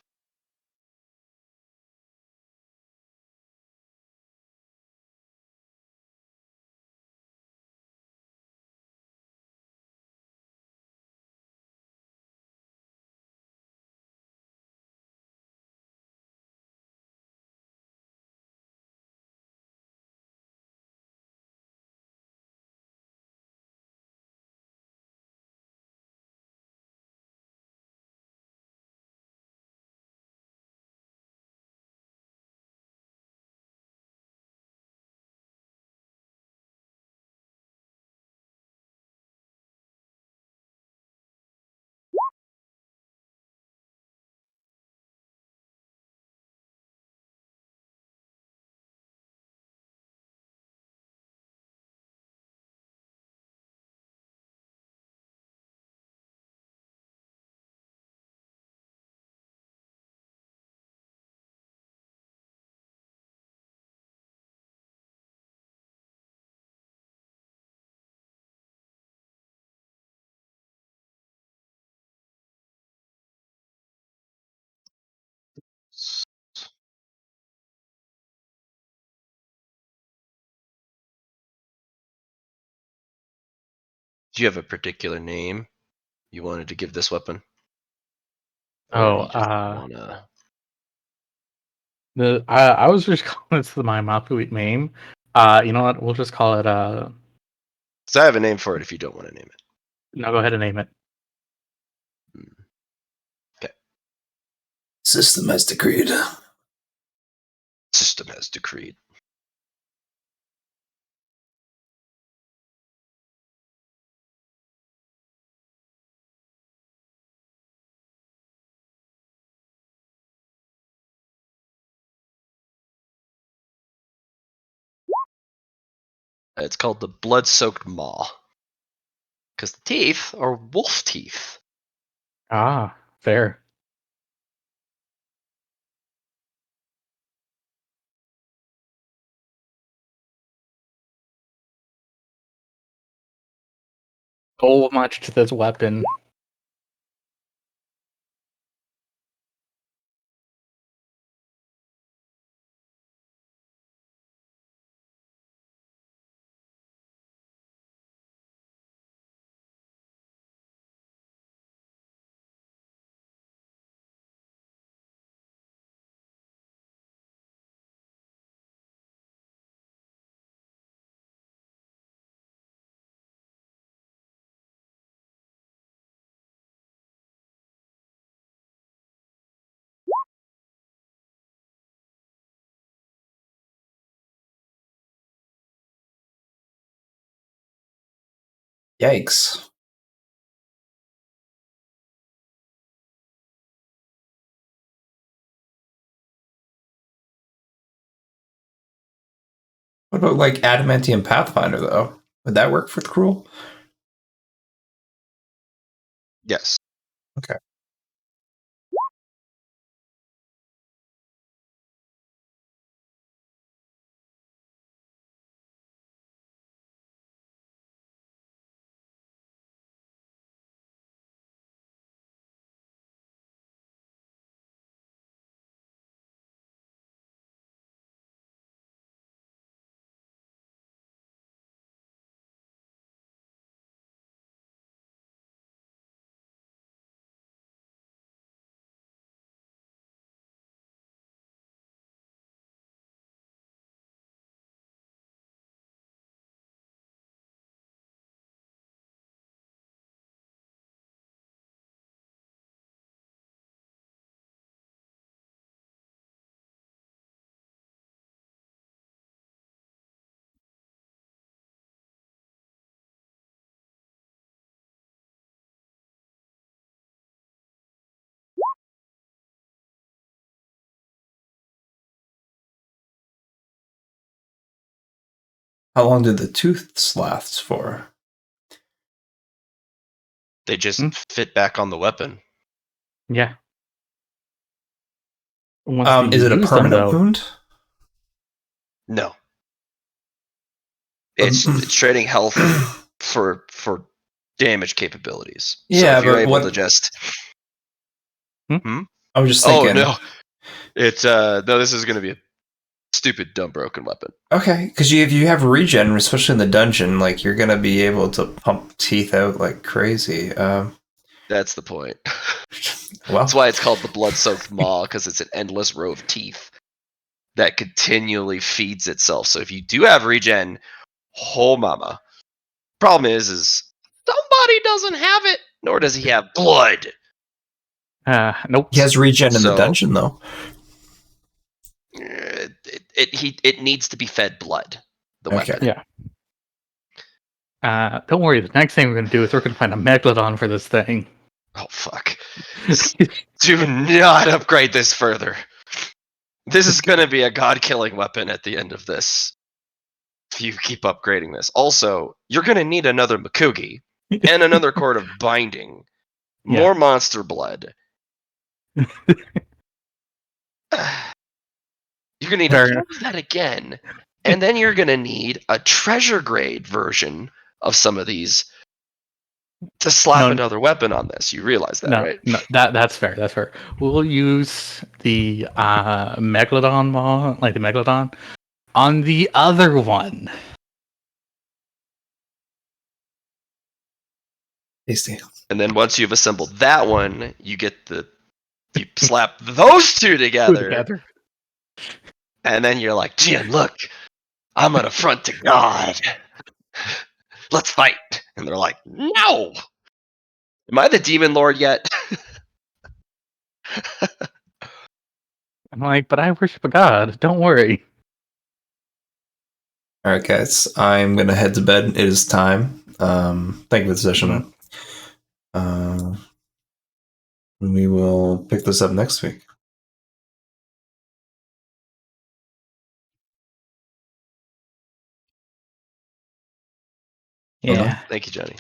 Do you have a particular name you wanted to give this weapon? I was just calling it my Mapuit name. You know what? We'll just call it So I have a name for it if you don't want to name it. No, go ahead and name it. Okay. System has decreed. System has decreed. It's called the blood-soaked maw. Because the teeth are wolf teeth. Ah, fair. So much to this weapon. Yikes. What about like Adamantium Pathfinder though? Would that work for the Cruel? Yes. Okay. How long did the tooths last for? They just fit back on the weapon. Yeah. Once Is you it a use them, permanent though, wound? No. It's trading health for damage capabilities. So Yeah, if you're but able what? to just I was just Oh thinking. no. It's no, this is gonna be a stupid dumb broken weapon. Okay, because if you have regen, especially in the dungeon, like you're gonna be able to pump teeth out like crazy. That's the point. Well, That's why it's called the blood-soaked maw, because it's an endless row of teeth that continually feeds itself. So if you do have regen, oh mama. Problem is somebody doesn't have it, nor does he have blood. nope. he has regen in the So- dungeon though. It needs to be fed blood. The Okay. weapon. Yeah. Don't worry. The next thing we're going to do is we're going to find a megalodon for this thing. Oh fuck! Do not upgrade this further. This is going to be a god-killing weapon at the end of this. If you keep upgrading this. Also, you're going to need another Makugi and another cord of binding. More monster blood. You're going to need all of that again. And then you're going to need a treasure grade version of some of these to slap another weapon on this. You realize that, right? No, that's fair. That's fair. We'll use the megalodon maw, like the megalodon, on the other one. Tasty. And then once you've assembled that one, you slap those two together. And then you're like, Jim, look, I'm an affront to God. Let's fight. And they're like, no. Am I the demon lord yet? I'm like, but I worship a god. Don't worry. All right, guys. I'm gonna head to bed. It is time. Thank you for the session. We will pick this up next week. Yeah. Thank you, Johnny.